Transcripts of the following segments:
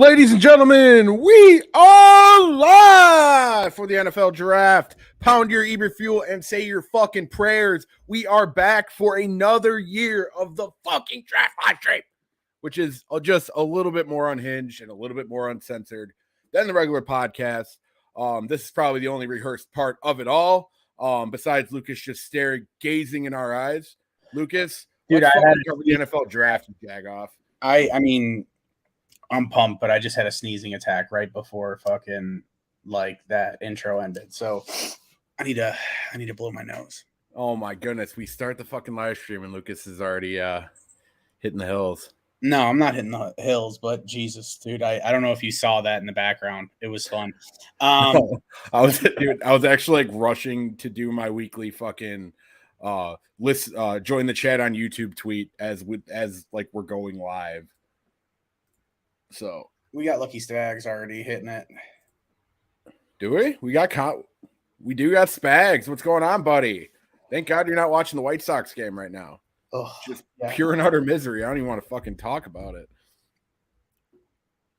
Ladies and gentlemen, we are live for the NFL Draft. Pound your Eberfuel and say your fucking prayers. We are back for another year of the fucking draft live stream, which is just a little bit more unhinged and a little bit more uncensored than the regular podcast. This is probably the only rehearsed part of it all. Besides Lucas just gazing in our eyes. Lucas, dude, let's fucking cover the NFL Draft, you jag off. I mean, I'm pumped, but I just had a sneezing attack right before fucking like that intro ended. So I need to blow my nose. Oh my goodness, we start the fucking live stream and Lucas is already hitting the hills. No, I'm not hitting the hills, but Jesus, dude, I don't know if you saw that in the background. It was fun. No, I was actually like rushing to do my weekly fucking join the chat on YouTube tweet as like we're going live. So we got Lucky Stags already hitting it. Do we? We do got Spags. What's going on, buddy? Thank God you're not watching the White Sox game right now. Oh, just pure and utter misery. I don't even want to fucking talk about it.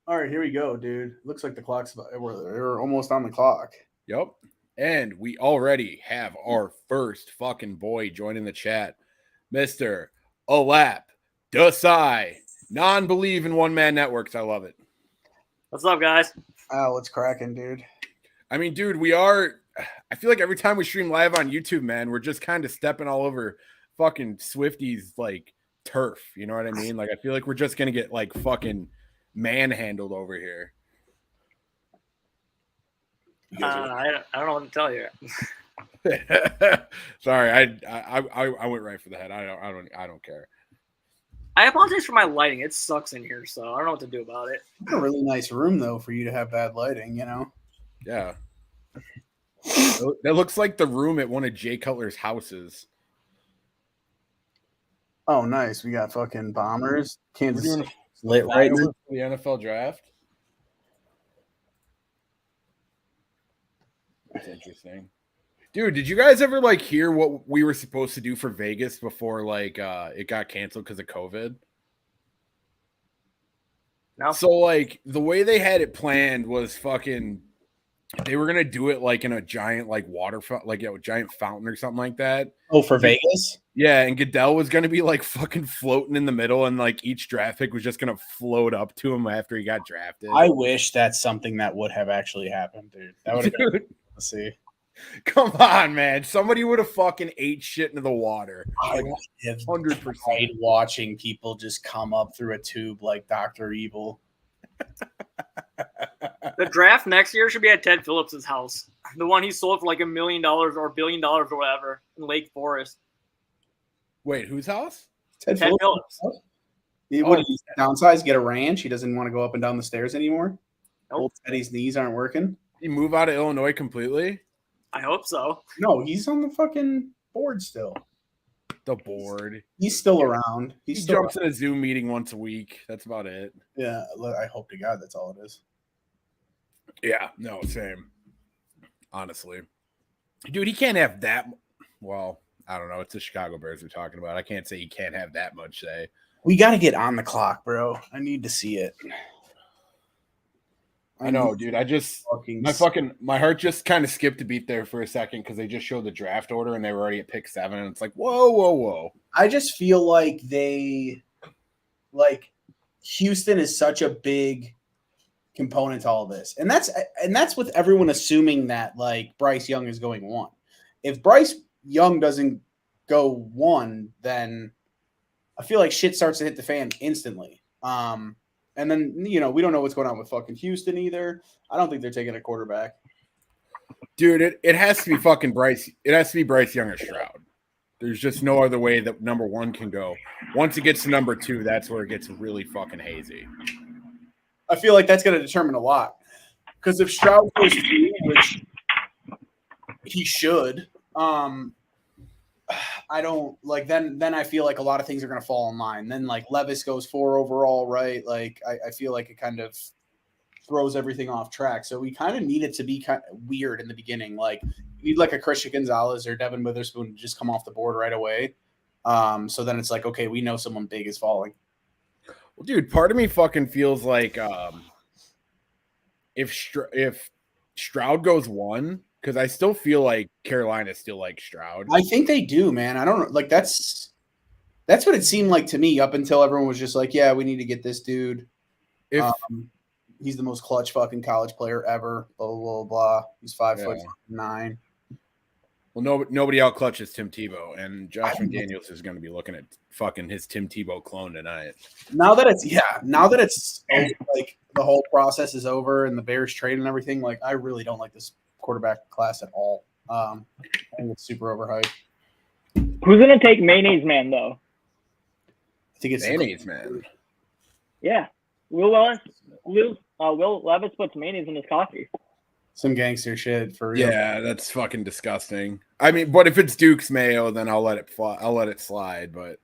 All right, here we go, dude. Looks like the clock's we're almost on the clock. Yep. And we already have our first fucking boy joining the chat, Mr. Olap Desai. Non-believe in one-man networks. I love it. What's up, guys? Oh, what's cracking, dude? I mean, dude, I feel like every time we stream live on YouTube, man, we're just kind of stepping all over fucking Swifties like turf. You know what I mean? Like, I feel like we're just going to get like fucking manhandled over here. I don't know what to tell you. Sorry, I went right for the head. I don't care. I apologize for my lighting. It sucks in here, so I don't know what to do about it. It's a really nice room, though, for you to have bad lighting, you know? Yeah. That looks like the room at one of Jay Cutler's houses. Oh, nice. We got fucking Bombers. Kansas City lit right now. For the NFL Draft. That's interesting. Dude, did you guys ever like hear what we were supposed to do for Vegas before like it got canceled because of COVID? No. So like the way they had it planned was fucking they were gonna do it like in a giant like water like a giant fountain or something like that. Oh, for Vegas? Yeah, and Goodell was gonna be like fucking floating in the middle, and like each draft pick was just gonna float up to him after he got drafted. I wish that's something that would have actually happened, dude. That would have been to see. Come on, man. Somebody would have fucking ate shit into the water. Like, 100%. Watching people just come up through a tube like Dr. Evil. The draft next year should be at Ted Phillips' house. The one he sold for like $1 million or $1 billion or whatever in Lake Forest. Wait, whose house? Ted Phillips. What did he downsize? Get a ranch? He doesn't want to go up and down the stairs anymore? Nope. Old Teddy's knees aren't working? Did he move out of Illinois completely? I hope so. No, he's on the fucking board still. The board. He's still around. He jumps in a Zoom meeting once a week. That's about it. Yeah, I hope to God that's all it is. Yeah, no, same. Honestly. Dude, he can't have that. Well, I don't know. It's the Chicago Bears we're talking about. I can't say he can't have that much say. We got to get on the clock, bro. I need to see it. I know, dude. My heart just kind of skipped a beat there for a second because they just showed the draft order and they were already at pick 7, and it's like, whoa. I just feel like Houston is such a big component to all this, and that's with everyone assuming that like Bryce Young is going 1. If Bryce Young doesn't go 1, then I feel like shit starts to hit the fan instantly. And then, you know, we don't know what's going on with fucking Houston either. I don't think they're taking a quarterback. Dude, it has to be fucking Bryce. It has to be Bryce Young or Stroud. There's just no other way that number 1 can go. Once it gets to number 2, that's where it gets really fucking hazy. I feel like that's going to determine a lot. Because if Stroud goes 2, which he should, I don't like then I feel like a lot of things are going to fall in line. Then like Levis goes 4 overall, right? Like I feel like it kind of throws everything off track. So we kind of need it to be kind of weird in the beginning. Like you need like a Christian Gonzalez or Devin Witherspoon to just come off the board right away. So then it's like, okay, we know someone big is falling. Well, dude, part of me fucking feels like if Stroud goes 1, because I still feel like Carolina still likes Stroud. I think they do, man. I don't know. Like that's what it seemed like to me up until everyone was just like, yeah, we need to get this dude. If He's the most clutch fucking college player ever. Blah blah blah. Blah. He's 5'9". Well, nobody out clutches Tim Tebow, and Josh McDaniels is going to be looking at fucking his Tim Tebow clone tonight. Now that it's over, like the whole process is over and the Bears trade and everything, like I really don't like this quarterback class at all. I think it's super overhyped. Who's gonna take Mayonnaise Man though? I think it's Mayonnaise Man. Yeah, Will Levis puts mayonnaise in his coffee. some gangster shit for real. Yeah, that's fucking disgusting. I mean, but if it's Duke's mayo, then I'll let it fly. I'll let it slide, but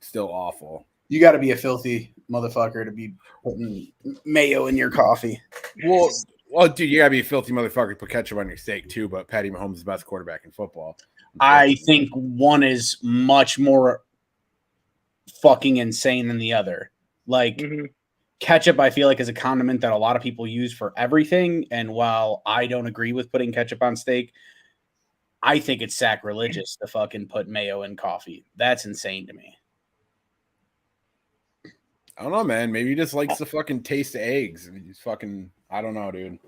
still awful. You got to be a filthy motherfucker to be putting mayo in your coffee. Well, dude, you gotta be a filthy motherfucker to put ketchup on your steak too. But Patty Mahomes is the best quarterback in football. I think one is much more fucking insane than the other. Like ketchup, I feel like is a condiment that a lot of people use for everything. And while I don't agree with putting ketchup on steak, I think it's sacrilegious to fucking put mayo in coffee. That's insane to me. I don't know, man. Maybe he just likes the fucking taste of eggs. He's fucking, I don't know, dude.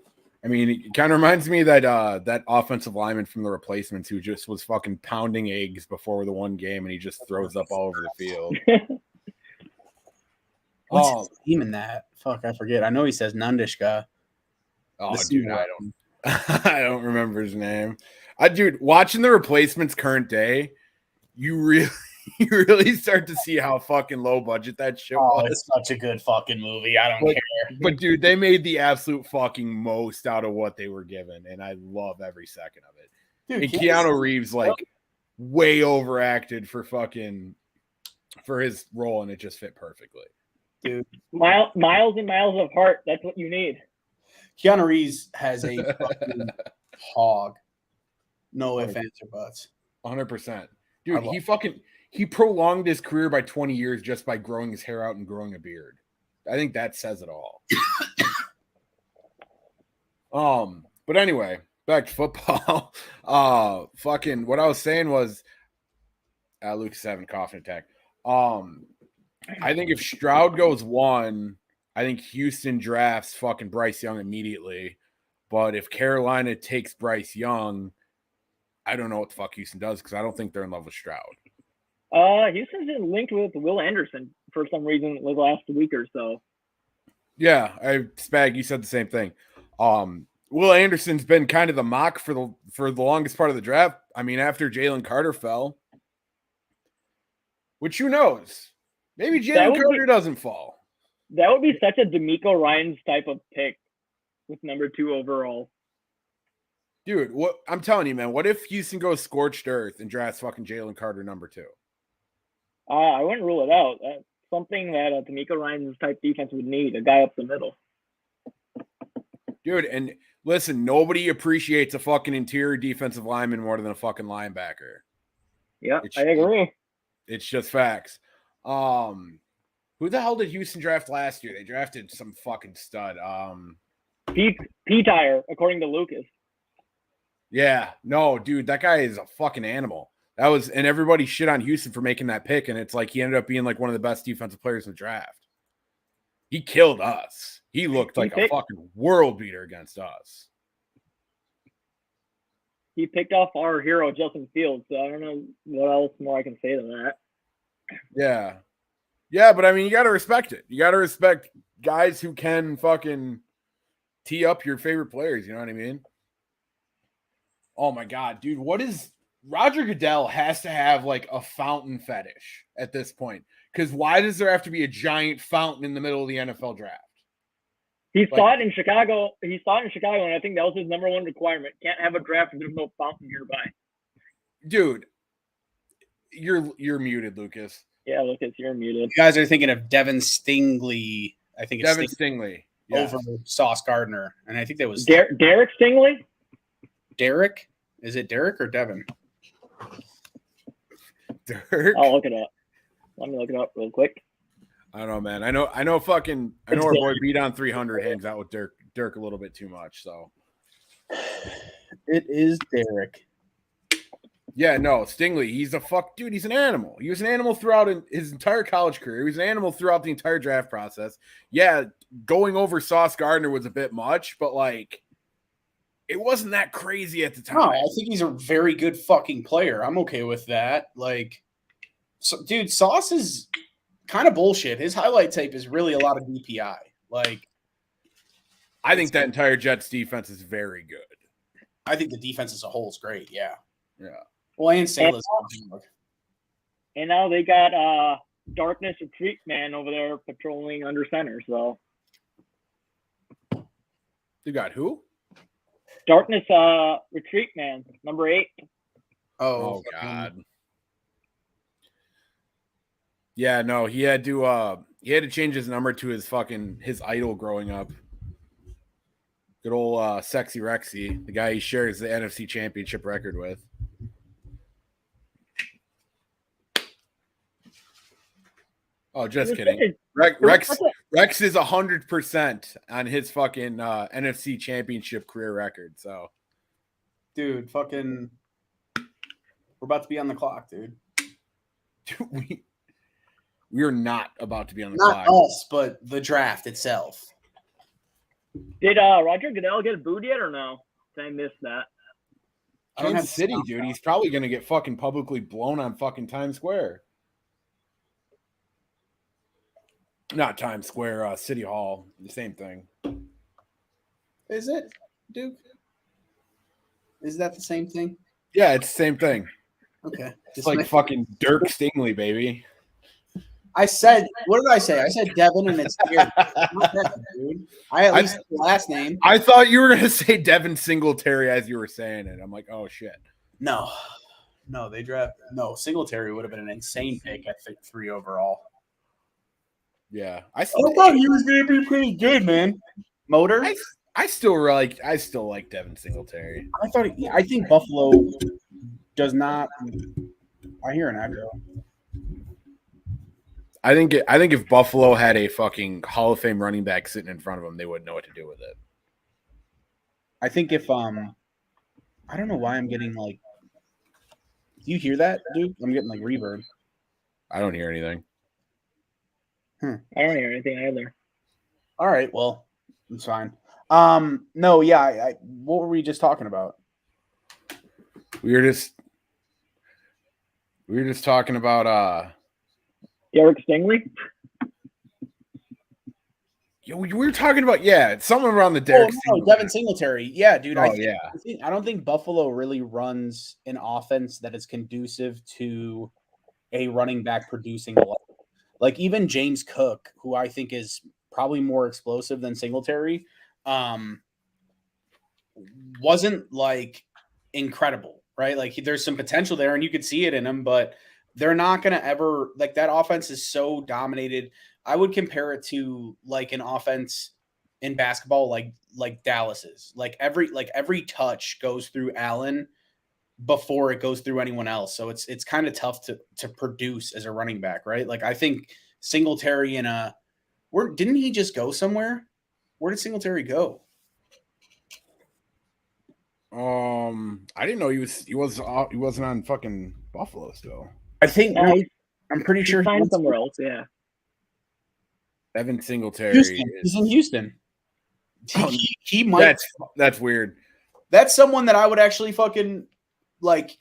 I mean, it kind of reminds me that that offensive lineman from the Replacements who just was fucking pounding eggs before the one game, and he just throws up all over the field. What's his name in that? Fuck, I forget. I know he says Nandishka. Oh, dude, I don't remember his name. Dude, watching the Replacements current day, you really start to see how fucking low budget that shit was. It's such a good fucking movie. I don't care. But dude, they made the absolute fucking most out of what they were given, and I love every second of it. Dude, and Keanu Reeves way overacted for his role, and it just fit perfectly. Dude, miles and miles of heart. That's what you need. Keanu Reeves has a fucking hog. No ifs, ands, or buts. 100%. Dude, he prolonged his career by 20 years just by growing his hair out and growing a beard. I think that says it all. But anyway, back to football. Fucking what I was saying was Luke's having a coughing attack. I think if Stroud goes 1, I think Houston drafts fucking Bryce Young immediately. But if Carolina takes Bryce Young, I don't know what the fuck Houston does because I don't think they're in love with Stroud. Houston's been linked with Will Anderson for some reason the last week or so. Yeah, Spag, you said the same thing. Will Anderson's been kind of the mock for the longest part of the draft. I mean, after Jalen Carter fell, which who knows? Maybe Jalen Carter doesn't fall. That would be such a D'Amico Ryans type of pick with number 2 overall. Dude, what I'm telling you, man, what if Houston goes scorched earth and drafts fucking Jalen Carter number 2? I wouldn't rule it out. That's something that a D'Amico Ryans type defense would need, a guy up the middle. Dude, and listen, nobody appreciates a fucking interior defensive lineman more than a fucking linebacker. Yeah, I agree. It's just facts. Who the hell did Houston draft last year? They drafted some fucking stud. P-Tire, according to Lucas. Yeah, no, dude, that guy is a fucking animal. And everybody shit on Houston for making that pick, and it's like he ended up being like one of the best defensive players in the draft. He killed us. He looked like a fucking world beater against us. He picked off our hero, Justin Fields, so I don't know what else more I can say to that. Yeah. Yeah, but I mean, you got to respect it. You got to respect guys who can fucking tee up your favorite players. You know what I mean? Oh my God, dude. Roger Goodell has to have like a fountain fetish at this point. Because why does there have to be a giant fountain in the middle of the NFL draft? He saw it in Chicago. And I think that was his number 1 requirement. Can't have a draft if there's no fountain nearby. Dude, you're muted, Lucas. Yeah, Lucas, you're muted. You guys are thinking of Devin Stingley. I think it's Devin Stingley. Yes. Over Sauce Gardner. And I think that was Derek Stingley? Derek? Is it Derek or Devin? Derek? I'll look it up. Let me look it up real quick. I don't know, man. I know our boy Beat on 300 hangs out with Dirk a little bit too much. So It is Derek. yeah, no, Stingley, he's a dude. He's an animal. He was an animal throughout his entire college career. He was an animal throughout the entire draft process. Yeah, going over Sauce Gardner was a bit much, but like, it wasn't that crazy at the time. No, I think he's a very good fucking player. I'm okay with that. Like, so, dude, Sauce is kind of bullshit. His highlight tape is really a lot of DPI. Like, I think that entire Jets defense is very good. I think the defense as a whole is great. Yeah. Yeah. Well, and Salas. And now they got Darkness Retreat Man over there patrolling under center. So You got who? Darkness Retreat Man, number 8. Oh God. Yeah, no, he had to change his number to his idol growing up. Good old Sexy Rexy, the guy he shares the NFC Championship record with. Oh, just kidding. Rex is 100% on his fucking NFC Championship career record. So, dude, fucking, we're about to be on the clock, dude. We are not about to be on the clock. Not us, but the draft itself. Did Roger Goodell get booed yet or no? Did I miss that? Kansas City, dude. He's probably gonna get fucking publicly blown on fucking Times Square. Not Times Square, City Hall. The same thing. Is it, Duke? Is that the same thing? Yeah, it's the same thing. Okay. It's like fucking Dirk Stingley, baby. I said, what did I say? I said Devin, and it's Derek. Dude. I at least the last name. I thought you were gonna say Devin Singletary as you were saying it. I'm like, oh shit. No, they draft. No, Singletary would have been an insane pick at 3 overall. Yeah, I thought he was gonna be pretty good, man. Motor. I still like Devin Singletary. I think Buffalo does not. I hear an echo. I think if Buffalo had a fucking Hall of Fame running back sitting in front of them, they wouldn't know what to do with it. I think if I don't know why I'm getting like. Do you hear that, dude? I'm getting like reverb. I don't hear anything. I don't hear anything either. All right, well, it's fine. No, yeah. What were we just talking about? We were just talking about Derek Stingley. Yeah, we were talking about someone around the Derek. Devin Singletary. Yeah, dude. Oh, I don't think Buffalo really runs an offense that is conducive to a running back producing a lot. Like even James Cook, who I think is probably more explosive than Singletary, wasn't like incredible, right? Like there's some potential there and you could see it in him, but they're not going to ever like that offense is so dominated. I would compare it to like an offense in basketball, like Dallas's, like every touch goes through Allen before it goes through anyone else. So it's kind of tough to produce as a running back, right? Like I think Singletary didn't he just go somewhere? Where did Singletary go? I didn't know he wasn't on fucking Buffalo still. I think I'm pretty sure he signed somewhere else. Yeah, Evan Singletary. He's in Houston. He might. That's weird. That's someone that I would actually fucking like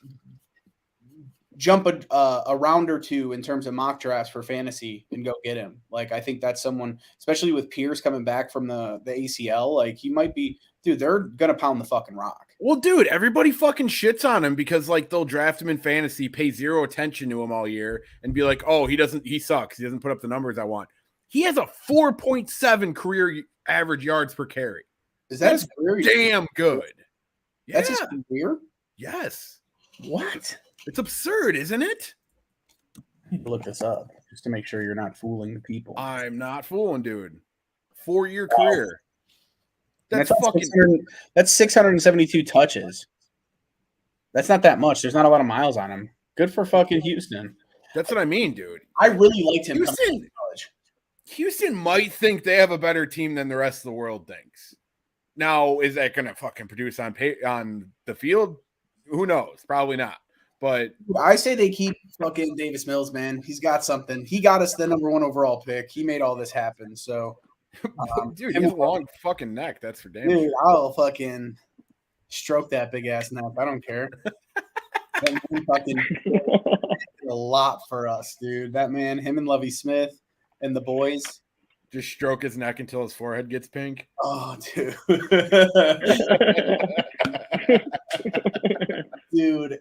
jump a round or two in terms of mock drafts for fantasy and go get him. Like I think that's someone, especially with Pierce coming back from the ACL. Like he might be, dude. They're gonna pound the fucking rock. Well, dude, everybody fucking shits on him because like they'll draft him in fantasy, pay zero attention to him all year, and be like, oh, he sucks. He doesn't put up the numbers I want. He has a 4.7 career average yards per carry. That's his career? Damn good. That's his career? Yes. What? It's absurd, isn't it? I need to look this up just to make sure you're not fooling the people. I'm not fooling, dude. 4-year career. That's 672 touches. That's not that much. There's not a lot of miles on him. Good for fucking Houston. That's what I mean, dude. I really liked him coming to college. Houston might think they have a better team than the rest of the world thinks. Now, is that going to fucking produce on the field? Who knows? Probably not. But I say they keep fucking Davis Mills, man. He's got something. He got us the number 1 overall pick. He made all this happen. So, dude, he has a long fucking neck. That's for damn sure. I'll fucking stroke that big ass neck. I don't care. That man fucking a lot for us, dude. That man, him and Lovie Smith and the boys. Just stroke his neck until his forehead gets pink. Oh, dude. Dude,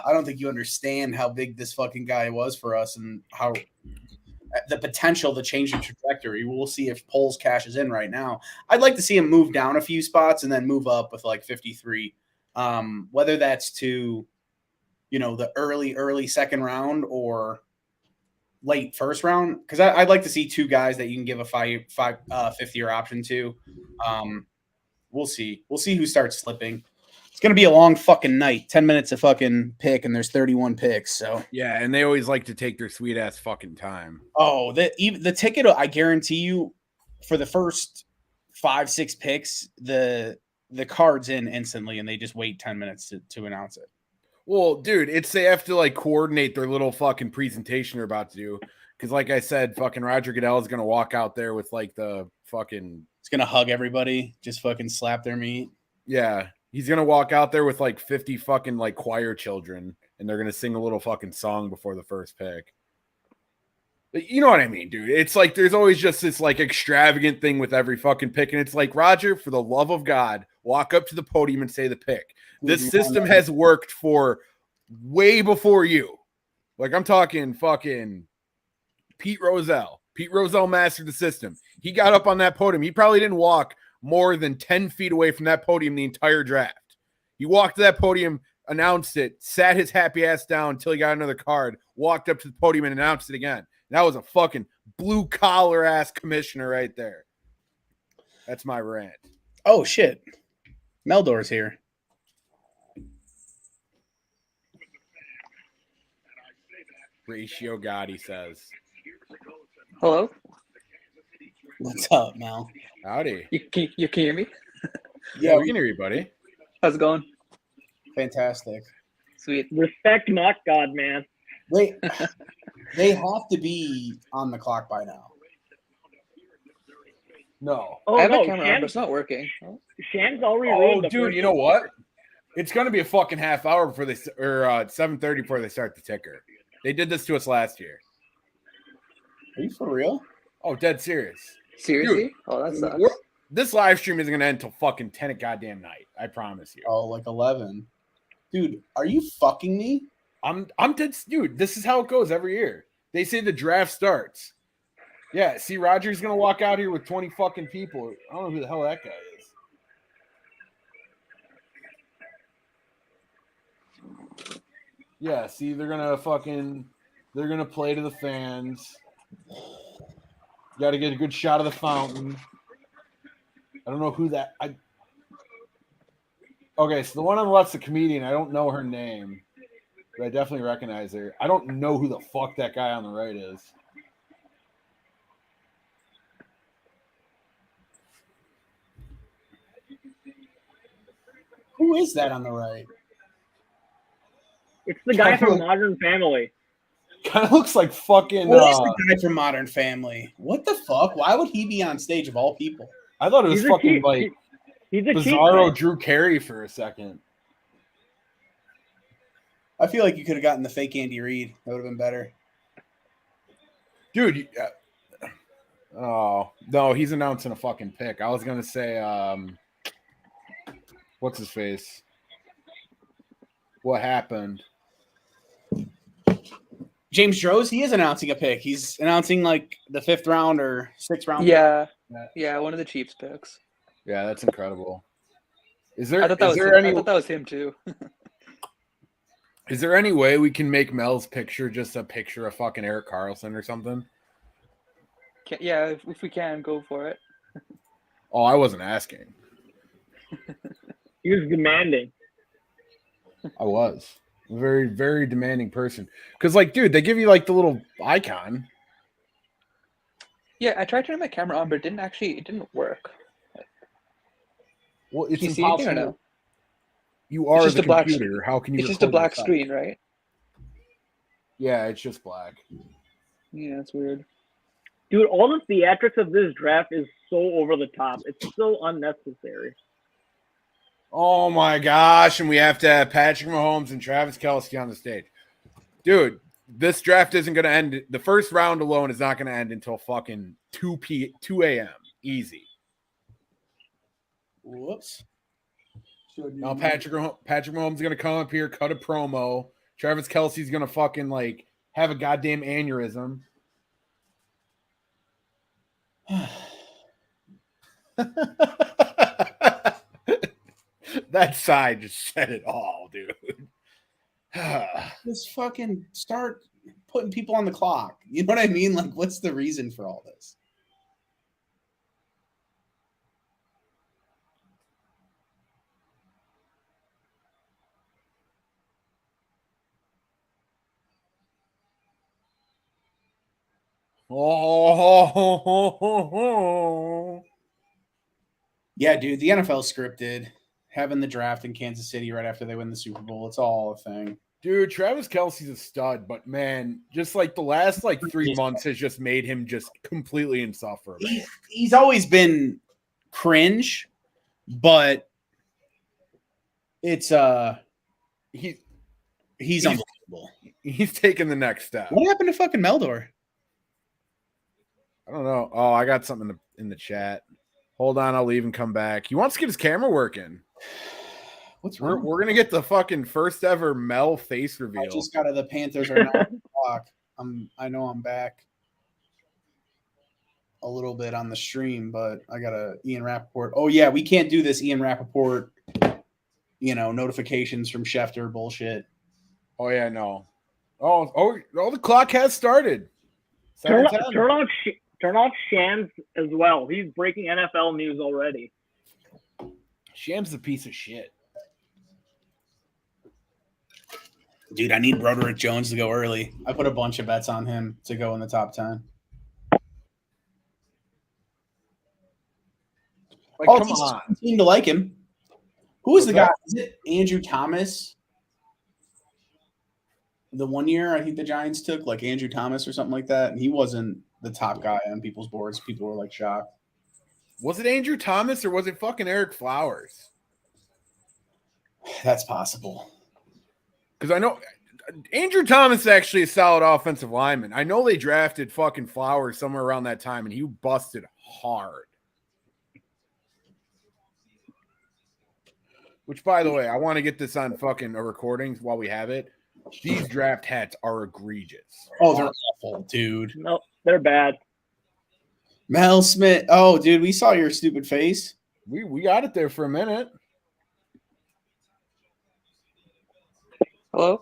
I don't think you understand how big this fucking guy was for us and how the potential to change the trajectory. We'll see if Poles cashes in right now. I'd like to see him move down a few spots and then move up with like 53. Whether that's to, the early second round or late first round, because I'd like to see 2 guys that you can give a fifth-year option to. We'll see. We'll see who starts slipping. It's going to be a long fucking night. 10 minutes of fucking pick, and there's 31 picks. So yeah, and they always like to take their sweet ass fucking time. Oh, the ticket, I guarantee you, for the first 5-6 picks, the card's in instantly, and they just wait 10 minutes to announce it. Well, dude, they have to like coordinate their little fucking presentation they're about to do. Because like I said, fucking Roger Goodell is going to walk out there with like the fucking... He's going to hug everybody, just fucking slap their meat. Yeah. He's going to walk out there with like 50 fucking like choir children, and they're going to sing a little fucking song before the first pick. You know what I mean, dude? It's like there's always just this like extravagant thing with every fucking pick. And it's like, Roger, for the love of God, walk up to the podium and say the pick. This system has worked for way before you. Like I'm talking fucking Pete Rozelle. Pete Rozelle mastered the system. He got up on that podium. He probably didn't walk more than 10 feet away from that podium the entire draft. He walked to that podium, announced it, sat his happy ass down until he got another card, walked up to the podium and announced it again. That was a fucking blue collar ass commissioner right there. That's my rant. Oh shit. Meldor's here. Ratio Gotti says. Hello? What's up, Mel? Howdy. You can hear me? Yeah, we can hear you, buddy. How's it going? Fantastic. Sweet. Respect Mock God, man. They have to be on the clock by now. No. Oh, I have no, a camera on, but it's not working. Sham's already Oh, ruined the dude, first you know what? It's going to be a fucking half hour before they or 7:30 before they start the ticker. They did this to us last year. Are you for real? Oh, dead serious. Seriously? Dude, Oh, that sucks. This live stream isn't going to end until fucking 10 at goddamn night. I promise you. Oh, like 11. Dude, are you fucking me? I'm dead. Dude, this is how it goes every year. They say the draft starts. Yeah, see, Roger's going to walk out here with 20 fucking people. I don't know who the hell that guy is. Yeah, see, they're going to play to the fans. You got to get a good shot of the fountain. I don't know who that. Okay, so the one on the left's a comedian. I don't know her name, but I definitely recognize her. I don't know who the fuck that guy on the right is. Who is that on the right? It's the guy from Modern Family. Kind of looks like fucking. Who is the guy from Modern Family? What the fuck? Why would he be on stage of all people? I thought it was fucking like he's a Bizarro Drew Carey for a second. I feel like you could have gotten the fake Andy Reid. That would have been better. Dude, oh, no, he's announcing a fucking pick. I was going to say, what's his face? What happened? James Droz, he is announcing a pick. He's announcing like the 5th round or 6th round. Yeah. Yeah, one of the Chiefs picks. Yeah, that's incredible. Is there? I thought that was him too. Is there any way we can make Mel's picture just a picture of fucking Eric Carlson or something? Yeah, if we can, go for it. Oh, I wasn't asking. He was demanding. I was. A very, very demanding person. Because, like, dude, they give you, like, the little icon. Yeah, I tried turning my camera on, but it didn't work. Well, it's Can you see anything or impossible. no? You are just the a black computer. How can you? It's just a record black yourself? screen, right? Yeah, it's just black. Yeah, that's weird. Dude, all the theatrics of this draft is so over the top. It's so unnecessary. Oh my gosh! And we have to have Patrick Mahomes and Travis Kelce on the stage, dude. This draft isn't going to end. The first round alone is not going to end until fucking 2 a.m. Easy. Whoops. Now Patrick Mahomes is going to come up here, cut a promo. Travis Kelce's going to fucking like have a goddamn aneurysm. That side just said it all, dude. Just fucking start putting people on the clock. You know what I mean? Like, what's the reason for all this? Oh, Yeah, dude, the NFL scripted. Having the draft in Kansas City right after they win the Super Bowl, it's all a thing. dude, Travis Kelce's a stud, but man, just like the last like 3 months has just made him just completely insufferable. He's always been cringe, but it's he's unbelievable. He's taking the next step. What happened to fucking Meldor? I don't know. Oh, I got something in the chat. Hold on, I'll leave and come back. He wants to get his camera working. What's wrong? We're gonna get the fucking first ever Mel face I reveal. just got to the Panthers are not on the clock. I know I'm back a little bit on the stream, but I got a Ian Rappaport. Oh yeah, we can't do this Ian Rappaport, notifications from Schefter bullshit. Oh yeah, no. Oh, the clock has started. Turn 7:10. off Shams as well. He's breaking NFL news already. Sham's a piece of shit. Dude, I need Broderick Jones to go early. I put a bunch of bets on him to go in the top 10. Like, Oh, come on. Seem to like him. Who is the Okay. guy? Is it Andrew Thomas? The 1 year I think the Giants took, like Andrew Thomas or something like that, and he wasn't the top guy on people's boards. People were like shocked. Was it Andrew Thomas or was it fucking Eric Flowers? That's possible. Because I know Andrew Thomas is actually a solid offensive lineman. I know they drafted fucking Flowers somewhere around that time, and he busted hard. Which, by the way, I want to get this on fucking a recording while we have it. These draft hats are egregious. Oh, they're awful, dude. No, they're bad. Mel Smith. Oh, dude, we saw your stupid face. We got it there for a minute. Hello?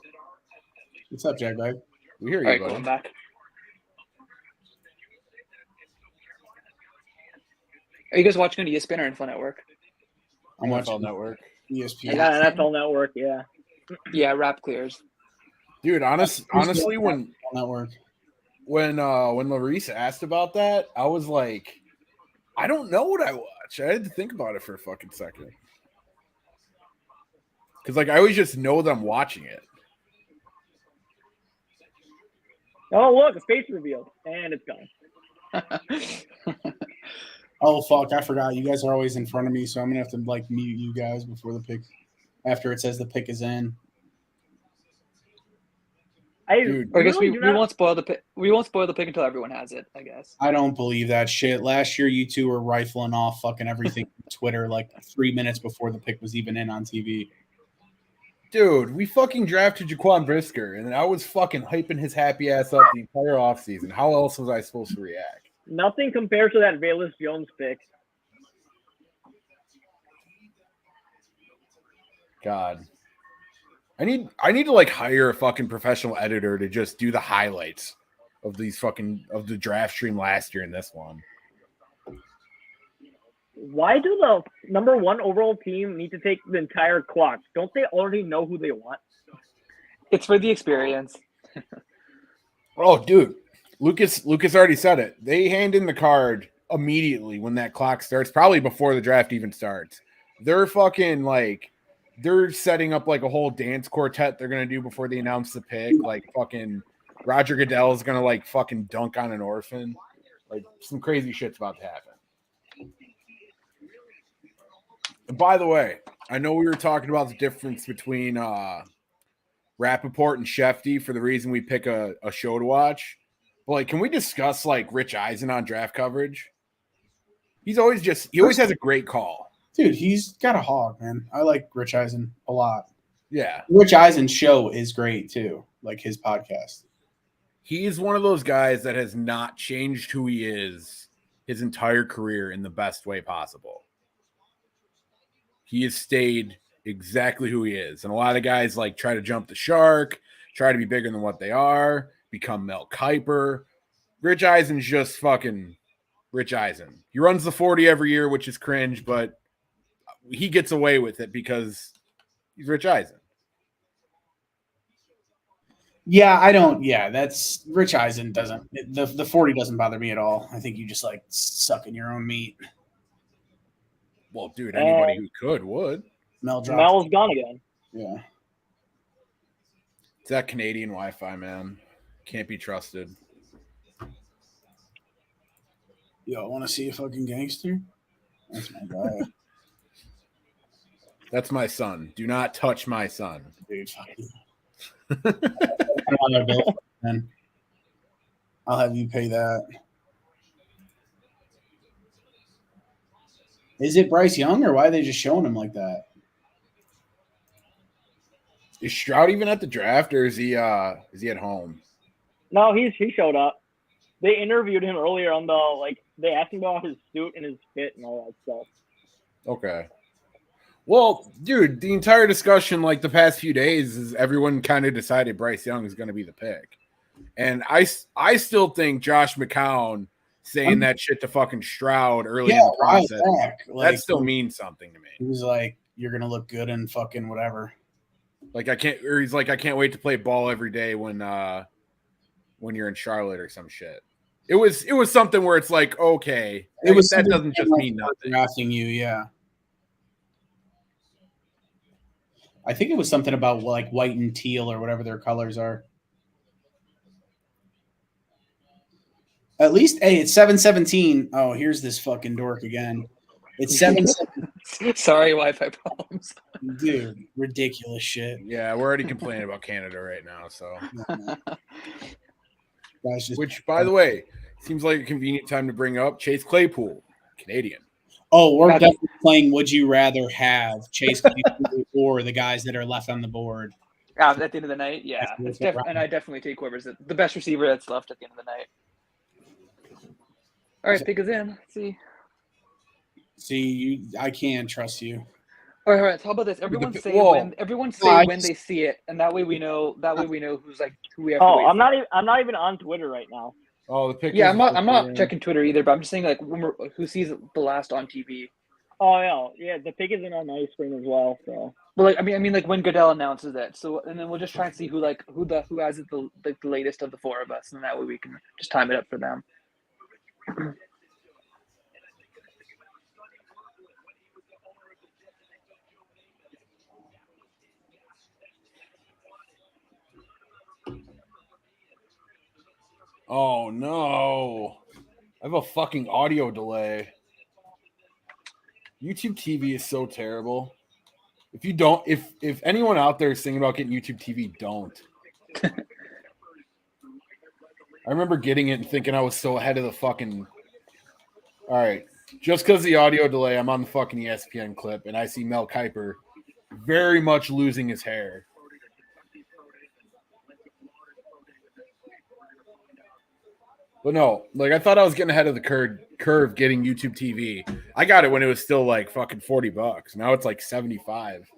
What's up, Jack Bag? We hear All you, right, buddy. going back. Are you guys watching on ESPN or Info Network? I'm watching NFL Network. ESPN. Yeah, NFL Network, yeah. Yeah, rap clears. Dude, honestly, when Network. when Larice asked about that, I was like, I don't know what I watch. I had to think about it for a fucking second. Because like I always just know that I'm watching it. Oh, look, a face revealed, and it's gone. Oh fuck, I forgot. You guys are always in front of me, so I'm gonna have to like mute you guys before the pick. After it says the pick is in. Dude. Or I guess really we do not- won't spoil the pick. We won't spoil the pick until everyone has it, I guess. I don't believe that shit. Last year, you two were rifling off fucking everything on Twitter like 3 minutes before the pick was even in on TV. Dude, we fucking drafted Jaquan Brisker, and I was fucking hyping his happy ass up the entire offseason. How else was I supposed to react? Nothing compares to that Valus Jones pick. God. I need to like hire a fucking professional editor to just do the highlights of these fucking of the draft stream last year and this one. Why do the number one overall team need to take the entire clock? Don't they already know who they want? It's for the experience. Oh, dude. Lucas already said it. They hand in the card immediately when that clock starts, probably before the draft even starts. they're fucking like they're setting up like a whole dance quartet they're gonna do before they announce the pick. Like fucking Roger Goodell is gonna like fucking dunk on an orphan. Like some crazy shit's about to happen. And by the way, I know we were talking about the difference between Rappaport and Shefty for the reason we pick a show to watch. But like, can we discuss like Rich Eisen on draft coverage? He always has a great call. Dude, he's got a hog, man. I like Rich Eisen a lot. Yeah. Rich Eisen's show is great too, like his podcast. He's one of those guys that has not changed who he is his entire career in the best way possible. He has stayed exactly who he is. And a lot of guys like try to jump the shark, try to be bigger than what they are, become Mel Kiper. Rich Eisen's just fucking Rich Eisen. He runs the 40 every year, which is cringe, but he gets away with it because he's Rich Eisen. Yeah, I don't. Yeah, that's Rich Eisen doesn't. The 40 doesn't bother me at all. I think you just like sucking your own meat. Well, dude, anybody who could would. Mel's gone again. Yeah. It's that Canadian Wi-Fi, man. Can't be trusted. Yo, want to see a fucking gangster? That's my guy. That's my son. Do not touch my son. Dude, fuck you. Then I'll have you pay that. Is it Bryce Young or why are they just showing him like that? Is Stroud even at the draft or is he at home? No, he showed up. They interviewed him earlier on they asked him about his suit and his fit and all that stuff. Okay. Well, dude, the entire discussion like the past few days is everyone kind of decided Bryce Young is going to be the pick. And I still think Josh McCown saying that shit to fucking Stroud early in the process, that still means something to me. He was like, you're going to look good in fucking whatever. Like he's like, I can't wait to play ball every day when you're in Charlotte or some shit. It was something where it's like, okay, that doesn't just mean nothing. Drafting you, yeah. I think it was something about like white and teal or whatever their colors are. At least, hey, it's 7:17. Oh, here's this fucking dork again. It's 7:17. Sorry, Wi-Fi problems. Dude, ridiculous shit. Yeah, we're already complaining about Canada right now. So, which, by the way, seems like a convenient time to bring up Chase Claypool, Canadian. Oh, we're definitely playing Would You Rather Have Chase Claypool or the guys that are left on the board. At the end of the night, yeah. And I definitely take whoever's the best receiver that's left at the end of the night. All right, pick us in. Let's see. I can't trust you. All right. How about this? Everyone say when they see it, and that way we know. Who's like who we have. Oh, I'm not even on Twitter right now. Oh, the pick. Yeah, I'm not checking Twitter either, but I'm just saying like who sees the last on TV. Oh yeah. The pick isn't on my screen as well. So. Well, like I mean, like when Goodell announces it. So, and then we'll just try and see who has it the latest of the four of us, and that way we can just time it up for them. Oh no! I have a fucking audio delay. YouTube TV is so terrible. If anyone out there is thinking about getting YouTube TV, don't. I remember getting it and thinking I was so ahead of the fucking. All right, just because the audio delay, I'm on the fucking ESPN clip and I see Mel Kiper very much losing his hair. But no, like I thought I was getting ahead of the curve getting YouTube TV. I got it when it was still like fucking $40. Now it's like 75,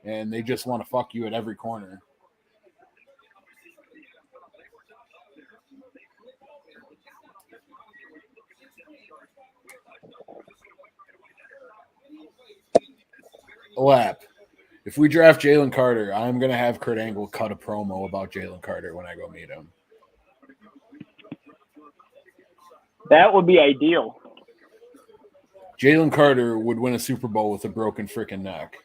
and they just want to fuck you at every corner. Lap. If we draft Jalen Carter, I'm gonna have Kurt Angle cut a promo about Jalen Carter when I go meet him. That would be ideal. Jalen Carter would win a Super Bowl with a broken freaking neck.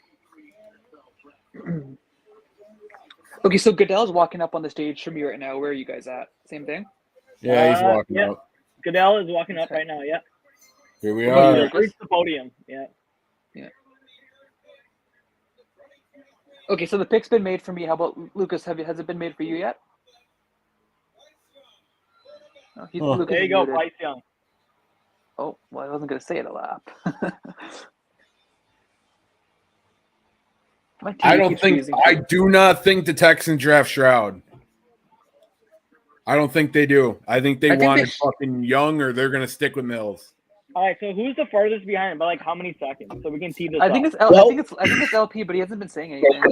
Okay, so Goodell's walking up on the stage for me right now. Where are you guys at? Same thing? Yeah, he's walking yeah. up. Goodell is walking up right now. Yeah. Here we What about you, are. Lucas? Reach the podium. Yeah. Okay, so the pick's been made for me. How about Lucas? Has it been made for you yet? No, Lucas There you is go, muted. Bryce Young. Oh, well, I wasn't going to say it a lap. My I TV don't keeps think. freezing. I do not think the Texans draft Stroud. I don't think they do. I think they want it fucking Young, or they're gonna stick with Mills. All right, so who's the farthest behind by like how many seconds? So we can tee this I think up. I think it's LP, but he hasn't been saying anything.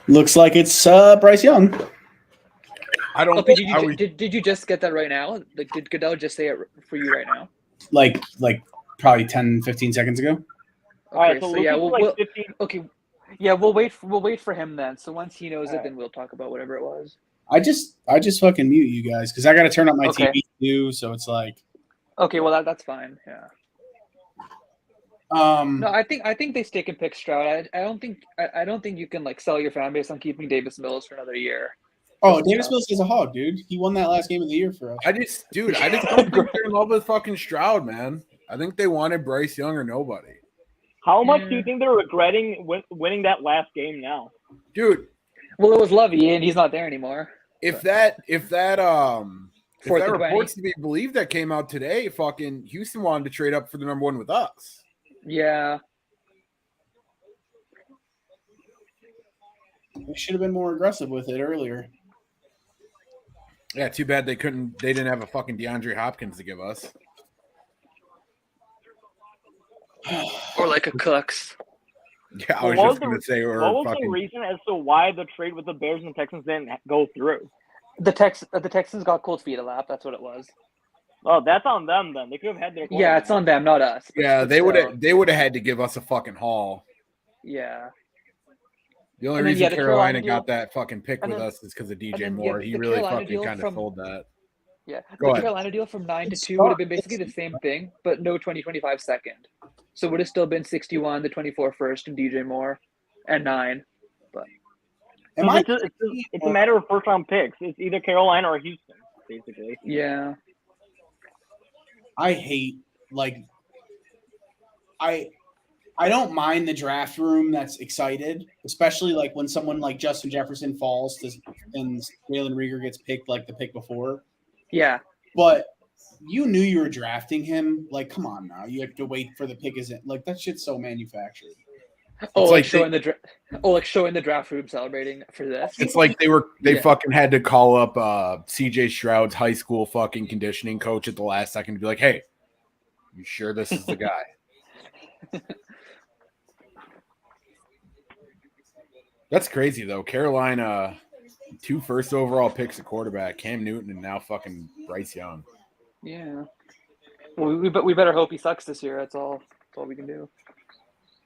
Looks like it's Bryce Young. I don't. LP, did you just get that right now? Like, did Goodell just say it for you right now? Like probably 10, 15 seconds ago. Okay, All right, so yeah, we'll, we'll 15. Okay, yeah, we'll wait for him then. So once he knows it, then we'll talk about whatever it was. I just fucking mute you guys because I got to turn up my Okay. TV too. So it's like, Okay, well that's fine. Yeah. No, I think they stick and pick Stroud. I don't think you can like sell your fan base on keeping Davis Mills for another year. Oh, Davis Mills is a hog, dude. He won that last game of the year for us. I just don't think they're in love with fucking Stroud, man. I think they wanted Bryce Young or nobody. How much do you think they're regretting winning that last game now? Dude. Well, it was Lovey, and he's not there anymore. If that Fourth and report's 20. to be believed that came out today, fucking Houston wanted to trade up for the number 1 with us. Yeah. We should have been more aggressive with it earlier. Yeah, too bad they didn't have a fucking DeAndre Hopkins to give us. Or like a Cooks. Yeah, I was just going to say, what was the reason as to why the trade with the Bears and the Texans didn't go through? The Texans got cold feet a lap. That's what it was. Oh, that's on them then. They could have had their. Yeah, it's on them, not us. Yeah, they would have had to give us a fucking haul. Yeah. The only reason Carolina got that fucking pick with us is because of DJ Moore. He really fucking kind of sold that. Yeah, the Carolina deal from 9 to 2 would have been basically the same thing, but no 2025 second. So it would have still been 61, the 24 first, and DJ Moore, and 9. But it's a matter of first round picks. It's either Carolina or Houston, basically. Yeah. I hate I don't mind the draft room that's excited, especially like when someone like Justin Jefferson falls and Jalen Reagor gets picked like the pick before. Yeah. But you knew you were drafting him. Like, come on now. You have to wait for the pick isn't like that shit's so manufactured. Oh, like showing the draft room celebrating for this. It's like they fucking had to call up CJ Stroud's high school fucking conditioning coach at the last second to be like, hey, you sure this is the guy? That's crazy though. Carolina, 2 first overall picks at quarterback, Cam Newton and now fucking Bryce Young. Yeah. Well, we better hope he sucks this year. That's all we can do.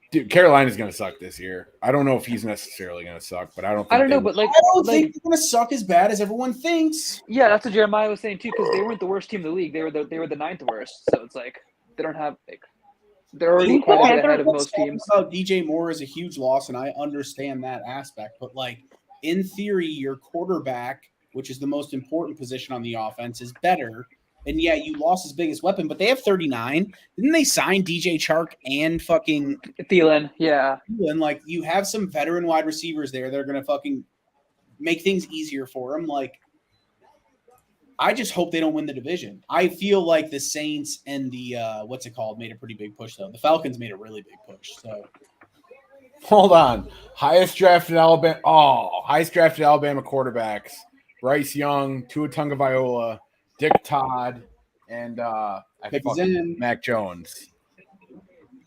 Dude, Carolina's gonna suck this year. I don't know if he's necessarily gonna suck, but I don't think think they're gonna suck as bad as everyone thinks. Yeah, that's what Jeremiah was saying too, because they weren't the worst team in the league. They were the 9th worst. So it's like they don't have they're already quite a bit ahead of most teams. About DJ Moore is a huge loss, and I understand that aspect. But like in theory, your quarterback, which is the most important position on the offense, is better. And yeah, you lost his biggest weapon, but they have 39. Didn't they sign DJ Chark and fucking Thielen? Yeah. And like you have some veteran wide receivers there that are gonna fucking make things easier for them. Like, I just hope they don't win the division. I feel like the Saints and the made a pretty big push though. The Falcons made a really big push. So hold on. Highest drafted Alabama quarterbacks. Bryce Young, Tua Tagovailoa, Dick Todd, and Mac Jones.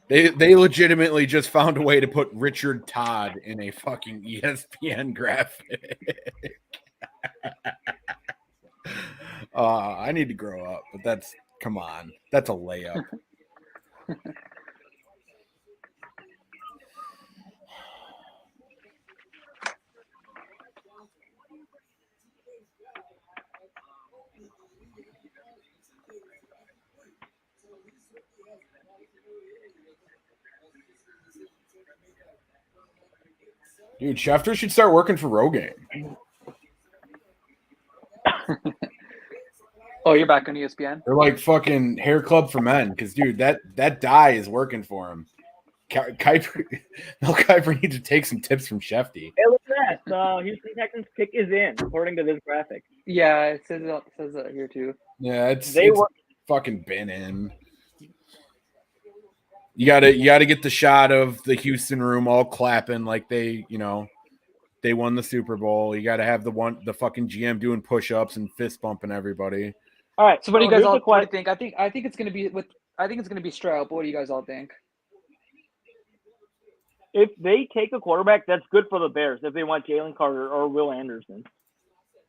They legitimately just found a way to put Richard Todd in a fucking ESPN graphic. I need to grow up, but that's a layup. Dude, Schefter should start working for Rogaine. Oh, you're back on ESPN? They're like fucking hair club for men. Because, dude, that dye is working for him. Kuiper, Mel Kiper needs to take some tips from Shefty. Hey, look at that. Houston Texans pick is in, according to this graphic. Yeah, it says that here too. Yeah, it's They were fucking been in. You gotta get the shot of the Houston room all clapping like they won the Super Bowl. You gotta have the fucking GM doing push-ups and fist bumping everybody. all right. So what do you guys all here's the think? I think it's gonna be Stroud. But what do you guys all think? If they take a quarterback, that's good for the Bears if they want Jalen Carter or Will Anderson.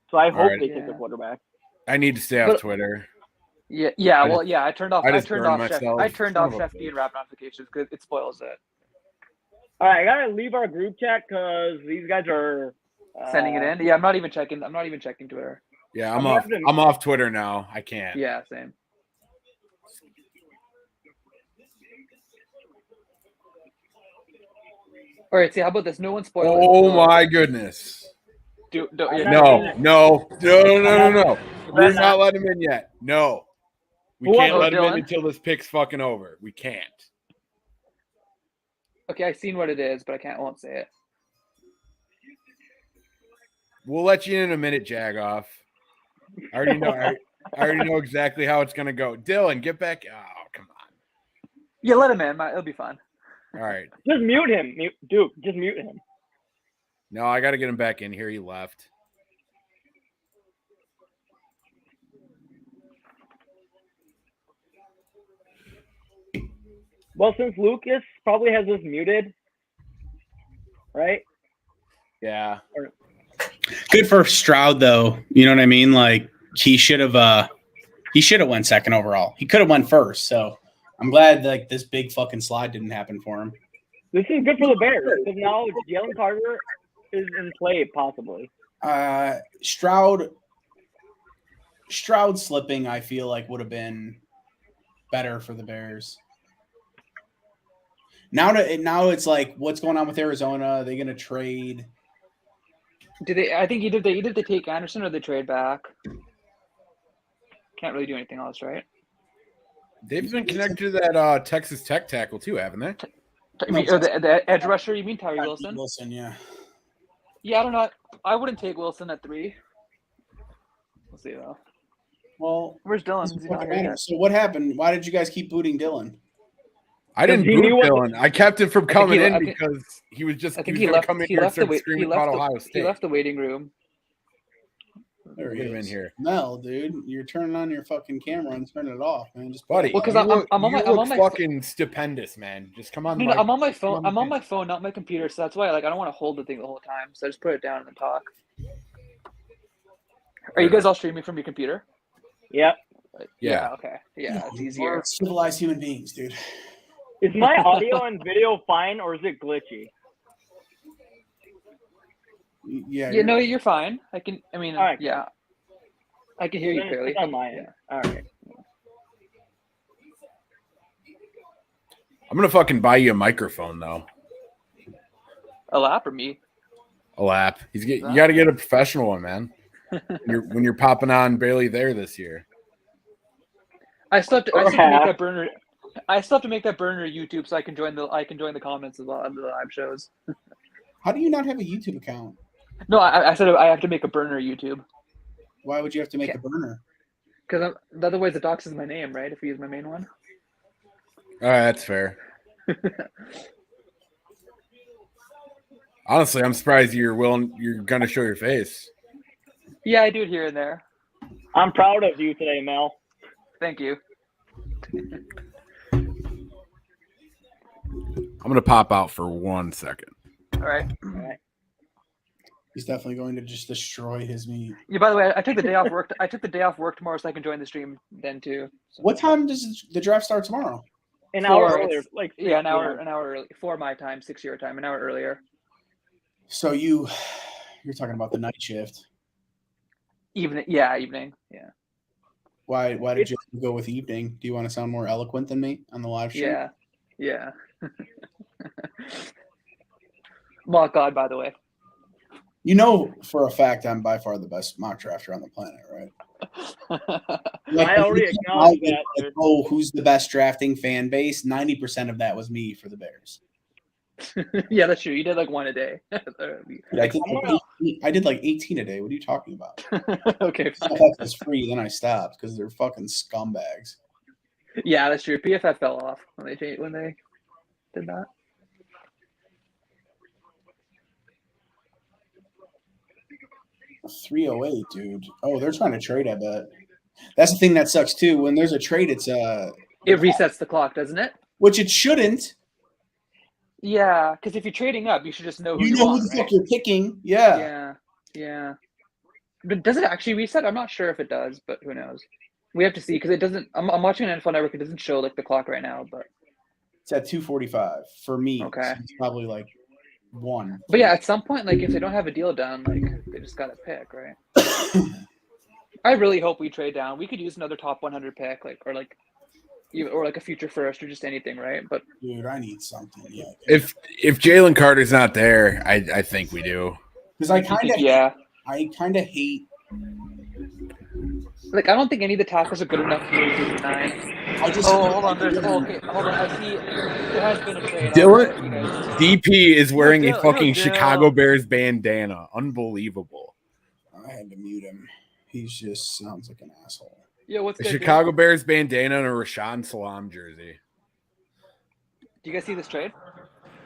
So I hope right. they take a quarterback. I need to stay off Twitter. Yeah. Well, yeah. I turned off myself. I turned Son off of a Shefty and Rap notifications because it spoils it. All right, I gotta leave our group chat because these guys are Sending it in. Yeah, I'm not even checking Twitter. Yeah, I'm off Twitter now. I can't. Yeah, same. All right, see, how about this? No one spoiled. Oh my goodness. Yeah, No. We're not letting him in yet. No. We can't let him in until this pick's fucking over. We can't. Okay, I've seen what it is, but I won't say it. We'll let you in a minute, Jagoff. I already know exactly how it's gonna go. Dylan, get back. Oh, come on. Yeah, let him in. It'll be fun. All right. Just mute him, Duke. Just mute him. No, I got to get him back in here. He left. Well, since Lucas probably has this muted, right? Yeah. Good for Stroud, though. You know what I mean? Like he should have went second overall. He could have went first. So I'm glad like this big fucking slide didn't happen for him. This is good for the Bears because now Jalen Carter is in play possibly. Stroud slipping, I feel like would have been better for the Bears. Now it's like, what's going on with Arizona? Are they going to trade? Do they? I think either they take Anderson or they trade back. Can't really do anything else, right? They've been connected to that Texas Tech tackle too, haven't they? The edge rusher? You mean Tyree Wilson? Wilson, yeah. Yeah, I don't know. I wouldn't take Wilson at 3. We'll see though. Well, where's Dylan? He's not here yet. So what happened? Why did you guys keep booting Dylan? I didn't boot Dylan. I kept him from coming in because he was just. He left Ohio State. He left the waiting room. There he Get him is. in here. Mel, dude, you're turning on your fucking camera and turning it off, man. Just buddy. Well, because I'm on my fucking stupendous, man. Just come on. No, I'm on my phone. I'm on my phone, not my computer. So that's why, I don't want to hold the thing the whole time. So I just put it down and then talk. Are you guys all streaming from your computer? Yep. Yeah. Okay. Yeah, it's easier. We're civilized human beings, dude. Is my audio and video fine or is it glitchy? Yeah. Yeah. No, you're fine. I can right. Yeah. I can hear you clearly. On my end. Yeah. All right. I'm gonna fucking buy you a microphone though. A lap or me? A lap. You got to get a professional one, man. when you're popping on barely there this year. I still have to make that burner. I still have to make that burner YouTube so I can join the comments as well on the live shows. How do you not have a YouTube account? No, I said I have to make a burner YouTube. Why would you have to make a burner? Because otherwise it doxes my name, right? If we use my main one. All right, that's fair. Honestly, I'm surprised you're gonna show your face. Yeah, I do it here and there. I'm proud of you today, Mel. Thank you. I'm gonna pop out for 1 second. All right. He's definitely going to just destroy his meat. Yeah. By the way, I took the day off work. I took the day off work tomorrow, so I can join the stream then too. So. What time does the draft start tomorrow? An hour earlier, an hour early for my time, 6 your time, an hour earlier. So you're talking about the night shift. Evening, yeah. Why did you go with evening? Do you want to sound more eloquent than me on the live stream? Yeah. Mock God, by the way. You know for a fact I'm by far the best mock drafter on the planet, right? I already acknowledged that, dude. Oh, who's the best drafting fan base? 90% of that was me for the Bears. Yeah, that's true. You did like one a day. Dude, I did like 18 a day. What are you talking about? Okay. PFF was free, then I stopped because they're fucking scumbags. Yeah, that's true. PFF fell off when they did that. $308, dude. Oh, they're trying to trade, I bet. That's the thing that sucks too. When there's a trade, it resets the clock, doesn't it? Which it shouldn't. Yeah, because if you're trading up, you should just know who you know want, who the right? fuck you're picking. Yeah. Yeah. But does it actually reset? I'm not sure if it does, but who knows? We have to see because it doesn't. I'm watching an NFL Network. It doesn't show like the clock right now, but it's at 2:45 for me. Okay. So it's probably like 1. But yeah, at some point, like if they don't have a deal done, like they just gotta pick, right? I really hope we trade down. We could use another top 100 pick, or like a future first, or just anything, right? But dude, I need something. Yeah. If Jalen Carter's not there, I think we do. Because I kind of hate. Like I don't think any of the tackles are good enough to move to 9. Hold on. I see there has been a trade. Dylan DP is wearing a fucking Chicago Bears bandana. Unbelievable. I had to mute him. He just sounds like an asshole. Yeah, what's a good, Chicago Bears bandana and a Rashawn Salam jersey. Do you guys see this trade?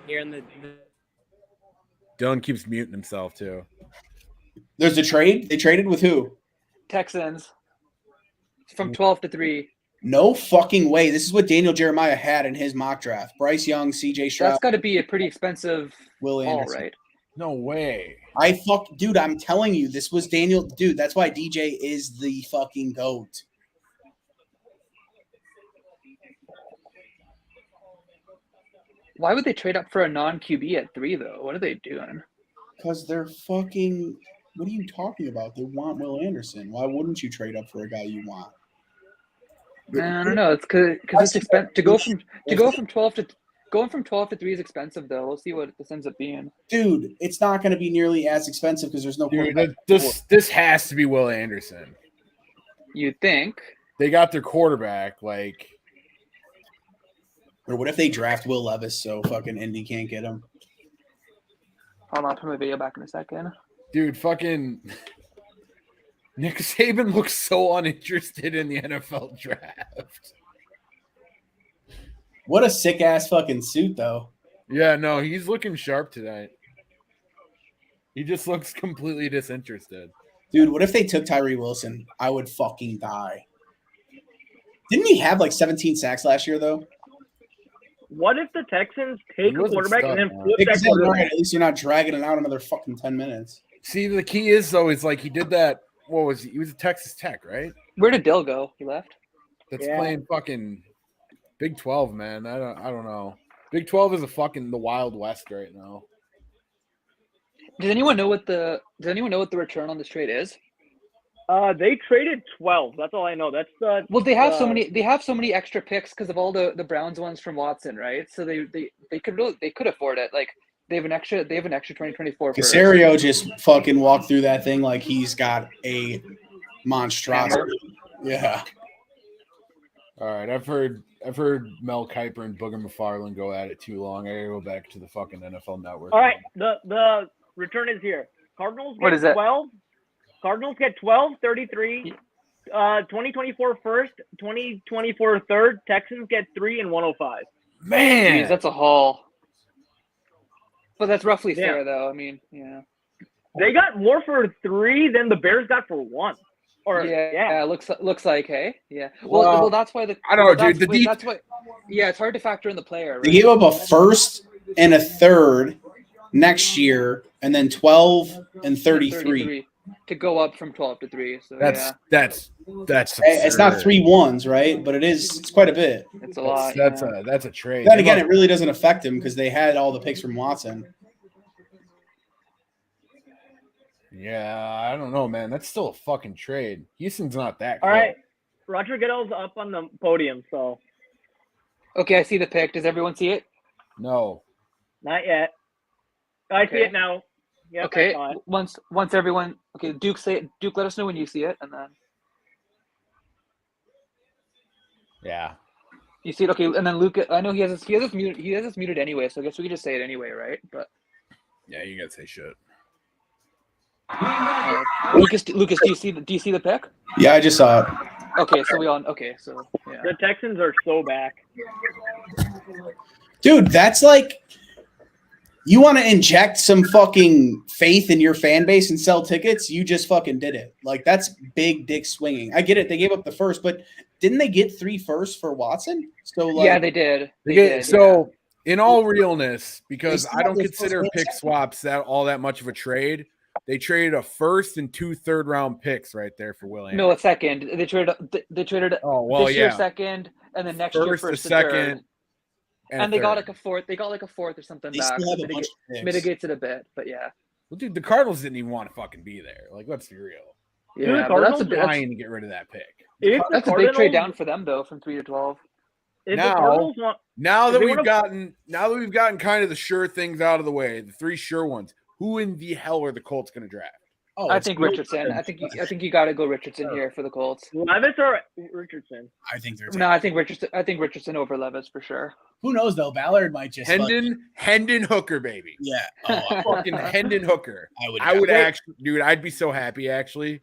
Here in the Dylan keeps muting himself too. There's a trade? They traded with who? Texans. From 12 to 3. No fucking way. This is what Daniel Jeremiah had in his mock draft. Bryce Young, CJ Stroud. That's got to be a pretty expensive Will Anderson. right? No way. Dude, I'm telling you, this was Daniel. Dude, that's why DJ is the fucking GOAT. Why would they trade up for a non-QB at 3, though? What are they doing? Because they're fucking – what are you talking about? They want Will Anderson. Why wouldn't you trade up for a guy you want? I don't know. It's because it's expensive to go from 12 to going from 12 to 3 is expensive though. We'll see what this ends up being. Dude, it's not going to be nearly as expensive because there's no. Dude, this has to be Will Anderson. You'd think they got their quarterback like. Or what if they draft Will Levis so fucking Indy can't get him? Hold on, I'll put my video back in a second. Dude, fucking Nick Saban looks so uninterested in the NFL draft. What a sick ass fucking suit, though. Yeah, no, he's looking sharp tonight. He just looks completely disinterested. Dude, what if they took Tyree Wilson? I would fucking die. Didn't he have like 17 sacks last year, though? What if the Texans take a quarterback and then flip that quarterback? Right, at least you're not dragging it out another fucking 10 minutes. See, the key is, though, is like he did that. What was he? He was at Texas Tech, right? Where did Dill go? He left? That's playing fucking Big 12, man. I don't know. Big 12 is the Wild West right now. Does anyone know what the return on this trade is? They traded 12. That's all I know. That's well, they have so many extra picks because of all the Browns ones from Watson, right? So they could afford it. Like they have an extra 2024. Casario just fucking walked through that thing like he's got a monstrosity. Yeah. All right, I've heard Mel Kiper and Booger McFarland go at it too long. I gotta go back to the fucking NFL Network. All right, the return is here. Cardinals get 12. Cardinals get 12, 33, 2024 first, 2024 third. Texans get 3 and 105. Man, jeez, that's a haul. But that's roughly fair, though. I mean, yeah. They got more for 3 than the Bears got for 1. Or looks like, hey, yeah. Well, that's why I don't know, dude. That's why. Yeah, it's hard to factor in the player. Right? They gave up a first and a third next year, and then 12 and 33 to go up from 12 to 3. So that's it's not 3 1s, right? But it's quite a bit. It's a lot. That's a trade. Then again, it really doesn't affect him because they had all the picks from Watson. Yeah, I don't know, man. That's still a fucking trade. Houston's not that All right. Roger Goodell's up on the podium, so. Okay, I see the pick. Does everyone see it? No. Not yet. I see it now. Yep, Okay. I saw it. Once everyone. Okay, Duke, Duke, let us know when you see it, and then Yeah. you see it. Okay, and then Luke. I know he has this muted anyway, so I guess we could just say it anyway, right? But Yeah, you gotta say shit. Lucas, do you see the pick? Yeah, I just saw it. Okay, so yeah. The Texans are so back. Dude, that's like you want to inject some fucking faith in your fan base and sell tickets, you just fucking did it. Like that's big dick swinging. I get it. They gave up the first, but didn't they get 3 firsts for Watson? So like, yeah, they did. So in all realness, because still I don't have this consider first pick pick. swaps that much of a trade, they traded a first and 2 third-round picks right there for Will Anderson. No, a second. They traded. Oh well, this yeah. year second, and then next year First, a first, second, third. and They got third. like a fourth. They got like a fourth or something They back. still have So a bunch of picks. mitigates it a bit, but yeah. Well, dude, the Cardinals didn't even want to fucking be there. Like, let's be real. Yeah, the but that's a Cardinals Trying to get rid of that pick. If the that's a big trade Cardinals- down for them though, from 3 to 12. If Now- the Cardinals want, Now If that they we've wanna- gotten kind of the sure things out of the way, the 3 sure ones, who in the hell are the Colts going to draft? Oh, I it's think no- Richardson. I think you got to go Richardson here for the Colts. Levis or Richardson? I think they're No, I think Richardson over Levis for sure. Who knows though? Ballard might just Hendon Hooker, baby. Yeah. Oh, Fucking Hendon Hooker. I would actually, dude, I'd be so happy actually.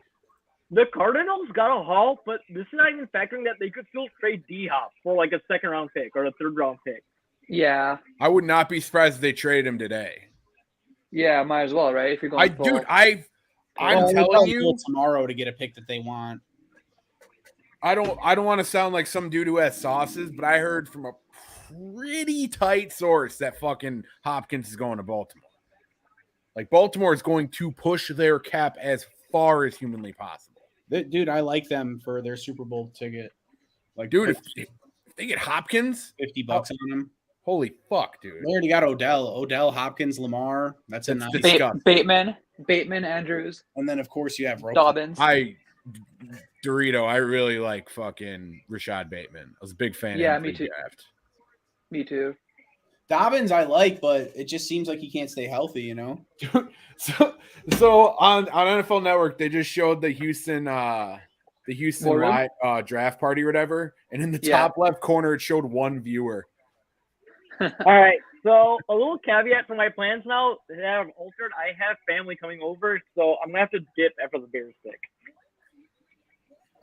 The Cardinals got a haul, but this is not even factoring that they could still trade D-Hop for like a second-round pick or a third-round pick. Yeah, I would not be surprised if they traded him today. yeah, might as well, right? If you're going full. I'm telling you, tomorrow to get a pick that they want. I don't want to sound like some dude who has sauces, but I heard from a pretty tight source that fucking Hopkins is going to Baltimore. Like Baltimore is going to push their cap as far as humanly possible. Dude, I like them for their Super Bowl ticket. Like, Dude, if they get Hopkins, $50 on them. holy fuck, dude. They already got Odell, Hopkins, Lamar. That's a nice. disgusting. Bateman, Andrews, And then of course you have Dobbins. Dorito, I really like fucking Rashad Bateman. I was a big fan. Yeah, of him me too. pre-draft. Me too. Dobbins I like, but it just seems like he can't stay healthy, you know? So on NFL Network, they just showed the Houston War room? live, draft party or whatever, and in the Yeah. top left corner, it showed 1 viewer. All right, so a little caveat for my plans now that I've altered. I have family coming over, so I'm gonna have to dip after the Bears pick.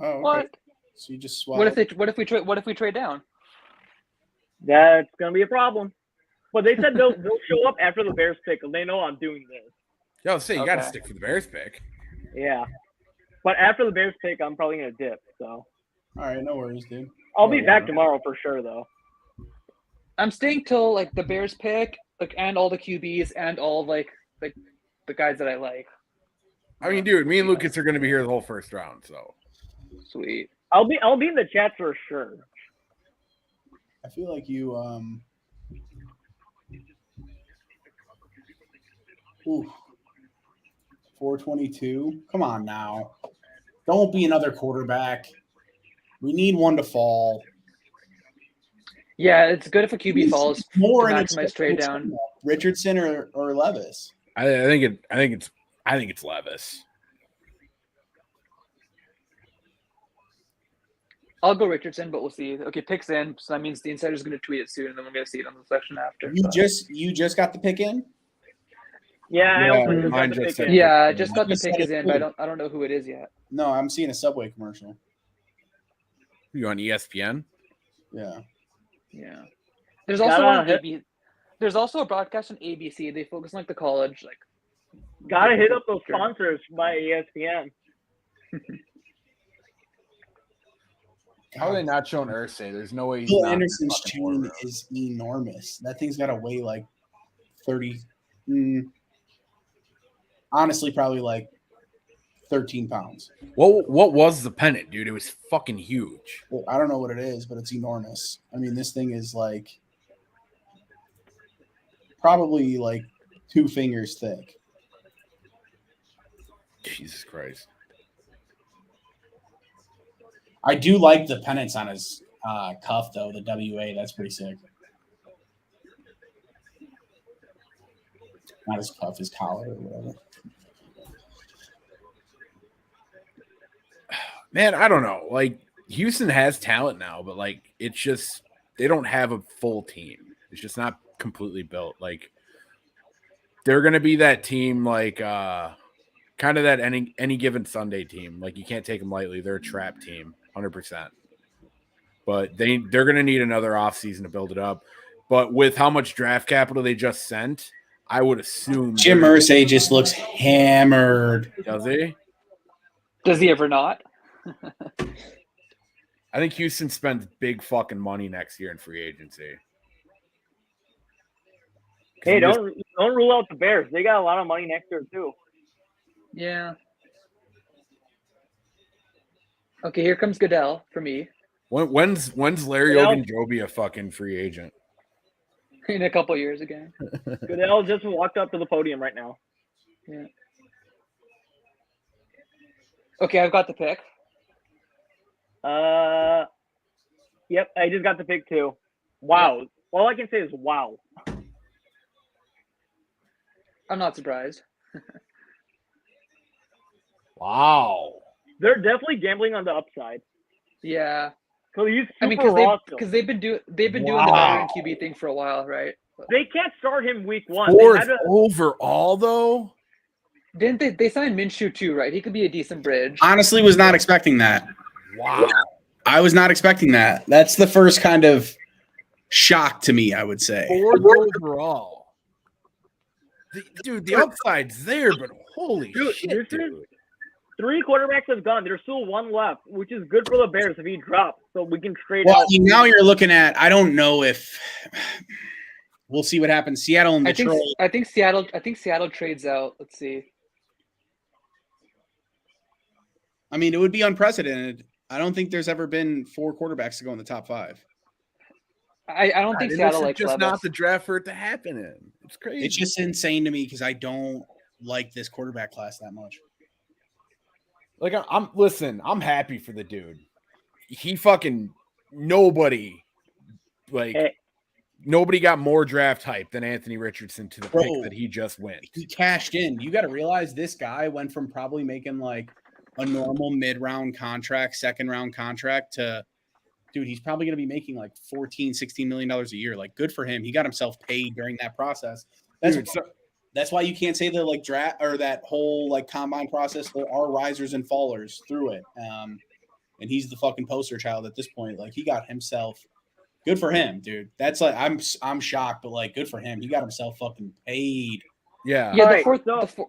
Oh, okay. What? So you just swap. What if we trade down? That's gonna be a problem. But they said they'll show up after the Bears pick, and they know I'm doing this. Yo, say you got to Okay. stick for the Bears pick. Yeah, but after the Bears pick, I'm probably gonna dip. So All right, no worries, dude. I'll be Oh, back yeah. tomorrow for sure, though. I'm staying till like the Bears pick, like, and all the QBs and all like the guys that I like. I mean, dude, me and Lucas are going to be here the whole first round, so. Sweet. I'll be in the chat for sure. I feel like you ooh, 422. Come on now. Don't be another quarterback. We need one to fall. Yeah, it's good if a QB falls More to in maximize trade down. Richardson or Levis. I think it's Levis. I'll go Richardson, but we'll see. Okay, picks in, so that means the insider's going to tweet it soon, and then we're going to see it on the section after. You but- just got the pick in? Yeah, I Yeah, also just got mine the just pick said- in. Yeah, I just got the You said pick is it in, but too. I don't know who it is yet. No, I'm seeing a Subway commercial. You on ESPN? Yeah. Yeah. There's also Gotta on hit- AB. There's also a broadcast on ABC. They focus on like the college, like. Gotta hit up those Sure. sponsors by ESPN. How are they not showing Ursay? There's no way he's Bill not in Anderson's this fucking war chain room. is enormous. That thing's got to weigh like 30. Honestly, probably like 13 pounds. What was the pennant, dude? It was fucking huge. Well, I don't know what it is, but it's enormous. I mean, this thing is like probably like 2 fingers thick. Jesus Christ. I do like the pennants on his cuff, though. The WA, that's pretty sick. not his cuff, his collar or whatever. Man, I don't know. Like Houston has talent now, but like it's just they don't have a full team. It's just not completely built. Like they're gonna be that team, like kind of that any given Sunday team. Like you can't take them lightly. They're a trap team, 100%. But they're gonna need another offseason to build it up. But with how much draft capital they just sent, I would assume Jim Irsay just looks hammered. Does he? Does he ever not? I think Houston spends big fucking money next year in free agency. Hey, don't rule out the Bears. They got a lot of money next year too. Yeah. Okay, here comes Goodell for me. When's Larry Ogunjobi a fucking free agent? In a couple years again. Goodell just walked up to the podium right now. Yeah. Okay, I've got the pick. Yep, I just got the pick too. Wow. All I can say is wow. I'm not surprised. Wow. They're definitely gambling on the upside. Yeah. So he's super I mean, because they've been doing the veteran QB thing for a while, right? They can't start him week 1. Fourth overall, though? Didn't they signed Minshew too, right? He could be a decent bridge. Honestly, was not expecting that. Wow. I was not expecting that. That's the first kind of shock to me, I would say. Fourth overall. Dude, the upside's there, but holy shit, dude. 3 quarterbacks have gone. There's still 1 left, which is good for the Bears if he drops, so we can trade out. Well, now you're looking at, I don't know if we'll see what happens. Seattle and Detroit. I think Seattle trades out. Let's see. I mean, it would be unprecedented. I don't think there's ever been 4 quarterbacks to go in the top 5. I don't think Seattle likes just Levis. not the draft for it to happen in. It's crazy. It's just insane to me because I don't like this quarterback class that much. Like I'm happy for the dude. He fucking nobody got more draft hype than Anthony Richardson to the pick that he just went. He cashed in. You got to realize this guy went from probably making like a normal mid-round contract, second-round contract to, dude, he's probably going to be making like $14-16 million a year. Like, good for him. He got himself paid during that process. That's why you can't say the like draft or that whole like combine process. There are risers and fallers through it. And he's the fucking poster child at this point. Like, he got himself, good for him, dude. That's like, I'm shocked, but like, good for him. He got himself fucking paid. Yeah. Yeah.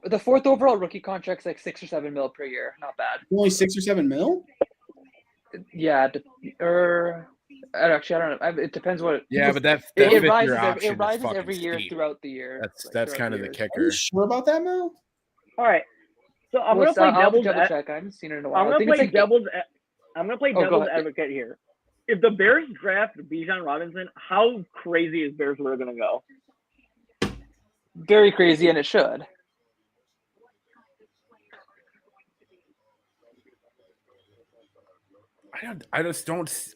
The fourth overall rookie contract's like $6 or $7 mil per year. Not bad. Only $6 or $7 mil? Yeah. Actually, I don't know. It depends what. Yeah, but that it rises every year steep. through the year. That's kind of the kicker. Are you sure about that, Mel? All right. So I'm gonna play devil's check. I haven't seen it in a while. I'm gonna play devil's advocate here. If the Bears draft Bijan Robinson, how crazy is Bears were gonna go? Very crazy, and it should.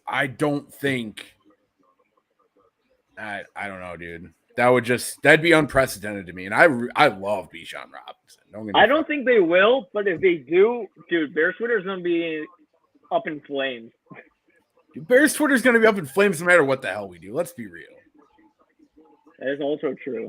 I don't think. I don't know, dude. That'd be unprecedented to me, and I love Bijan Robinson. I don't think they will, but if they do, dude, Bears Twitter's gonna be up in flames. Dude, Bears Twitter's gonna be up in flames no matter what the hell we do. Let's be real. That is also true.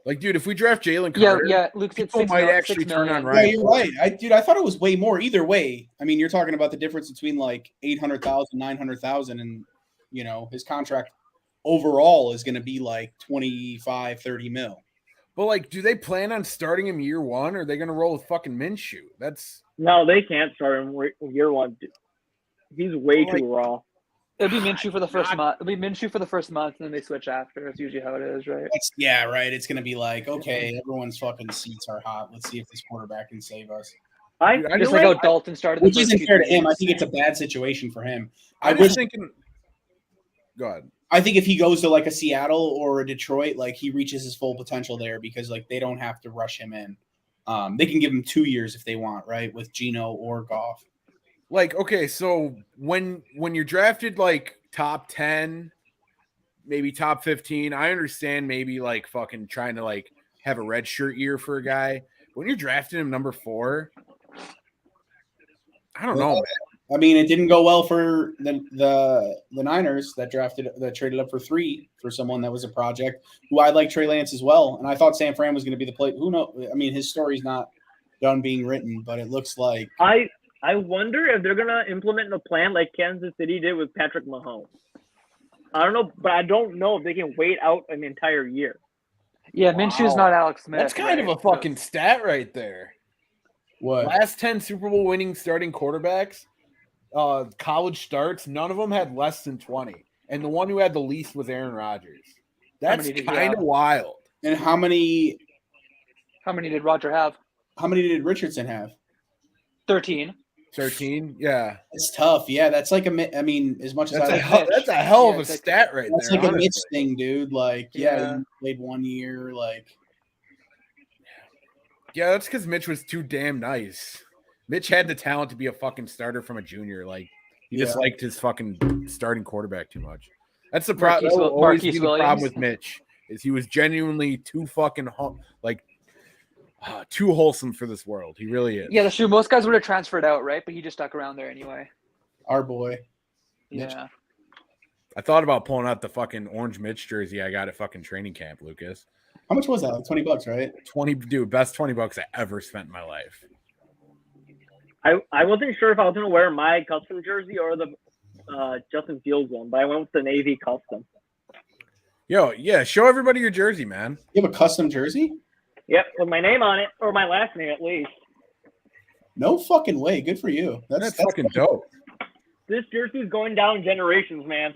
Like, dude, if we draft Jalen Carter, Luke, people might actually turn on Ryan. Yeah, you're right. I thought it was way more. Either way, I mean, you're talking about the difference between like 800,000, 900,000, and you know his contract overall is going to be like 25, 30 mil. But like, do they plan on starting him year 1, or are they going to roll with fucking Minshew? No, they can't start him year 1. He's way too raw. It'll be Minshew for the first month. It'll be Minshew for the first month, and then they switch after. That's usually how it is, right? Right. It's going to be like, okay, everyone's fucking seats are hot. Let's see if this quarterback can save us. I just like how Dalton started. Which isn't fair to him. I think it's a bad situation for him. I was thinking. Go ahead. I think if he goes to like a Seattle or a Detroit, like he reaches his full potential there because like they don't have to rush him in. They can give him 2 years if they want, right, with Geno or Goff. Like, okay, so when you're drafted like top 10, maybe top 15, I understand maybe like fucking trying to like have a red shirt year for a guy. But when you're drafting him number 4, I don't know, man. I mean, it didn't go well for the Niners that traded up for 3 for someone that was a project who I like Trey Lance as well. And I thought San Fran was going to be the play. Who knows? I mean, his story's not done being written, but it looks like I wonder if they're gonna implement a plan like Kansas City did with Patrick Mahomes. I don't know, but I don't know if they can wait out an entire year. Yeah, Minshew's not Alex Smith. That's kind of a fucking stat right there. what? Last 10 Super Bowl winning starting quarterbacks, college starts, none of them had less than 20. And the one who had the least was Aaron Rodgers. That's kind of wild. And how many did Roger have? How many did Richardson have? 13. 13, yeah. It's tough. Yeah, that's like I mean, as much as that's a hell of a stat right that's there. like honestly. a Mitch thing, dude. Like, yeah, he played 1 year. Like, yeah, that's because Mitch was too damn nice. Mitch had the talent to be a fucking starter from a junior. Like, he just liked his fucking starting quarterback too much. That's the problem. That will always be the problem with Mitch, is he was genuinely too fucking too wholesome for this world. He really is. Yeah, that's true. Most guys would have transferred out, right? But he just stuck around there anyway. our boy. Yeah. I thought about pulling out the fucking orange Mitch jersey I got at fucking training camp, Lucas. How much was that? Like $20, right? 20, dude, best $20 I ever spent in my life. I wasn't sure if I was gonna wear my custom jersey or the Justin Fields one, but I went with the Navy custom. Yo, yeah, show everybody your jersey, man. You have a custom jersey? Yep, with my name on it, or my last name at least. No fucking way. Good for you. That's fucking dope. This jersey's going down generations, man.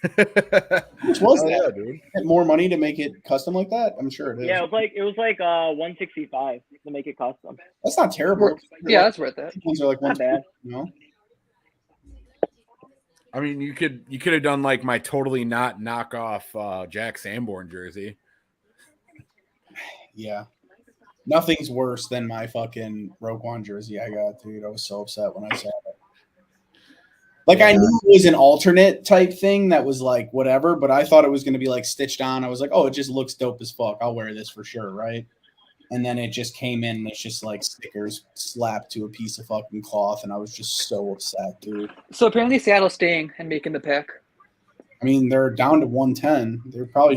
How much was that? Yeah, dude. Get more money to make it custom like that? I'm sure it is. Yeah, it was like $165 to make it custom. That's not terrible. Yeah, that's worth it. Ones are like Not bad. You know? I mean, you could have done like my totally not knockoff Jack Sanborn jersey. Yeah. Nothing's worse than my fucking Roquan jersey I got, dude. I was so upset when I saw it. Like, I knew it was an alternate type thing that was like whatever, but I thought it was going to be like stitched on. I was like, oh, it just looks dope as fuck. I'll wear this for sure, right? And then it just came in and it's just like stickers slapped to a piece of fucking cloth, and I was just so upset, dude. So apparently Seattle's staying and making the pick. I mean, they're down to 110. They're probably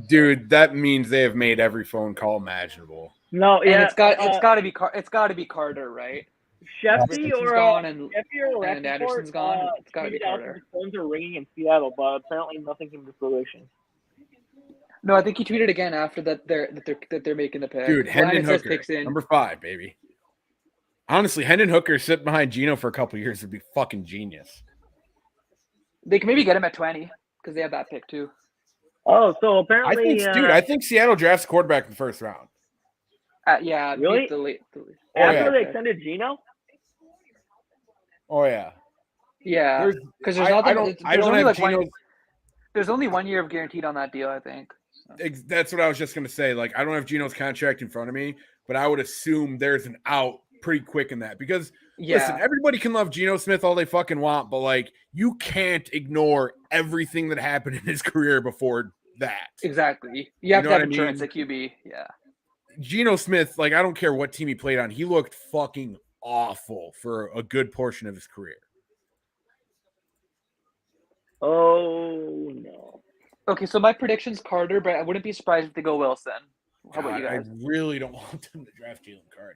Dude, that means they have made every phone call imaginable. No, And yeah, it's got to be Carter, right? Sheffy or gone and Rappaport, Anderson's gone. It's got to be tweeted out that Carter. the phones are ringing in Seattle, but apparently nothing came to fruition. No, I think he tweeted again after that they're making the pick. Dude, Hendon Ryan says Hooker, picks in. number 5, baby. Honestly, Hendon Hooker sitting behind Geno for a couple of years would be fucking genius. They can maybe get him at 20 because they have that pick too. Oh, so apparently, I think Seattle drafts a quarterback in the first round. Yeah, Really? yeah. after they extended Geno? Oh yeah. Yeah, because there's only 1 year of guaranteed on that deal, I think. So. That's what I was just gonna say. Like, I don't have Geno's contract in front of me, but I would assume there's an out pretty quick in that because listen, everybody can love Geno Smith all they fucking want, but like, you can't ignore everything that happened in his career before that. Exactly. You have to have insurance at QB. Yeah. Geno Smith, like, I don't care what team he played on, he looked fucking awful for a good portion of his career. Oh no. Okay, so my prediction's Carter, but I wouldn't be surprised if they go Wilson. How about you guys? I really don't want them to draft Jalen Carter.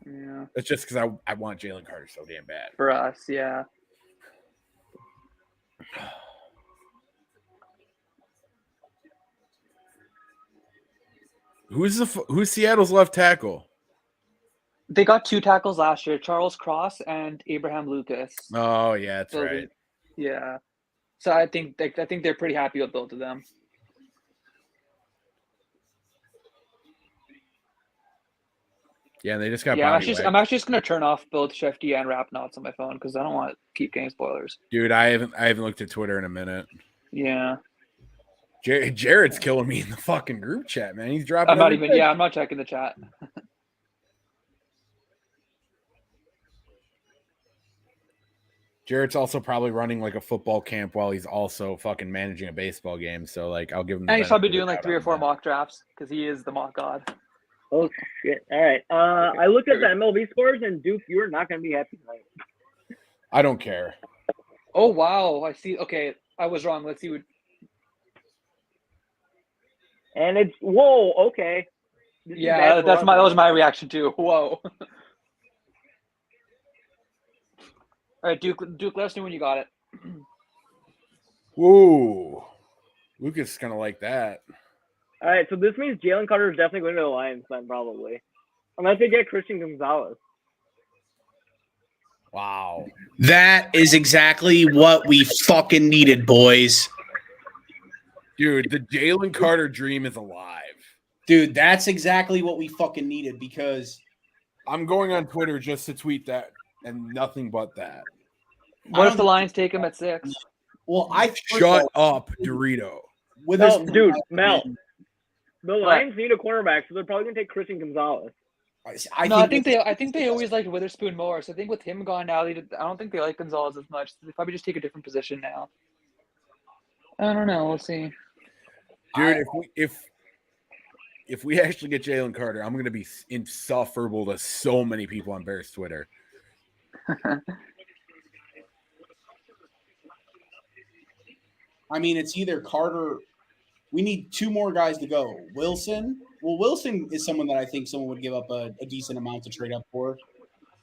Yeah. That's just because I want Jalen Carter so damn bad. For us, yeah. Who's Seattle's left tackle? They got 2 tackles last year, Charles Cross and Abraham Lucas. Oh yeah, that's right. Yeah. So I think they're pretty happy with both of them. Yeah, they just got. Yeah, I'm actually just gonna turn off both Shefty and Rapnots on my phone because I don't want to keep getting spoilers. Dude, I haven't looked at Twitter in a minute. Yeah. Jared's killing me in the fucking group chat, man. He's dropping. I'm not checking the chat. Jarrett's also probably running like a football camp while he's also fucking managing a baseball game. So like, I'll give him. And he's probably doing like 3 or 4 mock drafts because he is the mock god. Oh shit! All right. I looked at the MLB scores, and Duke, you are not going to be happy tonight. I don't care. Oh wow! I see. Okay, I was wrong. Let's see what. And it's whoa. Okay. Yeah, that was my reaction too. Whoa. All right, Duke. Let us know when you got it. Ooh, Lucas is kind of like that. All right, so this means Jalen Carter is definitely going to the Lions then, probably. Unless they get Christian Gonzalez. Wow. That is exactly what we fucking needed, boys. Dude, the Jalen Carter dream is alive. Dude, that's exactly what we fucking needed because I'm going on Twitter just to tweet that and nothing but that. What if the Lions take him at 6? Well, Shut up, Dorito. No, dude, Mel. The Lions need a cornerback, so they're probably going to take Christian Gonzalez. I think they always liked Witherspoon more. So I think with him gone now, I don't think they like Gonzalez as much. They probably just take a different position now. I don't know. We'll see. Dude, if we actually get Jalen Carter, I'm going to be insufferable to so many people on Bears Twitter. I mean, it's either Carter. We need 2 more guys to go. Wilson. Well, Wilson is someone that I think someone would give up a decent amount to trade up for.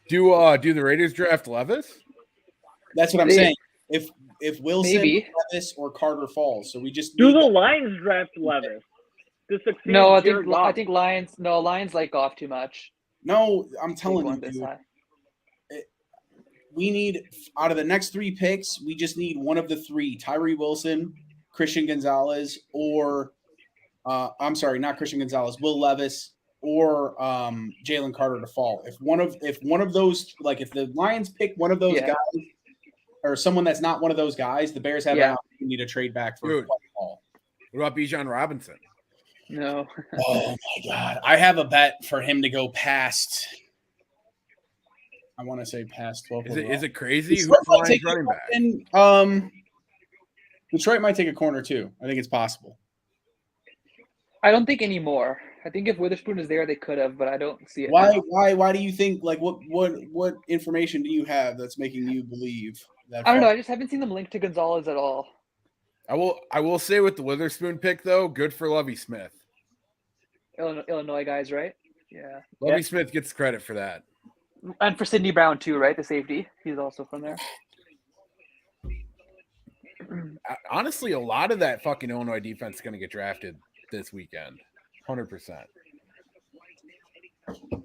Do the Raiders draft Levis? That's what I'm saying. If Wilson, Maybe. Levis, or Carter falls, so we just do the Lions draft Levis to succeed? No, I think Lions. No, Lions like Goff too much. No, I'm telling you, dude. We need out of the next 3 picks, we just need one of the 3: Tyree Wilson, Christian Gonzalez, or I'm sorry, not Christian Gonzalez, Will Levis, or Jalen Carter to fall. If one of those, like if the Lions pick one of those guys, or someone that's not one of those guys, the Bears have an opportunity to trade back for Paul. What about Bijan Robinson? No. Oh my God, I have a bet for him to go past. I want to say past 12. Is it crazy? Who's the Lions running back? And, Detroit might take a corner too. I think it's possible. I don't think anymore. I think if Witherspoon is there, they could have, but I don't see it. Why do you think? Like, what information do you have that's making you believe that? I don't know. I just haven't seen them linked to Gonzalez at all. I will say with the Witherspoon pick though, good for Lovie Smith. Illinois guys, right? Yeah. Lovie Smith gets credit for that. And for Sidney Brown too, right? The safety. He's also from there. Honestly, a lot of that fucking Illinois defense is going to get drafted this weekend. 100%. Do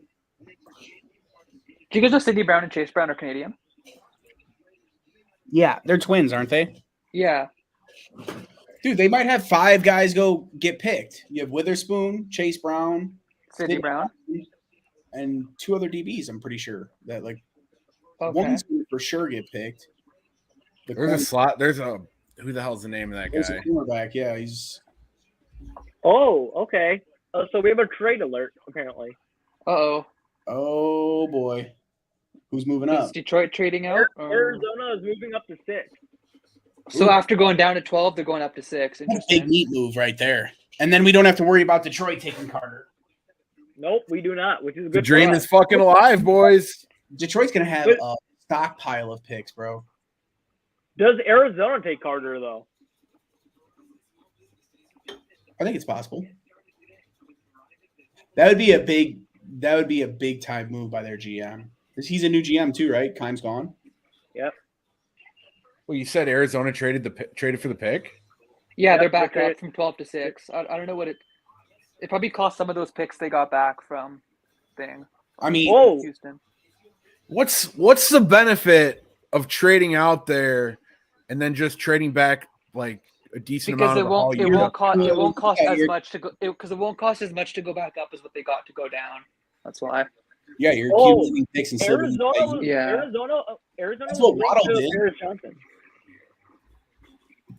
you guys know Sidney Brown and Chase Brown are Canadian? Yeah, they're twins, aren't they? Yeah. Dude, they might have 5 guys go get picked. You have Witherspoon, Chase Brown, Sidney Brown, and 2 other DBs. I'm pretty sure that one's going to for sure get picked. There's a slot. Who the hell's the name of that guy? There's a cornerback. Yeah, he's. Oh, okay. So we have a trade alert apparently. Uh-oh. Oh boy, who's moving up? Is Detroit trading out? Arizona is moving up to 6. So after going down to 12, they're going up to 6. That's a big meat move right there. And then we don't have to worry about Detroit taking Carter. Nope, we do not, which is good. The dream is fucking alive, boys. Detroit's going to have a stockpile of picks, bro. Does Arizona take Carter, though? I think it's possible. That would be a big time move by their GM. Because he's a new GM too, right? Kime's gone. Yep. Well, you said Arizona traded for the pick? Yeah, they're back up from 12 to 6. I don't know what it probably cost some of those picks they got back from thing. I mean, Houston. What's the benefit of trading out there and then just trading back like a decent amount of all year? It won't cost as much to go because it won't cost as much to go back up as what they got to go down. That's why. Yeah, you're accumulating picks and Arizona. That's what Waddle did.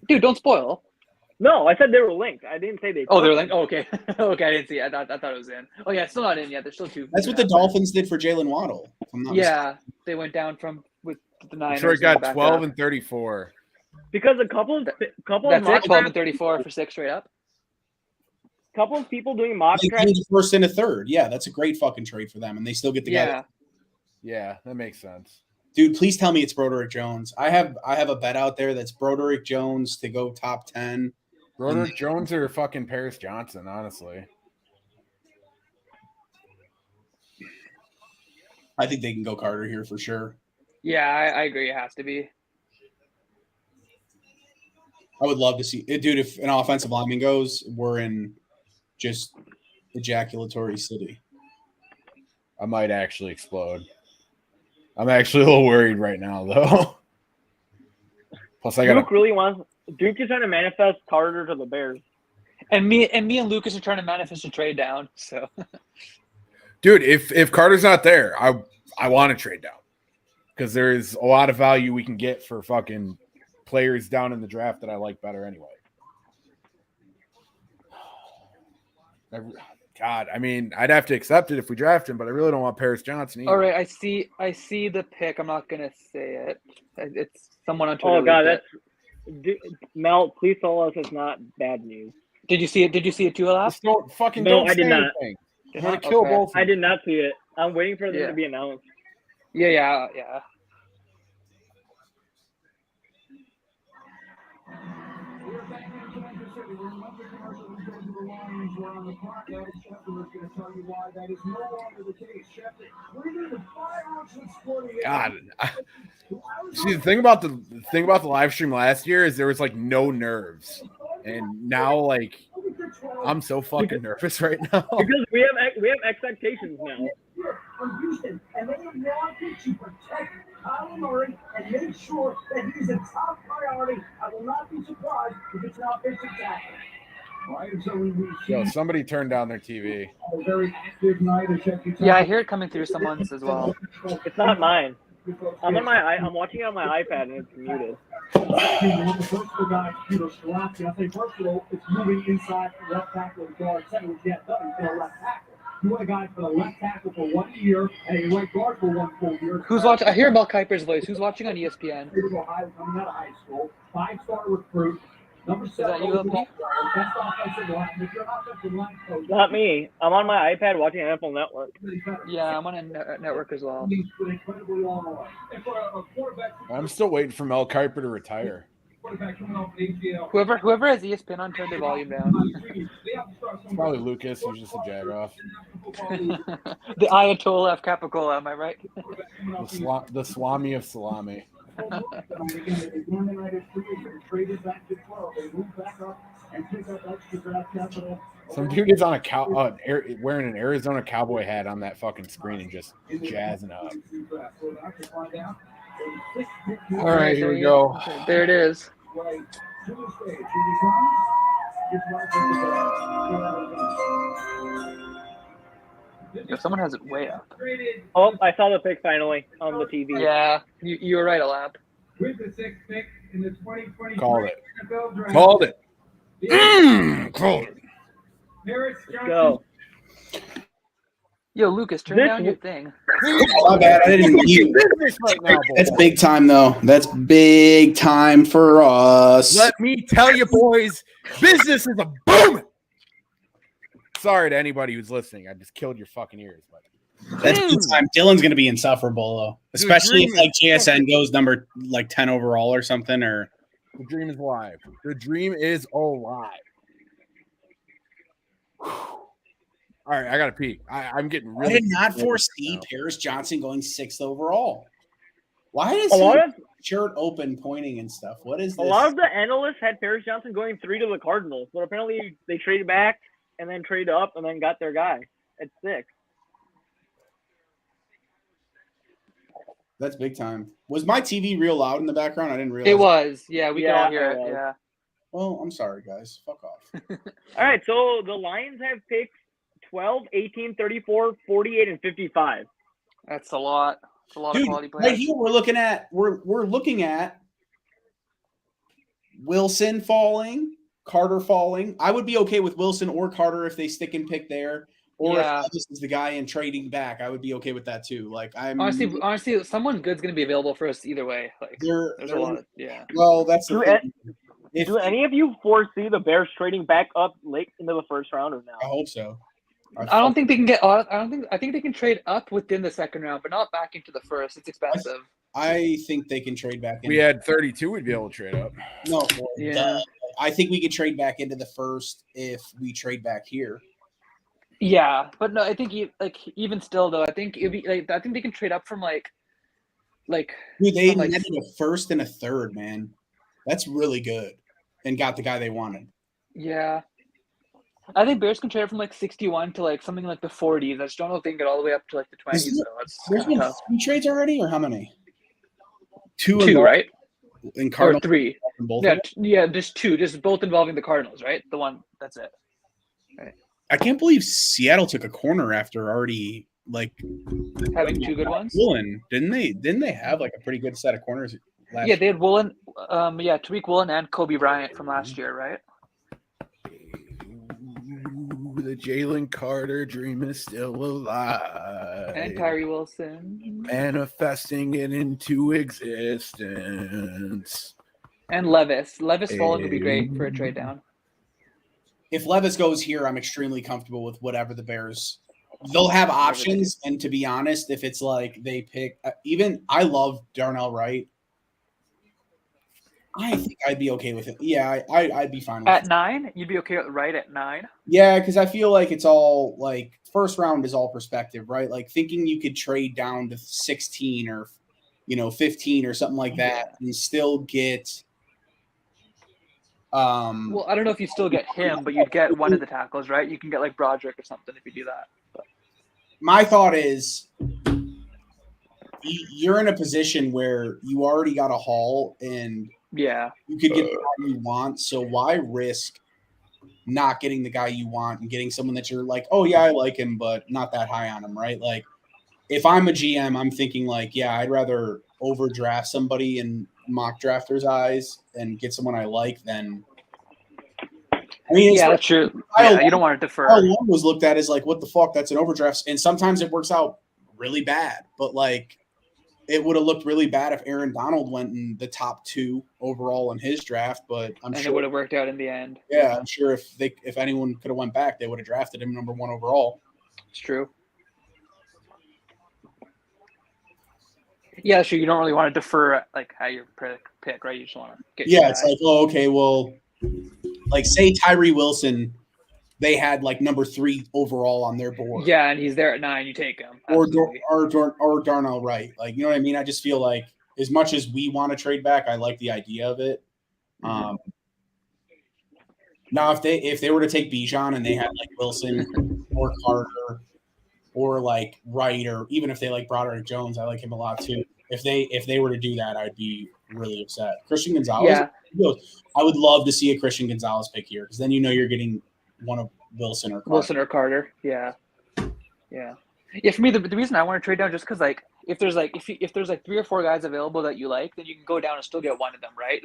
Dude, don't spoil. No, I said they were linked. I didn't say they. Oh, they're linked. Oh, okay. Okay, I didn't see it. I thought it was in. Oh yeah, it's still not in yet. There's still 2. That's what the Dolphins did for Jalen Waddle. Yeah, they went down the Niners. Detroit got back 12 up. and 34. Because a couple of That's mock it. 12 and drafts, 34 for 6 straight up. couple of people doing mock They drafts. gained a first and a third. Yeah, that's a great fucking trade for them, and they still get the guy. Yeah. Yeah, that makes sense. Dude, please tell me it's Broderick Jones. I have a bet out there that's Broderick Jones to go top 10. Broderick Jones or fucking Paris Johnson, honestly. I think they can go Carter here for sure. Yeah, I agree. It has to be. I would love to see it, dude. If an offensive lineman goes, we're in just ejaculatory city. I might actually explode. I'm actually a little worried right now, though. Plus, I got Duke is trying to manifest Carter to the Bears. And me and Lucas are trying to manifest a trade down. So, dude, if Carter's not there, I want to trade down because there's a lot of value we can get for fucking players down in the draft that I like better anyway. God, I mean, I'd have to accept it if we draft him, but I really don't want Paris Johnson either. All right, I see the pick. I'm not gonna say it. It's someone on Twitter. Oh God, Mel. Please tell us it's not bad news. Did you see it? Did you see it too, Alap? Don't fucking. No, don't I did not. Anything. I'm gonna kill both. I did not see it. I'm waiting for them to be announced. Yeah. God, see the thing about the live stream last year is there was like no nerves, and now like I'm so fucking nervous right now because we have expectations now. From Houston, and they wanted to protect Kyler Murray and make sure that he's a top priority. I will not be surprised if it's an offensive tackle. Right, so Yo, somebody turned down their TV. A very active night. Yeah, I hear it coming through someone's as well. It's not mine. I'm watching it on my iPad and it's muted. First of all, it's moving inside left tackle and guard center, which you have done for a left tackle. You want a guy for the left tackle for 1 year and a right guard for 1 full year. Who's watching? I hear Mel Kiper's voice. Who's watching on ESPN? Coming out of high school, 5-star recruit. Number 7. Is that you, LP? Best offensive line. If you're offensive line coach, Not me. I'm on my iPad watching NFL Network. Yeah, I'm on a network as well. I'm still waiting for Mel Kiper to retire. Whoever has ESPN on, turn the volume down. It's probably Lucas. He's just a jagoff. The Ayatollah of Capicola, am I right? The Swami of Salami. Some dude is on wearing an Arizona Cowboy hat on that fucking screen and just jazzing up. All right, here we go. There it is. Yo, someone has it way up. Oh, I saw the pick finally on the TV. Yeah, you were right, Alap. With the 6th pick in the 2023 Called it. NFL Draft. Called it. Called it. Paris Let's go. Yo, Lucas, turn down your thing. My bad. I didn't mute. That's big time, though. That's big time for us. Let me tell you, boys, business is a booming. Sorry to anybody who's listening. I just killed your fucking ears, buddy. That's big time. Dylan's going to be insufferable, though, especially if like JSN goes number like 10 overall or something. Or the dream is alive. The dream is alive. All right, I got to pee. I'm getting really. I did not foresee Paris Johnson going 6th overall. Why is shirt open, pointing and stuff? What is this? A lot of the analysts had Paris Johnson going 3 to the Cardinals, but apparently they traded back and then traded up and then got their guy at 6. That's big time. Was my TV real loud in the background? I didn't realize. It was. Yeah, we can all hear it. Yeah. Well, I'm sorry, guys. Fuck off. All right, so the Lions have picks 12, 18, 34, 48, and 55. That's a lot. It's a lot Dude, of quality players. right here we're looking at Wilson falling, Carter falling. I would be okay with Wilson or Carter if they stick and pick there. Or Yeah. if this is the guy in trading back, I would be okay with that too. Like I'm honestly, someone good's gonna be available for us either way. Like there's a lot. Well, that's the thing. Do any of you foresee the Bears trading back up late into the first round or no? I hope so. I don't think they can get. I think they can trade up within the second round, but not back into the first. It's expensive. I think they can trade back. We had 32. We'd be able to trade up. No, Yeah. I think we could trade back into the first if we trade back here. Yeah, but no, I think even still though, I think it'd be I think they can trade up from like. Dude, they netted a first and a third, man. That's really good, and got the guy they wanted. Yeah, I think Bears can trade from 61 to something like the 40s. I just don't know if they can get all the way up to the 20s. There's been 3 trades already, or how many? 2, right? In Cardinals, or 3. Both yeah, just 2, just both involving the Cardinals, right? The one, that's it. Right. I can't believe Seattle took a corner after already having 2 good ones. Woolen, didn't they? Didn't they have a pretty good set of corners? Yeah, they had Woolen. Tariq Woolen and Kobe Bryant from last year, right? The Jalen Carter dream is still alive. And Tyree Wilson. Manifesting it into existence. And Levis. Levis falling would be great for a trade down. If Levis goes here, I'm extremely comfortable with whatever the Bears. They'll have options, and to be honest, if it's they pick I love Darnell Wright. I think I'd be okay with it. Yeah, I'd be fine with it. At 9? You'd be okay with Wright at 9? Yeah, because I feel like it's all first round is all perspective, right? Thinking you could trade down to 16 or 15 or something like that and still get. Well, I don't know if you still get him, but you'd get one of the tackles, right? You can get Broderick or something if you do that. But. My thought is you're in a position where you already got a haul and you could get the guy you want. So why risk not getting the guy you want and getting someone that you're oh yeah, I like him, but not that high on him, right? If I'm a GM, I'm thinking I'd rather overdraft somebody in mock drafters' eyes and get someone I like than. That's true. You don't want to defer. Kyle Long was looked at as what the fuck? That's an overdraft, and sometimes it works out really bad. But it would have looked really bad if Aaron Donald went in the top 2 overall in his draft. But I'm sure it would have worked out in the end. Yeah, I'm sure if anyone could have went back, they would have drafted him number 1 overall. It's true. Yeah, sure. You don't really want to defer how you pick, right? You just want to get. Yeah, it's okay, well. Say Tyree Wilson, they had number 3 overall on their board. Yeah, and he's there at 9. You take him. Or Darnell Wright. You know what I mean? I just feel as much as we want to trade back, I like the idea of it. Now, if they were to take Bijan and they had Wilson or Carter or Wright, or even if they Broderick Jones, I like him a lot too. If they were to do that, I'd be really upset. Christian Gonzalez. Yeah. I would love to see a Christian Gonzalez pick here because then you're getting one of Wilson or Carter. Yeah. For me, the reason I want to trade down just because if there's 3 or 4 guys available that you like, then you can go down and still get one of them, right?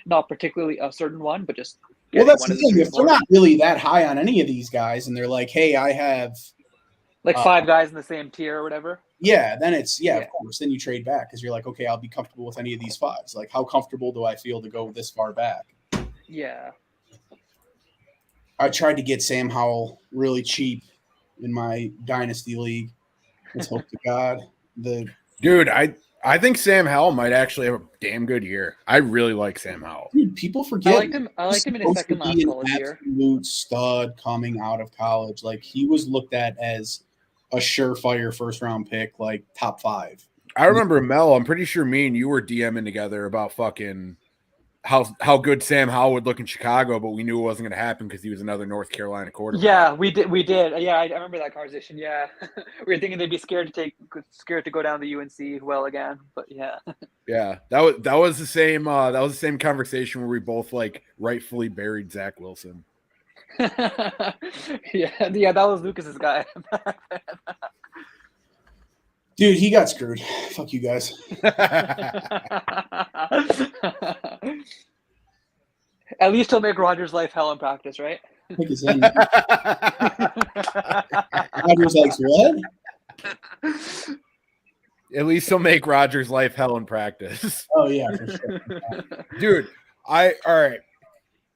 Not particularly a certain one, but just. Well, that's the thing. If they're not really that high on any of these guys, and they're hey, I have 5 guys in the same tier or whatever. Yeah, then it's of course. Then you trade back because you're okay, I'll be comfortable with any of these 5s. How comfortable do I feel to go this far back? Yeah. I tried to get Sam Howell really cheap in my dynasty league. Let's hope to God. Dude, I think Sam Howell might actually have a damn good year. I really like Sam Howell. Dude, people forget. I liked him in his second last college year. Absolute stud coming out of college. He was looked at as a surefire first-round pick, top 5. I remember Mel. I'm pretty sure me and you were DMing together about fucking how good Sam Howell would look in Chicago, but we knew it wasn't going to happen because he was another North Carolina quarterback. Yeah, we did. Yeah, I remember that conversation. Yeah, we were thinking they'd be scared to go down the UNC well again, but yeah. Yeah, that was the same. That was the same conversation where we both rightfully buried Zach Wilson. yeah, that was Lucas's guy. Dude, he got screwed. Fuck you guys. At least he'll make Rodgers' life hell in practice, right? Pick his in. Rodgers likes what? At least he'll make Rodgers' life hell in practice. Oh yeah, for sure. Dude, all right.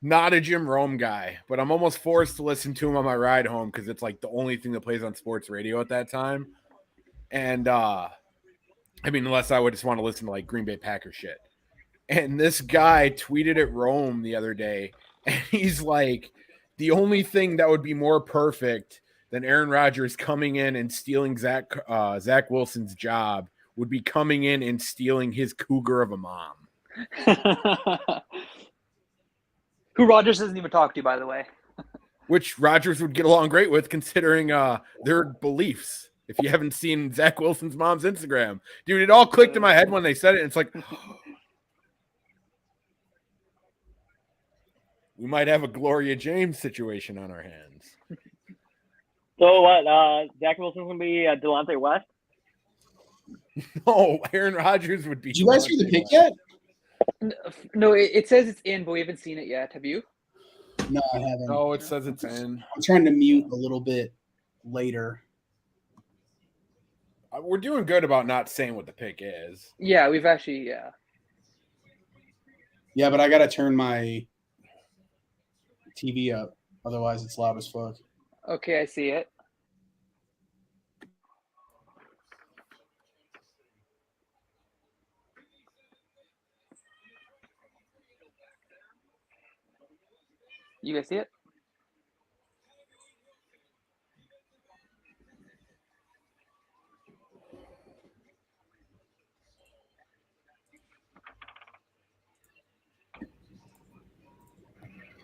Not a Jim Rome guy, but I'm almost forced to listen to him on my ride home because it's like the only thing that plays on sports radio at that time. And I mean, unless I would just want to listen to like Green Bay Packer shit. And this guy tweeted at Rome the other day, and he's like, the only thing that would be more perfect than Aaron Rodgers coming in and stealing Zach Wilson's job would be coming in and stealing his cougar of a mom. Who Rodgers doesn't even talk to, by the way. Which Rodgers would get along great with, considering their beliefs. If you haven't seen Zach Wilson's mom's Instagram. Dude, it all clicked in my head when they said it. And it's like, we might have a Gloria James situation on our hands. So what? Zach Wilson's gonna be Delonte West. No, Aaron Rodgers would be. Did you guys hear the pick yet? No, it says it's in, but we haven't seen it yet. Have you? No, I haven't. No, it says it's in. I'm trying to mute a little bit later. We're doing good about not saying what the pick is. Yeah, we've actually, yeah. Yeah, but I gotta turn my TV up. Otherwise, it's loud as fuck. Okay, I see it. You guys see it?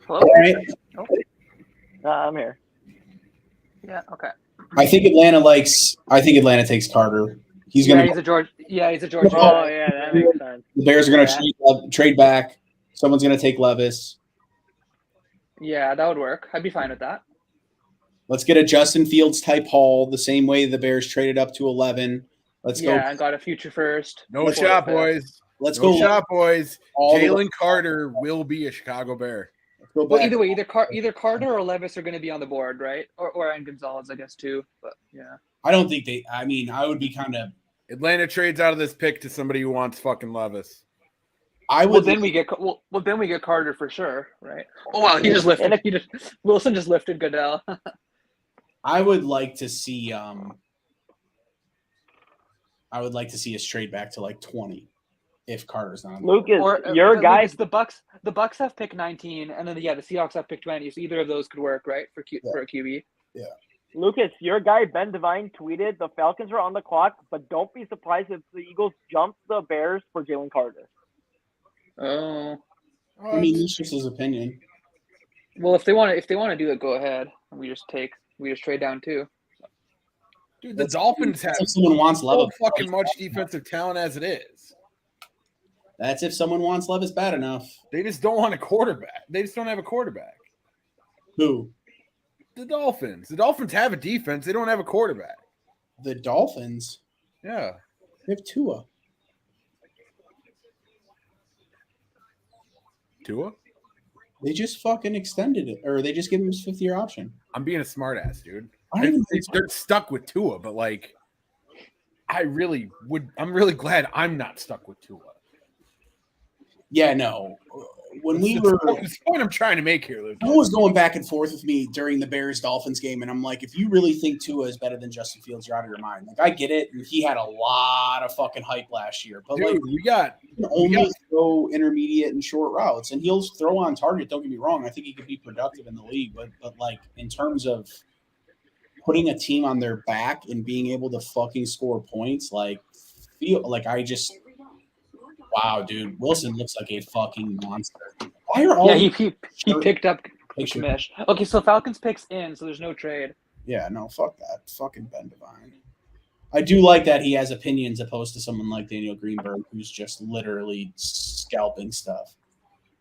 Hello? All right. Oh, I'm here. yeah. Okay. I think Atlanta takes Carter. He's Yeah, gonna. he's a George. Yeah, he's a George. Oh yeah, that makes sense. The Bears are gonna Yeah. trade back. Someone's gonna take Levis. Yeah, that would work. I'd be fine with that. Let's get a Justin Fields type haul, the same way the Bears traded up to 11. Let's go. Yeah, I got a future first. No Let's shot, go. boys. Let's No go. shot, boys. All the way. Jalen Carter will be a Chicago Bear. Let's go Well, back. either way, either Carter or Levis are going to be on the board, right? Or and Gonzalez, I guess too. But yeah. I don't think they. I mean, I would be kind of. Atlanta trades out of this pick to somebody who wants fucking Levis. I Well, would. then we get Carter for sure, right? Oh wow, he just lifted. Wilson just lifted Goodell. I would like to see. I would like to see us trade back to like 20, if Carter's not. Lucas, Or your guy. Lucas, the Bucks have pick 19, and then the Seahawks have pick 20. So either of those could work, right? For a QB. Lucas, your guy Ben Devine tweeted the Falcons are on the clock, but don't be surprised if the Eagles jump the Bears for Jalen Carter. Oh. I mean, that's just his opinion. Well, if they want to do it, go ahead. We just trade down too. Dude, the Dolphins have If someone wants so Levis, fucking much defensive talent as it is. that's if someone wants Levis bad enough. They just don't want a quarterback. They just don't have a quarterback. Who? The Dolphins. The Dolphins have a defense. They don't have a quarterback. The Dolphins. Yeah. They have Tua. Tua? They just fucking extended it, or they just gave him his 5th-year option. I'm being a smartass, dude. I don't even They're stuck with Tua, but like, I'm really glad I'm not stuck with Tua. Yeah, no. When we It's were, the point I'm trying to make here, Luke. someone was going back and forth with me during the Bears-Dolphins game, and I'm like, if you really think Tua is better than Justin Fields, you're out of your mind. Like, I get it, and he had a lot of fucking hype last year, but Dude, like, we got he can only throw intermediate and short routes, and he'll throw on target. Don't get me wrong; I think he could be productive in the league, but like in terms of putting a team on their back and being able to fucking score points, like feel like wow, dude, Wilson looks like a fucking monster. Why are all Yeah, he picked up Picture. Kamish. Okay, so Falcons picks in, so there's no trade. Yeah, no, fuck that. Fucking Ben Devine. I do like that he has opinions opposed to someone like Daniel Greenberg, who's just literally scalping stuff.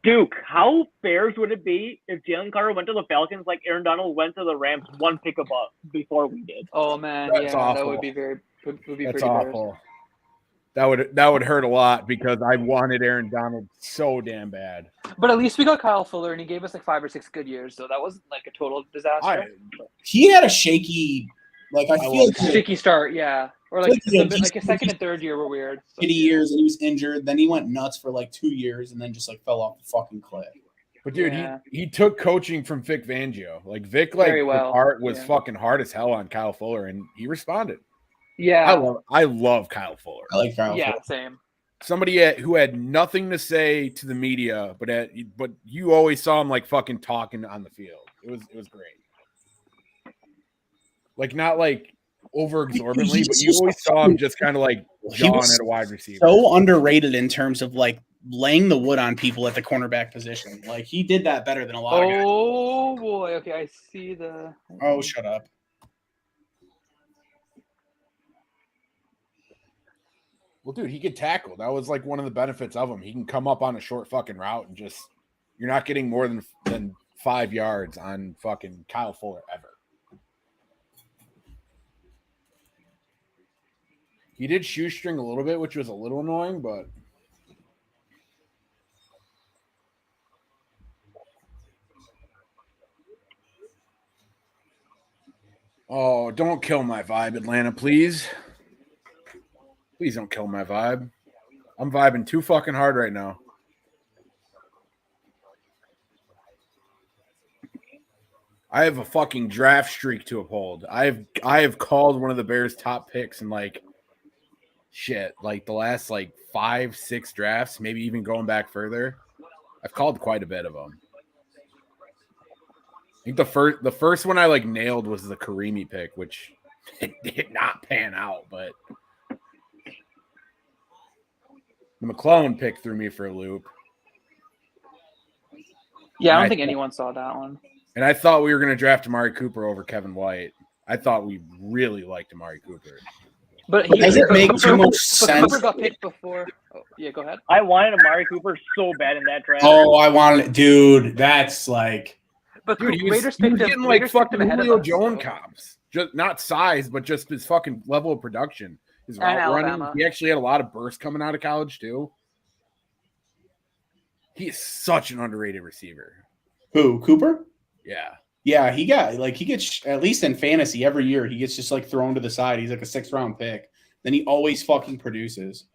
Duke, how Bears would it be if Jalen Carter went to the Falcons like Aaron Donald went to the Rams one pick above before we did? Oh man, That's yeah, awful. that would be That's pretty awful. That would hurt a lot because I wanted Aaron Donald so damn bad. But at least we got Kyle Fuller, and he gave us like 5 or 6 good years, so that wasn't like a total disaster. He had a shaky, like I feel like shaky start, yeah. Or like like his second and third year were weird. Shitty years, and he was injured. Then he went nuts for like 2 years, and then just like fell off the fucking cliff. But dude, he took coaching from Vic Fangio. Like Vic, like was fucking hard as hell on Kyle Fuller, and he responded. Yeah, I love Kyle Fuller. I like Kyle. Yeah, Fuller. same. Somebody who had nothing to say to the media, but you always saw him like fucking talking on the field. It was great. Like not like over exorbitantly, but you always saw him just kind of like jawing at a wide receiver. So underrated in terms of like laying the wood on people at the cornerback position. Like he did that better than a lot of guys. Oh boy, okay, I see the. Oh, shut up. Well, dude, he could tackle. That was like one of the benefits of him. He can come up on a short fucking route and just you're not getting more than 5 yards on fucking Kyle Fuller ever. He did shoestring a little bit, which was a little annoying, but oh, don't kill my vibe, Atlanta, please. Please don't kill my vibe. I'm vibing too fucking hard right now. I have a fucking draft streak to uphold. I have called one of the Bears' top picks in like shit, like the last like 5-6 drafts, maybe even going back further. I've called quite a bit of them. I think the first one I like nailed was the Karimi pick, which did not pan out, but the McClellan pick threw me for a loop. Yeah, I don't think anyone saw that one. And I thought we were going to draft Amari Cooper over Kevin White. I thought we really liked Amari Cooper. But does it make too much sense? Cooper got picked before. Oh, yeah, go ahead. I wanted Amari Cooper so bad in that draft. Oh, I wanted, dude. That's like, but dude, he was getting like fucking Julio Jones comps. Just not size, but just his fucking level of production. His route running. He actually had a lot of bursts coming out of college too. He is such an underrated receiver. Who, Cooper? Yeah. Yeah, he gets, at least in fantasy, every year, he gets just like thrown to the side. He's like a 6th-round pick. Then he always fucking produces.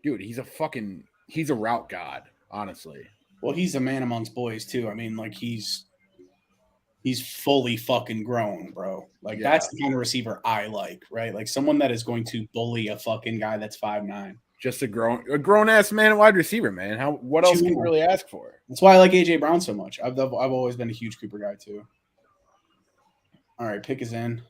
Dude, he's a route god, honestly. Well, he's a man amongst boys, too. I mean, like, he's fully fucking grown, bro. Like, that's the kind of receiver I like, right? Like, someone that is going to bully a fucking guy that's 5'9". Just a grown ass man at wide receiver, man. What else can you really ask for? That's why I like AJ Brown so much. I've always been a huge Cooper guy too. All right, pick is in.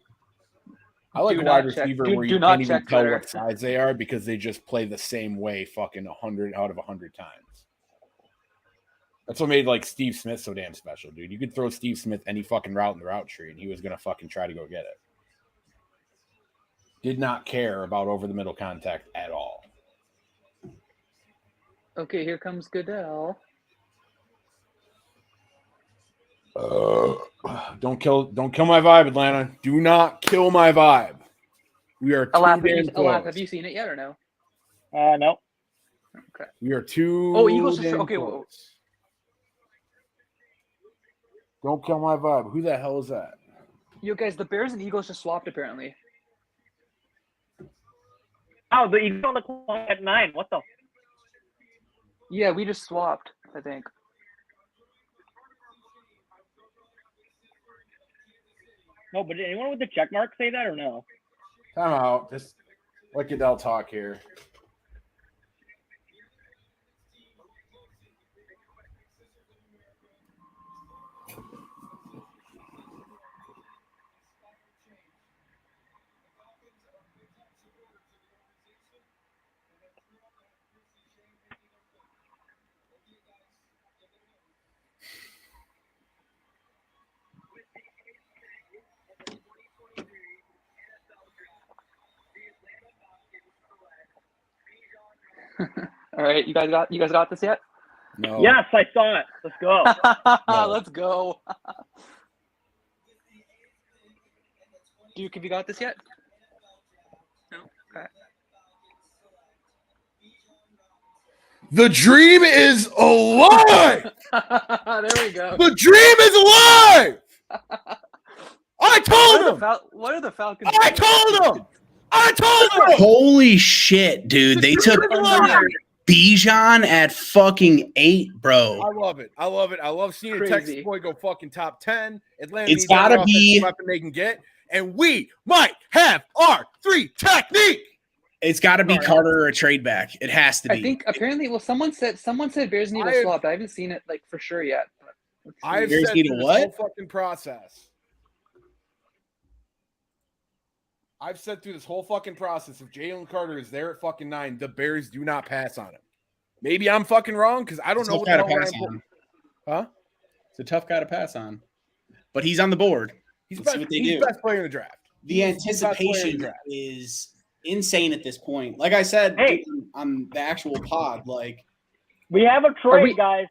I like a wide receiver where you can't even tell what size they are because they just play the same way fucking 100 out of 100 times. That's what made like Steve Smith so damn special, dude. You could throw Steve Smith any fucking route in the route tree and he was gonna fucking try to go get it. Did not care about over the middle contact at all. Okay, here comes Goodell. Don't kill my vibe, Atlanta. Do not kill my vibe. We are too damn close. Have you seen it yet or no? No. Okay. We are too. Oh, Eagles. Okay. Close. Don't kill my vibe. Who the hell is that? You guys, the Bears and Eagles just swapped apparently. Oh, the Eagles on the clock at 9. What the? Yeah, we just swapped, I think. No, but did anyone with the check mark say that or no? Time out. Just let Goodell talk here. All right, you guys got this yet? No. Yes, I saw it. Let's go. No. Let's go. Duke, have you got this yet? No. Okay. The dream is alive. There we go. The dream is alive. I told him. What are the Falcons? I told him. I told him. Holy shit, dude! They took Bijan at fucking 8, bro. I love it. I love it. I love seeing a Texas boy go fucking top 10. Atlanta It's needs gotta every be- offensive weapon they can get, and we might have our 3 technique. It's got to be Carter or a trade back. It has to be. I think apparently, well, someone said Bears need a swap. I haven't seen it like for sure yet. I've Bears said need a through this what? whole fucking process. I've said through this whole fucking process, if Jalen Carter is there at fucking 9, the Bears do not pass on him. Maybe I'm fucking wrong because I don't know what the hell pass Ryan on. Huh? It's a tough guy to pass on, but he's on the board. He's Let's see what they he's do. best player in the draft. The He's best player in the anticipation draft. is insane at this point. Like I said on the actual pod, like We have a trade, guys.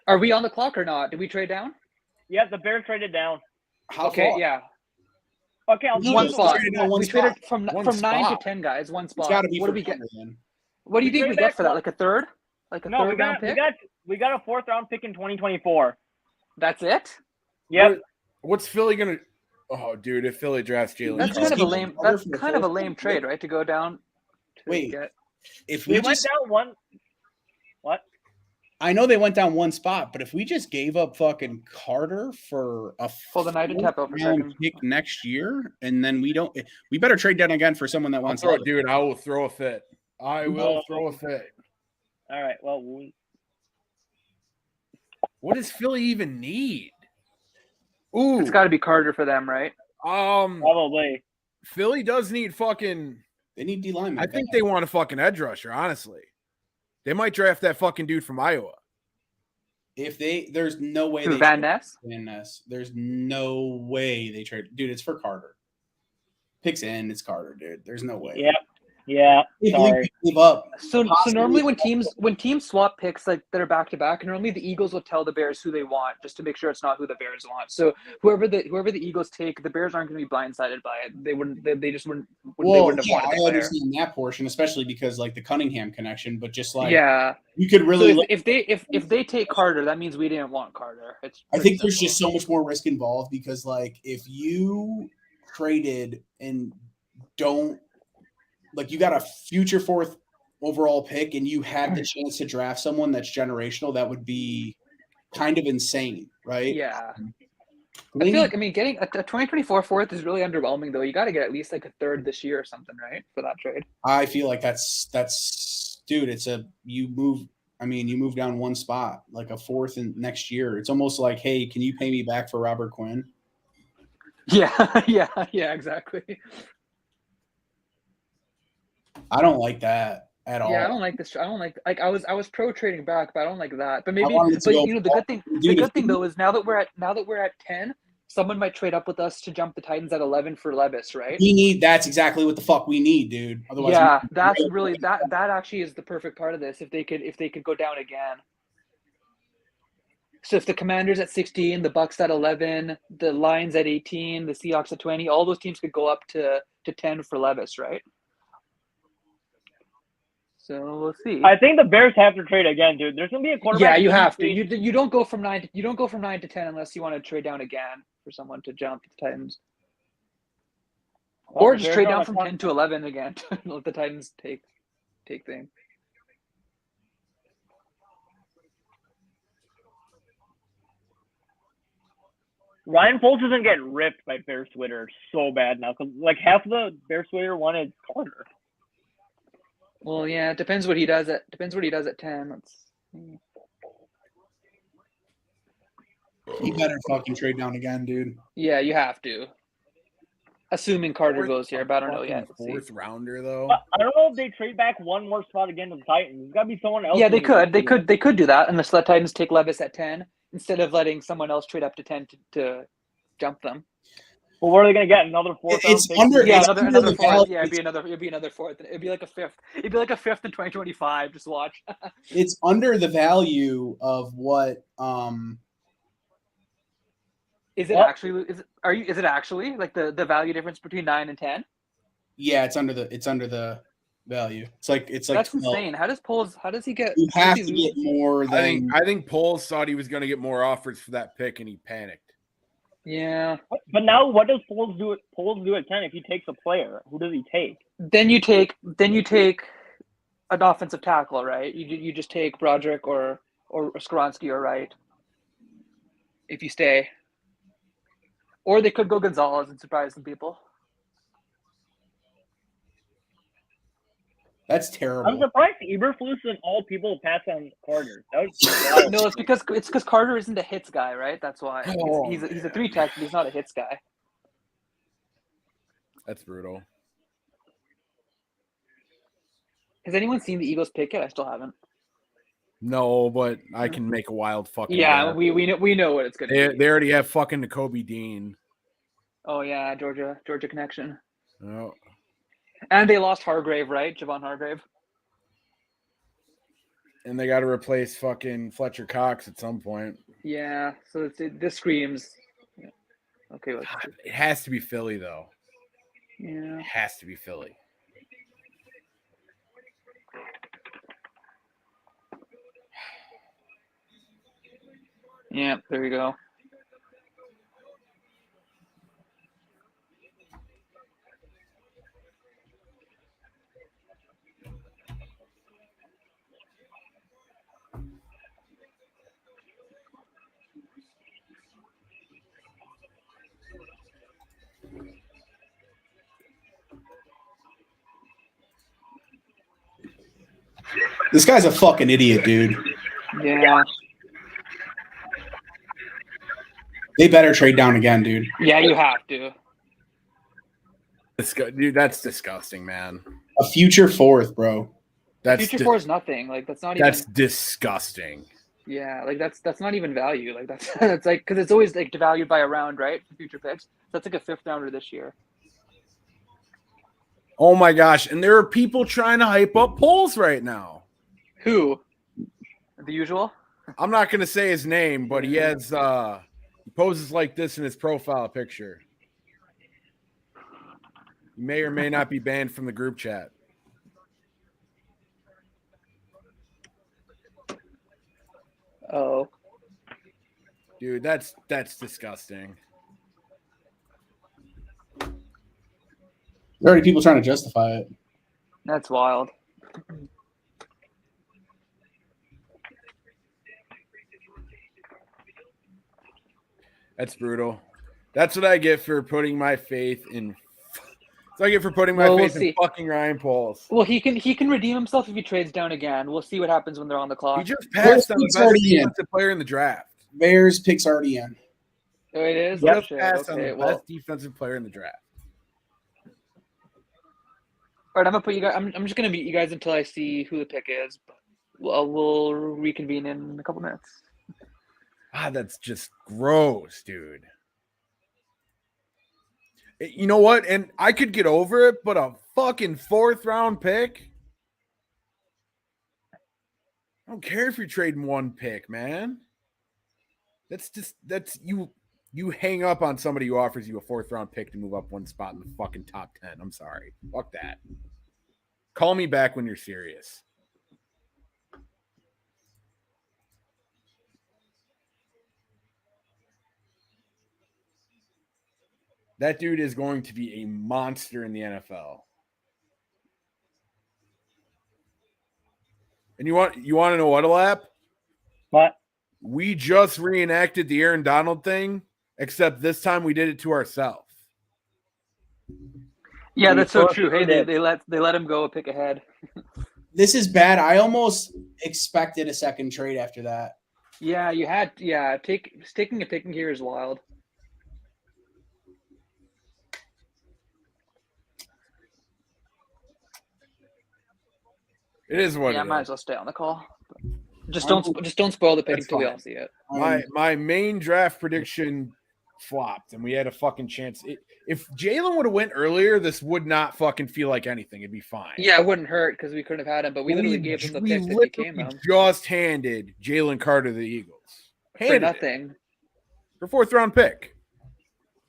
Are we on the clock or not? Did we trade down? Yeah, the Bears traded down. how Okay, far? yeah. Okay, I'll No, One we spot. traded down one We traded spot. from One 9 to spot. 10 guys. One It's spot. got to be. What for do we get? Carter, then. What do you We think we traded get for that that? Like a third? Like a No, third round pick? we got a 4th round pick in 2024. That's it? Yep. What's Philly gonna? Oh, dude, if Philly drafts Jalen, That's just kind of a gave lame. Carter That's for the kind of a 4th lame round trade, pick. right? To go down. To Wait. get. If We we went just, down one. What? I know they went down one spot, but if we just gave up fucking Carter for a Hold on, I did tap out for a 4th round second. pick next year, and then we better trade down again for someone that I'll wants throw to. it, dude. I will throw a fit. I will throw a fit. All right. Well, What does Philly even need? Ooh, It's got to be Carter for them, right? probably. Philly does need fucking. They need D linemen. I think they want a fucking edge rusher. Honestly, they might draft that fucking dude from Iowa. If there's no way Who, they Van trade Ness? Van Ness. There's no way they trade. Dude, it's for Carter. Picks in, it's Carter, dude. There's no way. Yep. Yeah. If Sorry. we give up, So possibly- normally when teams swap picks like that are back to back, normally the Eagles will tell the Bears who they want just to make sure it's not who the Bears want. So whoever the Eagles take, the Bears aren't going to be blindsided by it. They wouldn't. They just wouldn't. They well, wouldn't have yeah, wanted I the player. understand that portion, especially because like the Cunningham connection. But just like, Yeah. you could really. So if they take Carter, that means we didn't want Carter. It's I pretty think there's simple. just so much more risk involved because like if you traded and don't like you got a future 4th overall pick and you had the chance to draft someone that's generational, that would be kind of insane, right? Yeah. I feel like getting a 2024 4th is really underwhelming though. You got to get at least like a 3rd this year or something, right? For that trade. I feel like that's dude. You move down one spot, like a 4th in next year. It's almost like, hey, can you pay me back for Robert Quinn? Yeah, yeah, exactly. I don't like that at all. Yeah, I don't like this. I don't like I was pro trading back, but I don't like that. But maybe, wanted to but go you know, the good thing though is now that we're at 10, someone might trade up with us to jump the Titans at 11 for Levis, right? That's exactly what the fuck we need, dude. Otherwise, Yeah, that's really that actually is the perfect part of this. If they could go down again. So if the Commanders at 16, the Bucks at 11, the Lions at 18, the Seahawks at 20, all those teams could go up to 10 for Levis, right? So we'll see. I think the Bears have to trade again, dude. There's gonna be a quarterback. Yeah, you have to. You don't go from 9 to 10 unless you want to trade down again for someone to jump the Titans. Well, Or the just Bears trade are down on from a 10 to 11 again. Let the Titans take things. Ryan Foles isn't getting ripped by Bears Twitter so bad now because like half of the Bears Twitter wanted Carter. Well, yeah, it depends what he does at 10. Let's see. you better fucking trade down again, dude. Yeah, you have to. Assuming Carter goes here, but I don't know yet. Let's see. 4th rounder though. But I don't know if they trade back one more spot again to the Titans. There's got to be someone else. Yeah, in they the could. They team. could. They could do that unless the Titans take Levis at 10 instead of letting someone else trade up to 10 to jump them. Well, where are they going to get another 4th? It's round under- pick? Yeah, It's another under the 4th. value- Yeah, it'd be another 4th. It'd be like a 5th. It'd be like a 5th in 2025. Just watch. It's under the value of what Is it What? actually? Is it actually like the value difference between 9 and 10? yeah, it's under the value. It's like That's 12. insane. How does he get? You how have does to he get more than. I think Poles thought he was going to get more offers for that pick, and he panicked. Yeah. But now, what does Poles do? Poles do at 10 if he takes a player. Who does he take? Then you take an offensive tackle, right? You just take Broderick or Skoronski or Wright if you stay. Or they could go Gonzalez and surprise some people. That's terrible. I'm surprised Eberflus and all people pass on Carter. That was No, it's because Carter isn't a hits guy, right? That's why. Oh, he's a 3-tech, but he's not a hits guy. That's brutal. Has anyone seen the Eagles pick yet? I still haven't. No, but I can make a wild fucking. Yeah, guess. we know what it's gonna be. They already have fucking Nakobe Dean. Oh yeah, Georgia connection. Oh. And they lost Hargrave, right? Javon Hargrave. And they got to replace fucking Fletcher Cox at some point. Yeah, so this screams. Yeah. Okay, It has to be Philly, though. Yeah. It has to be Philly. Yeah, there you go. This guy's a fucking idiot, dude. Yeah. They better trade down again, dude. Yeah, you have to. Dude, that's disgusting, man. A future fourth, bro. That's Future 4 is nothing. Like that's not that's even. disgusting. Yeah, like that's not even value. Like that's like because it's always like devalued by a round, right? For future picks. So that's like a 5th rounder this year. Oh my gosh! And there are people trying to hype up Poles right now. Who? The usual. I'm not going to say his name, but he has he poses like this in his profile picture. He may or may not be banned from the group chat. Oh. Dude, that's disgusting. There are already people trying to justify it. That's wild. That's brutal. That's what I get for putting my faith in. That's what I get for putting my faith in fucking Ryan Poles. Well, he can redeem himself if he trades down again. We'll see what happens when they're on the clock. He just passed on the best defensive player in the draft. Bears pick's already in. Oh, it is. Just Shit. passed on Okay, the well. best defensive player in the draft. All right, I'm gonna put you guys. I'm just gonna mute you guys until I see who the pick is. We'll reconvene in a couple minutes. Ah, that's just gross, dude. You know what? And I could get over it, but a fucking 4th round pick. I don't care if you're trading one pick, man. That's you hang up on somebody who offers you a 4th round pick to move up one spot in the fucking top 10. I'm sorry. Fuck that. Call me back when you're serious. That dude is going to be a monster in the NFL. And you want to know what, Alap? What? We just reenacted the Aaron Donald thing, except this time we did it to ourselves. Yeah, that's so true. Hey, they let him go a pick ahead. This is bad. I almost expected a second trade after that. Yeah, you had taking a picking here is wild. It is what. Yeah, I it might is. as well stay on the call. Just don't spoil the pick That's until we fine. all see it. My main draft prediction flopped, and we had a fucking chance. If Jalen would have went earlier, this would not fucking feel like anything. It'd be fine. Yeah, it wouldn't hurt because we couldn't have had him, but we literally gave him the pick that he came on. Just handed Jalen Carter the Eagles. For nothing. For 4th round pick.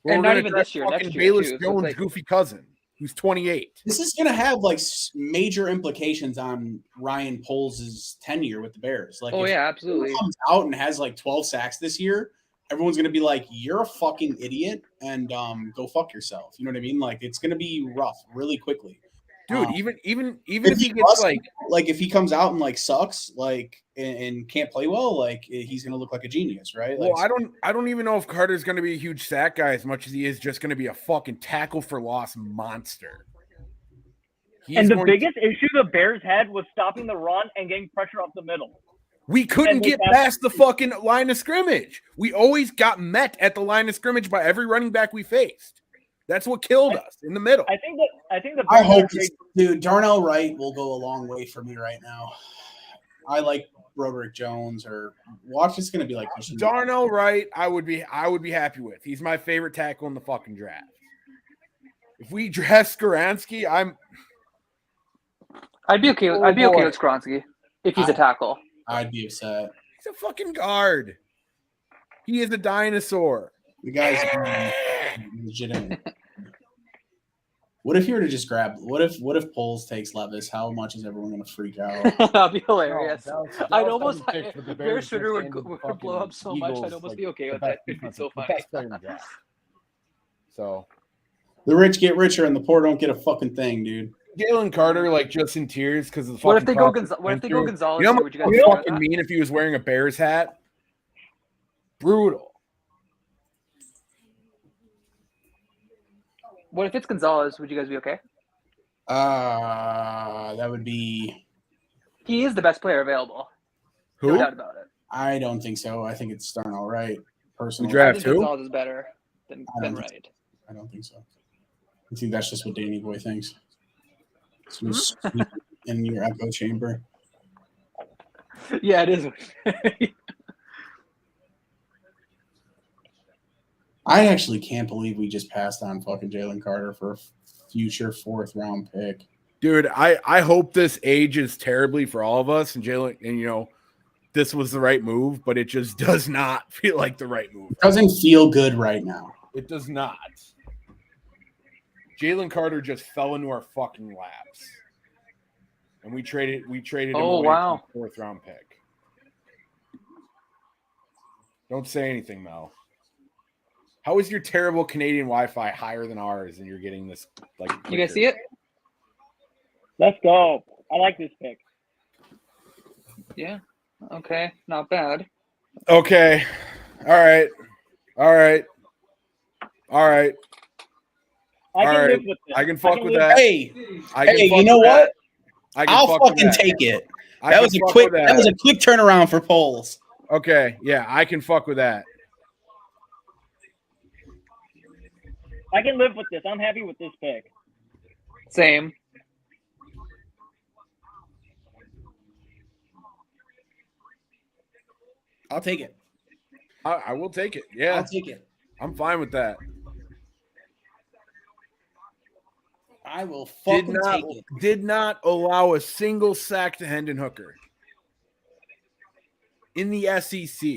And not even this year, next year, Bayless too. So Jones' it's like, goofy cousin. who's 28. This is going to have like major implications on Ryan Poles' tenure with the Bears. Like, oh if yeah, absolutely. he comes out and has like 12 sacks this year, everyone's going to be like, "You're a fucking idiot," and go fuck yourself. You know what I mean? Like, it's going to be rough really quickly. Dude, even if he gets like if he comes out and like sucks like and can't play well, like he's gonna look like a genius, right? Well, like, I don't even know if Carter's gonna be a huge sack guy as much as he is just gonna be a fucking tackle for loss monster. And the biggest issue the Bears had was stopping the run and getting pressure up the middle. We couldn't get past the fucking line of scrimmage. We always got met at the line of scrimmage by every running back we faced. That's what killed us in the middle. I think the I hope dude, Darnell Wright will go a long way for me right now. I like Broderick Jones or watch. It's gonna be like Darnell Wright. I would be happy with. He's my favorite tackle in the fucking draft. If we draft Skoransky, I'd be okay with Skoransky if he's a tackle. I'd be upset. He's a fucking guard. He is a dinosaur. The guy's legitimate. What if you were to just grab? What if Poles takes Levis? How much is everyone going to freak out? That'd be hilarious. No, I'd almost. the Bears Twitter would fucking blow up so much. I'd almost be okay with that. It'd be so funny. So the rich get richer and the poor don't get a fucking thing, dude. Jalen Carter, like, just in tears because of the What fucking. if they go Gonzalez? You know would you guys what fucking mean if he was wearing a Bears hat? Brutal. What if it's Gonzalez? Would you guys be okay? That would be. He is the best player available. Who? No doubt about it. I don't think so. I think it's Darnell Wright. Personally, draft I think who? Gonzalez is better than Wright. I don't think so. I think that's just what Danny Boy thinks. It's in your echo chamber. Yeah, it is. I actually can't believe we just passed on fucking Jalen Carter for a future 4th round pick. Dude, I hope this ages terribly for all of us and Jalen, and you know, this was the right move, but it just does not feel like the right move. It doesn't feel good right now. It does not. Jalen Carter just fell into our fucking laps. And we traded him away for a 4th round pick. Don't say anything, Mel. How is your terrible Canadian Wi-Fi higher than ours and you're getting this like You guys see it? Let's go. I like this pick. Yeah. Okay. Not bad. Okay. All right. I can live with this. I can fuck with that. Hey, you know what? I'll fucking take it. That was a quick turnaround for Poles. Okay, yeah, I can fuck with that. I can live with this. I'm happy with this pick. Same. I'll take it. I will take it. Yeah, I'll take it. I'm fine with that. I will fucking take it. Did not allow a single sack to Hendon Hooker in the SEC.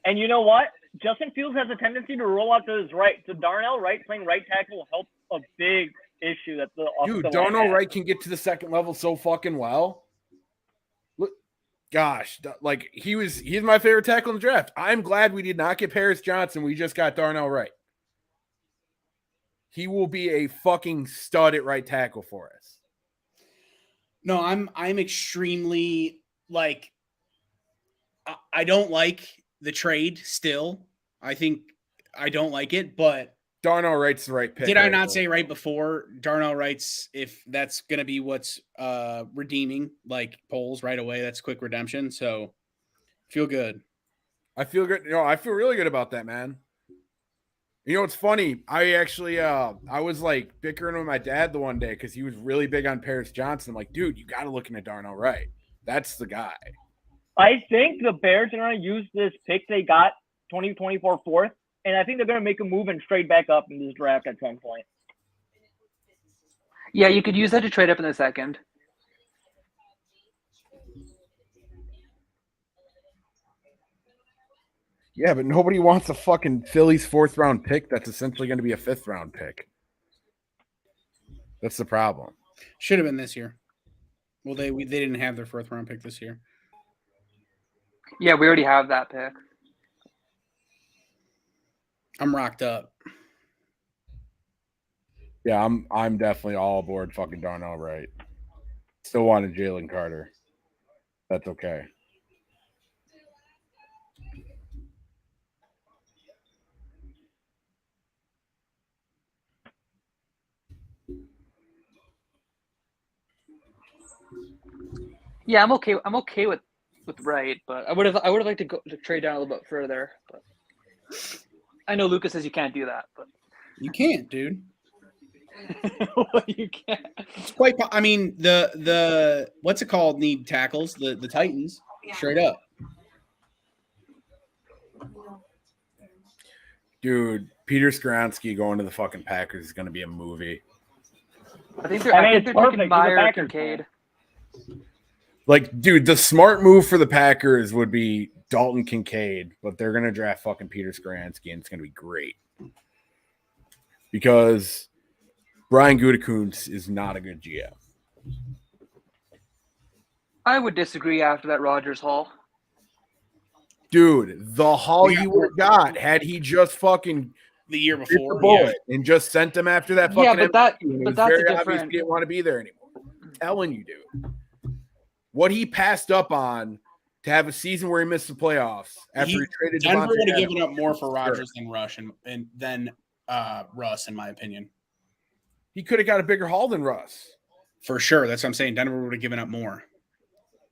And you know what? Justin Fields has a tendency to roll out to his right. So Darnell Wright playing right tackle will help a big issue that the dude. Darnell Wright can get to the second level so fucking well. Look, gosh, like he's my favorite tackle in the draft. I'm glad we did not get Paris Johnson. We just got Darnell Wright. He will be a fucking stud at right tackle for us. No, I'm extremely like I don't like the trade still. I think I don't like it, but Darnell Wright's the right pick. Did I not say right before Darnell Wright's if that's going to be what's redeeming like Poles right away, that's quick redemption. So feel good. I feel good. You know, I feel really good about that, man. You know, it's funny. I actually, I was like bickering with my dad the one day because he was really big on Paris Johnson. I'm like, dude, you got to look into Darnell Wright. That's the guy. I think the Bears are going to use this pick they got 2024 4th, and I think they're going to make a move and trade back up in this draft at some point. Yeah, you could use that to trade up in the second. Yeah, but nobody wants a fucking Phillies 4th round pick that's essentially going to be a 5th round pick. That's the problem. Should have been this year. Well, they didn't have their 4th round pick this year. Yeah, we already have that pick. I'm rocked up. Yeah, I'm definitely all aboard fucking Darnell Wright. Still wanted Jalen Carter. That's okay. Yeah, I'm okay. I'm okay with Wright, but I would have liked to trade down a little bit further. But I know Lucas says you can't do that, but You can't, dude. You can't. It's quite. I mean, the what's it called? Need tackles. The Titans, straight up. Dude, Peter Skoronski going to the fucking Packers is going to be a movie. I think they're taking Meyer or Kincaid. Like, dude, the smart move for the Packers would be Dalton Kincaid, but they're going to draft fucking Peter Skoronski, and it's going to be great. Because Brian Gutekunst is not a good GM. I would disagree after that Rodgers haul. Dude, the haul he would have got had he just fucking the year bit before the bullet and just sent them after that fucking but that's very a obvious different. he didn't want to be there anymore. I'm telling you, dude. What he passed up on to have a season where he missed the playoffs after he traded Denver Devontae would have Adams. given up more for Rodgers than Rush and then Russ, in my opinion. He could have got a bigger haul than Russ. For sure. That's what I'm saying. Denver would have given up more.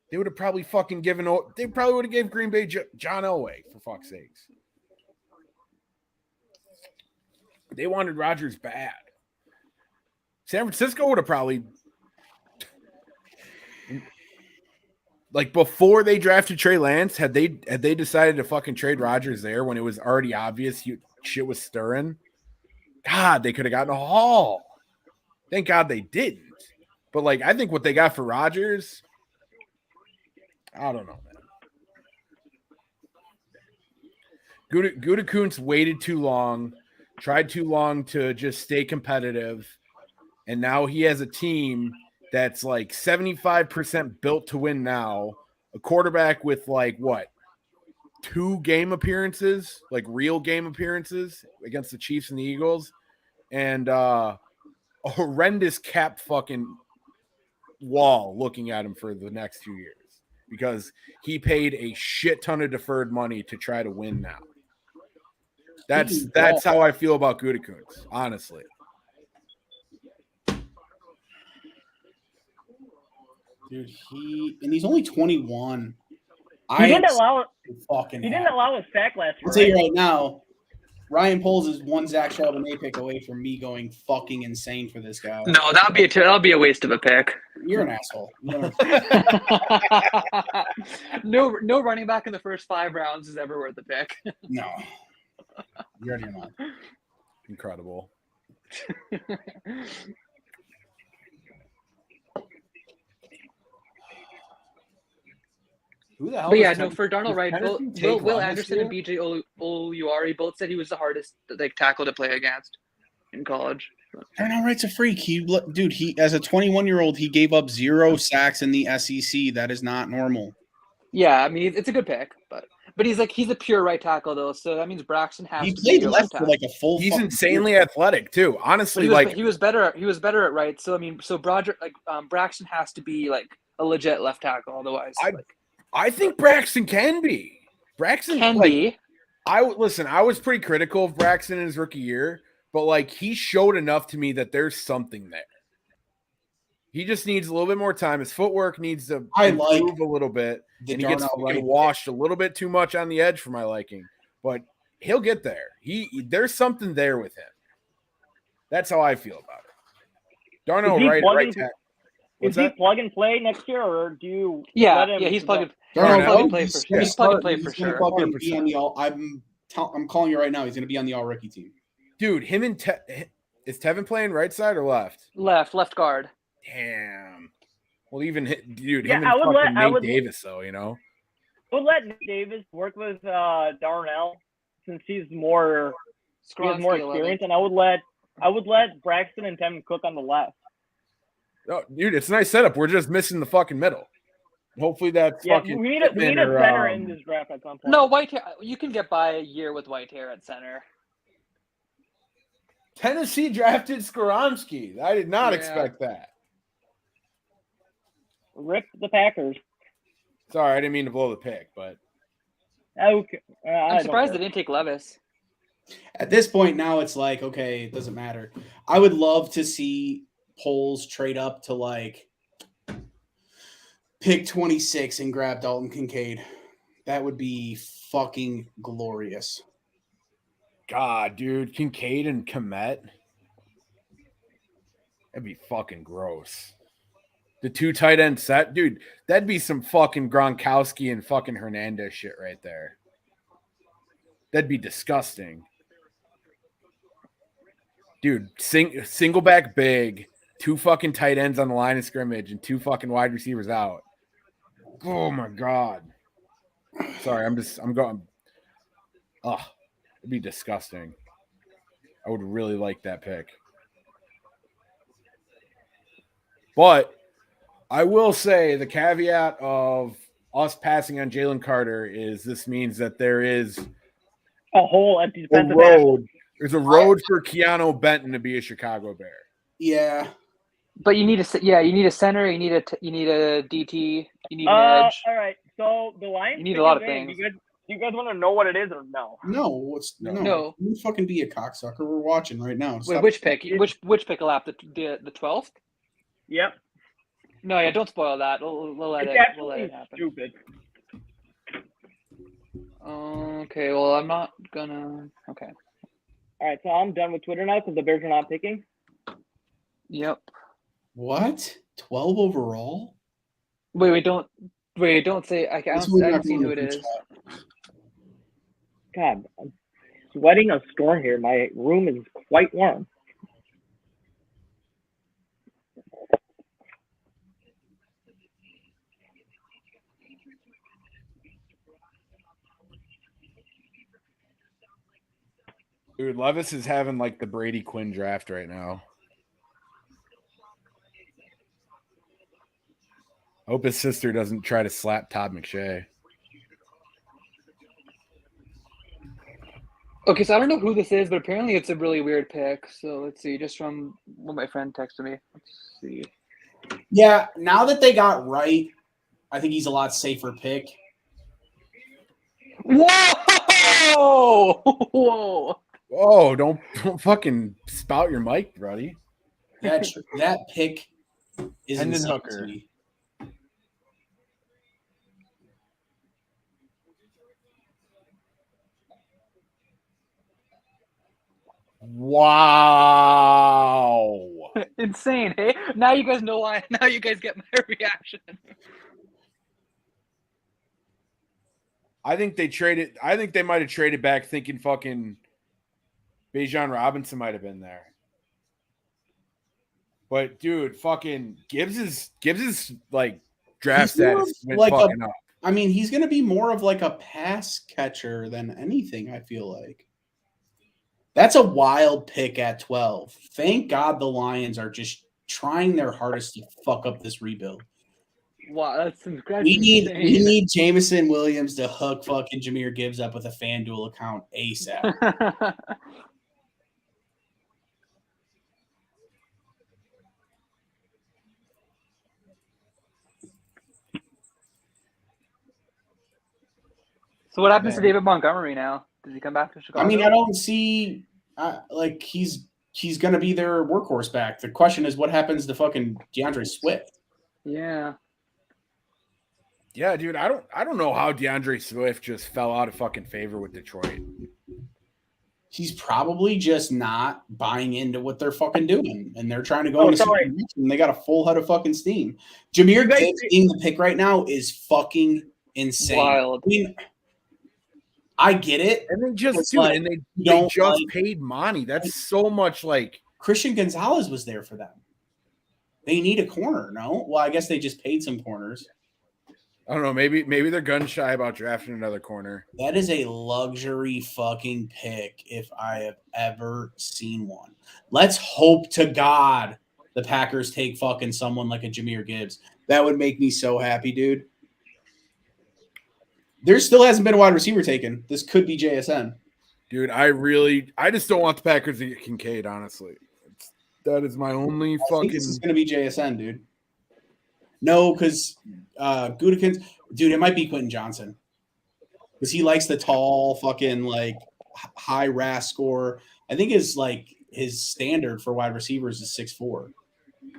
They would have probably fucking they probably would have gave Green Bay John Elway, for fuck's sakes. They wanted Rodgers bad. San Francisco would have probably, like, before they drafted Trey Lance, had they decided to fucking trade Rodgers there when it was already obvious shit was stirring, God, they could have gotten a haul. Thank God they didn't. But, like, I think what they got for Rodgers, I don't know, man. Gutekunst waited too long, tried too long to just stay competitive, and now he has a team that's like 75% built to win now, a quarterback with like what? 2 game appearances, like real game appearances against the Chiefs and the Eagles, and a horrendous cap fucking wall looking at him for the next 2 years because he paid a shit ton of deferred money to try to win now. That's how I feel about Gutekunst, honestly. Dude, he's only 21. He didn't allow a sack last year. I'll tell you right now, Ryan Poles is one Zach Charbonnet pick away from me going fucking insane for this guy. No, that'll be a waste of a pick. You're an asshole. No running back in the first 5 rounds is ever worth a pick. No. You're out of your mind. Incredible. Who the hell? But yeah, no, for Darnell Wright, Will Anderson and BJ Oluwari both said he was the hardest tackle to play against in college. Darnell Wright's a freak. He as a 21-year-old, he gave up 0 sacks in the SEC. That is not normal. Yeah, I mean it's a good pick, but he's a pure right tackle though, so that means Braxton has. He to played be left for like a full. He's insanely athletic too. Honestly, he was better at right. So I mean, Braxton has to be like a legit left tackle. Otherwise, I think Braxton can be. Braxton can be. I was pretty critical of Braxton in his rookie year, but like he showed enough to me that there's something there. He just needs a little bit more time. His footwork needs to improve a little bit, and he gets washed a little bit too much on the edge for my liking. But he'll get there. There's something there with him. That's how I feel about it. Darnell right tackle. Is he plug and play next year, or do you? He's plug and play for sure. He's plug and play for sure. I'm calling you right now. He's going to be on the all rookie team. Dude, him and is Tevin playing right side or left? Left guard. Damn. Well, even him and Nate Davis, though, you know. I would let Nate Davis work with Darnell since he has more experience, and I would let Braxton and Tevin Cook on the left. Oh, dude, it's a nice setup. We're just missing the fucking middle. Hopefully that's fucking. We need a center in this draft at some point. No, white hair. You can get by a year with white hair at center. Tennessee drafted Skoronski. I did not expect that. Rip the Packers. Sorry, I didn't mean to blow the pick, but Okay. I'm surprised they didn't take Levis. At this point now, it's like, okay, it doesn't matter. I would love to see Poles trade up to like pick 26 and grab Dalton Kincaid. That would be fucking glorious. God, dude, Kincaid and Komet. That'd be fucking gross. The 2 tight end set, dude, that'd be some fucking Gronkowski and fucking Hernandez shit right there. That'd be disgusting. Dude, single back big, 2 fucking tight ends on the line of scrimmage and 2 fucking wide receivers out. Oh my God. Sorry, I'm going. Oh, it'd be disgusting. I would really like that pick. But I will say the caveat of us passing on Jalen Carter is this means that there is a hole at defensive road. There's a road for Keanu Benton to be a Chicago Bear. Yeah. But you need you need a center, you need a DT, you need an edge. All right. So the Lions. You need a lot of things. Do you guys want to know what it is or no? No. You fucking be a cocksucker. We're watching right now. Wait, which pick? Which pick will have the 12th? Yep. No, yeah, don't spoil that. We'll let it happen. Stupid. Okay, well, I'm not gonna. Okay. All right, so I'm done with Twitter now because the Bears are not picking. Yep. What? 12 overall? Wait, don't say. I don't see who it is. God, I'm sweating a storm here. My room is quite warm. Dude, Levis is having like the Brady Quinn draft right now. I hope his sister doesn't try to slap Todd McShay. Okay, so I don't know who this is, but apparently it's a really weird pick. So let's see, just from what my friend texted me. Let's see. Yeah, now that they got right, I think he's a lot safer pick. Whoa! Whoa! Oh, don't fucking spout your mic, buddy. That pick is Hendon insane Hooker. to me. Wow. Insane, hey? Now you guys know why. Now you guys get my reaction. I think they might have traded back thinking fucking Bijan Robinson might have been there. But dude, fucking Gibbs is like draft status went like fucking up. I mean, he's gonna be more of like a pass catcher than anything, I feel like. That's a wild pick at 12. Thank God the Lions are just trying their hardest to fuck up this rebuild. Wow, that's we need Jameson Williams to hook fucking Jahmyr Gibbs up with a FanDuel account ASAP. So what happens to David Montgomery now? Does he come back to Chicago? I mean, I don't see like he's going to be their workhorse back. The question is, what happens to fucking DeAndre Swift? Yeah. Yeah, dude, I don't know how DeAndre Swift just fell out of fucking favor with Detroit. He's probably just not buying into what they're fucking doing, and they're trying to go into something else, and they got a full head of fucking steam. Jahmyr Gibbs being the pick right now is fucking insane. Wild. I mean, I get it, And they just like, they don't just like- paid Monty. That's so much like Christian Gonzalez was there for them. They need a corner, no? Well, I guess they just paid some corners. I don't know. Maybe they're gun shy about drafting another corner. That is a luxury fucking pick if I have ever seen one. Let's hope to God the Packers take fucking someone like a Jahmyr Gibbs. That would make me so happy, dude. There still hasn't been a wide receiver taken. This could be JSN. Dude, I just don't want the Packers to get Kincaid, honestly. That is my only I fucking. think this is going to be JSN, dude. No, because Gutekunst, dude, it might be Quentin Johnson. Because he likes the tall, fucking, like, high RAS score. I think his standard for wide receivers is 6'4".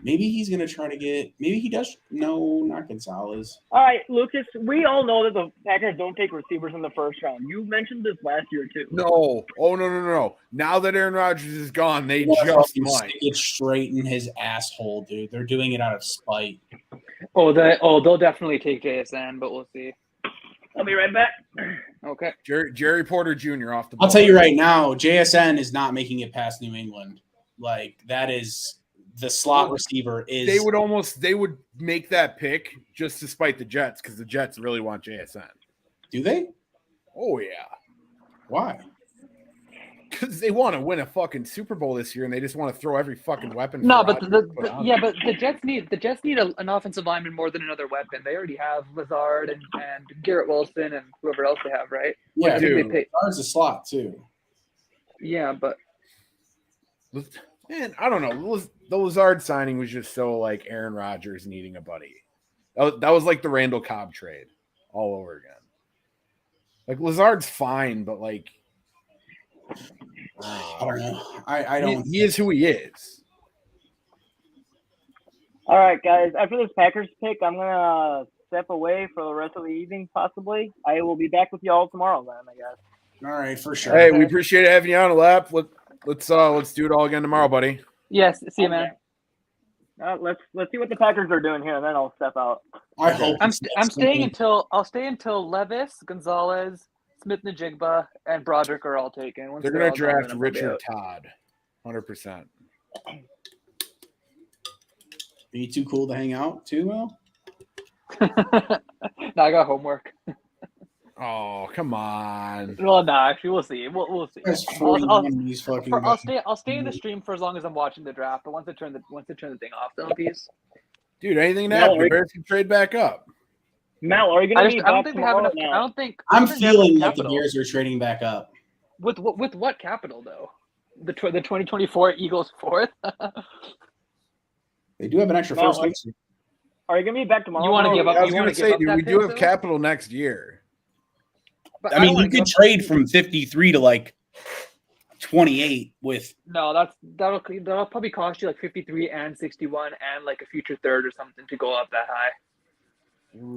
Maybe he's going to try to get – maybe he does – no, not Gonzalez. All right, Lucas, we all know that the Packers don't take receivers in the first round. You mentioned this last year, too. No. Oh, no. Now that Aaron Rodgers is gone, they just might. Stick it straight in his asshole, dude. They're doing it out of spite. They'll definitely take JSN, but we'll see. I'll be right back. Okay. Jerry Porter Jr. off the ball. I'll tell you right now, JSN is not making it past New England. Like, that is – the slot receiver is. They would make that pick just to spite the Jets because the Jets really want JSN. Do they? Oh yeah. Why? Because they want to win a fucking Super Bowl this year and they just want to throw every fucking weapon. No, but the Jets need an offensive lineman more than another weapon. They already have Lazard and Garrett Wilson and whoever else they have, right? Yeah, dude. Lazard's a slot too. Yeah, but man, I don't know. The Lazard signing was just so like Aaron Rodgers needing a buddy. That was like the Randall Cobb trade all over again. Like Lazard's fine, but like I don't know. I don't. He is who he is. All right, guys. After this Packers pick, I'm gonna step away for the rest of the evening, possibly. I will be back with you all tomorrow, then. I guess. All right, for sure. Hey, we appreciate having you on, Lap. Let's do it all again tomorrow, buddy. Yes, see you, man. Let's see what the Packers are doing here, and then I'll step out. I hope I'm staying until Levis, Gonzalez, Smith-Njigba, and Broderick are all taken. They're gonna draft Richard Todd, 100%. Are you too cool to hang out too, Will? No, I got homework. Oh, come on. Well, no, actually, we'll see. We'll see. I'll stay in the stream for as long as I'm watching the draft. But once I turn the thing off, then peace. Dude, anything now? The Bears can trade back up. Mel, are you going to be back tomorrow? I'm feeling like the Bears are trading back up. With what capital though? The 2024 Eagles fourth. They do have an extra first. Are you going to be back tomorrow? You want to give up? I was going to say, dude, we do have capital next year. But I mean, you could trade from 53 to like 28 with. No, that'll probably cost you like 53 and 61 and like a future third or something to go up that high.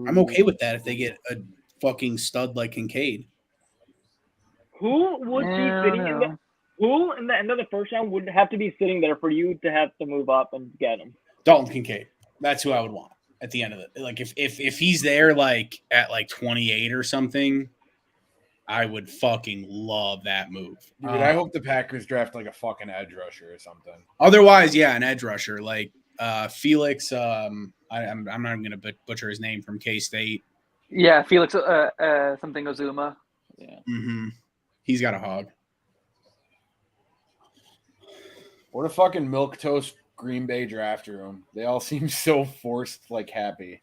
I'm okay with that if they get a fucking stud like Kincaid. Who would be sitting in the? Who in the end of the first round would have to be sitting there for you to have to move up and get him? Dalton Kincaid. That's who I would want at the end of it. Like if he's there like at like 28 or something. I would fucking love that move. Dude, I hope the Packers draft like a fucking edge rusher or something. Otherwise, yeah, an edge rusher like Felix. I'm not even gonna butcher his name from K-State. Yeah, Felix something Ozuma. Yeah. Mm-hmm. He's got a hog. What a fucking milquetoast Green Bay draft room. They all seem so forced, like happy.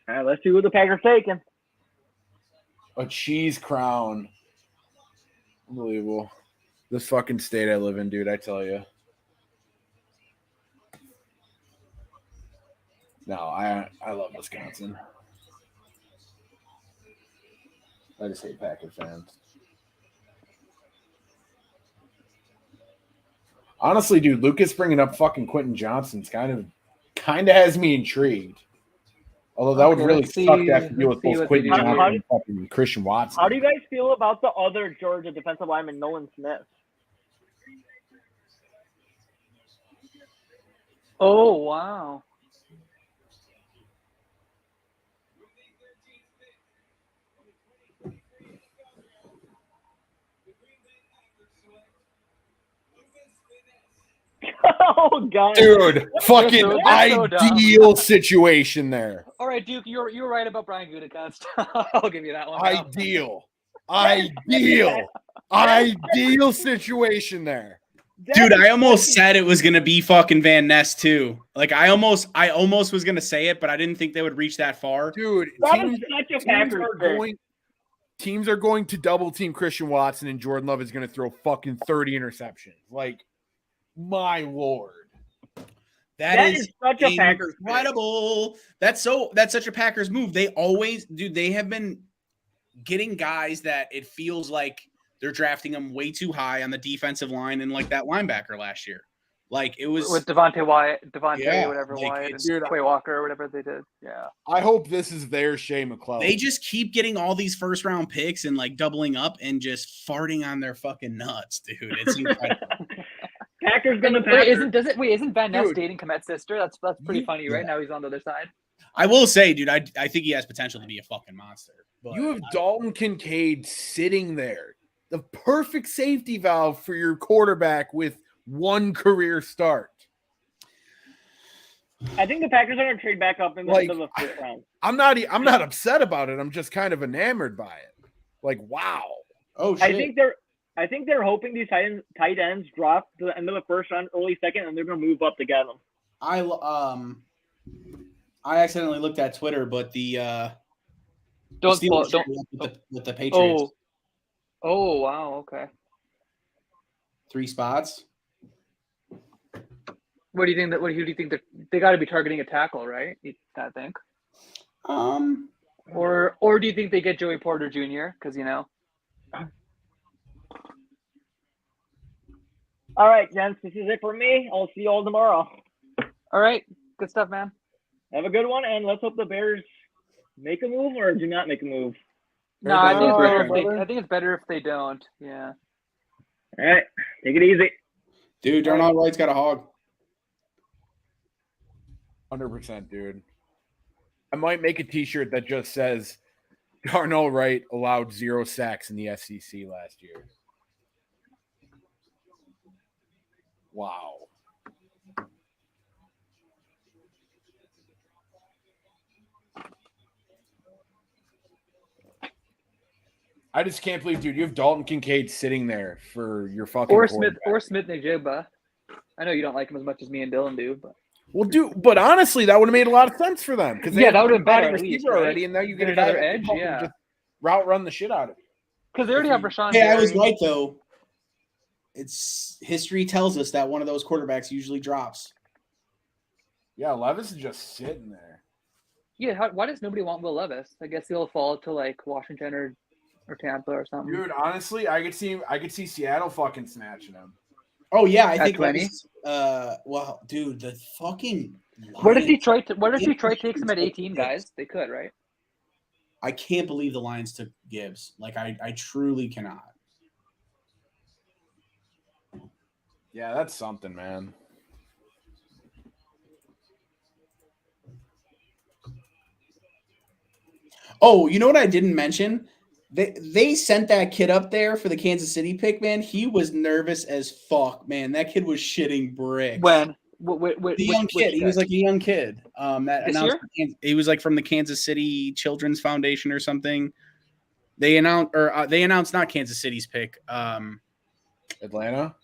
All right, let's see who the Packers taking. A cheese crown. Unbelievable. This fucking state I live in, dude, I tell you. No, I love Wisconsin. I just hate Packer fans. Honestly, dude, Lucas bringing up fucking Quentin Johnson's kind of has me intrigued. Although that would really suck to have to deal with both Quentin Johnson and fucking Christian Watson. How do you guys feel about the other Georgia defensive lineman, Nolan Smith? Oh, wow. Oh, God. Dude, fucking ideal situation there. All right, Duke, you're right about Brian Gutekunst. I'll give you that one. Ideal situation there. Dude, I almost said it was gonna be fucking Van Ness too. Like I almost was gonna say it, but I didn't think they would reach that far. Dude, That is such a Packers teams are going to double team Christian Watson, and Jordan Love is going to throw fucking 30 interceptions. Like, my lord. That is such a Packers incredible. That's such a Packers move. They always, dude, they have been getting guys that it feels like they're drafting them way too high on the defensive line and like that linebacker last year. Like it was with Devontae Wyatt, yeah, whatever like Wyatt, and Quay Walker, or whatever they did. Yeah. I hope this is their Shea McClellan. They just keep getting all these first round picks and like doubling up and just farting on their fucking nuts, dude. It's incredible. Packers gonna isn't Van Ness dating Komet's sister? That's pretty funny, right? Now he's on the other side. I will say, dude, I think he has potential to be a fucking monster. But you have Dalton Kincaid sitting there, the perfect safety valve for your quarterback with one career start. I think the Packers are going to trade back up in the end of the first round. I'm not upset about it. I'm just kind of enamored by it. Like, wow. Oh shit. I think they're hoping these tight ends drop to the end of the first round, early second, and they're going to move up to get them. I accidentally looked at Twitter, but the don't with the Patriots. Oh wow, okay. 3 spots. Who do you think they got to be targeting a tackle, right? I think. Or do you think they get Joey Porter Jr. because All right, gents, this is it for me. I'll see you all tomorrow. All right, good stuff, man. Have a good one, and let's hope the Bears make a move or do not make a move. No, I think it's better if they don't. Yeah. All right, take it easy. Dude, Darnell Wright's got a hog. 100%, dude. I might make a t-shirt that just says Darnell Wright allowed 0 sacks in the SEC last year. Wow. I just can't believe, dude, you have Dalton Kincaid sitting there for your fucking Smith Njigba. I know you don't like him as much as me and Dylan do, but but honestly, that would have made a lot of sense for them because that would have been better at least, already, and now you get another edge, yeah. Just route run the shit out of you because they already have Rashawn. Hey, I was right though. It's history tells us that one of those quarterbacks usually drops. Yeah, Levis is just sitting there. Yeah, why does nobody want Will Levis? I guess he'll fall to like Washington or Tampa or something. Dude, honestly, I could see Seattle fucking snatching him. Oh yeah, I think 20. Well, dude, the fucking. What if Detroit takes him at 18, guys? They could, right? I can't believe the Lions took Gibbs. Like I truly cannot. Yeah, that's something, man. Oh, you know what I didn't mention? They sent that kid up there for the Kansas City pick, man. He was nervous as fuck, man. That kid was shitting bricks. When? The young kid. He was like a young kid. He was like from the Kansas City Children's Foundation or something. They announced not Kansas City's pick. Atlanta?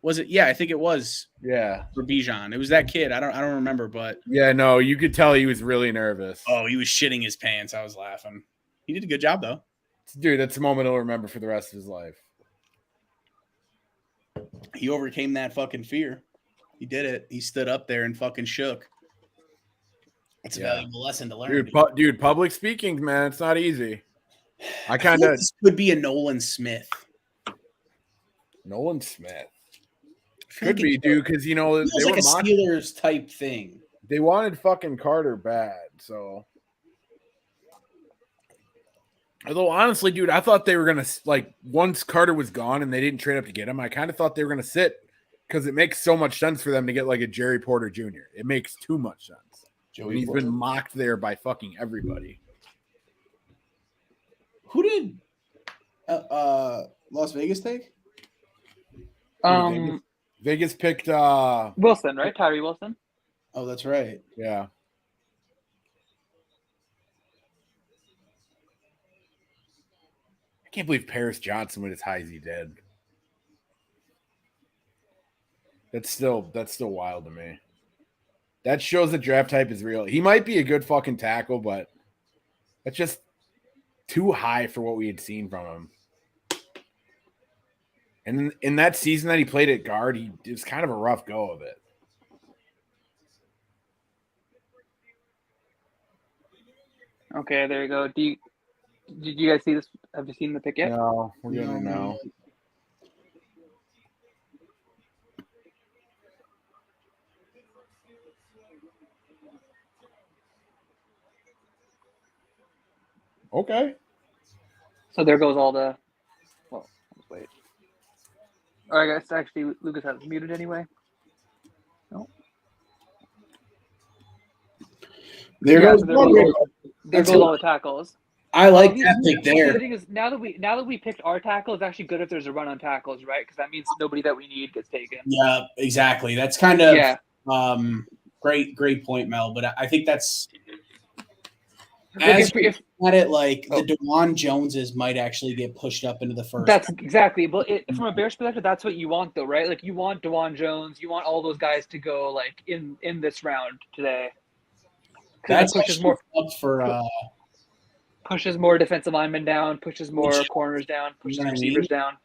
Was it? Yeah, I think it was. Yeah. For Bijan. It was that kid. I don't remember, but yeah, no, you could tell he was really nervous. Oh, he was shitting his pants. I was laughing. He did a good job though. Dude, that's a moment he'll remember for the rest of his life. He overcame that fucking fear. He did it. He stood up there and fucking shook. It's a valuable lesson to learn. Dude, public speaking, man, it's not easy. I kind of this could be a Nolan Smith. Nolan Smith. Could be, dude, because they like a Steelers type thing. They wanted fucking Carter bad, so. Although honestly, dude, I thought they were gonna once Carter was gone and they didn't trade up to get him. I kind of thought they were gonna sit because it makes so much sense for them to get like a Jerry Porter Jr. It makes too much sense. He's been mocked there by fucking everybody. Who did Las Vegas take? Vegas picked Wilson, right? Tyree Wilson. Oh, that's right. Yeah. I can't believe Paris Johnson went as high as he did. That's still wild to me. That shows the draft type is real. He might be a good fucking tackle, but that's just too high for what we had seen from him. And in that season that he played at guard, it was kind of a rough go of it. Okay, there you go. Did you guys see this? Have you seen the pick yet? No, we're gonna know. Okay. So there goes all the. Well, let's wait. All right, guys. Actually, Lucas has it muted anyway. No. There goes all the tackles. I like that pick there. The thing is, now that we picked our tackle, it's actually good if there's a run on tackles, right? Because that means nobody that we need gets taken. Yeah, exactly. That's kind of great point, Mel. But I think that's if at it like the DeJuan Joneses might actually get pushed up into the first. That's exactly. But from a Bears perspective, that's what you want, though, right? Like you want DeJuan Jones, you want all those guys to go like in this round today. That pushes more up for. Pushes more defensive linemen down, pushes more corners down, pushes receivers down.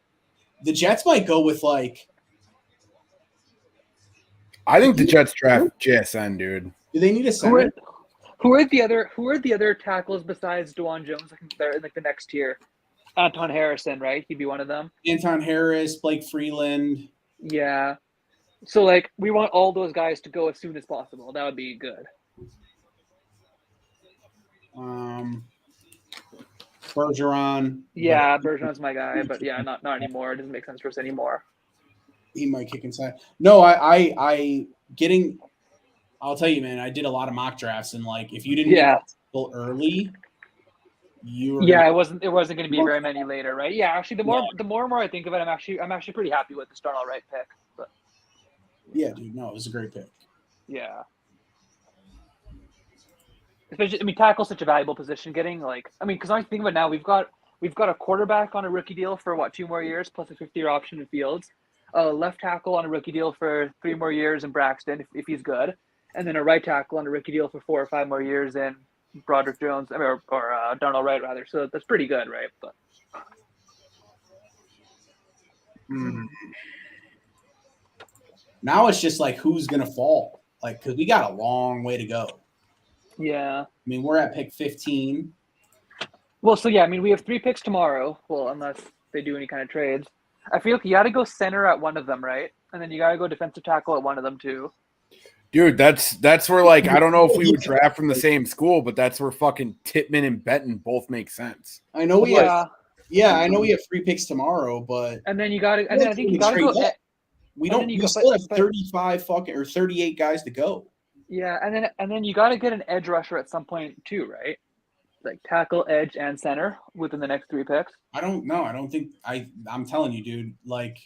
The Jets might go with like. I think the Jets draft JSN, dude. Do they need a center? Who are the other tackles besides DeJuan Jones? I think they're in like the next tier. Anton Harrison, right? He'd be one of them. Anton Harris, Blake Freeland. Yeah. So like we want all those guys to go as soon as possible. That would be good. Bergeron. Yeah, Bergeron's my guy, but yeah, not anymore. It doesn't make sense for us anymore. He might kick inside. No, I getting. I'll tell you, man. I did a lot of mock drafts, and like, if you didn't get early, you were. Yeah, it wasn't going to be very many later, right? Yeah, actually, the more and more I think of it, I'm actually pretty happy with the Darnell Wright pick. But yeah, dude, no, it was a great pick. Yeah. Especially, I mean, tackle's such a valuable position. Getting because I think about it now, we've got a quarterback on a rookie deal for 2 more years plus a 5th-year option in Fields, a left tackle on a rookie deal for 3 more years in Braxton if he's good, and then a right tackle on a rookie deal for 4 or 5 more years in Broderick Jones or Darnell Wright rather. So that's pretty good, right? But now it's just like who's gonna fall, like because we got a long way to go. Yeah. I mean, we're at pick 15. Well, so yeah, I mean, we have 3 picks tomorrow. Well, unless they do any kind of trades. I feel like you got to go center at one of them, right? And then you got to go defensive tackle at one of them too. Dude, that's where like I don't know if we would draft from the same school, but that's where fucking Tippmann and Benton both make sense. I know we have 3 picks tomorrow, but and then you got to, and then I think you got to go. We don't. We still have 35 or 38 guys to go. Yeah, and then you got to get an edge rusher at some point too, right? Like tackle, edge, and center within the next 3 picks. I don't know. I don't think I'm telling you, dude. Like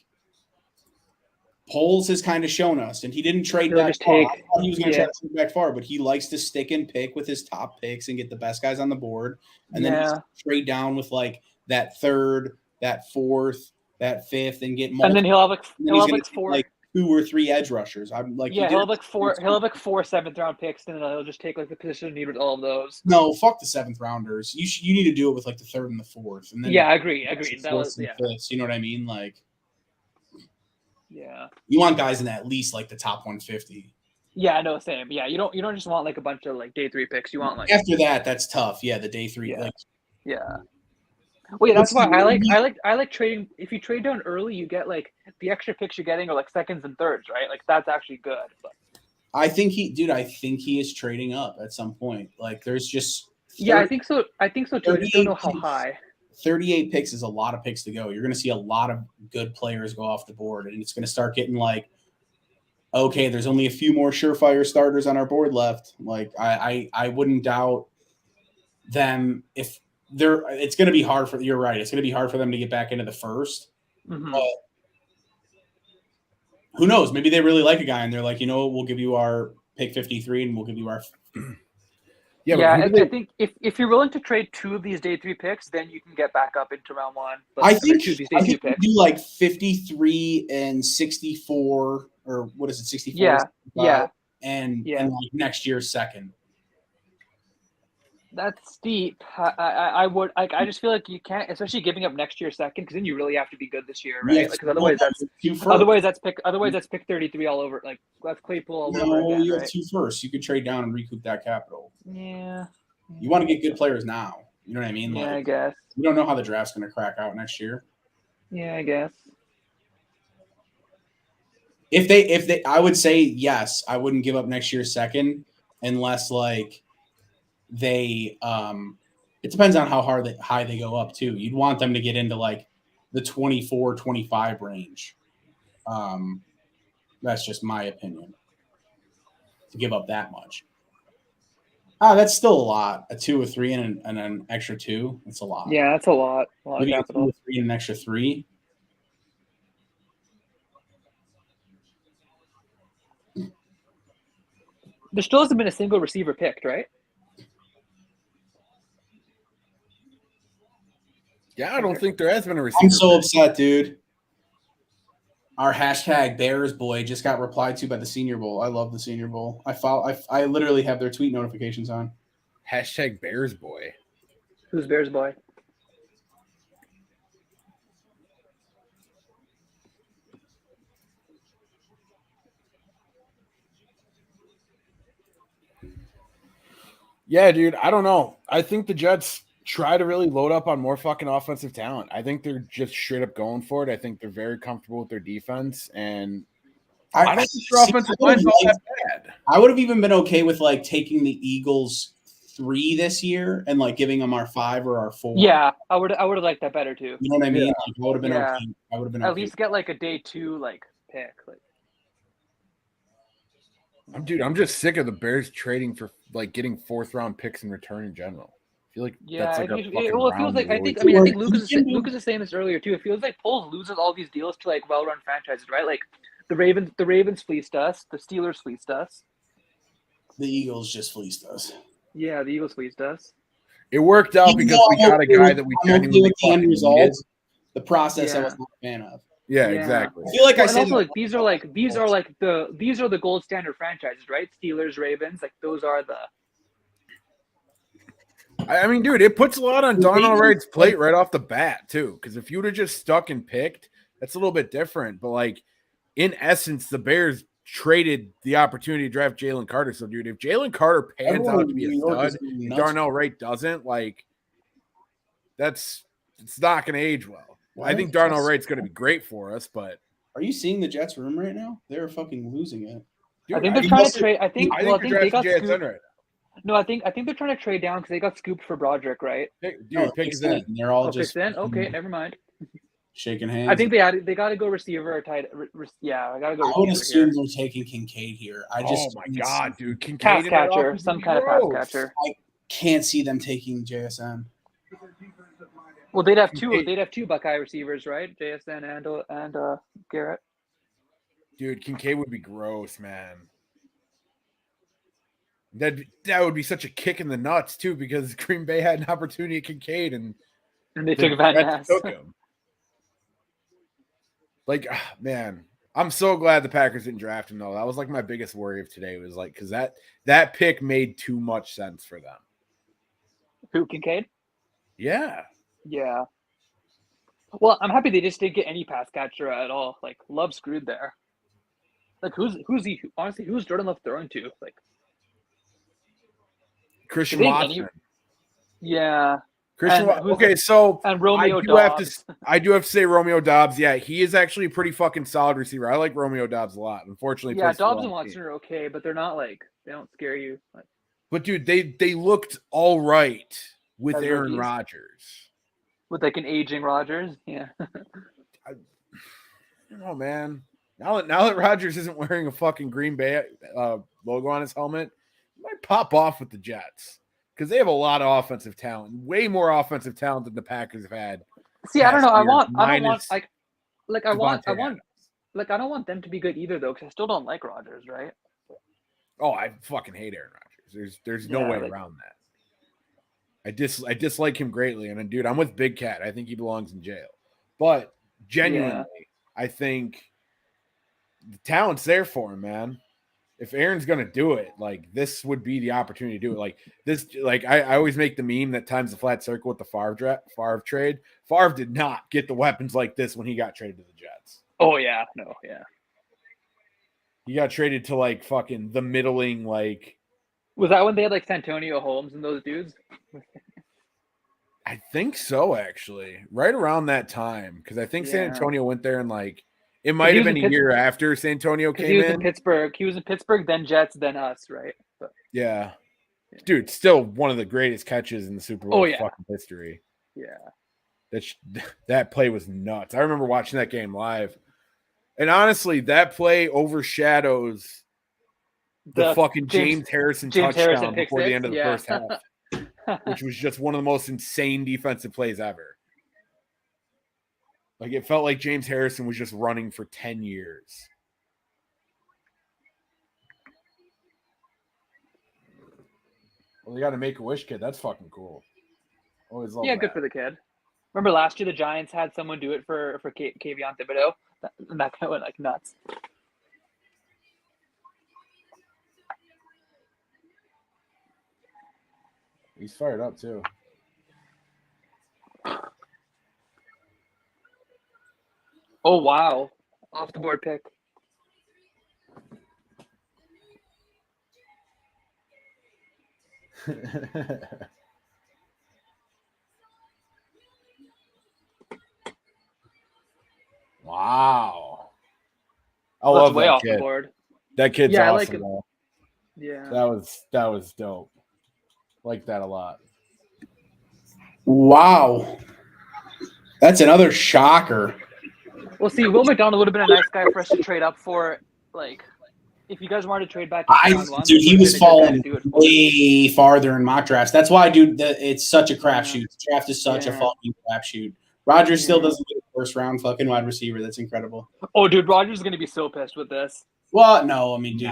Poles has kind of shown us, and he didn't trade back far. I thought he was going to try to trade back far, but he likes to stick and pick with his top picks and get the best guys on the board, and then he's trade down with like that 3rd, that 4th, that 5th, and get multiple. And then he'll have like 4. Like 2 or 3 edge rushers. I'm like, he'll have like 4 7th round picks, and then he'll just take like the position of need with all of those. No, fuck the 7th rounders. You need to do it with like the 3rd and the 4th, and then I agree. That was 5th, you know what I mean? Like, yeah, you want guys in at least like the top 150. Yeah, no, same. Yeah, you don't just want like a bunch of like day 3 picks. You want like after that, that's tough. Yeah, the day 3. Yeah. Like, yeah. Well, yeah, that's why I like trading. If you trade down early, you get like the extra picks you're getting are like 2nds and 3rds, right? Like that's actually good. But I think he is trading up at some point. Like there's just I think so. I think so too. I just don't know how high. 38 picks is a lot of picks to go. You're going to see a lot of good players go off the board, and it's going to start getting like, okay, there's only a few more surefire starters on our board left. Like I wouldn't doubt them if. It's going to be hard for you're right. It's going to be hard for them to get back into the 1st. Mm-hmm. But who knows? Maybe they really like a guy and they're like, we'll give you our pick 53 and we'll give you our. I think if you're willing to trade 2 of these day 3 picks, then you can get back up into round 1. But I think do like 53 and 64 or what is it, 64? Yeah, 65, yeah. and like next year's second. That's steep. I would like. I just feel like you can't, especially giving up next year second, because then you really have to be good this year, right? Like, because otherwise that's pick 33 all over. Like that's Claypool all over again. You have right? 2 firsts. You could trade down and recoup that capital. Yeah. You want to get good players now. You know what I mean? Yeah, like, I guess. We don't know how the draft's going to crack out next year. Yeah, I guess. If they, I would say yes. I wouldn't give up next year's second unless like they. It depends on how high they go up too. You'd want them to get into like the 24, 25 range. That's just my opinion. To give up that much. That's still a lot. A 2 or 3 and an extra 2. That's a lot. Yeah, that's a lot. A lot of capital. A 2 or 3 and an extra 3. There still hasn't been a single receiver picked, right? Yeah, I don't think there has been a receiver. I'm so upset, dude. Our hashtag Bears boy just got replied to by the Senior Bowl. I love the Senior Bowl. I literally have their tweet notifications on. Hashtag Bears boy. Who's Bears boy? Yeah, dude. I don't know. I think the Jets try to really load up on more fucking offensive talent. I think they're just straight up going for it. I think they're very comfortable with their defense, and I don't think their offensive line's all that bad. I would have even been okay with like taking the Eagles 3 this year and like giving them our 5 or our 4. Yeah, I would have liked that better too. You know what I mean? Yeah. Like, I would have been okay. I would have been at okay. least get like a day 2 like pick. Like, I'm just sick of the Bears trading for like getting 4th round picks in return in general. I feel like that's like it feels like I think Lucas was saying this earlier too. It feels like Poles loses all these deals to like well-run franchises, right? Like the Ravens fleeced us, the Steelers fleeced us. The Eagles just fleeced us. Yeah, the Eagles fleeced us. It worked out because we got a guy that we genuinely fucking needed. The process I was not a fan of. Yeah, exactly. I feel like I said also, like these are the gold standard franchises, right? Steelers, Ravens, like those are the. I mean, dude, it puts a lot on Darnell Wright's plate right off the bat too. Because if you would have just stuck and picked, that's a little bit different. But like, in essence, the Bears traded the opportunity to draft Jalen Carter. So, dude, if Jalen Carter pans out to be a stud, Darnell Wright doesn't, like, it's not going to age well. I think Darnell Wright's going to be great for us, but are you seeing the Jets room right now? They're fucking losing it. Dude, I think they're trying to trade. I think they got scooped. Right. No, I think they're trying to trade down because they got scooped for Broderick, right? Pick is in. They're all just in. Okay, never mind. Shaking hands. I think they got to go receiver or tight. Yeah, I got to go. I would assume they're taking Kincaid here. Oh my god, dude, Kincaid pass catcher, some kind of pass catcher. I can't see them taking JSN. Well, they'd have two. They'd have 2 Buckeye receivers, right? JSN and Garrett. Dude, Kincaid would be gross, man. That would be such a kick in the nuts too, because Green Bay had an opportunity at Kincaid and they took Van Ness. Took him. Like, man, I'm so glad the Packers didn't draft him though. That was like my biggest worry of today was like because that pick made too much sense for them. Who, Kincaid? Yeah. Yeah. Well, I'm happy they just didn't get any pass catcher at all. Like, Love screwed there. Like, who's he? Honestly, who's Jordan Love throwing to? Like, Christian Watson. Yeah. Christian. Okay, so and Romeo Dobbs. I do have to say Romeo Dobbs. Yeah, he is actually a pretty fucking solid receiver. I like Romeo Dobbs a lot. Unfortunately, yeah, Dobbs and Watson are okay, but they're not like they don't scare you. Like, but dude, they looked all right with Aaron Rodgers. With like an aging Rodgers, yeah. I don't know, man. Now that Rodgers isn't wearing a fucking Green Bay logo on his helmet, he might pop off with the Jets because they have a lot of offensive talent, way more offensive talent than the Packers have had. See, I don't know. I don't want them to be good either, though, because I still don't like Rodgers, right? Oh, I fucking hate Aaron Rodgers. There's no way around that. I dislike him greatly, and dude, I'm with Big Cat. I think he belongs in jail. But genuinely, I think the talent's there for him, man. If Aaron's gonna do it, like this would be the opportunity to do it. Like this, like I always make the meme that times the flat circle with the Favre trade. Favre did not get the weapons like this when he got traded to the Jets. Oh yeah, no, yeah. He got traded to like fucking the middling, like. Was that when they had like Santonio Holmes and those dudes? I think so, actually. Right around that time, because I think San Antonio went there and like it might have been a year after San Antonio came he was in Pittsburgh. He was in Pittsburgh, then Jets, then us, right? But, yeah. Dude, still one of the greatest catches in the Super Bowl fucking history. Yeah. That play was nuts. I remember watching that game live. And honestly, that play overshadows the fucking James Harrison touchdown before the end of the first half, which was just one of the most insane defensive plays ever. Like, it felt like James Harrison was just running for 10 years. Well, they got a Make-A-Wish kid. That's fucking cool. Always love that. Good for the kid. Remember last year the Giants had someone do it for Kayvon Thibodeau? That guy went like nuts. He's fired up too. Oh wow. Off the board pick. Wow. I love way that off kid. The board. That kid's I awesome. like yeah. That was dope. Like that a lot. Wow. That's another shocker. Well, see, Will McDonald would have been a nice guy for us to trade up for. Like, if you guys wanted to trade back, Dude, he was falling way farther in mock drafts. That's why, dude, it's such a crapshoot. The draft is such a fucking crapshoot. Rodgers still doesn't get a first round fucking wide receiver. That's incredible. Oh, dude, Rodgers is going to be so pissed with this. Well, no, I mean, dude,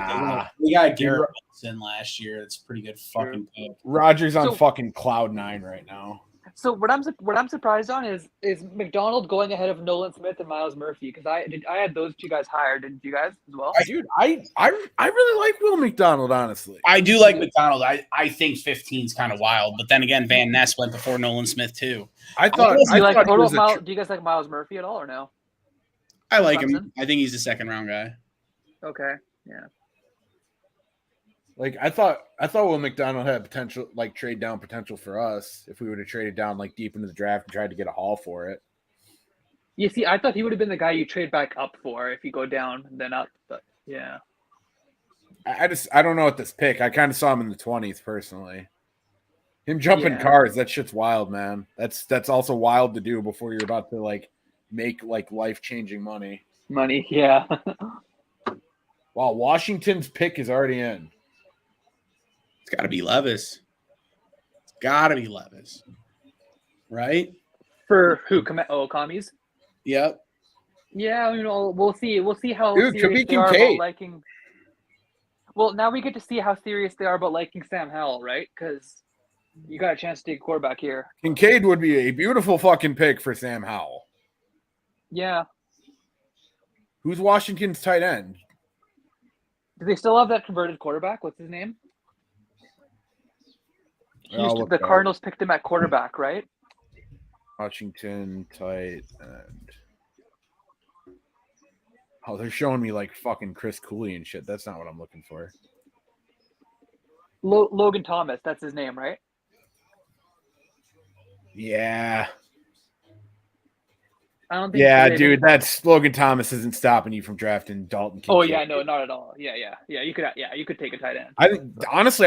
we got Garrett Wilson last year. That's a pretty good fucking pick. Rodgers on fucking cloud 9 right now. So what I'm surprised on is McDonald going ahead of Nolan Smith and Miles Murphy, because I had those two guys hired, didn't you guys as well? Dude, I really like Will McDonald, honestly. I do like McDonald. I think 15 is kind of wild, but then again, Van Ness went before Nolan Smith too. Do you guys like Miles Murphy at all or no? I like him. I think he's a second round guy. Okay, yeah. Like I thought Will McDonald had potential, like trade down potential for us if we would have traded down like deep into the draft and tried to get a haul for it. You see, I thought he would have been the guy you trade back up for if you go down then up, but yeah. I don't know at this pick. I kind of saw him in the 20s personally. Him jumping cars, that shit's wild, man. That's also wild to do before you're about to like make like life-changing money. Money, yeah. Wow, Washington's pick is already in. It's got to be Levis. It's got to be Levis. Right? For who? Commies? Yep. Yeah, we'll see. We'll see how serious they are about liking. Well, now we get to see how serious they are about liking Sam Howell, right? Because you got a chance to take a quarterback here. Kincaid would be a beautiful fucking pick for Sam Howell. Yeah. Who's Washington's tight end? Do they still have that converted quarterback? What's his name? The Cardinals picked him at quarterback, right? Washington tight end. Oh, they're showing me like fucking Chris Cooley and shit. That's not what I'm looking for. Logan Thomas, that's his name, right? Yeah. I don't think. Yeah, dude, that's Logan Thomas isn't stopping you from drafting Dalton Kincaid. Oh yeah, no, not at all. Yeah. You could take a tight end. I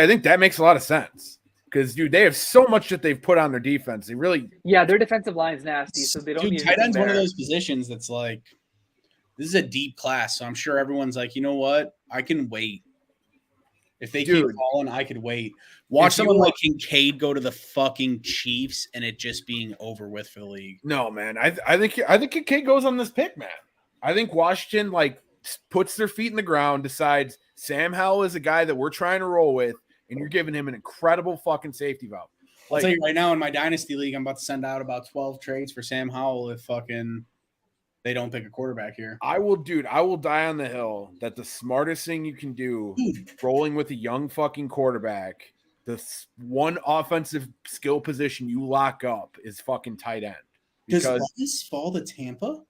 think that makes a lot of sense. Because, dude, they have so much that they've put on their defense. They really... Yeah, their defensive line's nasty, so they don't need... Tight end's one of those positions that's like, this is a deep class, so I'm sure everyone's like, you know what? I can wait. If they keep falling, I could wait. Watch someone like Kincaid go to the fucking Chiefs and it just being over with for the league. No, man. I think Kincaid goes on this pick, man. I think Washington, like, puts their feet in the ground, decides Sam Howell is a guy that we're trying to roll with, and you're giving him an incredible fucking safety valve. I'll tell you right now, in my Dynasty League, I'm about to send out about 12 trades for Sam Howell if they don't pick a quarterback here. I will die on the hill that the smartest thing you can do, rolling with a young fucking quarterback, the one offensive skill position you lock up is fucking tight end. Does Levis fall to Tampa?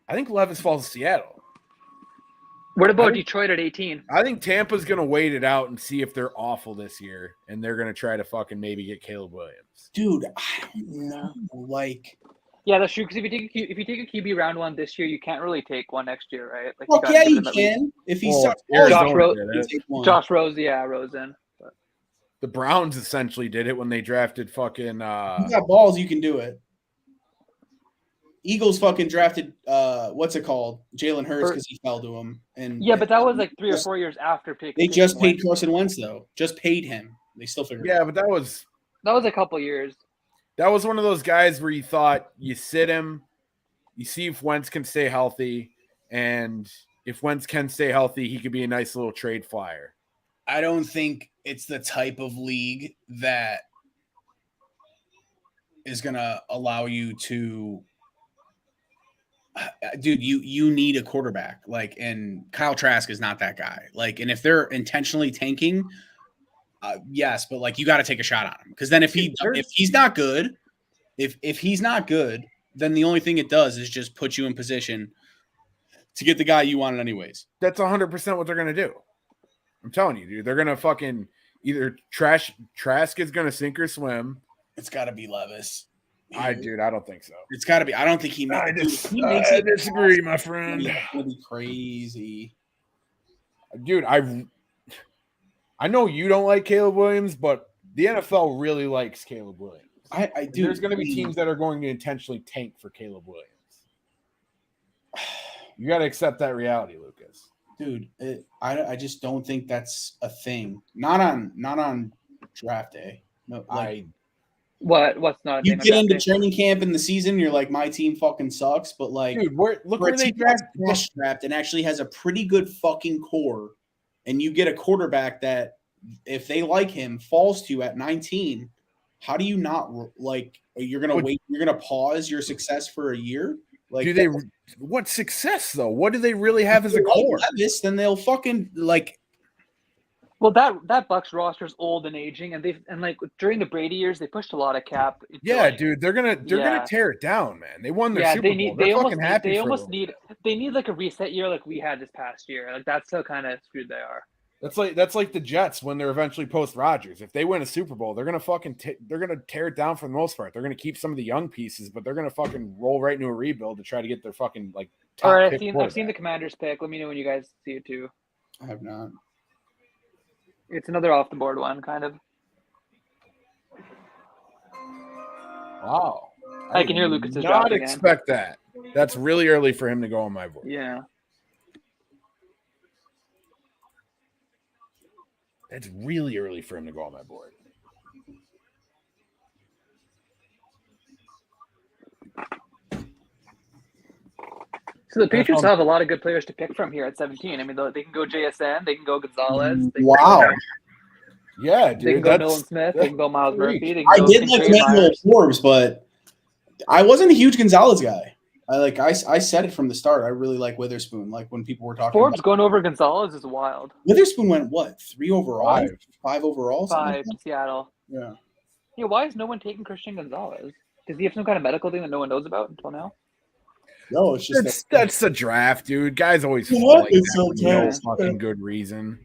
I think Levis falls to Seattle. What about Detroit at 18? I think Tampa's going to wait it out and see if they're awful this year, and they're going to try to fucking maybe get Caleb Williams. Dude, I don't know. Like, yeah, that's true. Because if you take a QB round 1 this year, you can't really take one next year, right? Like, well, yeah, you can if he's Josh Rosen. But the Browns essentially did it when they drafted fucking. You got balls, you can do it. Eagles fucking drafted what's it called? Jalen Hurts because he fell to him. And yeah, but that was like 3 or 4 years after picking. They just paid Carson Wentz though. Just paid him. They still figured. Yeah, but that was a couple years. That was one of those guys where you thought you sit him, you see if Wentz can stay healthy, and if Wentz can stay healthy, he could be a nice little trade flyer. I don't think it's the type of league that is gonna allow you to. Dude, you need a quarterback, like, and Kyle Trask is not that guy. Like, and if they're intentionally tanking, yes, but like you got to take a shot on him because then if he's not good, if he's not good, then the only thing it does is just put you in position to get the guy you wanted anyways. That's 100% what they're gonna do. I'm telling you, dude, they're gonna fucking either Trask is gonna sink or swim. It's got to be Levis. I don't think so. It's got to be. I don't think he makes. I disagree, my friend. It's gonna be crazy, dude. I know you don't like Caleb Williams, but the NFL really likes Caleb Williams. I do. There's going to be teams that are going to intentionally tank for Caleb Williams. You got to accept that reality, Lucas. Dude, I just don't think that's a thing. Not on draft day. No, like. What's not? You get into training camp in the season, you're like, my team fucking sucks, but like, dude, look where they draft and actually has a pretty good fucking core, and you get a quarterback that, if they like him, falls to you at 19. How do you not like? You're gonna wait. You're gonna pause your success for a year. Like, what success though? What do they really have as a core? Then they'll fucking like. Well, that Bucs roster is old and aging, and like during the Brady years, they pushed a lot of cap. Yeah, dude, they're gonna tear it down, man. They won their Super Bowl. They need like a reset year, like we had this past year. Like that's how kind of screwed they are. That's like the Jets when they're eventually post Rodgers. If they win a Super Bowl, they're gonna they're gonna tear it down for the most part. They're gonna keep some of the young pieces, but they're gonna fucking roll right into a rebuild to try to get their fucking like. All right, I've seen the Commanders pick. Let me know when you guys see it too. I have not. It's another off the board one, kind of. Wow. I can hear Lucas is not expect that. That's really early for him to go on my board. Yeah. That's really early for him to go on my board. So the Patriots have a lot of good players to pick from here at 17. I mean, they can go JSN, they can go Gonzalez. Wow. Yeah, dude. They can go Nolan Smith, they can go Miles Murphy. I did like Manuel Forbes, but I wasn't a huge Gonzalez guy. I said it from the start. I really like Witherspoon. Like when people were talking Forbes going over Gonzalez is wild. Witherspoon went what? 3 overall? 5 overall? 5 to Seattle. Yeah. Yeah, why is no one taking Christian Gonzalez? Does he have some kind of medical thing that no one knows about until now? No, it's just that's the draft, dude. Guys always fall like that for no fucking good reason.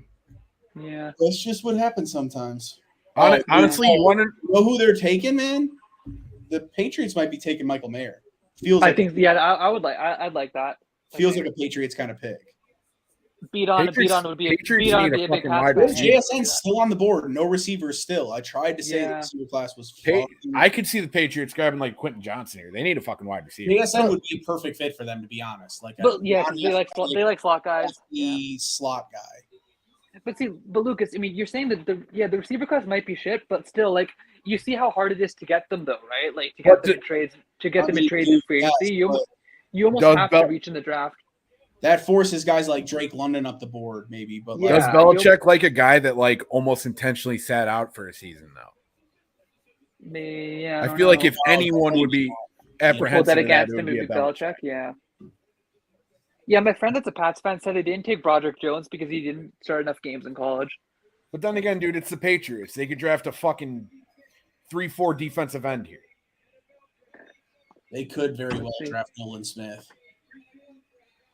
Yeah, that's just what happens sometimes. Honestly, you want to know who they're taking, man? The Patriots might be taking Michael Mayer. I'd like that. Feels like a Patriots kind of pick. Beat on would be a big pass. JSN's still on the board. No receivers still. I tried to say the receiver class was I could see the Patriots grabbing like Quentin Johnson here. They need a fucking wide receiver. JSN would be a perfect fit for them, to be honest. Like, but yeah, they like slot guys. The slot guy. But Lucas, I mean, you're saying that the receiver class might be shit, but still, like, you see how hard it is to get them, though, right? Like to get them in trades, in free agency. You almost have to reach in the draft. That forces guys like Drake London up the board, maybe. But does Belichick like a guy that like almost intentionally sat out for a season, though? Yeah, I feel like if anyone would be apprehensive that of against it him would be would a be Belichick. Yeah. Yeah, my friend that's a Pats fan said they didn't take Broderick Jones because he didn't start enough games in college. But then again, dude, it's the Patriots. They could draft a fucking 3-4 defensive end here. They could very well draft Nolan Smith.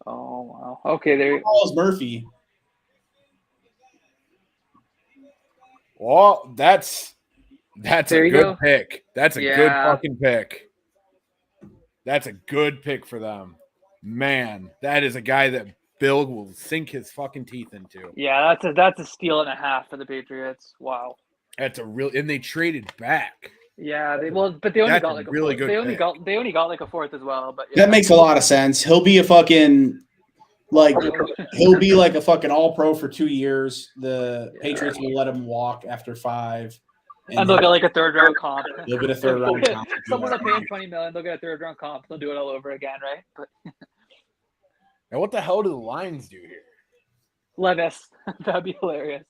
Oh wow. Okay, there. Charles Murphy. Well, that's There a you good go. pick. That's a good Yeah. fucking pick. That's a good pick for them. Man, that is a guy that Bill will sink his fucking teeth into. Yeah, that's a steal and a half for the Patriots. Wow. That's a real, and they traded back. Yeah, but they only That's got a like a really fourth. good They only got like a fourth as well. But yeah. That makes a lot of sense. He'll be a fucking he'll be like a fucking all-pro for 2 years. The Patriots will let him walk after 5. And they'll get like a third round comp. They'll get a third round comp. Someone will pay him $20 million. They'll get a third round comp. They'll do it all over again, right? But Now, what the hell do the Lions do here? Levis, that'd be hilarious.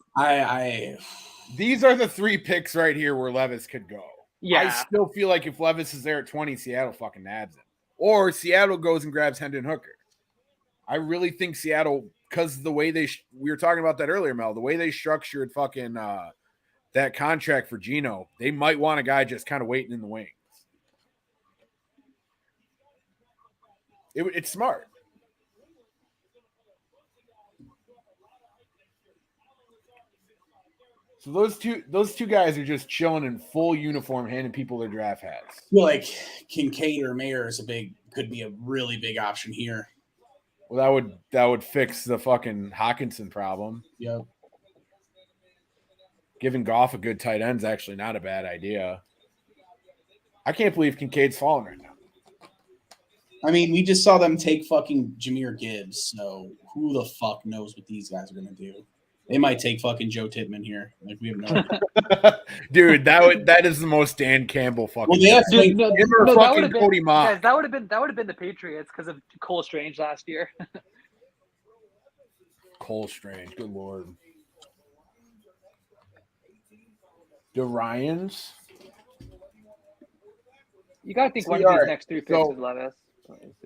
These are the 3 picks right here where Levis could go. Yeah, I still feel like if Levis is there at 20, Seattle fucking nabs him. Or Seattle goes and grabs Hendon Hooker. I really think Seattle, because the way we were talking about that earlier, Mel, the way they structured fucking that contract for Geno, they might want a guy just kind of waiting in the wings. It's smart. So those two guys are just chilling in full uniform, handing people their draft hats. I feel like Kincaid or Mayer could be a really big option here. Well, that would fix the fucking Hawkinson problem. Yep. Giving Goff a good tight end is actually not a bad idea. I can't believe Kincaid's falling right now. I mean, we just saw them take fucking Jahmyr Gibbs, so who the fuck knows what these guys are gonna do? They might take fucking Joe Tippmann here. Like, we have no idea. Dude, that is the most Dan Campbell fucking. Well, they have fucking Cody Mock. Guys, that would have been the Patriots because of Cole Strange last year. Cole Strange, good lord. The Ryans. You gotta think one of these next 3 picks is Levis.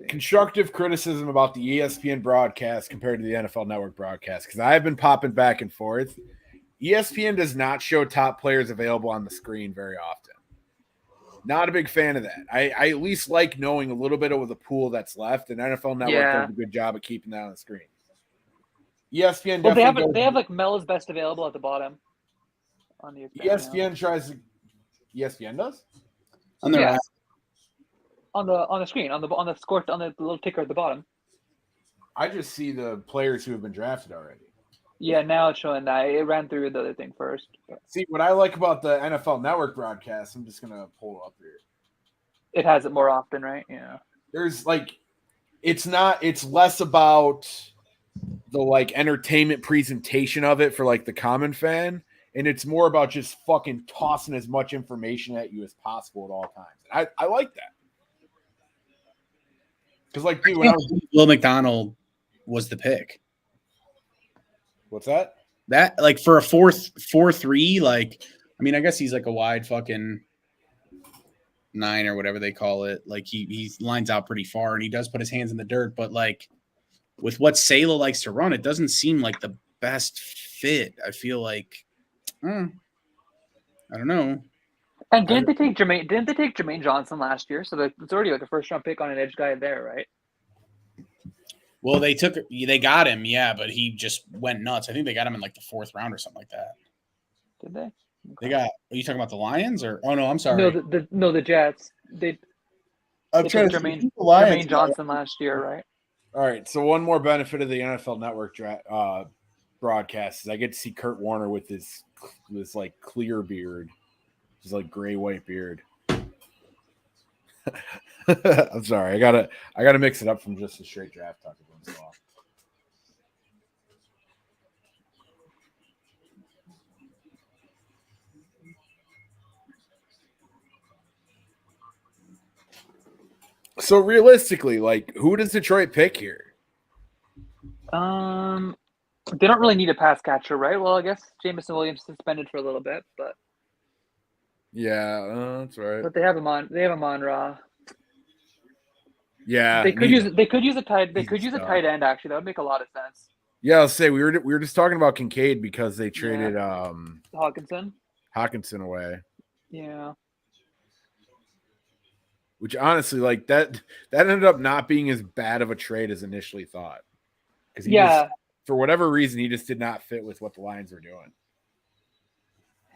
Constructive criticism about the ESPN broadcast compared to the NFL Network broadcast, because I've been popping back and forth. ESPN does not show top players available on the screen very often. Not a big fan of that. I at least like knowing a little bit of the pool that's left, and NFL Network does a good job of keeping that on the screen. ESPN they have like Mel's best available at the bottom on the ESPN ESPN does? On the right. On the screen, on the score, on the little ticker at the bottom. I just see the players who have been drafted already. Yeah, now it's showing that. It ran through the other thing first. See, what I like about the NFL Network broadcast, I'm just going to pull it up here. It has it more often, right? Yeah. There's it's less about the entertainment presentation of it for the common fan, and it's more about just fucking tossing as much information at you as possible at all times. I like that. Because, dude, when Will McDonald was the pick. What's that? That, for a 4-3, I mean, I guess he's a wide fucking 9 or whatever they call it. He lines out pretty far, and he does put his hands in the dirt. But, with what Salo likes to run, it doesn't seem like the best fit. I feel I don't know. And didn't they take Jermaine Johnson last year? So it's already a first-round pick on an edge guy there, right? Well, they got him, yeah, but he just went nuts. I think they got him in the 4th round or something like that. Did they? Okay. They got. Are you talking about the Lions or? Oh no, I'm sorry. No, the Jets. They took Jermaine Johnson last year, right? All right. So one more benefit of the NFL Network broadcast is I get to see Kurt Warner with this clear beard. Just gray white beard. I'm sorry. I gotta mix it up from just a straight draft talk once in a while. So realistically, who does Detroit pick here? They don't really need a pass catcher, right? Well, I guess Jameson Williams suspended for a little bit, but yeah, that's right. But they have him on. They have him on Raw. Yeah, They could use a tight stuff. end actually. That would make a lot of sense. Yeah, I'll say we were just talking about Kincaid because they traded Hawkinson away. Yeah. Which honestly, like that ended up not being as bad of a trade as initially thought. Because just, for whatever reason, he just did not fit with what the Lions were doing.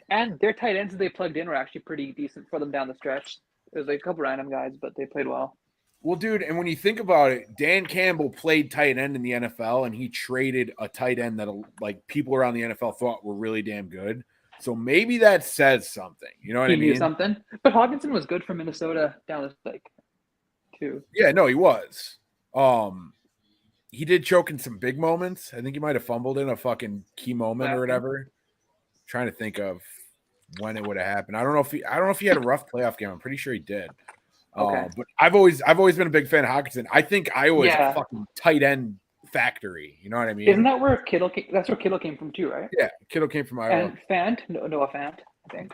And their tight ends that they plugged in were actually pretty decent for them down the stretch. There's like a couple random guys, but they played well. Well, dude, and when you think about it, Dan Campbell played tight end in the NFL, and he traded a tight end that like people around the NFL thought were really damn good. So maybe that says something. You know what I mean? He knew something. But Hawkinson was good for Minnesota down the too. Yeah, no, he was. He did choke in some big moments. I think he might have fumbled in a fucking key moment or whatever. Trying to think of when it would have happened. I don't know if he had a rough playoff game. I'm pretty sure he did. But I've always been a big fan of Hawkinson. I think Iowa is a fucking tight end factory. You know what I mean? Isn't that where Kittle came? That's where Kittle came from too, right? Yeah, Kittle came from Iowa. And Fant, Noah Fant, I think.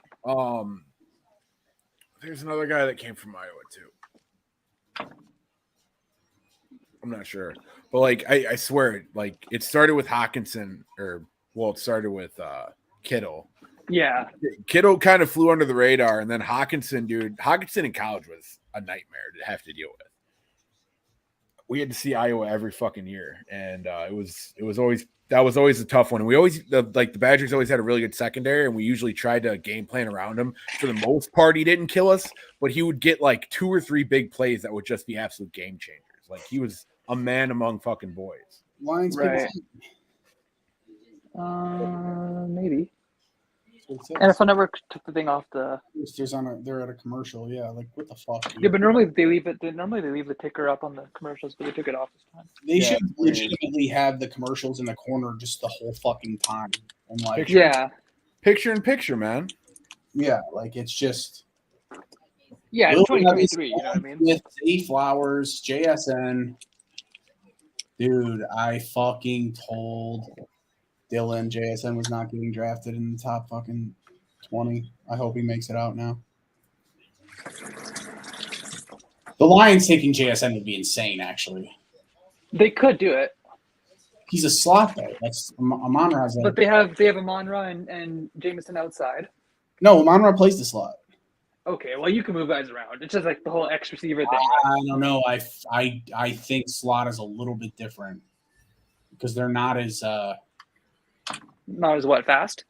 There's another guy that came from Iowa too. I'm not sure, but like I swear, like it started with Hawkinson, it started with Kittle. Yeah, Kittle kind of flew under the radar, and then Hawkinson in college was a nightmare to have to deal with. We had to see Iowa every fucking year, and it was always a tough one. And the Badgers always had a really good secondary, and we usually tried to game plan around him. For the most part, he didn't kill us, but he would get like 2 or 3 big plays that would just be absolute game changers. Like he was a man among fucking boys. Lions, right? Maybe. NFL Network took the thing off the. They're at a commercial. Yeah, like what the fuck? Dude? Yeah, but normally they leave it. Normally they leave the ticker up on the commercials, but they took it off this time. They should legitimately have the commercials in the corner just the whole fucking time. And like, picture in picture, man. Yeah, like it's just. Yeah, it's 2023. You know what I mean? With Zay Flowers, JSN. Dude, I fucking told Dylan JSN was not getting drafted in the top fucking 20. I hope he makes it out now. The Lions taking JSN would be insane, actually. They could do it. He's a slot though. That's Amon-Ra. But they have Amon-Ra and Jameson outside. No, Amon-Ra plays the slot. Okay, well you can move guys around. It's just like the whole X receiver thing. I don't know. I think slot is a little bit different because they're not as fast.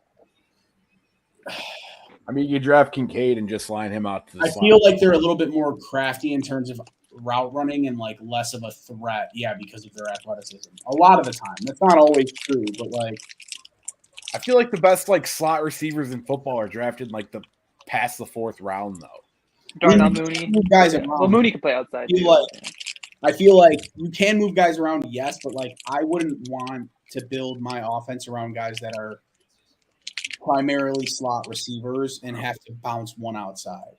I mean, you draft Kincaid and just line him out to the slot. Feel like they're a little bit more crafty in terms of route running and like less of a threat. Yeah, because of their athleticism. A lot of the time, that's not always true, but like I feel like the best like slot receivers in football are drafted like past the 4th round though. Darnell Mooney. Guys around. Well, Mooney can play outside. I feel like you can move guys around, yes, but like I wouldn't want to build my offense around guys that are primarily slot receivers and have to bounce one outside.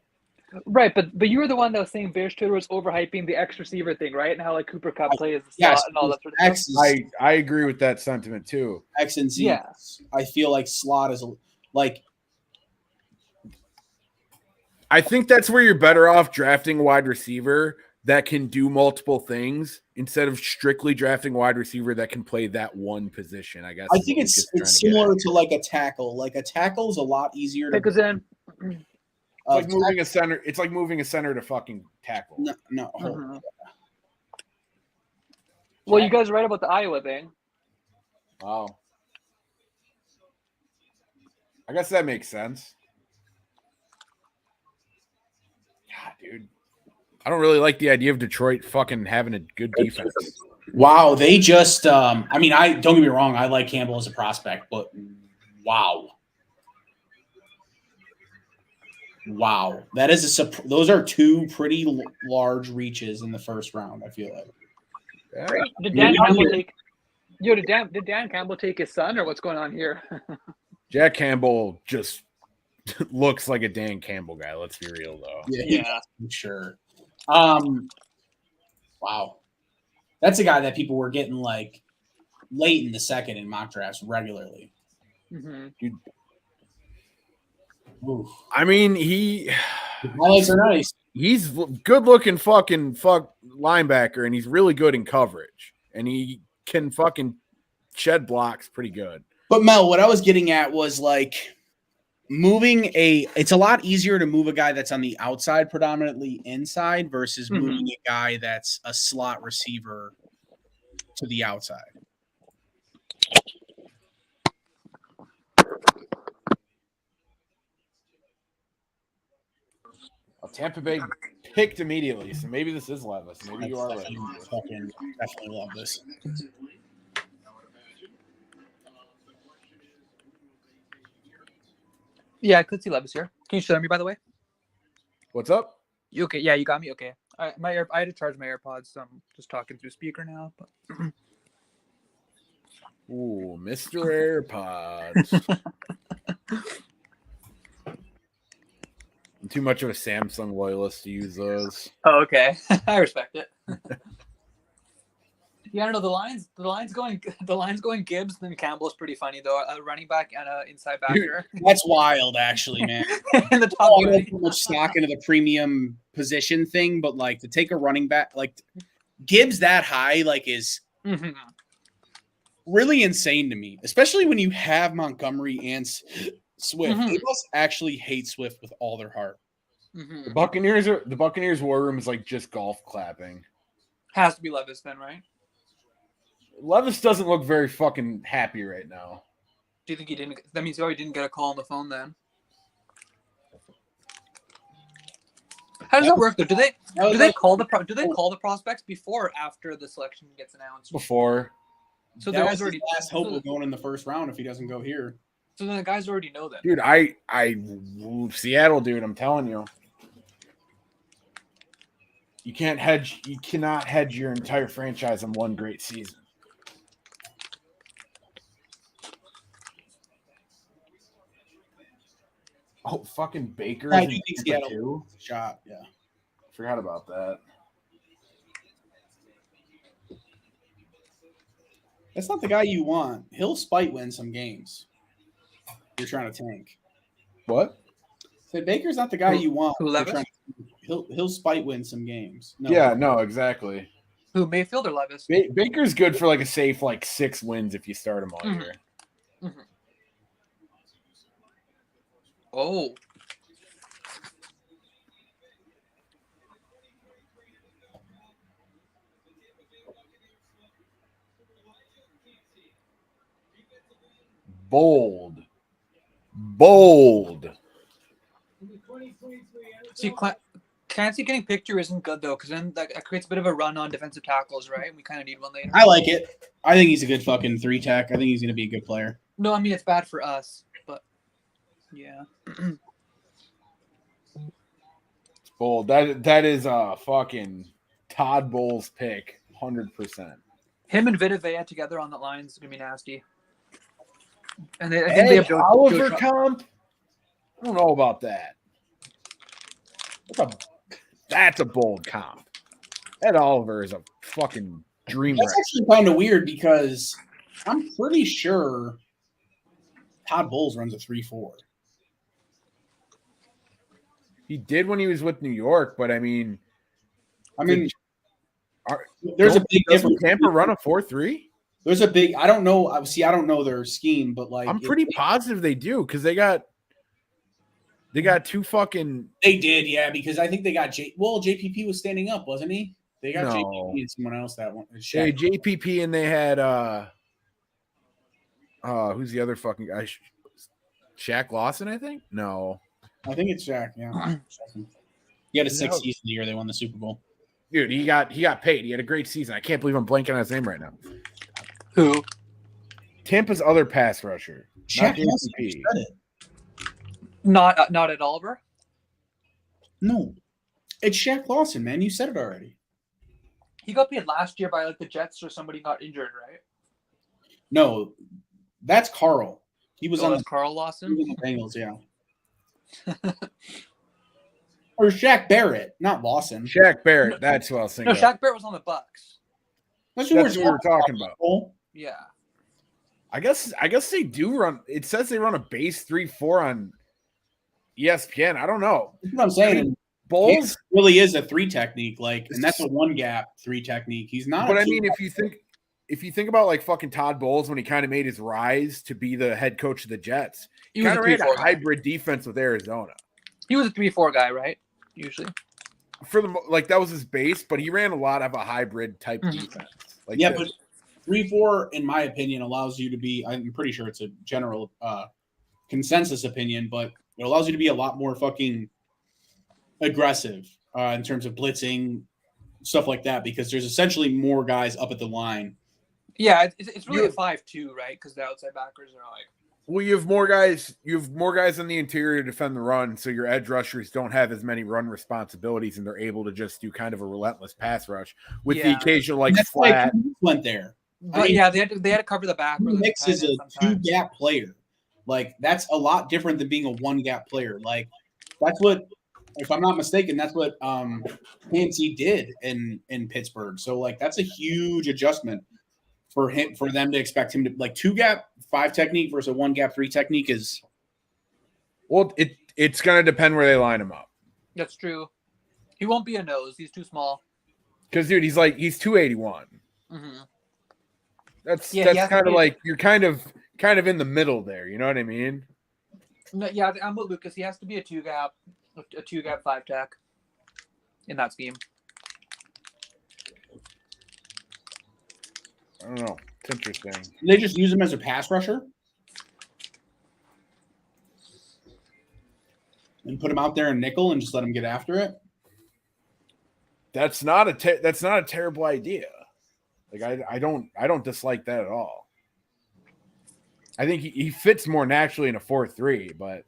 Right, but you were the one that was saying Bears Twitter was overhyping the X receiver thing, right? And how like Cooper Kupp plays the slot and all that sort of stuff. I agree with that sentiment too. X and Z. Yeah. I feel like slot is like. I think that's where you're better off drafting a wide receiver that can do multiple things instead of strictly drafting a wide receiver that can play that one position. I guess. I think it's similar to like a tackle. Like a tackle is a lot easier to. Because then. It's like moving a center. It's like moving a center to fucking tackle. No. Well, you guys are right about the Iowa thing. Wow. I guess that makes sense. God, dude. I don't really like the idea of Detroit fucking having a good defense. Wow, they just don't get me wrong, I like Campbell as a prospect, but wow. That is those are 2 pretty large reaches in the first round, I feel like. Yeah. Did Dan Campbell take his son or what's going on here? Jack Campbell just looks like a Dan Campbell guy, let's be real though. Yeah, sure. Wow. That's a guy that people were getting like late in the second in mock drafts regularly. Mm-hmm. I mean, highlights are nice. He's good looking fucking linebacker, and he's really good in coverage, and he can fucking shed blocks pretty good. But Mel, what I was getting at was like it's a lot easier to move a guy that's on the outside, predominantly inside, versus moving a guy that's a slot receiver to the outside. Tampa Bay picked immediately, so maybe this is Levis. Maybe you are right. Definitely love this. Yeah, I could see Levis here. Can you show me, by the way? What's up? You okay? Yeah, you got me. Okay. I had to charge my AirPods, so I'm just talking through speaker now. But ooh, Mr. AirPods. I'm too much of a Samsung loyalist to use those. oh, okay. I respect it. Yeah, I don't know. The line's going Gibbs, then Campbell's pretty funny though. A running back and an inside backer. That's wild, actually, man. In the top I don't put much stock into the premium position thing, but like to take a running back, like Gibbs that high, like is really insane to me. Especially when you have Montgomery and Swift. They must actually hate Swift with all their heart. The Buccaneers war room is like just golf clapping. Has to be Levis then, right? Levis doesn't look very fucking happy right now. Do you think he didn't? That means he didn't get a call on the phone then. How does that work though? Do they call the prospects before or after the selection gets announced? Before. So that the was guys already his last hope of going in the first round if he doesn't go here. So then the guys already know that. Dude, I Seattle, dude, I'm telling you. You cannot hedge your entire franchise on one great season. Oh, fucking Baker. I do think Seattle shot, yeah. Forgot about that. That's not the guy you want. He'll spite win some games. You're trying to tank. What? So Baker's not the guy you want. Who, Levis? He'll spite win some games. No, exactly. Who, Mayfield or Levis? Baker's good for like a safe 6 wins if you start him all year. Oh. Bold. See, Clancy getting picture isn't good though, because then that creates a bit of a run on defensive tackles, right? We kind of need one later. I like it. I think he's a good fucking 3-tech. I think he's going to be a good player. No, I mean it's bad for us, but yeah. It's bold. That is a fucking Todd Bowles pick, 100%. Him and Vita Vea together on the line is gonna be nasty. And I think Hey, they have Oliver comp. I don't know about that. That's a bold comp. Ed Oliver is a fucking dream. That's actually kind of weird because I'm pretty sure Todd Bowles runs a 3-4. He did when he was with New York, but I mean, there's a big difference. Tampa run a 4-3. There's a big. I don't know. I don't know their scheme, but like I'm pretty positive they do because they got two fucking. They did, yeah. Because I think they got JPP was standing up, wasn't he? They got JPP and someone else that one. Hey, JPP and they had who's the other fucking guy? Shaq Lawson, I think. No, I think it's Shaq. Yeah, he had a 6th season the year they won the Super Bowl. Dude, he got paid. He had a great season. I can't believe I'm blanking on his name right now. Who? Tampa's other pass rusher. Shaq Not Lawson. Not at Oliver. No, it's Shaq Lawson, man. You said it already. He got paid last year by like the Jets or somebody got injured, right? No, that's Carl. He was on Carl Lawson. The Bengals, yeah. Or Shaq Barrett, not Lawson. Shaq Barrett. That's who I was thinking. No, Shaq Barrett was on the Bucks. That's what we were talking about. Yeah. I guess they do run. It says they run a base 3-4 on ESPN. I don't know. That's what I'm saying. Bowles really is a 3 technique, like, and that's a 1 gap 3 technique. He's not. But I mean, if you think about like fucking Todd Bowles when he kind of made his rise to be the head coach of the Jets, he kind of ran a hybrid defense with Arizona. He was a 3-4 guy, right? Usually. For the like that was his base, but he ran a lot of a hybrid type defense. Like but 3-4, in my opinion, allows you to be. I'm pretty sure it's a general consensus opinion, but it allows you to be a lot more fucking aggressive in terms of blitzing, stuff like that, because there's essentially more guys up at the line. Yeah, it's really a 5-2, right? Because the outside backers are like. Well, you have more guys. You have more guys in the interior to defend the run, so your edge rushers don't have as many run responsibilities, and they're able to just do kind of a relentless pass rush with the occasional like that's flat. Went there, but they had to cover the back. Mix is a 2-gap player. Like that's a lot different than being a 1-gap player. Like that's what, if I'm not mistaken, that's what PNC did in Pittsburgh. So like that's a huge adjustment for them to expect him to like 2-gap 5 technique versus a 1-gap 3 technique is. Well, it's gonna depend where they line him up. That's true. He won't be a nose. He's too small. Because dude, he's 281. Mm-hmm. That's kind of like you're kind of in the middle there. You know what I mean? No, yeah, I'm with Lucas. He has to be a 2-gap 5 tech in that scheme. I don't know. It's interesting. They just use him as a pass rusher and put him out there in nickel and just let him get after it. That's not a terrible idea. Like I don't dislike that at all. I think he fits more naturally in a 4-3, but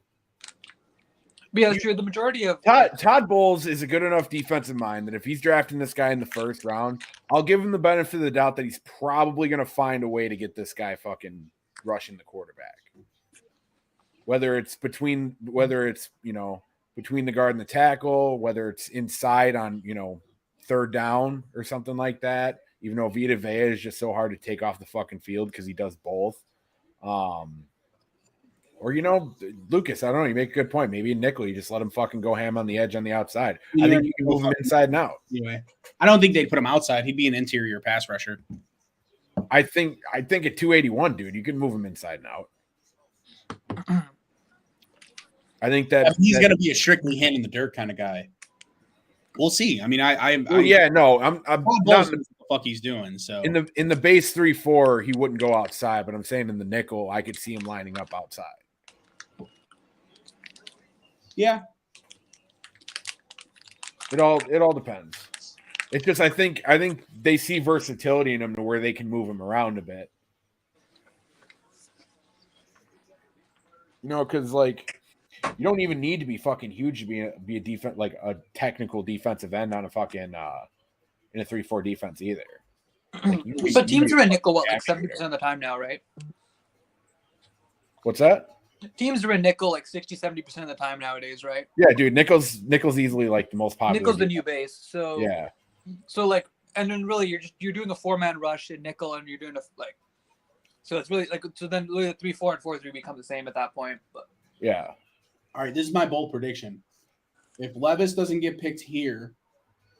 yeah, that's true. The majority of Todd Bowles is a good enough defensive mind that if he's drafting this guy in the first round, I'll give him the benefit of the doubt that he's probably going to find a way to get this guy fucking rushing the quarterback. Whether it's between the guard and the tackle, whether it's inside on, third down or something like that, even though Vita Vea is just so hard to take off the fucking field because he does both. Or, Lucas, I don't know. You make a good point. Maybe in nickel, you just let him fucking go ham on the edge on the outside. I think you can move him inside and out. Anyway, I don't think they'd put him outside. He'd be an interior pass rusher. I think at 281, dude, you can move him inside and out. I think that he's going to be a strictly hand in the dirt kind of guy. We'll see. I mean, I'm not the fuck he's doing. So in the base 3-4, he wouldn't go outside, but I'm saying in the nickel, I could see him lining up outside. Yeah. It all depends. It's just I think they see versatility in him to where they can move him around a bit. Because like you don't even need to be fucking huge to be a defense, like a technical defensive end on a fucking in a 3-4 defense either. Like, but teams are in nickel like 70% of the time now, right? What's that? Teams are in nickel like 60-70% of the time nowadays, right? Yeah, dude. Nickel's easily like the most popular. Nickel's the new base. So yeah. So like, and then really you're doing a 4-man rush in nickel, and you're doing so it's really like then really 3-4 and 4-3 become the same at that point. But yeah. All right, this is my bold prediction. If Levis doesn't get picked here,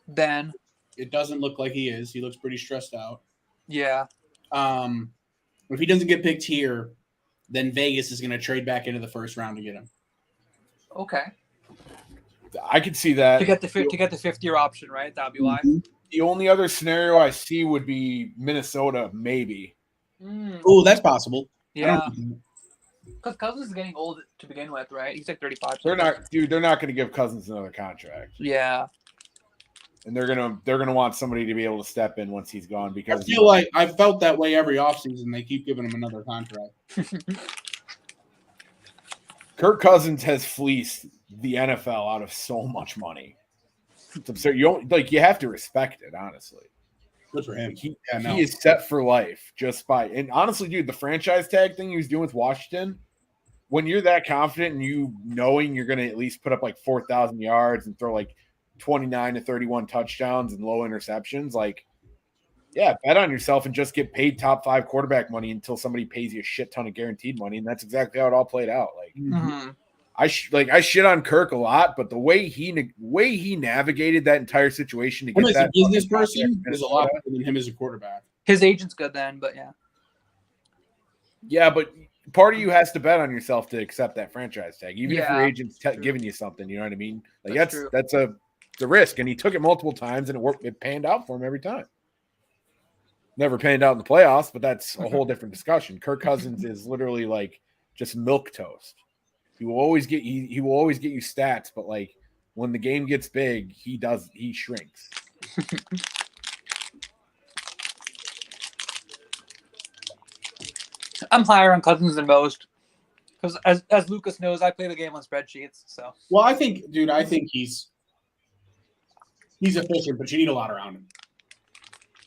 then it doesn't look like he is. He looks pretty stressed out. Yeah. If he doesn't get picked here, then Vegas is going to trade back into the first round to get him. Okay. I could see that to get the 5th-year option, right? That'd be why. The only other scenario I see would be Minnesota, maybe. Oh, that's possible. Yeah. Because Cousins is getting old to begin with, right? He's like 35. They're not going to give Cousins another contract. Yeah. And they're gonna want somebody to be able to step in once he's gone because I feel like I felt that way every offseason. They keep giving him another contract. Kirk Cousins has fleeced the NFL out of so much money. It's absurd. You have to respect it, honestly. Good for him. He is set for life and honestly, dude, the franchise tag thing he was doing with Washington, when you're that confident and you knowing you're gonna at least put up like 4,000 yards and throw like 29 to 31 touchdowns and low interceptions, like, yeah, bet on yourself and just get paid top 5 quarterback money until somebody pays you a shit ton of guaranteed money. And that's exactly how it all played out. Like, I shit on Kirk a lot, but the way he navigated that entire situation to him get as that a business contract in person is a lot Minnesota. better than him as a quarterback. His agent's good then, but yeah. Yeah, but part of you has to bet on yourself to accept that franchise tag, even if your Yeah, agent's giving you something. You know what I mean? Like That's that's a risk, and he took it multiple times, and it worked. It panned out for him every time. Never panned out in the playoffs, but that's a whole different discussion. Kirk Cousins is literally like just milk toast. He will always get you stats, but like when the game gets big, he shrinks. I'm higher on Cousins than most. Because as Lucas knows, I play the game on spreadsheets. So Well, I think he's efficient, but you need a lot around him.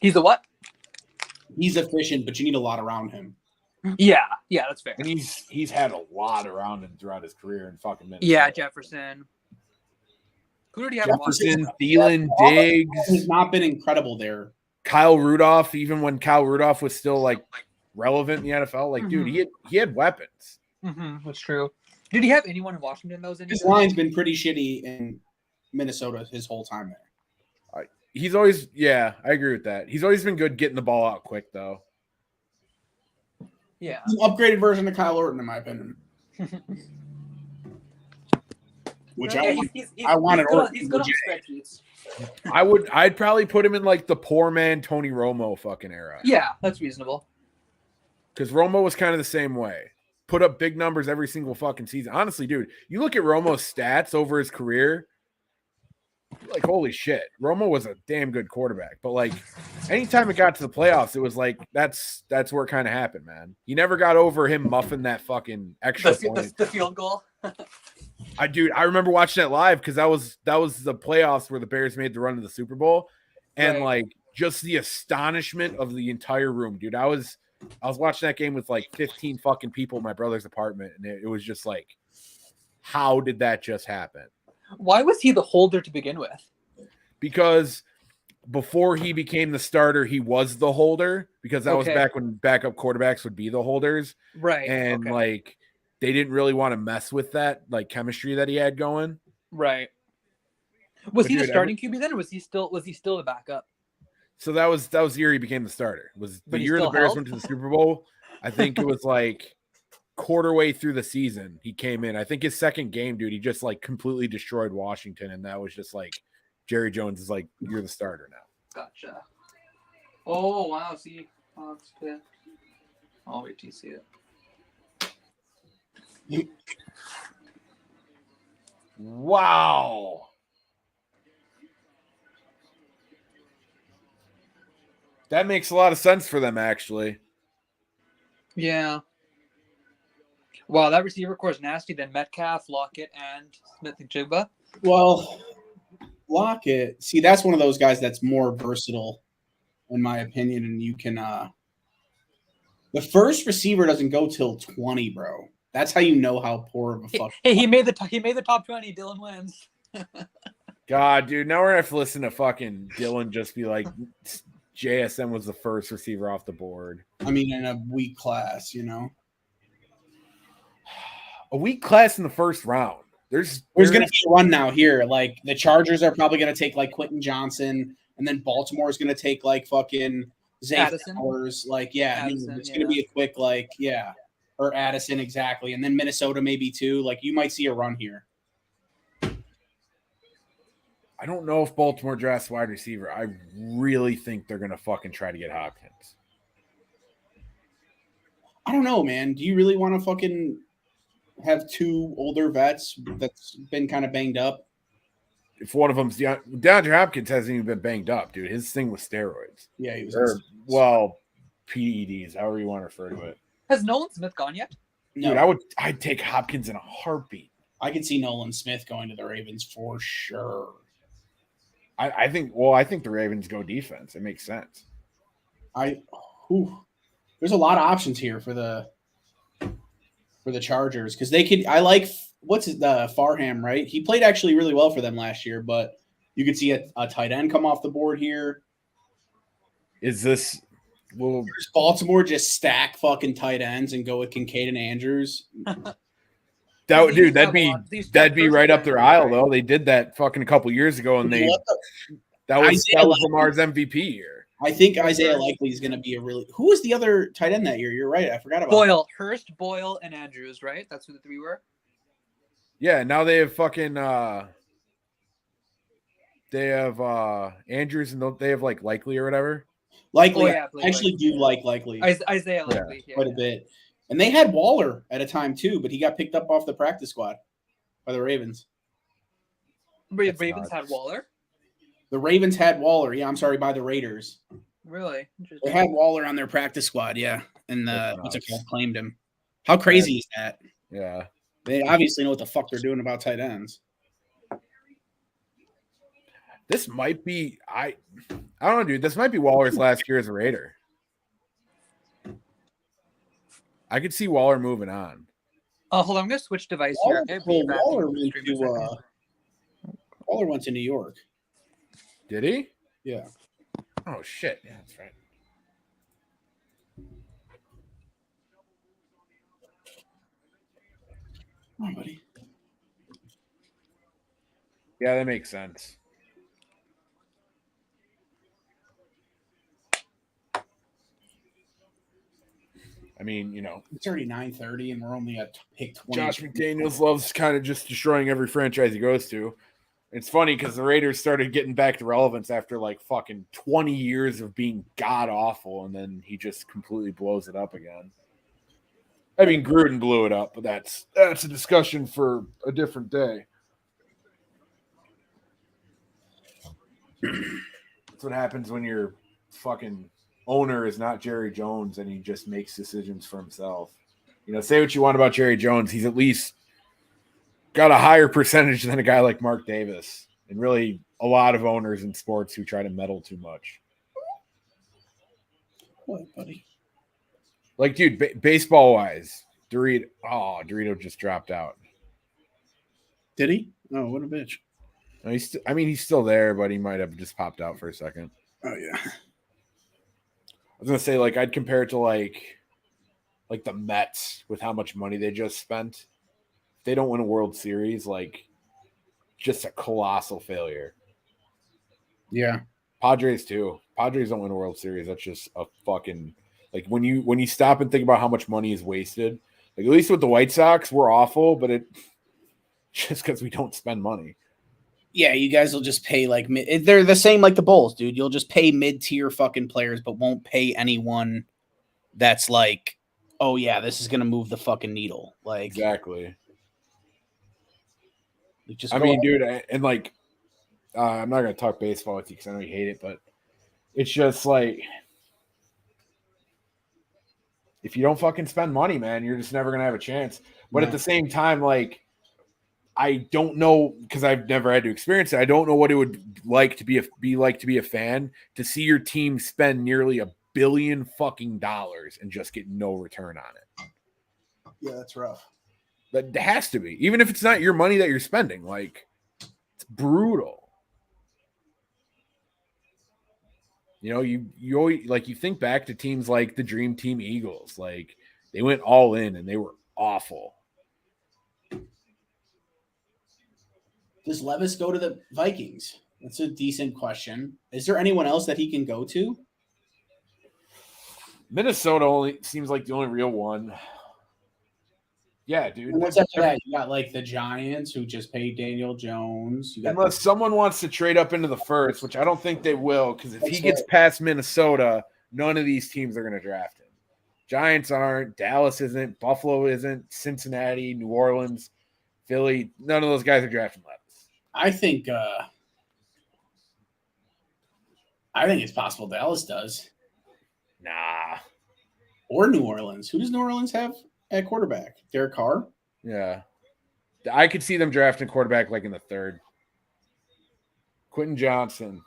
he's a what? He's efficient, but you need a lot around him. Yeah, that's fair. And he's had a lot around him throughout his career in fucking Minnesota. Yeah, Jefferson. Who did he have? Jefferson, Thielen, Diggs. He's not been incredible there. Kyle Rudolph, even when Kyle Rudolph was still like relevant in the NFL, like dude, he had weapons. That's true. Did he have anyone in Washington that was His line's been pretty shitty in Minnesota his whole time there. He's always, I agree with that. He's always been good getting the ball out quick, though. Yeah. He's an upgraded version of Kyle Orton, in my opinion. Which I wanted Orton. He's good on spreadsheets. I'd probably put him in like the poor man Tony Romo fucking era. Yeah, that's reasonable. Because Romo was kind of the same way. Put up big numbers every single fucking season. Honestly, dude, you look at Romo's stats over his career, like, holy shit. Romo was a damn good quarterback. But, like, anytime it got to the playoffs, it was like, that's where it kind of happened, man. He never got over him muffing that fucking extra point. The field goal. I remember watching that live because that was the playoffs where the Bears made the run to the Super Bowl. And, like, just the astonishment of the entire room, dude. I was watching that game with, like, 15 fucking people in my brother's apartment, and it was just like, how did that just happen? Why was he the holder to begin with? Because before he became the starter, he was the holder, because that was back when backup quarterbacks would be the holders. Right. And like they didn't really want to mess with that like chemistry that he had going. Right. Was he the starting QB then, or was he still the backup? So that was the year he became the starter. Was the year the Bears went to the Super Bowl. I think it was like quarter way through the season he came in. I think his second game, dude, he just like completely destroyed Washington, and that was just like Jerry Jones is like, you're the starter now. Gotcha. Oh wow, see, that's good. I'll wait till you see it. Wow. That makes a lot of sense for them, actually. Yeah. Wow, that receiver core is nasty. Then Metcalf, Lockett, and Smith and Jigba. Well, Lockett, see, that's one of those guys that's more versatile, in my opinion. And you can, the first receiver doesn't go till 20, bro. That's how you know how poor of a fuck. Hey, he made the top 20. Dylan wins. God, dude, now we're gonna have to listen to fucking Dylan just be like, JSN was the first receiver off the board. I mean, in a weak class, you know. A weak class in the first round. There's going to be a run now here. Like, the Chargers are probably going to take, like, Quentin Johnson, and then Baltimore is going to take, like, fucking Zay Flowers. Like, Addison, it's going to be a quick, like, or Addison, exactly. And then Minnesota maybe, too. Like, you might see a run here. I don't know if Baltimore drafts wide receiver. I really think they're going to fucking try to get Hopkins. I don't know, man. Do you really want to fucking have two older vets that's been kind of banged up? If one of them's DeAndre Hopkins hasn't even been banged up, dude. His thing was steroids. Yeah, he was. PEDs, however you want to refer to it. Has Nolan Smith gone yet? No. Dude, I'd take Hopkins in a heartbeat. I could see Nolan Smith going to the Ravens for sure. I think the Ravens go defense. It makes sense. There's a lot of options here for the Chargers, because they could. I like the Farham, right? He played actually really well for them last year, but you could see a tight end come off the board here. Is this? Well, does Baltimore just stack fucking tight ends and go with Kincaid and Andrews? that'd be right up their aisle though. They did that fucking a couple years ago, and that was Lamar's MVP year. I think Isaiah Likely is going to be a really. Who was the other tight end that year? You're right. I forgot about Boyle, Hurst, Boyle, and Andrews. Right, that's who the three were. Yeah, now they have fucking. They have Andrews and they have like Likely or whatever. Likely, I actually do like Likely. Isaiah Likely, quite a bit. And they had Waller at a time too, but he got picked up off the practice squad by the Ravens. Ravens had Waller? The Ravens had Waller. Yeah, I'm sorry, by the Raiders. Really? They had Waller on their practice squad, yeah. And what's it called? Claimed him. How crazy is that? Yeah. They obviously know what the fuck they're doing about tight ends. This might be I don't know, dude. This might be Waller's last year as a Raider. I could see Waller moving on. Oh, hold on. I'm going to switch device here. Waller went to New York. Did he? Yeah. Oh, shit. Yeah, that's right. Come on, buddy. Yeah, that makes sense. I mean, it's already 9:30 and we're only at pick 20. Josh McDaniels loves kind of just destroying every franchise he goes to. It's funny because the Raiders started getting back to relevance after like fucking 20 years of being god awful, and then he just completely blows it up again. I mean, Gruden blew it up, but that's a discussion for a different day. That's what happens when you're fucking owner is not Jerry Jones and he just makes decisions for himself. Say what you want about Jerry Jones. He's at least got a higher percentage than a guy like Mark Davis and really a lot of owners in sports who try to meddle too much. What, buddy? Like, dude, baseball wise, Dorito just dropped out. Did he? Oh, what a bitch. No, he's still there, but he might have just popped out for a second. Oh, yeah. I was gonna say, like, I'd compare it to like the Mets with how much money they just spent. If they don't win a World Series, like, just a colossal failure. Yeah. Padres too. Padres don't win a World Series. That's just a fucking like when you stop and think about how much money is wasted. Like, at least with the White Sox, we're awful, but it just because we don't spend money. Yeah, you guys will just pay like they're the same like the Bulls, dude. You'll just pay mid-tier fucking players, but won't pay anyone that's like, oh yeah, this is gonna move the fucking needle. Like exactly. Just I mean, dude, and like, I'm not gonna talk baseball with you because I know you hate it, but it's just like if you don't fucking spend money, man, you're just never gonna have a chance. But at the same time, like, I don't know because I've never had to experience it. I don't know what it would like to be a fan to see your team spend nearly $1 billion fucking dollars and just get no return on it. Yeah, that's rough. That has to be, even if it's not your money that you're spending. Like, it's brutal. You always, like, you think back to teams like the Dream Team Eagles, like they went all in and they were awful. Does Levis go to the Vikings? That's a decent question. Is there anyone else that he can go to? Minnesota only seems like the only real one. Yeah, dude. And what's after that? You got like the Giants who just paid Daniel Jones. Unless someone wants to trade up into the first, which I don't think they will, because if he gets past Minnesota, none of these teams are going to draft him. Giants aren't, Dallas isn't, Buffalo isn't, Cincinnati, New Orleans, Philly. None of those guys are drafting Levis. I think it's possible Dallas does. Nah. Or New Orleans. Who does New Orleans have at quarterback? Derek Carr? Yeah. I could see them drafting quarterback like in the third. Quentin Johnson.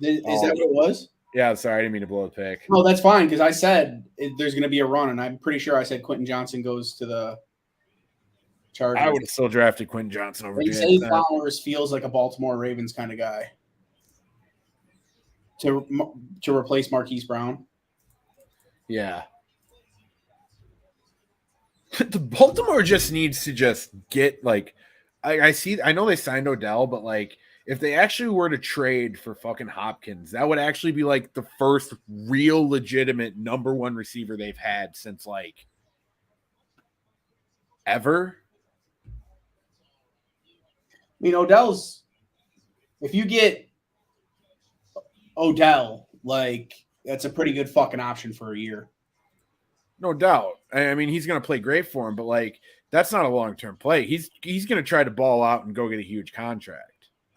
Is that what it was? Yeah, sorry. I didn't mean to blow the pick. No, that's fine because I said there's going to be a run, and I'm pretty sure I said Quentin Johnson goes to the Chargers. I would have still drafted Quentin Johnson over James. Zay Flowers feels like a Baltimore Ravens kind of guy to replace Marquise Brown. Yeah. Baltimore just needs to just get like I know they signed Odell, but like if they actually were to trade for fucking Hopkins, that would actually be like the first real legitimate number one receiver they've had since like ever. I mean, Odell's, if you get Odell, like that's a pretty good fucking option for a year. No doubt. I mean, he's going to play great for him, but like that's not a long-term play. He's going to try to ball out and go get a huge contract.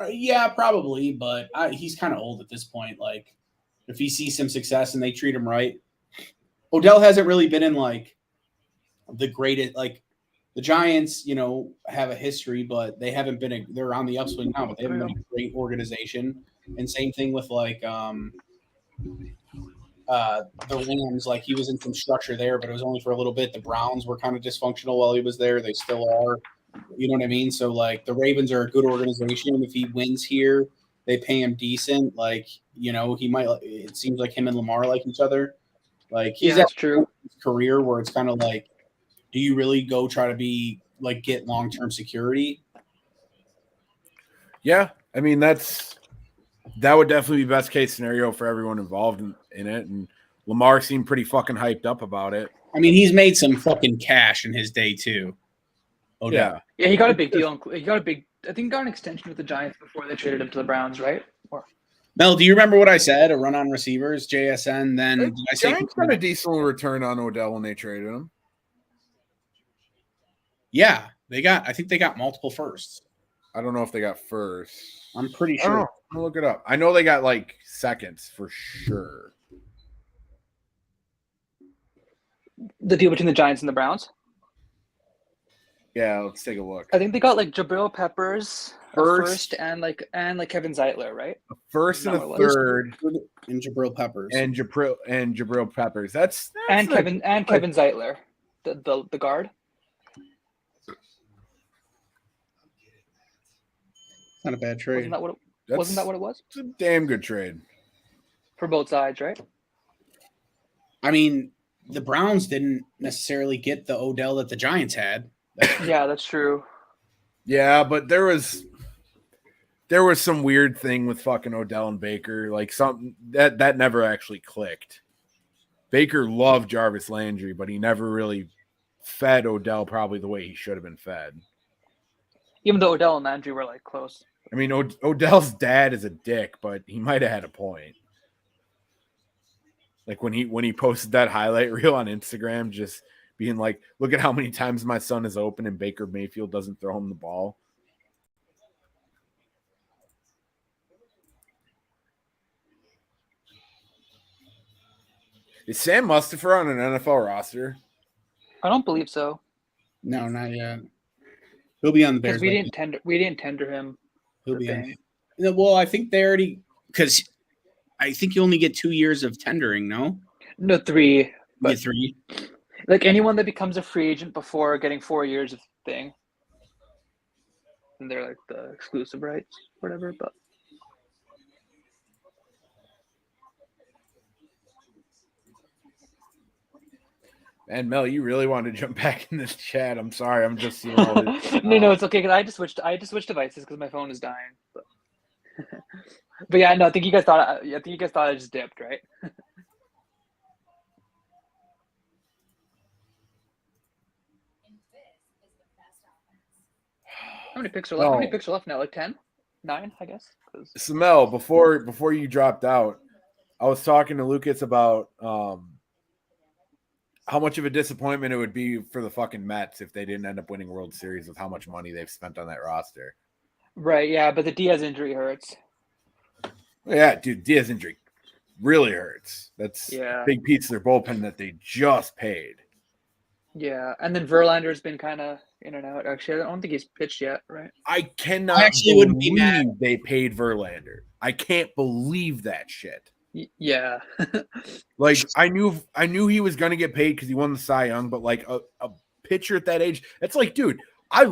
Yeah, probably, but he's kind of old at this point. Like, if he sees some success and they treat him right, Odell hasn't really been in like the greatest. Like, the Giants, you know, have a history, but they haven't been. They're on the upswing now, but they haven't been a great organization. And same thing with like the Rams. Like, he was in some structure there, but it was only for a little bit. The Browns were kind of dysfunctional while he was there. They still are. You know what I mean? So, like, the Ravens are a good organization. If he wins here, they pay him decent. Like, you know, he might – it seems like him and Lamar like each other. Like, he's that's true. His career where it's kind of like, do you really go try to be – like, get long-term security? Yeah. I mean, that would definitely be best case scenario for everyone involved in it. And Lamar seemed pretty fucking hyped up about it. I mean, he's made some fucking cash in his day too. Yeah. Yeah, he got a big deal. I think he got an extension with the Giants before they traded him to the Browns, right? Mel, do you remember what I said? A run on receivers, JSN. Then did I say Giants got a decent return on Odell when they traded him. Yeah, I think they got multiple firsts. I don't know if they got first. I'm pretty I don't sure. know. I'll look it up. I know they got like seconds for sure. The deal between the Giants and the Browns? Yeah, let's take a look. I think they got like Jabril Peppers first and Kevin Zeitler, right? A first and a third, and Jabril Peppers and Jabril Peppers. That's and like, Kevin Zeitler, the guard. Not a bad trade. Wasn't that what it was? It's a damn good trade for both sides, right? I mean, the Browns didn't necessarily get the Odell that the Giants had. Yeah, that's true. Yeah, but there was some weird thing with fucking Odell and Baker, like something that never actually clicked. Baker loved Jarvis Landry, but he never really fed Odell probably the way he should have been fed. Even though Odell and Landry were like close. I mean, Odell's dad is a dick, but he might have had a point. Like when he posted that highlight reel on Instagram, just being like, look at how many times my son is open and Baker Mayfield doesn't throw him the ball. Is Sam Mustipher on an NFL roster? I don't believe so. No, not yet. He'll be on the Bears. We didn't tender him. He'll be on. Well, I think they already, because I think you only get 2 years of tendering. No, 3. But 3. Like anyone that becomes a free agent before getting 4 years of thing, and they're like the exclusive rights, whatever. But And Mel, you really want to jump back in this chat? I'm sorry, I'm just seeing all this. No, it's okay because I just switched devices because my phone is dying. But yeah, no, I think you guys thought I just dipped, right? How many picks are left? How many picks are left now? Like 10? 9, I guess. So Mel, before you dropped out, I was talking to Lucas about how much of a disappointment it would be for the fucking Mets if they didn't end up winning World Series with how much money they've spent on that roster. Right, yeah, but the Diaz injury hurts. Yeah, dude, Diaz injury really hurts. That's a big piece of their bullpen that they just paid. Yeah, and then Verlander's been kind of in and out. Actually, I don't think he's pitched yet, right? I cannot wouldn't be mad they paid Verlander. I can't believe that shit. Yeah. Like I knew he was gonna get paid because he won the Cy Young, but like a pitcher at that age, it's like, dude, I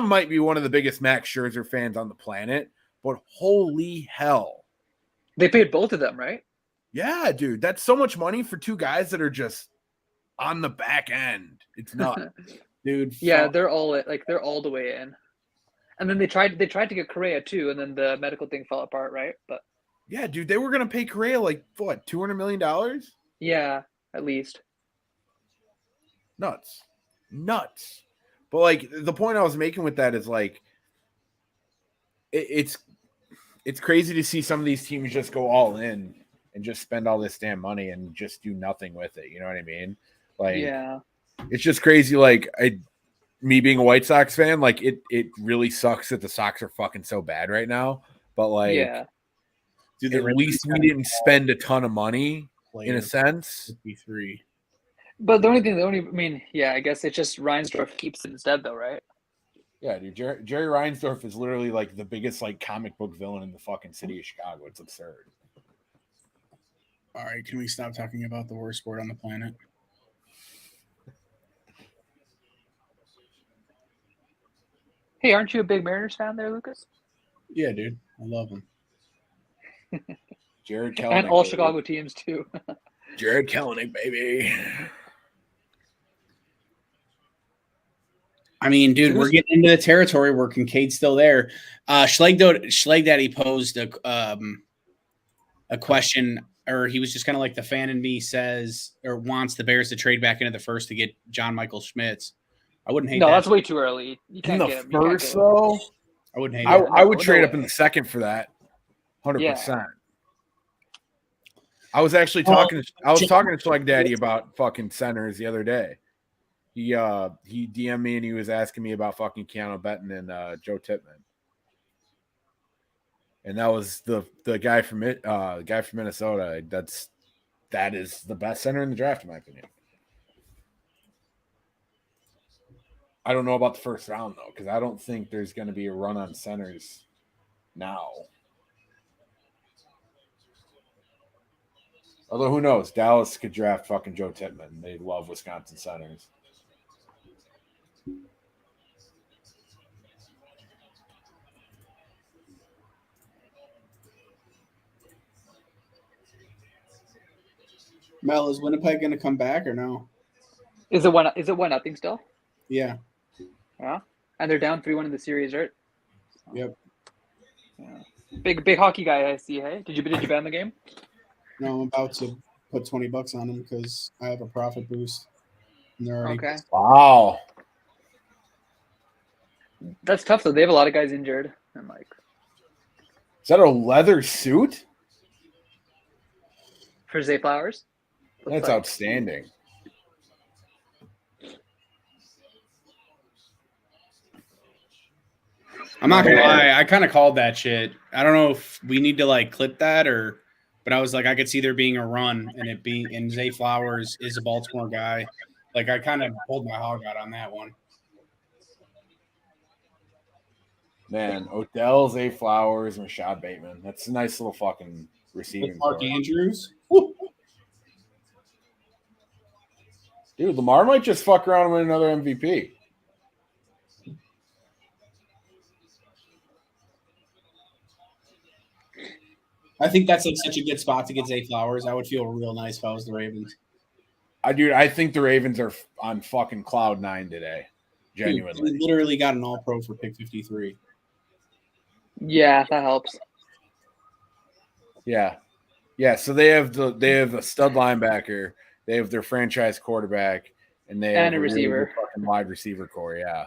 might be one of the biggest Max Scherzer fans on the planet, but holy hell. They paid both of them, right? Yeah, dude. That's so much money for two guys that are just on the back end. It's not. dude. Yeah, fuck. they're all the way in. And then they tried to get Correa too, and then the medical thing fell apart, right? But Yeah, dude, they were gonna pay Correa like what, $200 million? yeah, at least. Nuts. But like the point I was making with that is like it's crazy to see some of these teams just go all in and just spend all this damn money and just do nothing with it. You know what I mean? Like, Yeah. it's just crazy. Like, me being a White Sox fan, like it really sucks that the Sox are fucking so bad right now. But like, Yeah. Dude, at least we didn't spend a ton of money in a sense. 53. But I mean, yeah, I guess it's just Reinsdorf keeps it instead, though, right? Yeah, dude, Jerry Reinsdorf is literally like the biggest like comic book villain in the fucking city of Chicago. It's absurd. All right, can we stop talking about the worst sport on the planet? Hey, aren't you a big Mariners fan there, Lucas? Yeah, dude, I love him. Jared Kelenic, and all baby. Chicago teams too. Jared Kelenic, baby. I mean, dude, we're getting into the territory where Kincaid's still there. Schleg Daddy posed a question, or he was just kind of like the fan in me says or wants the Bears to trade back into the first to get John Michael Schmitz. I wouldn't hate that. No, that's way too early. You can't in get him. the first, though, I wouldn't hate I would trade no up in the second for that. 100%. Yeah. I was actually talking to Schleg Daddy about fucking centers the other day. He DM'd me and he was asking me about fucking Keanu Benton and Joe Tippmann. And that was the guy from Minnesota. That is the best center in the draft, in my opinion. I don't know about the first round though, because I don't think there's going to be a run on centers now. Although who knows? Dallas could draft fucking Joe Tippmann. They love Wisconsin centers. Mel, is Winnipeg going to come back or no? Is it 1-0 still? Yeah. Yeah. And they're down 3-1 in the series, right? Yep. Yeah. Big hockey guy, I see. Hey, did you bet on the game? No, I'm about to put $20 on them because I have a profit boost. And they're already Okay. Wow. That's tough though. They have a lot of guys injured, and like. Is that a leather suit? For Zay Flowers? That's outstanding. I'm not gonna lie, I kind of called that shit. I don't know if we need to like clip that but I was like, I could see there being a run and Zay Flowers is a Baltimore guy. Like I kind of pulled my hog out on that one. Man, Odell, Zay Flowers, and Rashad Bateman. That's a nice little fucking receiving. With Mark Andrews. Dude, Lamar might just fuck around and win another MVP. I think that's like such a good spot to get Zay Flowers. I would feel real nice if I was the Ravens. I think the Ravens are on fucking cloud 9 today. Genuinely. Dude, we literally got an all-pro for pick 53. Yeah, that helps. Yeah. Yeah, so they have a stud linebacker, they have their franchise quarterback, and they have a receiver. really fucking wide receiver core, yeah.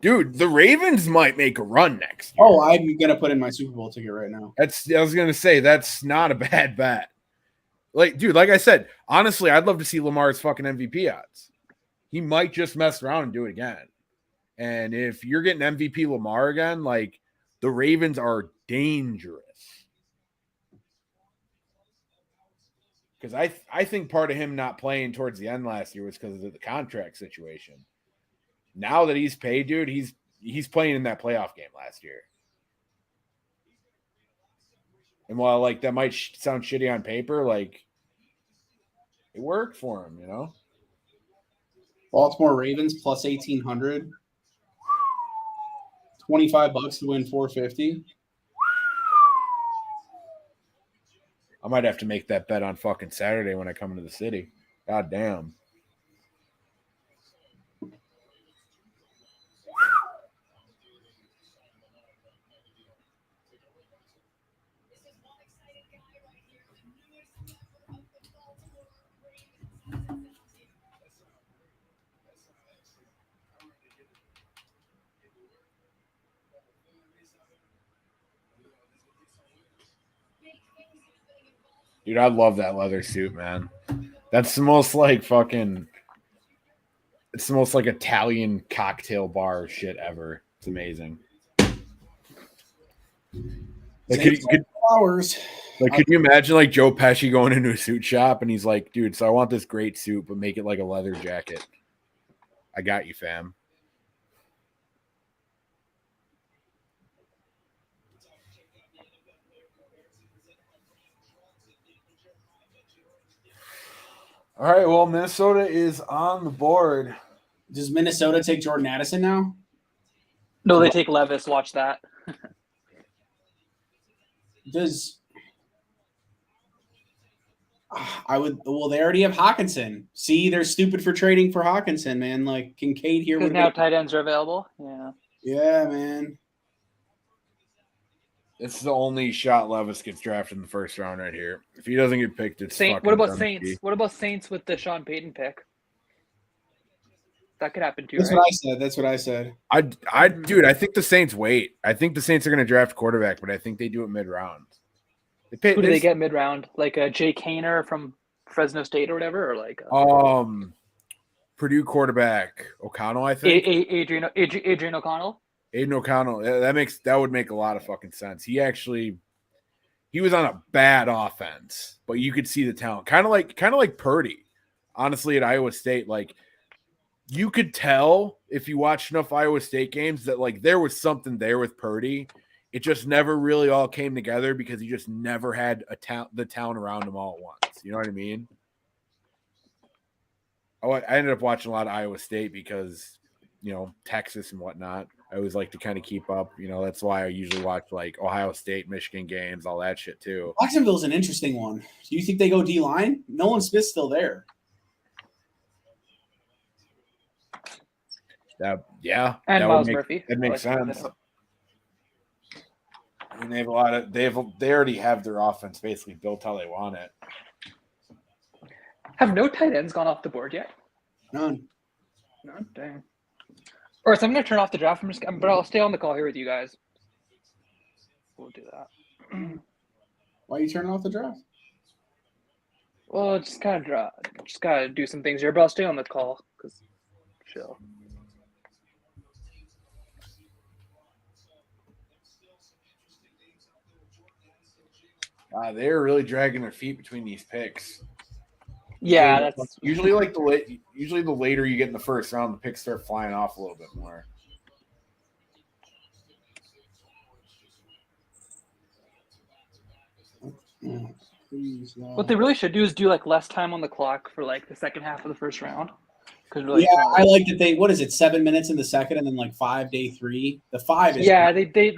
Dude, the Ravens might make a run next year. Oh, I'm gonna put in my Super Bowl ticket right now. I was gonna say that's not a bad bet. Like, dude, like I said, honestly, I'd love to see Lamar's fucking MVP odds. He might just mess around and do it again. And if you're getting MVP Lamar again, like the Ravens are dangerous. Because I think part of him not playing towards the end last year was because of the contract situation. Now that he's paid, dude, he's playing in that playoff game last year. And while like that might sound shitty on paper, like it worked for him, you know. Baltimore Ravens plus 1,800. $25 to win 450. I might have to make that bet on fucking Saturday when I come into the city. God damn. Dude, I love that leather suit, man. That's the most like fucking. It's the most like Italian cocktail bar shit ever. It's amazing. Like, flowers. Like, could you imagine like Joe Pesci going into a suit shop and he's like, dude, so I want this great suit, but make it like a leather jacket. I got you, fam. All right, well, Minnesota is on the board. Does Minnesota take Jordan Addison now? No, they take Levis. Watch that. Well, they already have Hawkinson. See, they're stupid for trading for Hawkinson, man. Like Kincaid here. Because now tight ends are available. Yeah. Yeah, man. It's the only shot Levis gets drafted in the first round right here. If he doesn't get picked, it's What about Saints? What about Saints with the Sean Payton pick? That could happen too. That's right? what I said. That's what I said. Dude, I think the Saints wait. I think the Saints are going to draft quarterback, but I think they do it mid-round. Who do they get mid-round? Like a Jake Haener from Fresno State or whatever, or like Purdue quarterback O'Connell, I think. Adrian O'Connell. Aiden O'Connell. That would make a lot of fucking sense. He was on a bad offense, but you could see the talent. Kind of like Purdy, honestly, at Iowa State. Like you could tell if you watched enough Iowa State games that like there was something there with Purdy. It just never really all came together because he just never had the talent around him all at once. You know what I mean? I ended up watching a lot of Iowa State because, Texas and whatnot. I always like to kind of keep up. That's why I usually watch like Ohio State, Michigan games, all that shit too. Jacksonville's an interesting one. Do you think they go D-line? Nolan Smith's still there. Yeah. And Miles Murphy. That makes sense. I mean, they already have their offense basically built how they want it. Have no tight ends gone off the board yet? None. No, dang. Or so I'm going to turn off the draft. But I'll stay on the call here with you guys. We'll do that. Why are you turning off the draft? Well, just gotta do some things here, but I'll stay on the call because chill. They're really dragging their feet between these picks. Yeah, that's usually the later you get in the first round, the picks start flying off a little bit more. What they really should do is do like less time on the clock for like the second half of the first round. I like that they. What is it? 7 minutes in the second, and then like 5 day 3. The 5 is they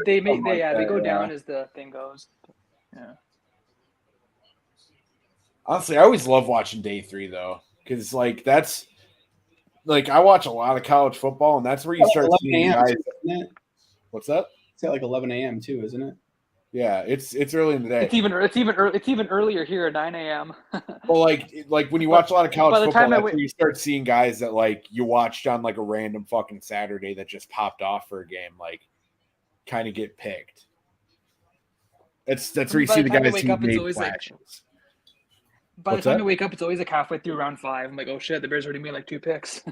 go down as the thing goes. Yeah. Honestly, I always love watching day 3 though, because like that's like I watch a lot of college football, and that's where you start seeing guys. Too, what's that? It's at like 11 a.m. too, isn't it? Yeah, it's early in the day. It's even earlier here at 9 a.m. Well, like when you watch a lot of college football, that's where you start seeing guys that like you watched on like a random fucking Saturday that just popped off for a game, like kind of get picked. That's where you see the guys who made flashes. By the time you wake up, it's always like halfway through round 5. I'm like, oh shit, the Bears already made like 2 picks.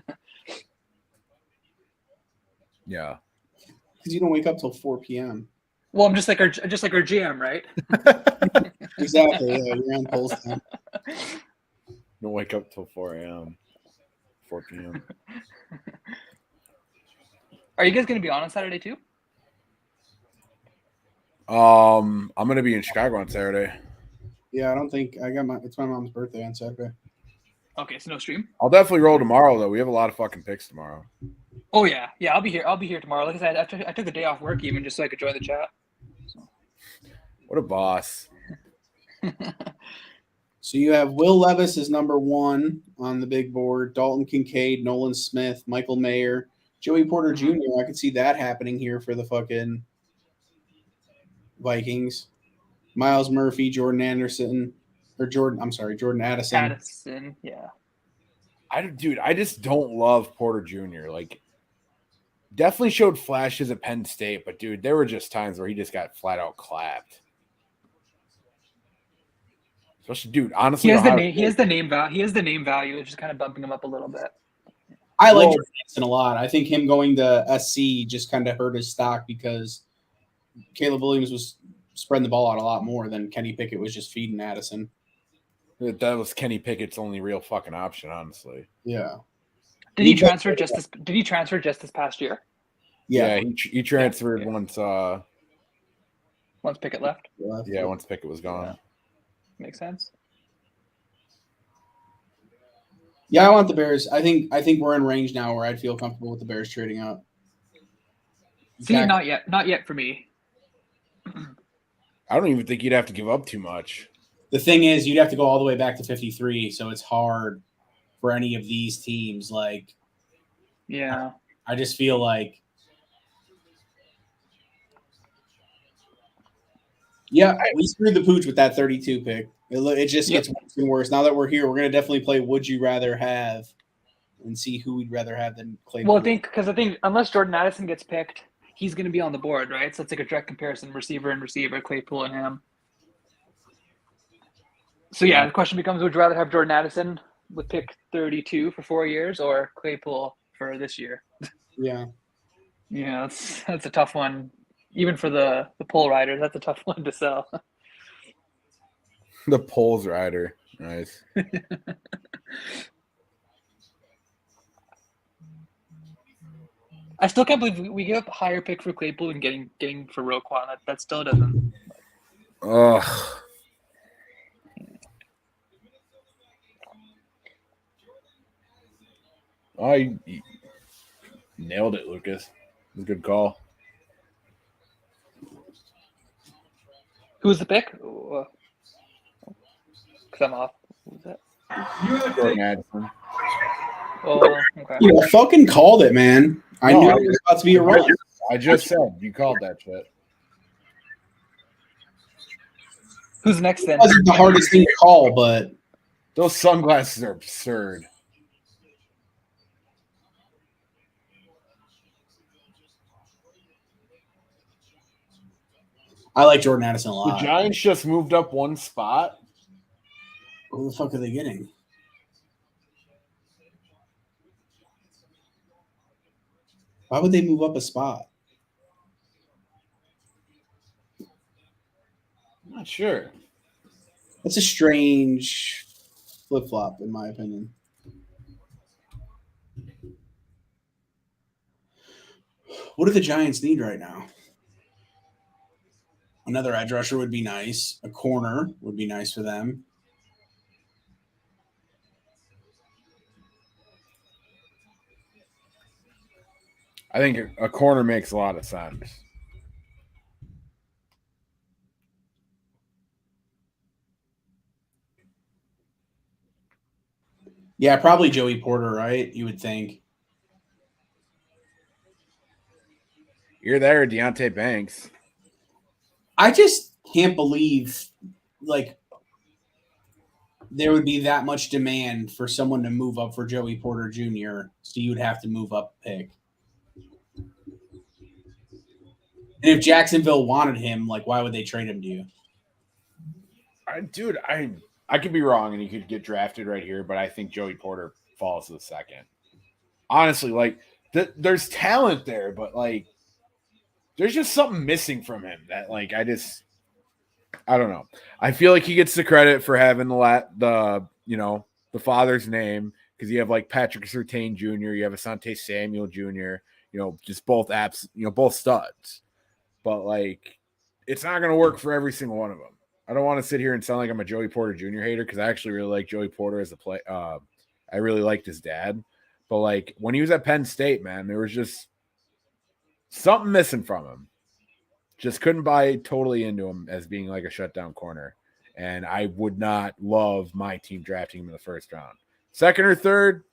Yeah, because you don't wake up till 4 p.m. Well, I'm just like our GM, right? Exactly. Yeah, you're on post time. Don't wake up till 4 a.m. 4 p.m. Are you guys going to be on Saturday too? I'm going to be in Chicago on Saturday. Yeah, I don't think it's my mom's birthday on Saturday. Okay, so no stream. I'll definitely roll tomorrow though. We have a lot of fucking picks tomorrow. Oh yeah, I'll be here tomorrow. Like I said, I took the day off work even just so I could join the chat. So. What a boss. So you have Will Levis as number 1 on the big board, Dalton Kincaid, Nolan Smith, Michael Mayer, Joey Porter Jr. I could see that happening here for the fucking Vikings. Miles Murphy, Jordan Addison. Addison, yeah. I just don't love Porter Jr. Like, definitely showed flashes at Penn State, but dude, there were just times where he just got flat out clapped. Especially, dude. Honestly, He has the Ohio name. He State- has the name value. He has the name value. It's just kind of bumping him up a little bit. I like Well- Jordan Addison a lot. I think him going to SC just kind of hurt his stock because Caleb Williams was spreading the ball out a lot more than Kenny Pickett was just feeding Addison. That was Kenny Pickett's only real fucking option, honestly. Yeah. Did he transfer just this? Did he transfer just this past year? Yeah. he transferred Yeah. once. Once Pickett left. Once Pickett was gone. Yeah. Makes sense. Yeah, I want the Bears. I think we're in range now where I'd feel comfortable with the Bears trading up. See, not yet. Not yet for me. I don't even think you'd have to give up too much. The thing is, you'd have to go all the way back to 53, so it's hard for any of these teams. Like, Yeah. I just feel like, yeah, we screwed the pooch with that 32 pick. It just gets worse and worse. Now that we're here, we're going to definitely play Would You Rather Have and see who we'd rather have than Claypool. Well, I think unless Jordan Addison gets picked, he's going to be on the board, right? So it's like a direct comparison, receiver and receiver, Claypool and him. So yeah, the question becomes: would you rather have Jordan Addison with pick 32 for 4 years, or Claypool for this year? Yeah. Yeah, that's a tough one. Even for the poll riders, that's a tough one to sell. The polls rider. Nice. I still can't believe we gave up a higher pick for Claypool and getting for Roquan. That still doesn't. Ugh. You nailed it, Lucas. It was a good call. Who's the pick? Because I'm off. Who's that? Jordan Addison. Oh, okay. You fucking called it, man. I knew it was about to be a run. I just said you called that shit. Who's next then? It wasn't the hardest thing to call, but Those sunglasses are absurd. I like Jordan Addison a The lot. Giants just moved up one spot. Who the fuck are they getting? Why would they move up a spot? I'm not sure. That's a strange flip-flop, in my opinion. What do the Giants need right now? Another edge rusher would be nice. A corner would be nice for them. I think a corner makes a lot of sense. Yeah, probably Joey Porter, right? You would think. You're there, Deontay Banks. I just can't believe, like, there would be that much demand for someone to move up for Joey Porter Jr., so you would have to move up a pick. And if Jacksonville wanted him, like, why would they trade him to you? Dude, I could be wrong and he could get drafted right here, but I think Joey Porter falls to the second. Honestly, like, there's talent there, but, like, there's just something missing from him that, like, I don't know. I feel like he gets the credit for having the father's name, because you have, like, Patrick Surtain Jr., you have Asante Samuel Jr., just both both studs. But, like, it's not going to work for every single one of them. I don't want to sit here and sound like I'm a Joey Porter Jr. hater, because I actually really like Joey Porter as a play. I really liked his dad. But, like, when he was at Penn State, man, there was just something missing from him. Just couldn't buy totally into him as being like a shutdown corner. And I would not love my team drafting him in the first round. Second or third,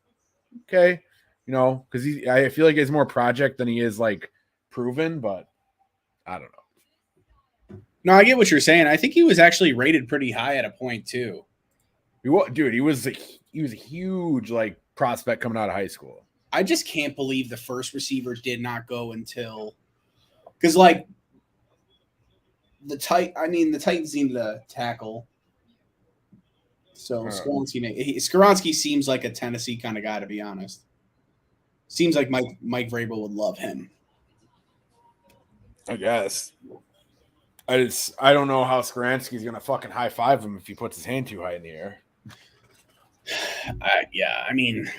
okay. Because I feel like he's more project than he is, like, proven, but I don't know. No, I get what you're saying. I think he was actually rated pretty high at a point, too. He was a huge, like, prospect coming out of high school. I just can't believe the first receiver did not go until – because, like, the Titans need to tackle So Skoronski seems like a Tennessee kind of guy, to be honest. Seems like Mike Vrabel would love him. I guess. I don't know how Skoronski's gonna fucking high five him if he puts his hand too high in the air. Yeah, I mean,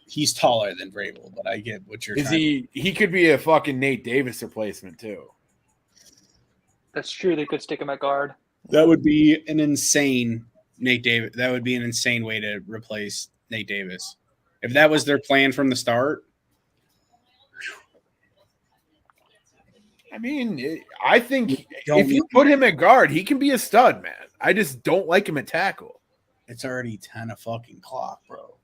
he's taller than Vrabel, but I get what you're. He could be a fucking Nate Davis replacement too. That's true. They could stick him at guard. That would be an insane Nate Davis. That would be an insane way to replace Nate Davis. If that was their plan from the start. I mean, I think if you put him at guard, he can be a stud, man. I just don't like him at tackle. It's already 10 o'clock, bro.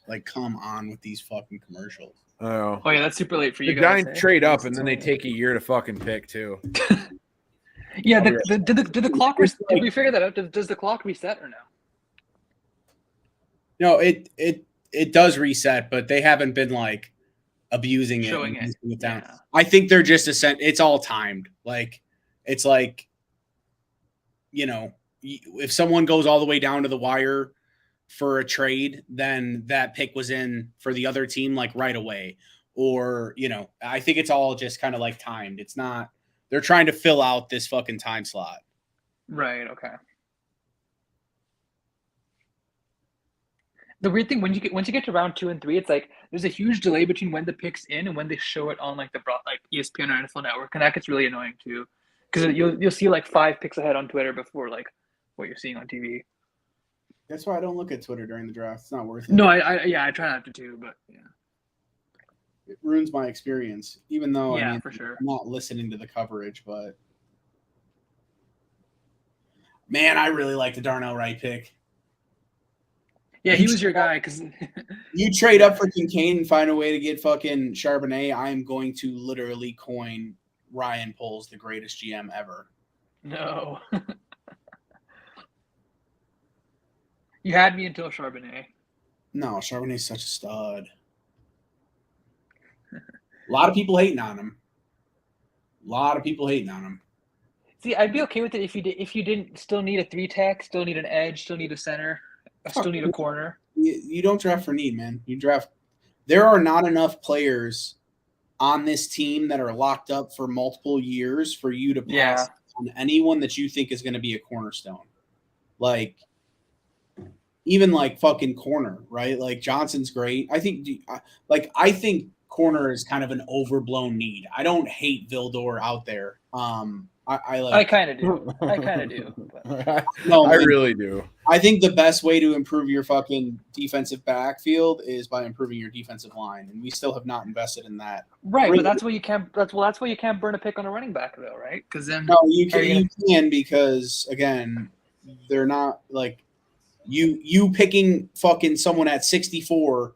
Like, come on with these fucking commercials. Oh yeah, that's super late for you guys. The Giants trade up, and then they take a year to fucking pick too. Yeah, did the clock? Did we figure that out? Does the clock reset or no? No, it does reset, but they haven't been like abusing it, showing it down. Yeah. I think they're just it's all timed. Like it's like, you know, if someone goes all the way down to the wire for a trade, then that pick was in for the other team like right away. Or, you know, I think it's all just kind of like timed. It's not. They're trying to fill out this fucking time slot. Right. Okay. The weird thing once you get to round 2 and 3, it's like there's a huge delay between when the pick's in and when they show it on like ESPN or NFL Network, and that gets really annoying too, because you'll see like 5 picks ahead on Twitter before like what you're seeing on TV. That's why I don't look at Twitter during the draft. It's not worth it. No, I try not to too, but yeah. It ruins my experience, even though I mean, for sure. I'm not listening to the coverage, but man, I really like the Darnell Wright pick. Yeah, he was your guy because you trade up for Kincaid and find a way to get fucking Charbonnet. I am going to literally coin Ryan Poles the greatest GM ever. No. You had me until Charbonnet. No, Charbonnet's such a stud. A lot of people hating on him. See, I'd be okay with it if you didn't still need a 3-tech, still need an edge, still need a center, still need a corner. You don't draft for need, man. You draft. There are not enough players on this team that are locked up for multiple years for you to pass on anyone that you think is going to be a cornerstone. Like, even like fucking corner, right? Like Johnson's great. I think corner is kind of an overblown need. I don't hate Vildor out there. I kind of do. But. No, I really do. I think the best way to improve your fucking defensive backfield is by improving your defensive line, and we still have not invested in that. Right, but that's why you can't. That's why you can't burn a pick on a running back, though, right? Because then you can because again, they're not like you picking fucking someone at 64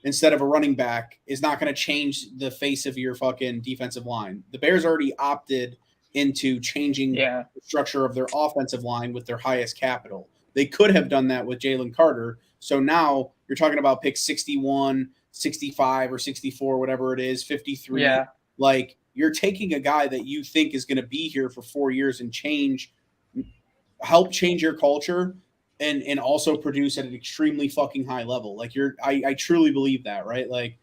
instead of a running back is not going to change the face of your fucking defensive line. The Bears already opted into changing the structure of their offensive line with their highest capital. They could have done that with Jalen Carter. So now you're talking about pick 61, 65, or 64, whatever it is, 53. Yeah. Like, you're taking a guy that you think is going to be here for 4 years and help change your culture and also produce at an extremely fucking high level. Like, I truly believe that, right? Like,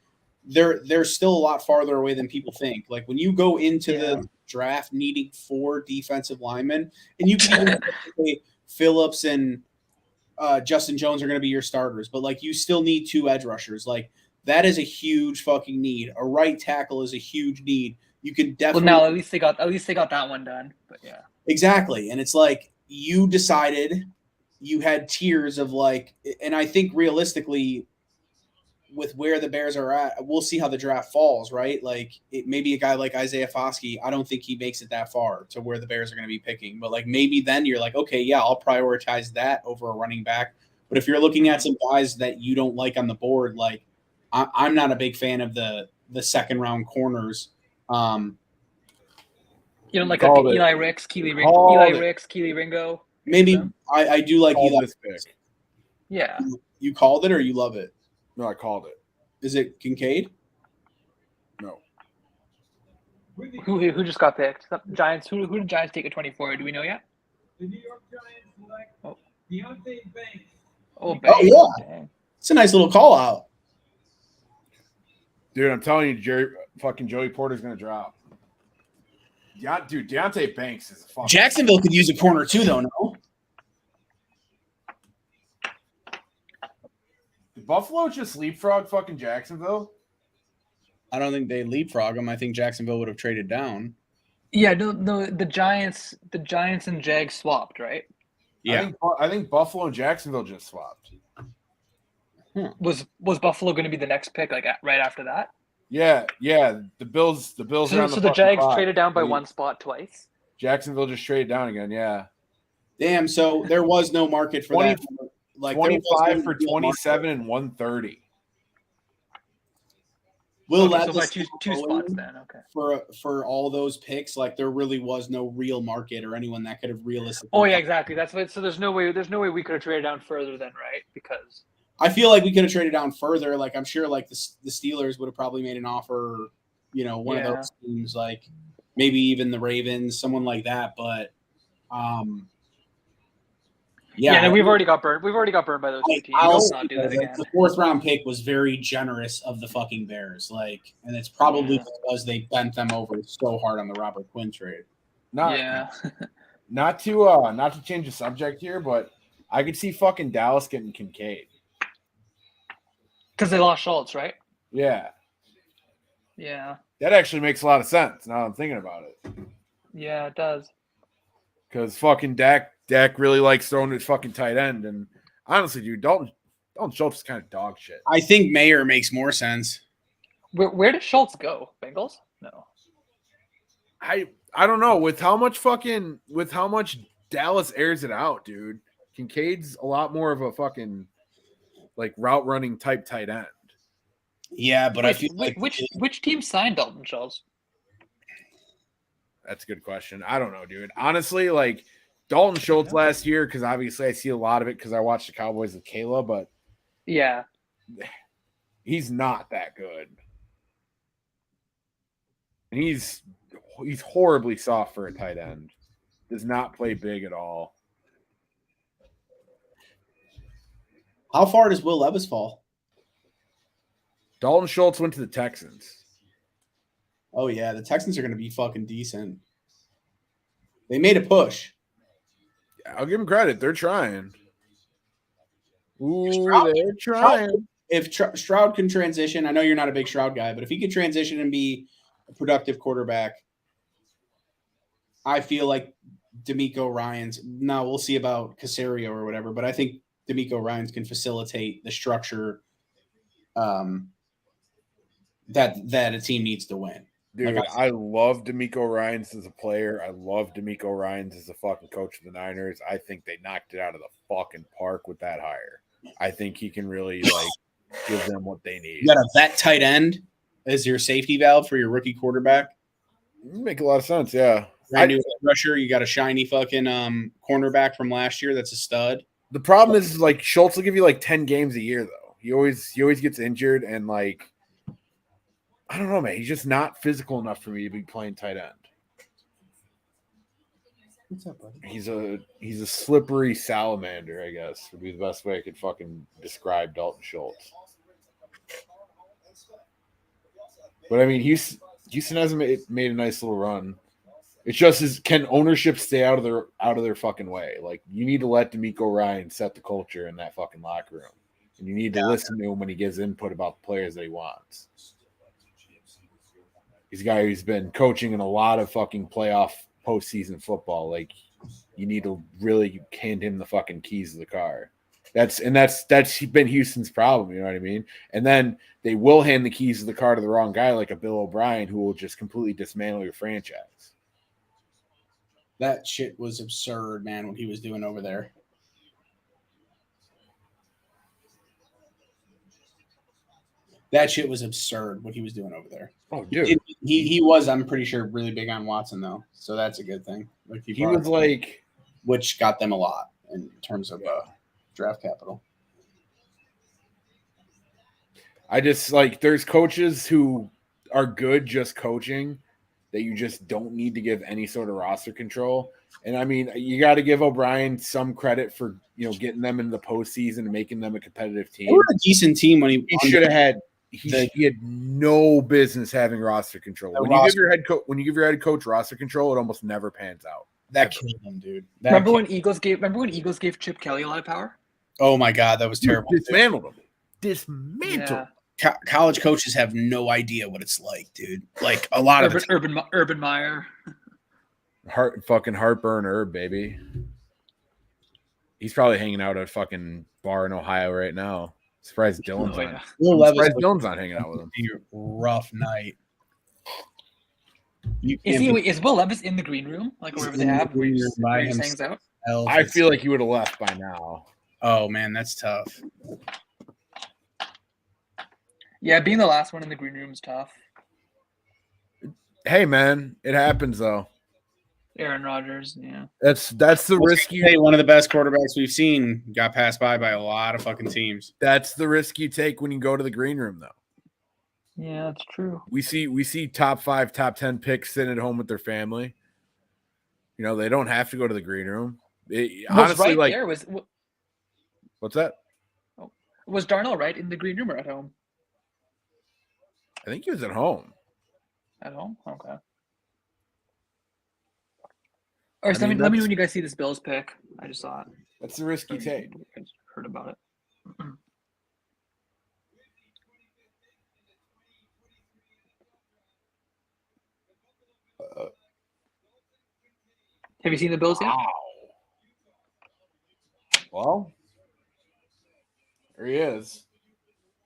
they're still a lot farther away than people think. Like, when you go into the draft needing 4 defensive linemen, and you can even say Phillips and Justin Jones are going to be your starters, but like you still need 2 edge rushers. Like, that is a huge fucking need. A right tackle is a huge need. You can definitely. Well, now at least they got that one done. But yeah, exactly. And it's like you decided you had tiers of like, and I think realistically, with where the Bears are at, we'll see how the draft falls, right? Like, maybe a guy like Isaiah Foskey, I don't think he makes it that far to where the Bears are going to be picking. But, like, maybe then you're like, okay, yeah, I'll prioritize that over a running back. But if you're looking at some guys that you don't like on the board, like, I'm not a big fan of the second-round corners. You don't like Eli Ricks, Keely Ringo? Maybe I do like Eli this pick. Yeah. You called it or you love it? No, I called it. Is it Kincaid? No. Who just got picked? Giants. Who did Giants take at 24? Do we know yet? The New York Giants select Deontay Banks. Oh, yeah. Dang. It's a nice little call out. Dude, I'm telling you, Joey Porter's gonna drop. Yeah, dude, Deontay Banks is a fucking. Jacksonville could use a corner too, though. No, Did Buffalo just leapfrog fucking Jacksonville? I don't think they leapfrog them. I think Jacksonville would have traded down. Yeah, no, the Giants and Jags swapped, right? Yeah, I think Buffalo and Jacksonville just swapped. Was Buffalo going to be the next pick, like right after that? Yeah. The Bills are on So the Jags clock. traded down by one spot twice. Jacksonville just traded down again. Yeah. damn. So there was no market for 20, that. Like 25 for 27 and 130. Will Okay, so by Levis two spots then. Okay. for all those picks, like there really was no real market or anyone that could have realistically. Oh yeah, exactly. That's what. So there's no way we could have traded down further then, right? Because I feel like we could have traded down further. Like I'm sure, like the Steelers would have probably made an offer. You know, one of those teams, like maybe even the Ravens, someone like that. But, yeah, no, we've already got burned. We've already got burned by those two teams. Let's not do that again. The 4th round pick was very generous of the fucking Bears, like, and it's probably because they bent them over so hard on the Robert Quinn trade. Not to change the subject here, but I could see fucking Dallas getting Kincaid. Because they lost Schultz, right? Yeah. Yeah. That actually makes a lot of sense now that I'm thinking about it. Yeah, it does. Because fucking Dak really likes throwing his fucking tight end. And honestly, dude, Dalton Schultz is kind of dog shit. I think Mayer makes more sense. Where did Schultz go? Bengals? No. I don't know. With how much Dallas airs it out, dude. Kincaid's a lot more of a fucking like route running type tight end. Yeah, but I feel like which team signed Dalton Schultz? That's a good question. I don't know, dude. Honestly, like Dalton Schultz last year, because obviously I see a lot of it because I watched the Cowboys with Kayla, but yeah, he's not that good. And he's horribly soft for a tight end. Does not play big at all. How far does Will Levis fall? Dalton Schultz went to the Texans. Oh, yeah. The Texans are going to be fucking decent. They made a push. I'll give them credit. They're trying. Ooh, they're trying. If Stroud can transition, I know you're not a big Stroud guy, but if he could transition and be a productive quarterback, I feel like D'Amico Ryans. Now, we'll see about Caserio or whatever, but I think D'Amico Ryans can facilitate the structure that a team needs to win. Dude, I love D'Amico Ryans as a player. I love D'Amico Ryans as a fucking coach of the Niners. I think they knocked it out of the fucking park with that hire. I think he can really give them what they need. You got a vet tight end as your safety valve for your rookie quarterback. Make a lot of sense, yeah. Brand new rusher. You got a shiny fucking cornerback from last year that's a stud. The problem is like Schultz will give you like 10 games a year though. He always gets injured and like I don't know, man. He's just not physical enough for me to be playing tight end. What's up, buddy? He's a slippery salamander, I guess, would be the best way I could fucking describe Dalton Schultz. But I mean, Houston hasn't made a nice little run. It's just can ownership stay out of their fucking way? Like you need to let D'Amico Ryan set the culture in that fucking locker room, and you need to listen to him when he gives input about the players that he wants. He's a guy who's been coaching in a lot of fucking playoff postseason football. Like you need to really hand him the fucking keys of the car. That's been Houston's problem. You know what I mean? And then they will hand the keys of the car to the wrong guy, like a Bill O'Brien, who will just completely dismantle your franchise. That shit was absurd, man, what he was doing over there. That shit was absurd, what he was doing over there. Oh, dude. He was, I'm pretty sure, really big on Watson, though. So that's a good thing. Like he was like... Which got them a lot in terms of draft capital. I just, like, there's coaches who are good just coaching, that you just don't need to give any sort of roster control. And I mean, you got to give O'Brien some credit for getting them into the postseason and making them a competitive team. They were a decent team when he should have had. He had no business having roster control. When you give your head coach roster control, it almost never pans out. That killed him, dude. Remember when Eagles gave Chip Kelly a lot of power? Oh my God, that was terrible. Dismantled him. Yeah. College coaches have no idea what it's like, dude. Like a lot of Urban Meyer. Fucking heartburn herb, baby. He's probably hanging out at a fucking bar in Ohio right now. Surprised Dylan's on. Surprised Dylan's not hanging out with him. Rough night. Is Will Levis in the green room? Like wherever they have where he hangs out? I feel like he would have left by now. Oh man, that's tough. Yeah, being the last one in the green room is tough. Hey man, it happens though. Aaron Rodgers, yeah. That's the risk you take. One of the best quarterbacks we've seen got passed by a lot of fucking teams. That's the risk you take when you go to the green room, though. Yeah, that's true. We see top 5, top 10 picks sitting at home with their family. They don't have to go to the green room. Honestly, what's that? Oh, was Darnold right in the green room or at home? I think he was at home. At home? Okay. All right, let me know when you guys see this Bills pick. I just saw it. That's the risk you take. I just heard about it. Have you seen the Bills yet? Wow. Well, there he is.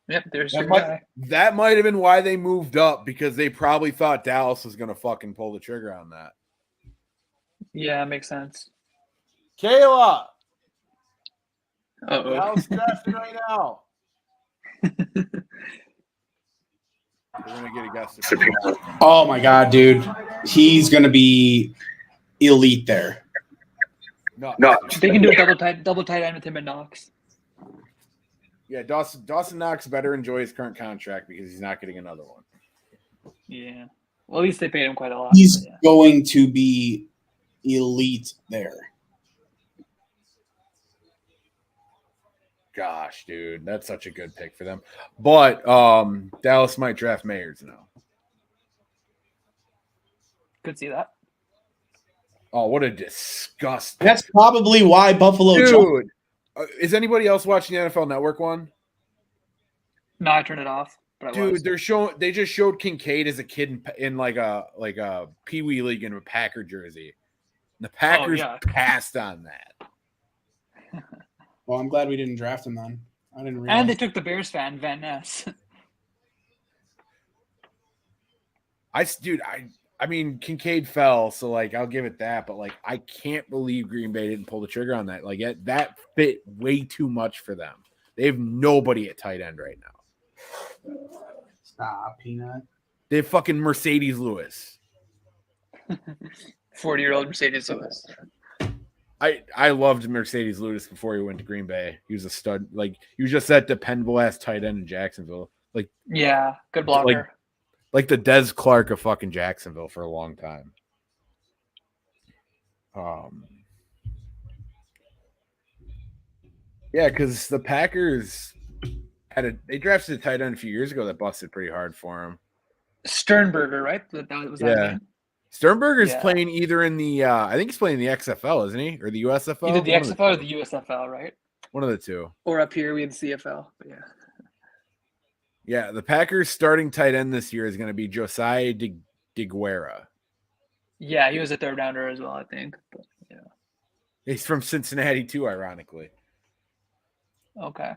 Yep, there's your guy. That might have been why they moved up, because they probably thought Dallas was going to fucking pull the trigger on that. Yeah, it makes sense. Kayla! Uh-oh. Dallas drafting right now. We're going to get a guest. Oh, my God, dude. He's going to be elite there. No. They can do a double tight end with him and Knox. Yeah, Dawson Knox better enjoy his current contract because he's not getting another one. Yeah. Well, at least they paid him quite a lot. He's going to be elite there. Gosh, dude, that's such a good pick for them. But Dallas might draft Mayers now. Could see that. Oh, what a disgust. That's probably why Buffalo jumped. Is anybody else watching the NFL Network one? No, I turned it off. But dude, they just showed Kincaid as a kid in like a Pee Wee League in a Packer jersey. The Packers passed on that. Well, I'm glad we didn't draft him then. I didn't realize. And they took the Bears fan, Van Ness. I mean, Kincaid fell, so I'll give it that. But I can't believe Green Bay didn't pull the trigger on that. That fit way too much for them. They have nobody at tight end right now. Stop, Peanut. They have fucking Mercedes Lewis. 40-year-old Mercedes Lewis. I loved Mercedes Lewis before he went to Green Bay. He was a stud. He was just that dependable ass tight end in Jacksonville. Yeah, good blocker. Like the Des Clark of fucking Jacksonville for a long time. Yeah, because the Packers they drafted a tight end a few years ago that busted pretty hard for him. Sternberger, right? That was that name? Sternberger's playing either in the I think he's playing the XFL, isn't he? Or the USFL? Either the XFL or the USFL, right? One of the two. Or up here we had CFL, but yeah. Yeah, the Packers starting tight end this year is going to be Josiah DeGuara. Yeah, he was a third rounder as well, I think. But, yeah. He's from Cincinnati too, ironically. Okay.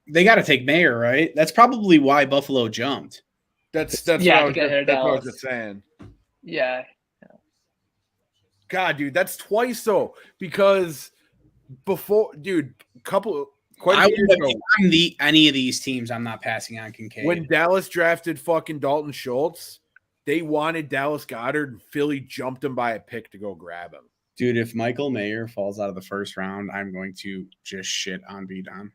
They got to take Mayer, right? That's probably why Buffalo jumped. That's what I was just saying. Yeah. God, dude, that's twice though. Because before, dude, any of these teams, I'm not passing on Kincaid. When Dallas drafted fucking Dalton Schultz, they wanted Dallas Goedert, and Philly jumped him by a pick to go grab him. Dude, if Michael Mayer falls out of the first round, I'm going to just shit on B-Don.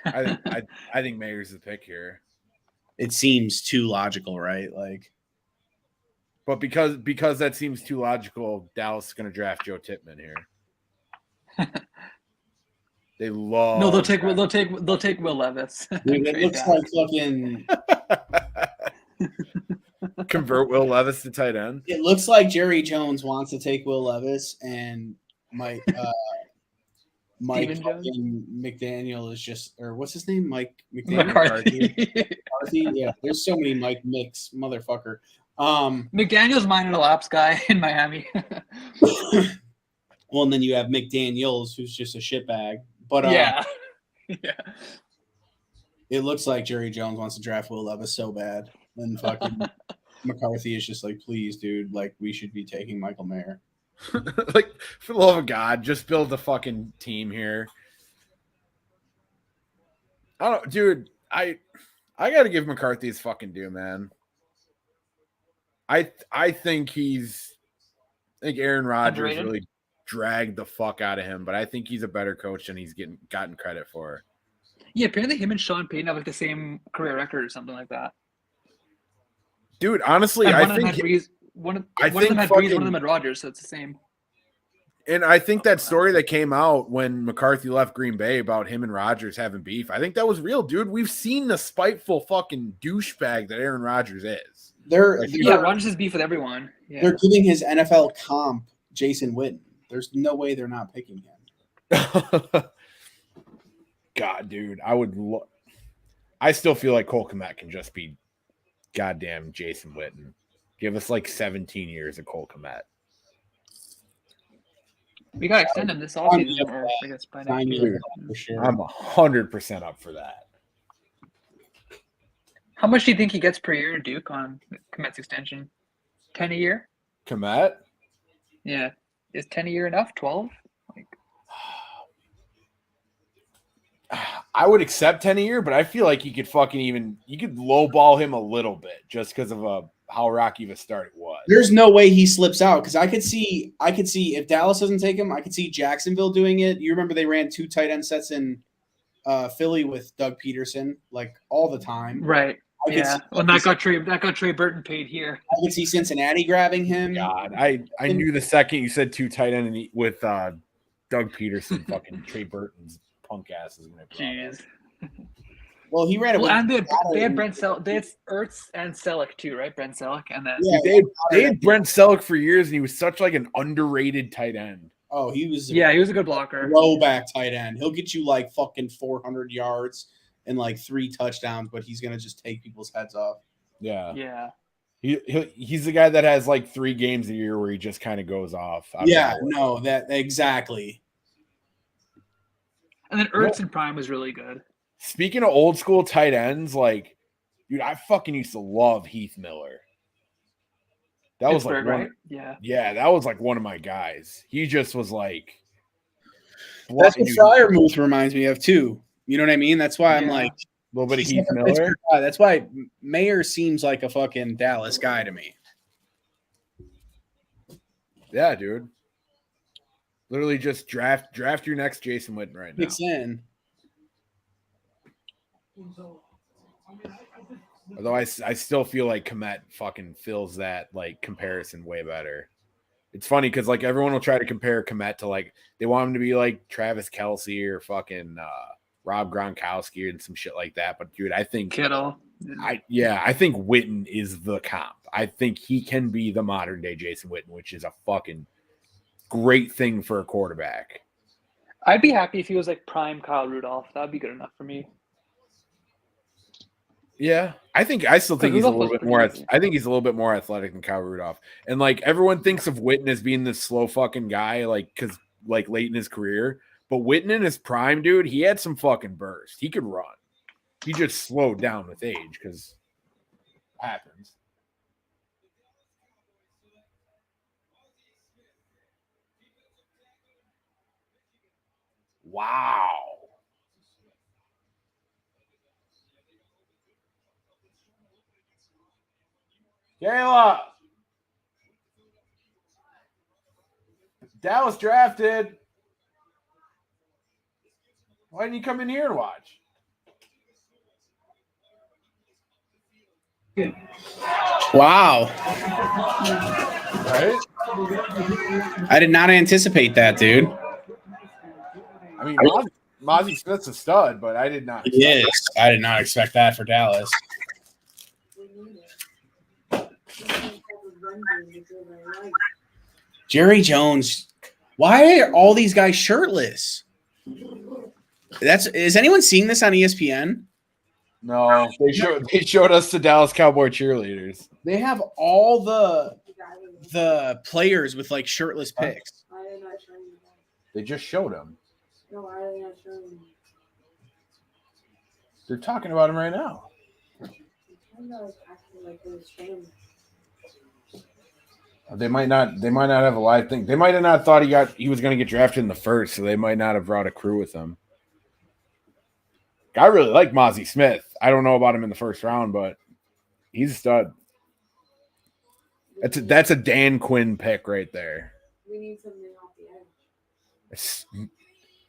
I think Mayer's the pick here. it seems too logical, right? Like, but because that seems too logical, Dallas is going to draft Joe Tippmann here. They love. No, they'll take Will Levis. Dude, it looks like fucking. Convert Will Levis to tight end. It looks like Jerry Jones wants to take Will Levis, and Mike fucking McDaniel is just, or what's his name? Mike McDaniel. McCarthy. Yeah, there's so many Mike Mix, motherfucker. McDaniel's minor lapse guy in Miami. Well, and then you have McDaniels, who's just a shitbag. But yeah. It looks like Jerry Jones wants to draft Will Levis so bad, and fucking McCarthy is just like, please, dude, like we should be taking Michael Mayer. Like, for the love of God, just build the fucking team here. I don't, dude. I got to give McCarthy his fucking due, man. I think Aaron Rodgers really dragged the fuck out of him, but I think he's a better coach than he's gotten credit for. Yeah, apparently him and Sean Payton have like the same career record or something like that. Dude, honestly, I think one of them had Breeze, one of them had Rodgers, so it's the same. And I think that story that came out when McCarthy left Green Bay about him and Rodgers having beef, I think that was real, dude. We've seen the spiteful fucking douchebag that Aaron Rodgers is. Rodgers has beef with everyone. Yeah. They're giving his NFL comp Jason Witten. There's no way they're not picking him. God, dude, I still feel like Cole Kmet can just be goddamn Jason Witten. Give us like 17 years of Cole Kmet. We gotta extend him this offseason, or I guess by next year. For sure. I'm 100% up for that. How much do you think he gets per year in Duke on Kmet's extension? 10 a year? Kmet? Yeah. Is 10 a year enough? 12? I would accept 10 a year, but I feel like you could lowball him a little bit just because of how rocky of a start it was. There's no way he slips out, because I could see if Dallas doesn't take him, I could see Jacksonville doing it. You remember they ran 2 tight end sets in Philly with Doug Peterson like all the time, right? Yeah. Well, that got Trey Burton paid here. I could see Cincinnati grabbing him. God, I knew the second you said 2 tight end with Doug Peterson, fucking Trey Burton's punk ass is going to. Jeez. Well, he ran it. Well, and they had Brent Selleck. They had Ertz and Selleck too, right? Brent Selleck, and then they had Brent Selleck for years, and he was such like an underrated tight end. Oh, he was. Yeah, he was a good blocker. Low back tight end. He'll get you like fucking 400 yards and like 3 touchdowns, but he's gonna just take people's heads off. Yeah. Yeah. He's the guy that has like 3 games a year where he just kind of goes off. That exactly. And then Ertz in prime was really good. Speaking of old school tight ends, like, dude, I fucking used to love Heath Miller. That was like right? Yeah, that was like one of my guys. He just was like. That's what Fryermuth reminds me of too. You know what I mean? That's why I'm like a little bit of Heath Miller. That's why Mayer seems like a fucking Dallas guy to me. Yeah, dude. Literally just draft your next Jason Witten right now. Mix in. Although I still feel like Kmet fucking fills that like comparison way better. It's funny because like everyone will try to compare Kmet to like they want him to be like Travis Kelce or fucking Rob Gronkowski and some shit like that. But dude, I think Kittle. I think Witten is the comp. I think he can be the modern day Jason Witten, which is a fucking great thing for a quarterback. I'd be happy if he was like prime Kyle Rudolph. That'd be good enough for me. Yeah, I still think he's a little bit more. I think he's a little bit more athletic than Kyle Rudolph. And like everyone thinks of Witten as being this slow fucking guy, like because like late in his career. But Witten in his prime, dude, he had some fucking burst. He could run. He just slowed down with age because it happens. Wow. Kayla. Dallas drafted. Why didn't you come in here and watch? Wow. Right? I did not anticipate that, dude. I mean, Mozzie Smith's a stud, but I did not. He is. I did not expect that for Dallas. Jerry Jones. Why are all these guys shirtless? Is anyone seeing this on ESPN? No, they showed us the Dallas Cowboy cheerleaders. They have all the players with like shirtless pics. They just showed them. They're talking about him right now. They might not have a live thing. They might have not thought he was going to get drafted in the first, so they might not have brought a crew with him. I really like Mozzie Smith. I don't know about him in the first round, but he's a stud. That's a Dan Quinn pick right there. We need something off the edge.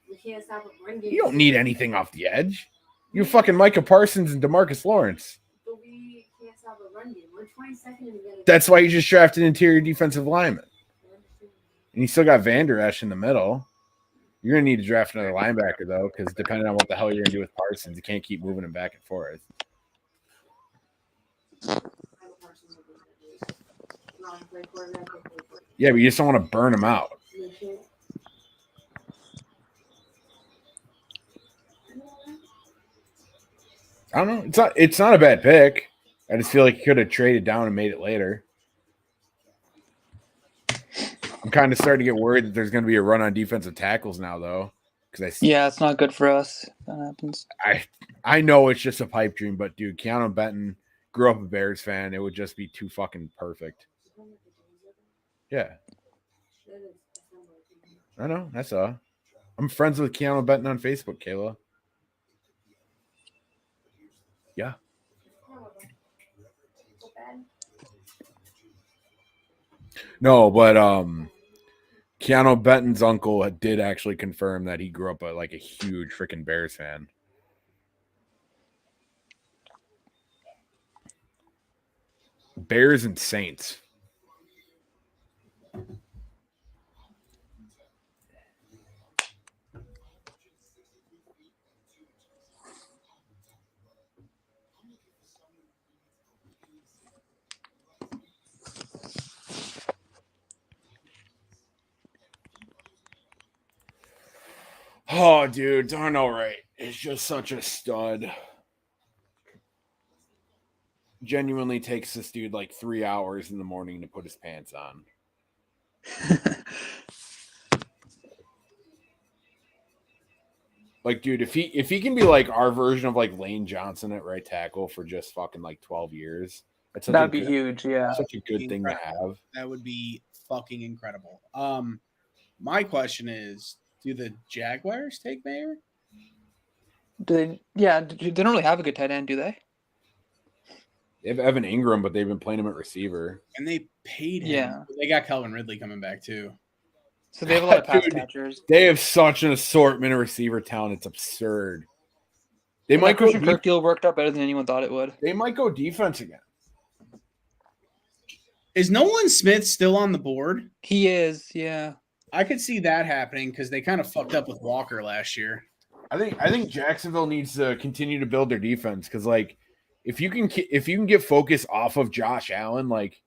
We can't stop a run game. You don't need anything off the edge. You're fucking Micah Parsons and DeMarcus Lawrence. But we can't stop a run game. We're 22nd in the That's why you just drafted an interior defensive lineman. And you still got Van Der Esch in the middle. You're going to need to draft another linebacker, though, because depending on what the hell you're going to do with Parsons, you can't keep moving him back and forth. Yeah, but you just don't want to burn him out. I don't know. It's not a bad pick. I just feel like you could have traded down and made it later. I'm kind of starting to get worried that there's going to be a run on defensive tackles now, though. Yeah, it's not good for us if that happens. I know it's just a pipe dream, but dude, Keanu Benton grew up a Bears fan. It would just be too fucking perfect. Yeah. I know. I saw. I'm friends with Keanu Benton on Facebook, Kayla. Yeah. No, but Keanu Benton's uncle did actually confirm that he grew up like a huge freaking Bears fan. Bears and Saints. Oh, dude, Darnell Wright is just such a stud. Genuinely takes this dude like 3 hours in the morning to put his pants on. Like, dude, if he can be like our version of like Lane Johnson at right tackle for just fucking like 12 years, that'd be huge. Yeah, such a good thing to have. That would be fucking incredible. My question is, do the Jaguars take Mayer? They don't really have a good tight end, do they? They have Evan Ingram, but they've been playing him at receiver. And they paid him. Yeah. They got Calvin Ridley coming back too. So they have a lot of pass catchers. They have such an assortment of receiver talent. It's absurd. They might go. Christian Kirk deal worked out better than anyone thought it would. They might go defense again. Is Nolan Smith still on the board? He is, yeah. I could see that happening because they kind of fucked up with Walker last year. I think Jacksonville needs to continue to build their defense because, like, if you can get focus off of Josh Allen, like,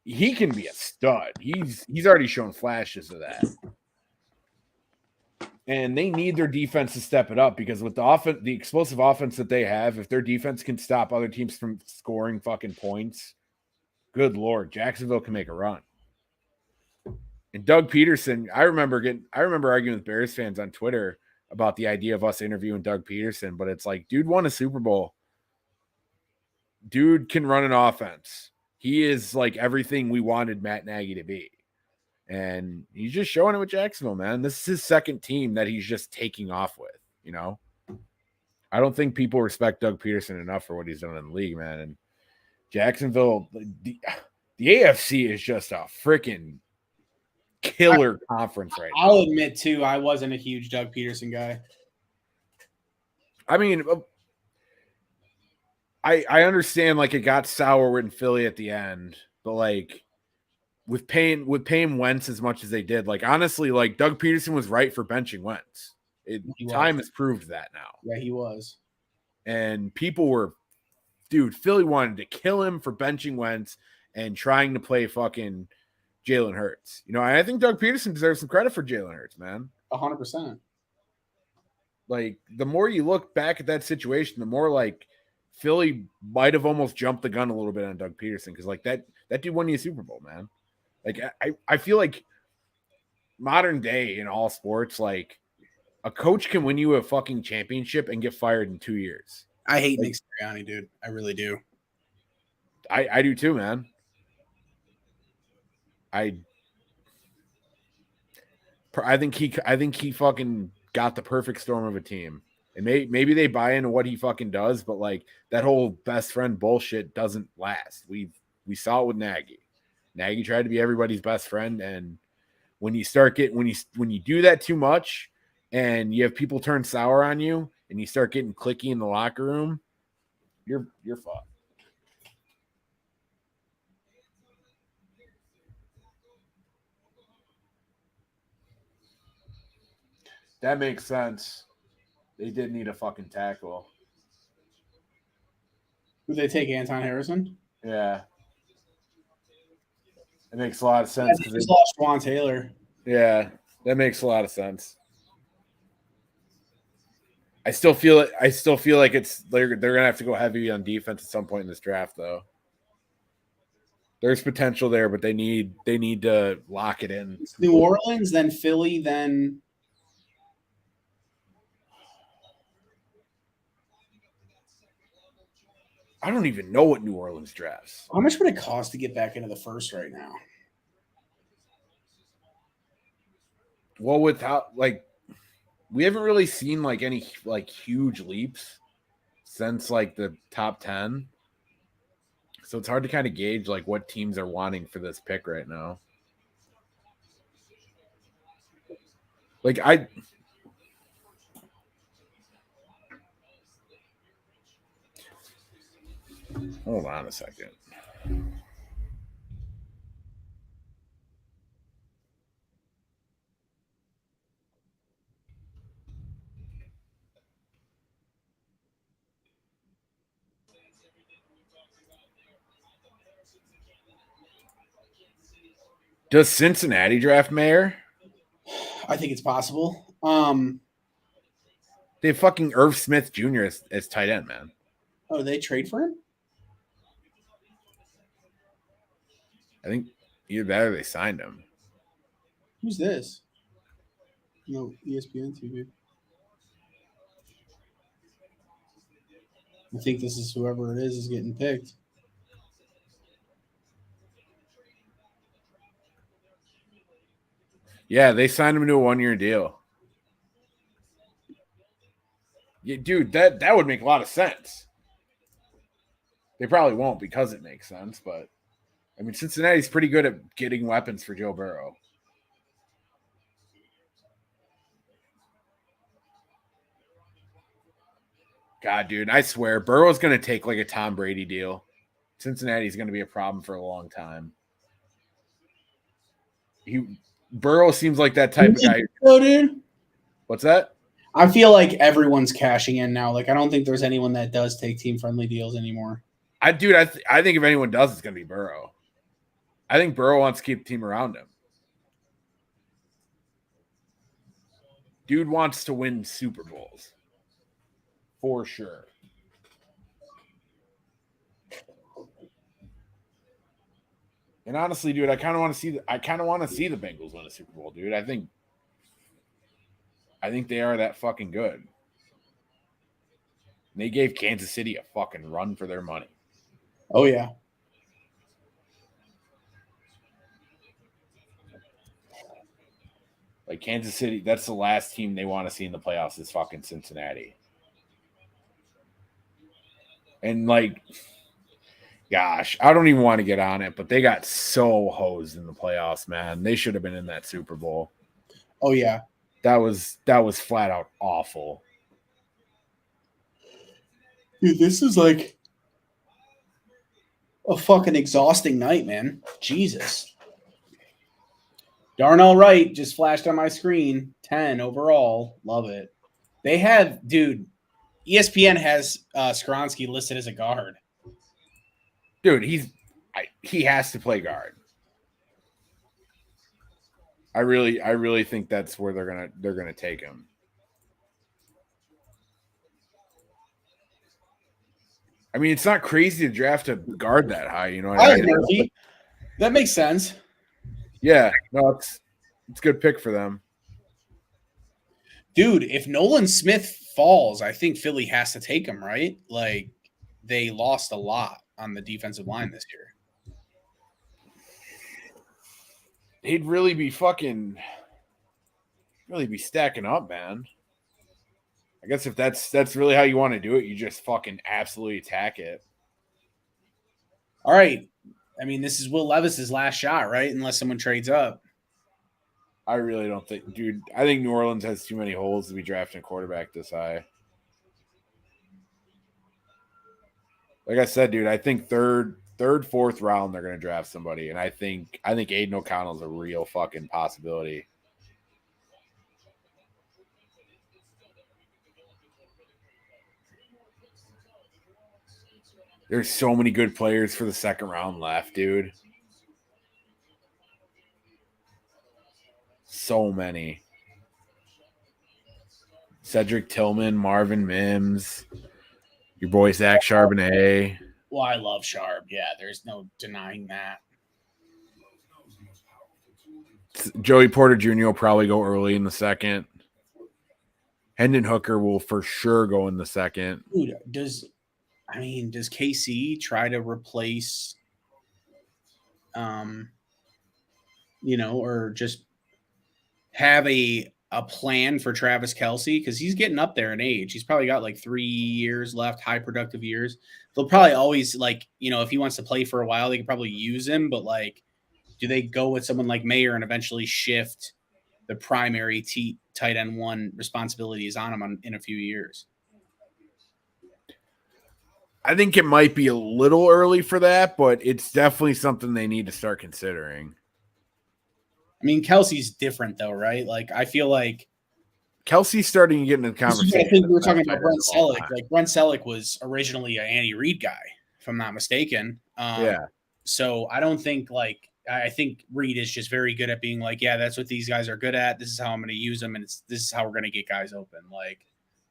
he can be a stud. He's already shown flashes of that. And they need their defense to step it up because with the explosive offense that they have, if their defense can stop other teams from scoring fucking points, good Lord, Jacksonville can make a run. And Doug Peterson, I remember arguing with Bears fans on Twitter about the idea of us interviewing Doug Peterson, but it's like, dude won a Super Bowl. Dude can run an offense. He is like everything we wanted Matt Nagy to be. And he's just showing it with Jacksonville, man. This is his second team that he's just taking off with, you know? I don't think people respect Doug Peterson enough for what he's done in the league, man. And Jacksonville, the AFC is just a freaking killer conference right now. I'll admit, too, I wasn't a huge Doug Peterson guy. I mean, I understand like it got sour in Philly at the end, but like with paying Wentz as much as they did, like honestly, like Doug Peterson was right for benching Wentz. Time has proved that now. Yeah, he was. And people were, dude, Philly wanted to kill him for benching Wentz and trying to play fucking Jalen Hurts. You know, I think Doug Peterson deserves some credit for Jalen Hurts, man. 100%. Like the more you look back at that situation, the more like Philly might have almost jumped the gun a little bit on Doug Peterson because like that dude won you a Super Bowl, man. Like I feel like modern day in all sports, like a coach can win you a fucking championship and get fired in 2 years. I hate Nick Sirianni, dude. I really do. I do too, man. I think he fucking got the perfect storm of a team. And maybe they buy into what he fucking does, but like that whole best friend bullshit doesn't last. We saw it with Nagy. Nagy tried to be everybody's best friend, and when you do that too much, and you have people turn sour on you, and you start getting cliquey in the locker room, you're fucked. That makes sense. They did need a fucking tackle. Would they take Anton Harrison? Yeah. It makes a lot of sense. They just lost Juwan Taylor. Yeah, that makes a lot of sense. I still feel like they're gonna have to go heavy on defense at some point in this draft, though. There's potential there, but they need to lock it in. It's New Orleans, then Philly, then I don't even know what New Orleans drafts. How much would it cost to get back into the first right now? Well, without like, we haven't really seen like any like huge leaps since like the top 10. So it's hard to kind of gauge like what teams are wanting for this pick right now. Like hold on a second. Does Cincinnati draft Mayer? I think it's possible. They have fucking Irv Smith Jr. as tight end, man. Oh, did they trade for him? I think either that or they signed him. Who's this? No, ESPN TV. I think this is whoever it is getting picked. Yeah, they signed him to a 1-year deal. Yeah, dude, that would make a lot of sense. They probably won't because it makes sense, but I mean, Cincinnati's pretty good at getting weapons for Joe Burrow. God, dude, I swear, Burrow's going to take like a Tom Brady deal. Cincinnati's going to be a problem for a long time. Burrow seems like that type of guy. Dude. What's that? I feel like everyone's cashing in now. Like, I don't think there's anyone that does take team-friendly deals anymore. I think if anyone does, it's going to be Burrow. I think Burrow wants to keep the team around him. Dude wants to win Super Bowls. For sure. And honestly, dude, I kind of want to see the Bengals win a Super Bowl, dude. I think they are that fucking good. And they gave Kansas City a fucking run for their money. Oh yeah. Like Kansas City, that's the last team they want to see in the playoffs is fucking Cincinnati. And like, gosh, I don't even want to get on it, but they got so hosed in the playoffs, man. They should have been in that Super Bowl. Oh yeah. That was flat out awful. Dude, this is like a fucking exhausting night, man. Jesus. Darnell Wright just flashed on my screen. 10 overall. Love it. They have, dude, ESPN has Skronsky listed as a guard. Dude, he has to play guard. I really think that's where they're gonna take him. I mean, it's not crazy to draft a guard that high, you know what I mean? That makes sense. Yeah, no, it's a good pick for them. Dude, if Nolan Smith falls, I think Philly has to take him, right? Like, they lost a lot on the defensive line this year. He'd really be stacking up, man. I guess if that's really how you want to do it, you just fucking absolutely attack it. All right. I mean, this is Will Levis's last shot, right? Unless someone trades up. I really don't think, dude. I think New Orleans has too many holes to be drafting a quarterback this high. Like I said, dude, I think third, fourth round they're gonna draft somebody, and I think Aiden O'Connell's a real fucking possibility. There's so many good players for the second round left, dude. So many. Cedric Tillman, Marvin Mims, your boy Zach Charbonnet. Well, I love Sharp. Yeah, there's no denying that. Joey Porter Jr. will probably go early in the second. Hendon Hooker will for sure go in the second. Dude, does KC try to replace, or just have a plan for Travis Kelce? Because he's getting up there in age. He's probably got like 3 years left, high productive years. They'll probably always, if he wants to play for a while, they could probably use him. But, do they go with someone like Mayer and eventually shift the primary tight end one responsibilities on him in a few years? I think it might be a little early for that, but it's definitely something they need to start considering. I mean, Kelsey's different though, right? I feel like Kelsey's starting to get into the conversation. I think we were talking about Brent Selleck. Brent Selleck was originally an Andy Reid guy, if I'm not mistaken. Yeah. So I don't think I think Reid is just very good at being yeah, that's what these guys are good at. This is how I'm going to use them, and this is how we're going to get guys open.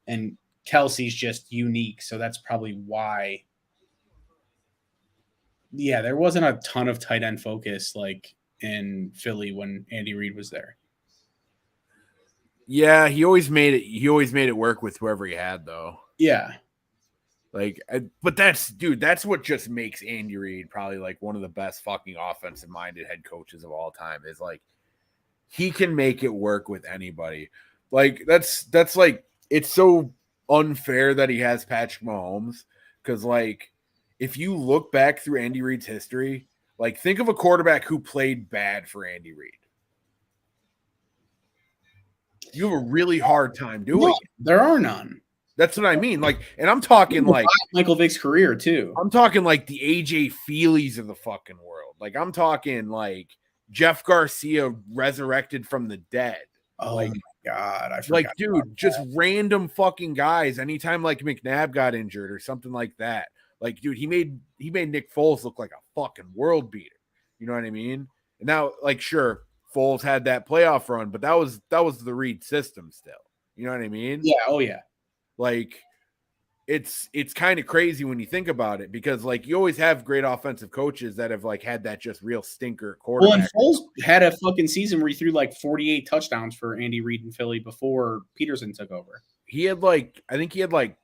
And Kelsey's just unique, so that's probably why. Yeah, there wasn't a ton of tight end focus in Philly when Andy Reid was there. Yeah, he always made it work with whoever he had, though. Yeah. But that's what just makes Andy Reid probably one of the best fucking offensive minded head coaches of all time is he can make it work with anybody. That's it's so unfair that he has Patrick Mahomes because if you look back through Andy Reid's history, think of a quarterback who played bad for Andy Reid. You have a really hard time doing it. There are none. That's what I mean. And I'm talking Michael Vick's career too. I'm talking the AJ Feelys of the fucking world. I'm talking Jeff Garcia resurrected from the dead. Oh my God. I forgot just random fucking guys. Anytime McNabb got injured or something like that. Dude, he made Nick Foles look like a fucking world beater. You know what I mean? And now, sure, Foles had that playoff run, but that was the Reid system still. You know what I mean? Yeah. Oh yeah. It's kind of crazy when you think about it because you always have great offensive coaches that have had that just real stinker quarterback. Well, and Foles had a fucking season where he threw 48 touchdowns for Andy Reid in Philly before Peterson took over. He had I think he had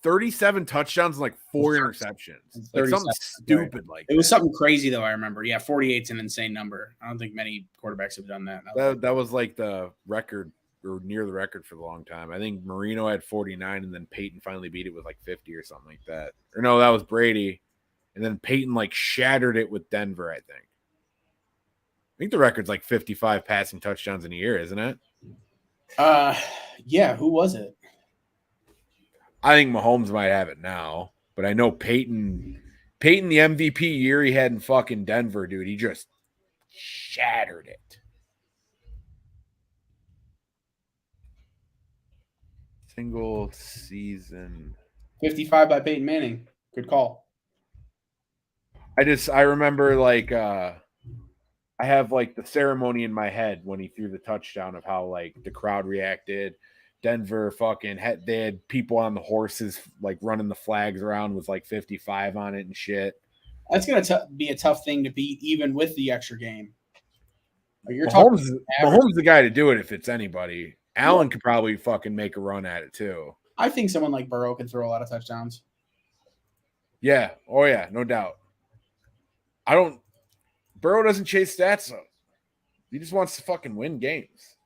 37 touchdowns and 4 interceptions. Something stupid right. It was something crazy though, I remember. Yeah, 48's an insane number. I don't think many quarterbacks have done that. That was the record or near the record for a long time. I think Marino had 49 and then Peyton finally beat it with 50 or something like that. Or no, that was Brady. And then Peyton shattered it with Denver, I think the record's 55 passing touchdowns in a year, isn't it? Yeah, who was it? I think Mahomes might have it now, but I know Peyton Peyton, the MVP year he had in fucking Denver, dude, he just shattered it. Single season. 55 by Peyton Manning. Good call. I remember like I have like the ceremony in my head when he threw the touchdown of how like the crowd reacted. Denver fucking they had people on the horses like running the flags around with like 55 on it and shit. That's gonna be a tough thing to beat, even with the extra game. Like you're talking Mahomes the guy to do it if it's anybody. Allen could probably fucking make a run at it too. I think someone like Burrow can throw a lot of touchdowns. Yeah. Oh yeah, no doubt. Burrow doesn't chase stats though. He just wants to fucking win games.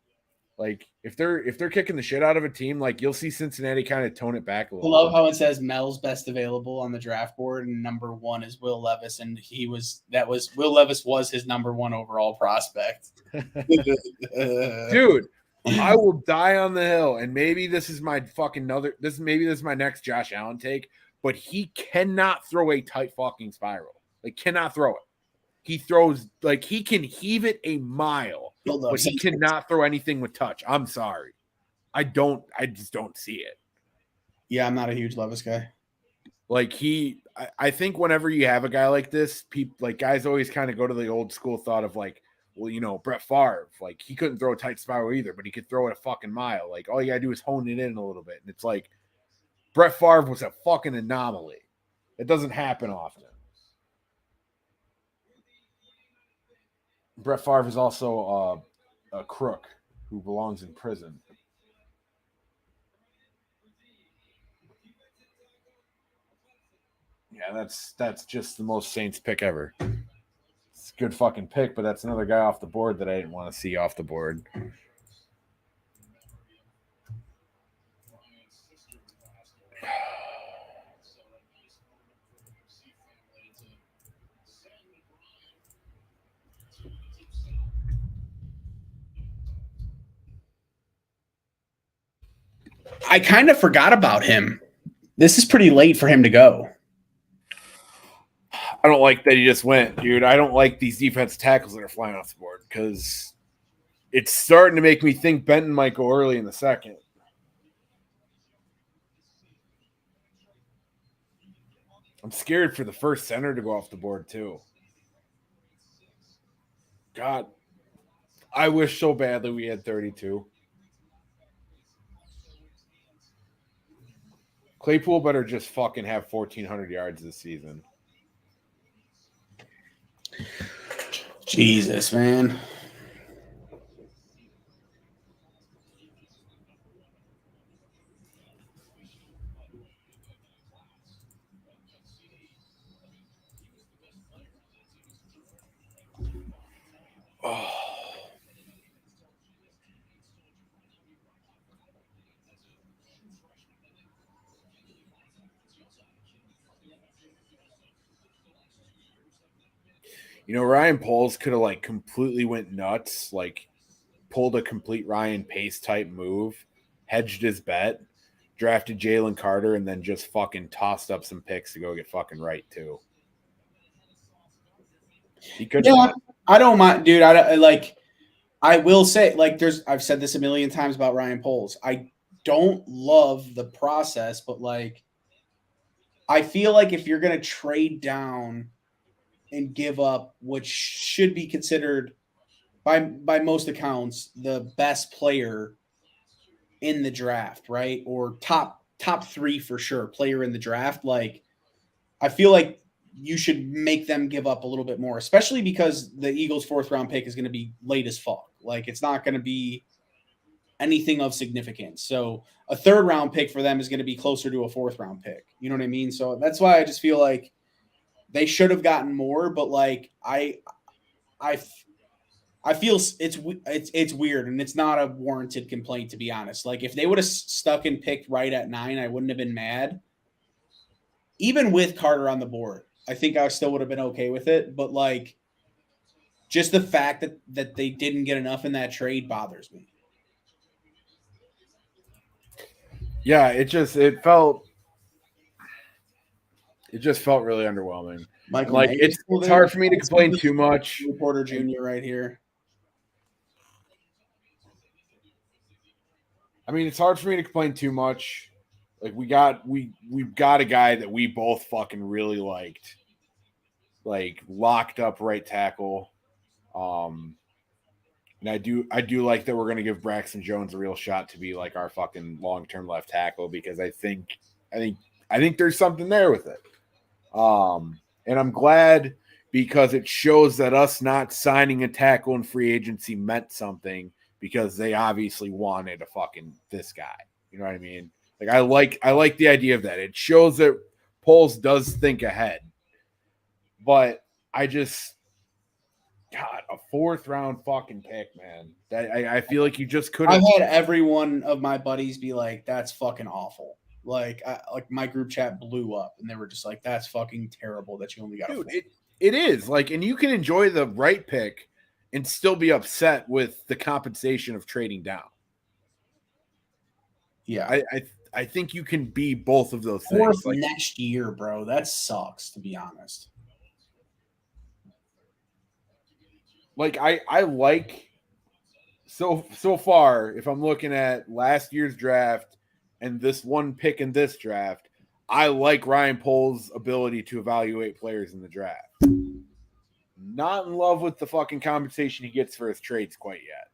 Like if they're kicking the shit out of a team, like you'll see Cincinnati kind of tone it back a little. I love how it says Mel's best available on the draft board, and number 1 is Will Levis, and Will Levis was his number 1 overall prospect. Dude, I will die on the hill, and maybe this is my fucking this is my next Josh Allen take, but he cannot throw a tight fucking spiral. Like cannot throw it. He throws like he can heave it a mile, but he cannot throw anything with touch. I'm sorry. I just don't see it. Yeah, I'm not a huge Levis guy. Like I think whenever you have a guy like this, guys always kind of go to the old school thought of like, well, you know, Brett Favre, like he couldn't throw a tight spiral either, but he could throw it a fucking mile. Like all you gotta do is hone it in a little bit. And it's like Brett Favre was a fucking anomaly. It doesn't happen often. Brett Favre is also a crook who belongs in prison. Yeah, that's just the most Saints pick ever. It's a good fucking pick, but that's another guy off the board that I didn't want to see off the board. I kind of forgot about him. This is pretty late for him to go. I don't like that he just went, dude. I don't like these defense tackles that are flying off the board because it's starting to make me think Benton might go early in the second. I'm scared for the first center to go off the board too. God, I wish so badly we had 32. Claypool better just fucking have 1,400 yards this season. Jesus, man. Oh. You know, Ryan Poles could have like completely went nuts, like pulled a complete Ryan Pace type move, hedged his bet, drafted Jalen Carter, and then just fucking tossed up some picks to go get fucking right too. He could. Yeah, I don't mind, dude. I will say, like, I've said this a million times about Ryan Poles. I don't love the process, but like, I feel like if you're gonna trade down and give up what should be considered by most accounts the best player in the draft, right? Or top 3 for sure, player in the draft, like I feel like you should make them give up a little bit more, especially because the Eagles' 4th round pick is going to be late as fuck. Like it's not going to be anything of significance. So a 3rd round pick for them is going to be closer to a 4th round pick. You know what I mean? So that's why I just feel like they should have gotten more, but like I feel it's weird, and it's not a warranted complaint, to be honest. Like if they would have stuck and picked right at 9, I wouldn't have been mad. Even with Carter on the board, I think I still would have been okay with it. But like, just the fact that they didn't get enough in that trade bothers me. Yeah, it felt. It just felt really underwhelming. Michael Like Mayer it's still there? hard for me to complain too much. Porter Jr. right here. I mean, it's hard for me to complain too much. Like we've got a guy that we both fucking really liked, like locked up right tackle. And I do like that we're gonna give Braxton Jones a real shot to be like our fucking long-term left tackle because I think there's something there with it. And I'm glad because it shows that us not signing a tackle in free agency meant something because they obviously wanted a fucking this guy. You know what I mean? Like I like the idea of that. It shows that Poles does think ahead. But I just God, a 4th round fucking pick, man. That I feel like you just couldn't. I've had every one of my buddies be like, "That's fucking awful." Like my group chat blew up, and they were just like, "That's fucking terrible that you only got." Dude, it is like, and you can enjoy the right pick and still be upset with the compensation of trading down. Yeah, I think you can be both of those things. Like, next year, bro. That sucks, to be honest. Like I like so far, if I'm looking at last year's draft and this one pick in this draft, I like Ryan Poles' ability to evaluate players in the draft. Not in love with the fucking compensation he gets for his trades quite yet.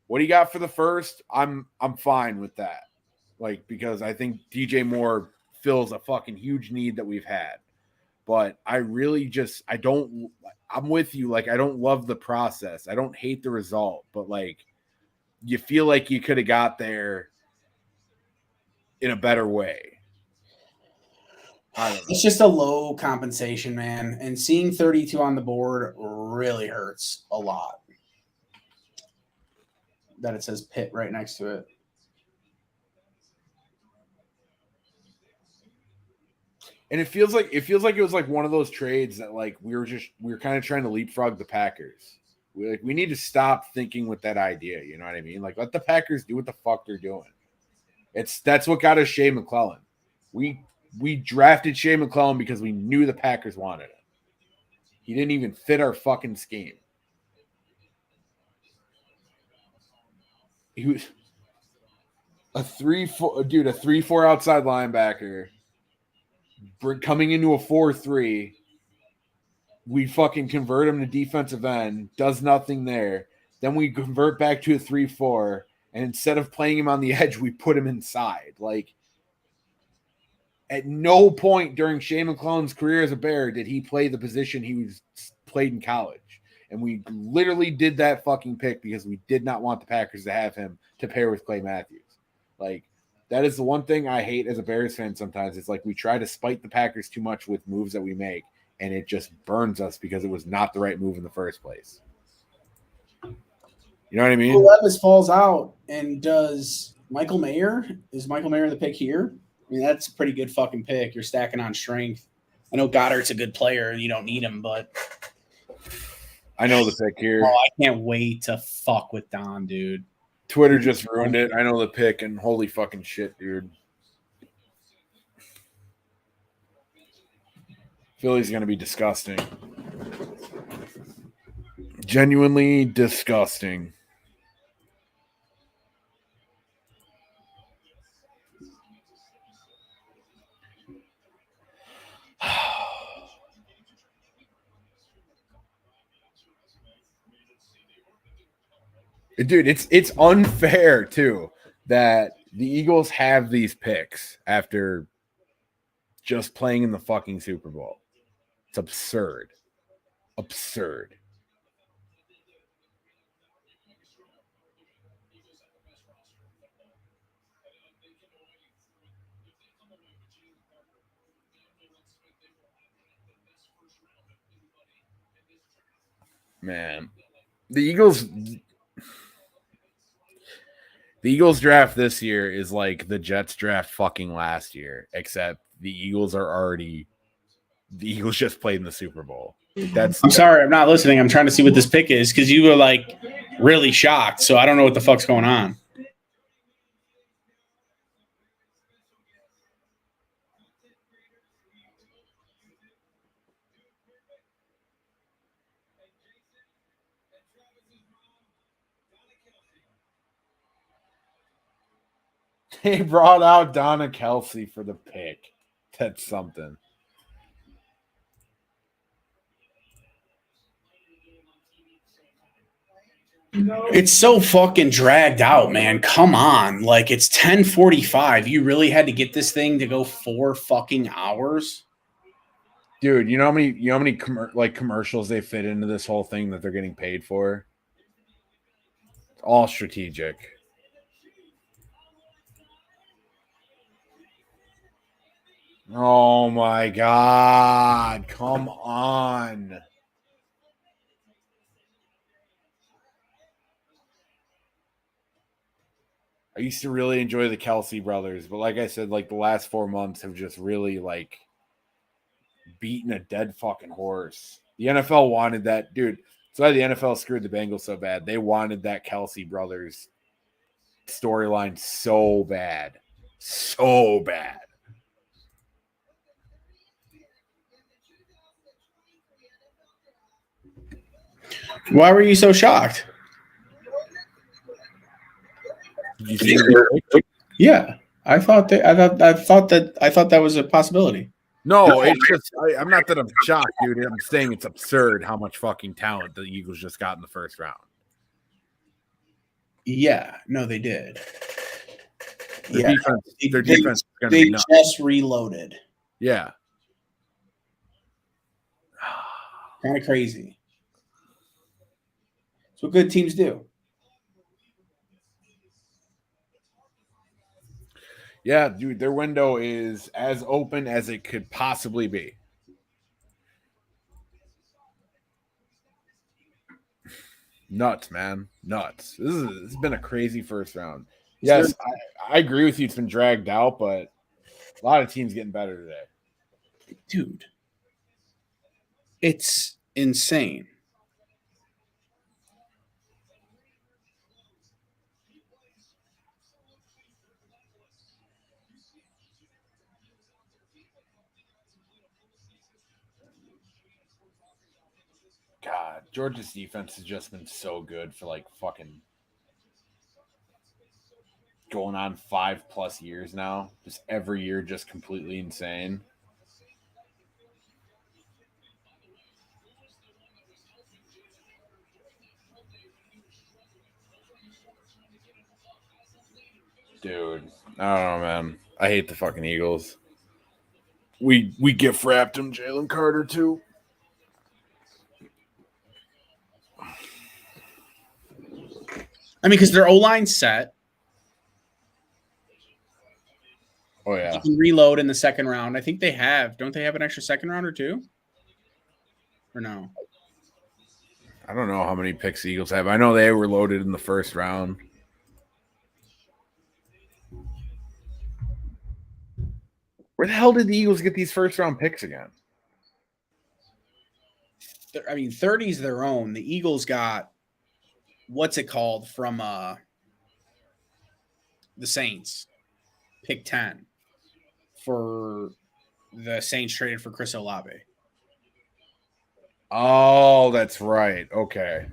What he got for the first, I'm fine with that. Like, because I think DJ Moore fills a fucking huge need that we've had. But I really just I'm with you. Like, I don't love the process. I don't hate the result, but like you feel like you could have got there in a better way. It's just a low compensation, man. And seeing 32 on the board really hurts a lot. That it says Pitt right next to it. And it feels like it was like one of those trades that like we were kind of trying to leapfrog the Packers. We need to stop thinking with that idea. You know what I mean? Like, let the Packers do what the fuck they're doing. That's what got us Shea McClellan. We drafted Shea McClellan because we knew the Packers wanted it. He didn't even fit our fucking scheme. He was a 3-4 outside linebacker. Coming into a 4-3, we fucking convert him to defensive end, does nothing there. Then we convert back to a 3-4, and instead of playing him on the edge, we put him inside. Like, at no point during Shea McClellan's career as a Bear did he play the position he was played in college. And we literally did that fucking pick because we did not want the Packers to have him to pair with Clay Matthews. Like, that is the one thing I hate as a Bears fan sometimes. It's like we try to spite the Packers too much with moves that we make, and it just burns us because it was not the right move in the first place. You know what I mean? Levis falls out, and does Michael Mayer? Is Michael Mayer the pick here? I mean, that's a pretty good fucking pick. You're stacking on strength. I know Goddard's a good player. You don't need him, but I know the pick here. Oh, I can't wait to fuck with Don, dude. Twitter just ruined it. I know the pick, and holy fucking shit, dude. Philly's going to be disgusting. Genuinely disgusting. Dude, it's unfair too that the Eagles have these picks after just playing in the fucking Super Bowl. It's absurd. Absurd. Man, the Eagles draft this year is like the Jets draft fucking last year, except the Eagles just played in the Super Bowl. I'm sorry, I'm not listening. I'm trying to see what this pick is because you were like really shocked. So I don't know what the fuck's going on. They brought out Donna Kelsey for the pick. That's something. It's so fucking dragged out, man. Come on. Like, it's 10:45. You really had to get this thing to go 4 fucking hours? Dude, you know how many commercials they fit into this whole thing that they're getting paid for? It's all strategic. Oh my God. Come on. I used to really enjoy the Kelsey brothers, but like I said, like the last 4 months have just really like beaten a dead fucking horse. The NFL wanted that, dude. That's why the NFL screwed the Bengals so bad. They wanted that Kelsey brothers storyline so bad. So bad. Why were you so shocked? Did you see the Yeah, I thought that was a possibility. No, it's just I'm not that I'm shocked, dude. I'm saying it's absurd how much fucking talent the Eagles just got in the first round. Yeah, no, they did. Their defense is going to they be nuts. just reloaded. Yeah. Kind of crazy. That's what good teams do. Yeah, dude, their window is as open as it could possibly be. Nuts, man. Nuts. This has been a crazy first round. Yes, I agree with you. It's been dragged out, but a lot of teams getting better today. Dude, it's insane. God, Georgia's defense has just been so good for like fucking going on 5+ years now. Just every year, just completely insane. Dude, I don't know, man. I hate the fucking Eagles. We gift wrapped him Jalen Carter too. I mean, because their O-line's set. Oh yeah. You can reload in the second round. I think they have. Don't they have an extra second round or two? Or no? I don't know how many picks the Eagles have. I know they were loaded in the first round. Where the hell did the Eagles get these first round picks again? I mean, 30's their own. The Eagles got what's it called from the Saints, pick 10 for the Saints traded for Chris Olave. Oh, that's right. Okay.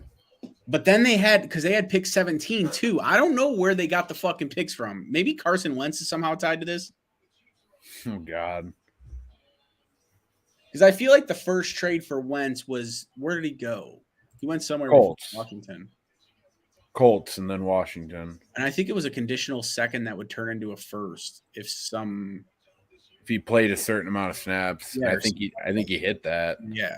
But then they had pick 17 too. I don't know where they got the fucking picks from. Maybe Carson Wentz is somehow tied to this. Oh God. Because I feel like the first trade for Wentz was, where did he go? He went somewhere Colts. with Washington. Colts and then Washington. And I think it was a conditional second that would turn into a first if he played a certain amount of snaps. Yeah, I think he hit that. Yeah.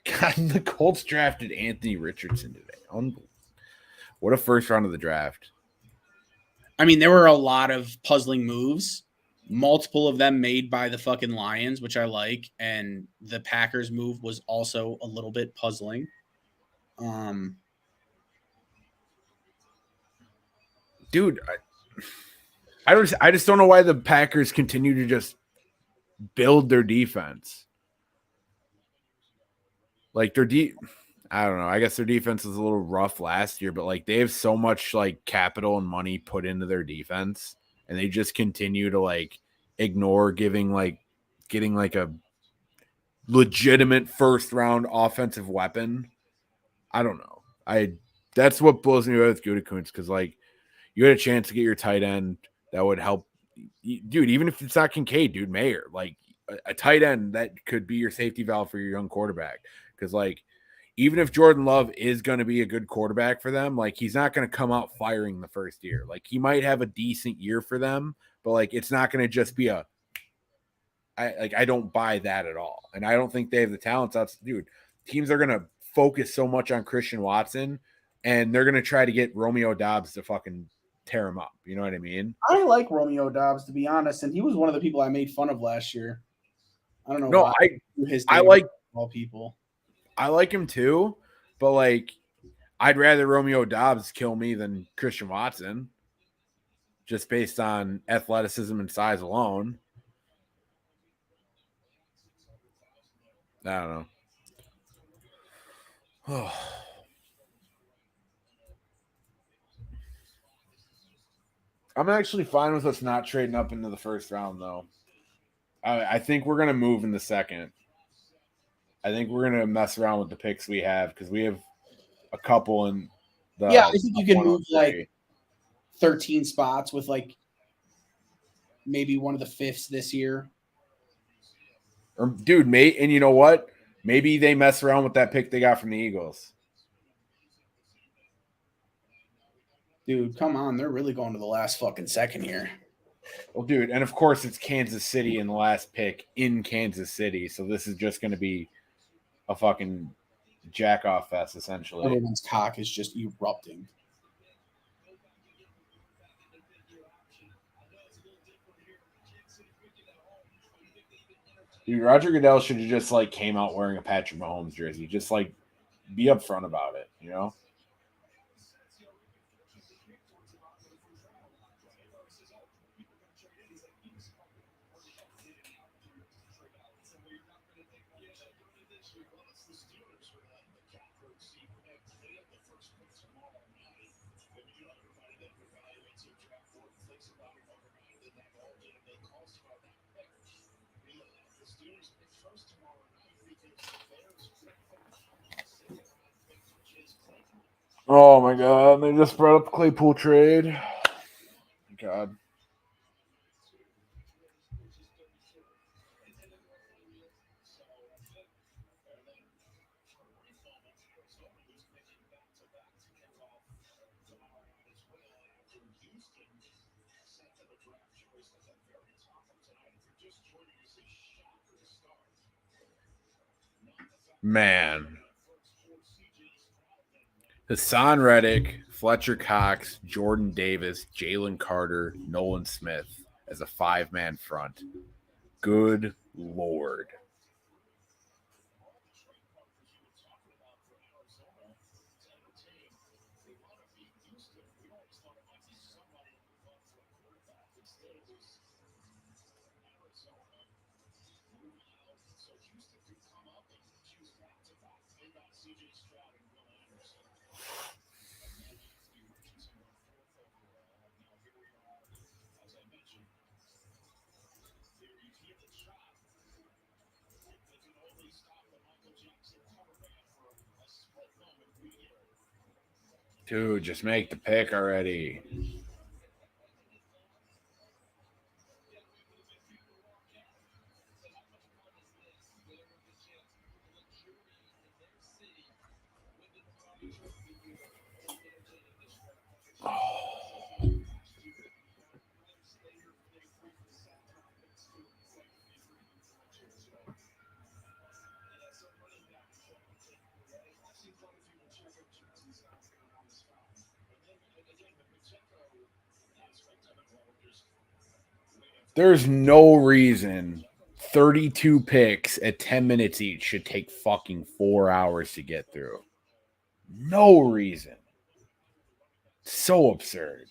God, the Colts drafted Anthony Richardson today. Unbelievable. What a first round of the draft. I mean, there were a lot of puzzling moves. Multiple of them made by the fucking Lions, which I like, and the Packers move was also a little bit puzzling. Dude, I just don't know why the Packers continue to just build their defense. Like I don't know. I guess their defense was a little rough last year, but like they have so much like capital and money put into their defense, and they just continue to like ignore getting like a legitimate first round offensive weapon I don't know. That's what blows me away with Gutekunst, because like you had a chance to get your tight end that would help, dude. Even if it's not Kincaid, dude, Mayer, like a tight end that could be your safety valve for your young quarterback. Because like even if Jordan Love is going to be a good quarterback for them, like he's not going to come out firing the first year. Like he might have a decent year for them, but like it's not going to just be I don't buy that at all. And I don't think they have the talents out. Dude, teams are going to focus so much on Christian Watson, and they're going to try to get Romeo Doubs to fucking tear him up. You know what I mean? I like Romeo Doubs, to be honest, and he was one of the people I made fun of last year. I don't know No, why. I like all people. I like him too, but like I'd rather Romeo Doubs kill me than Christian Watson, just based on athleticism and size alone. I don't know. Oh. I'm actually fine with us not trading up into the first round, though. I think we're going to move in the second. I think we're going to mess around with the picks we have, because we have a couple in the. Yeah, I think you can move like 13 spots with like maybe one of the fifths this year. Or, dude, mate, and you know what? Maybe they mess around with that pick they got from the Eagles. Dude, come on. They're really going to the last fucking second here. Well, dude, and of course it's Kansas City in the last pick in Kansas City, so this is just going to be a fucking jack-off fest, essentially. Everyone's cock is just erupting. Dude, Roger Goodell should have just like came out wearing a Patrick Mahomes jersey. Just like be upfront about it, you know? Oh my god, they just brought up the Claypool trade. God. Man. Hassan Reddick, Fletcher Cox, Jordan Davis, Jalen Carter, Nolan Smith as a five-man front. Good Lord. Dude, just make the pick already. There's no reason 32 picks at 10 minutes each should take fucking 4 hours to get through. No reason. So absurd.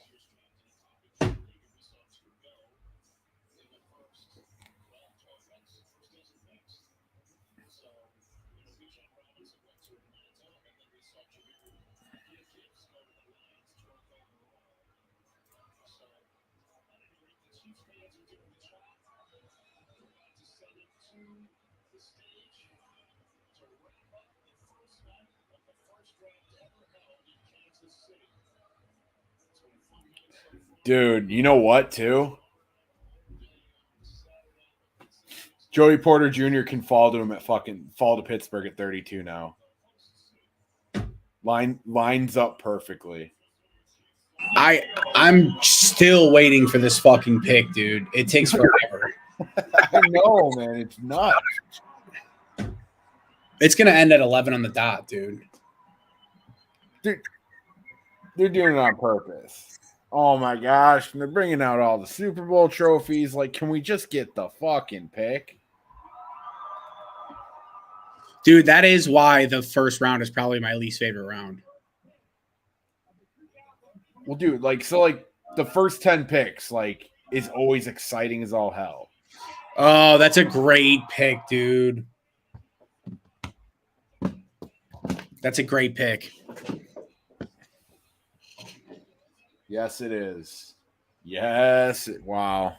Dude, you know what, too? Joey Porter Jr. can fall to Pittsburgh at 32 now. Lines up perfectly. I'm still waiting for this fucking pick, dude. It takes forever. I know, man. It's nuts. It's gonna end at 11 on the dot, dude. They're doing it on purpose. Oh my gosh. And they're bringing out all the Super Bowl trophies. Like, can we just get the fucking pick? Dude, that is why the first round is probably my least favorite round. Well, dude, the first 10 picks, is always exciting as all hell. Oh, that's a great pick, dude. That's a great pick. Yes, it is. Yes. Wow.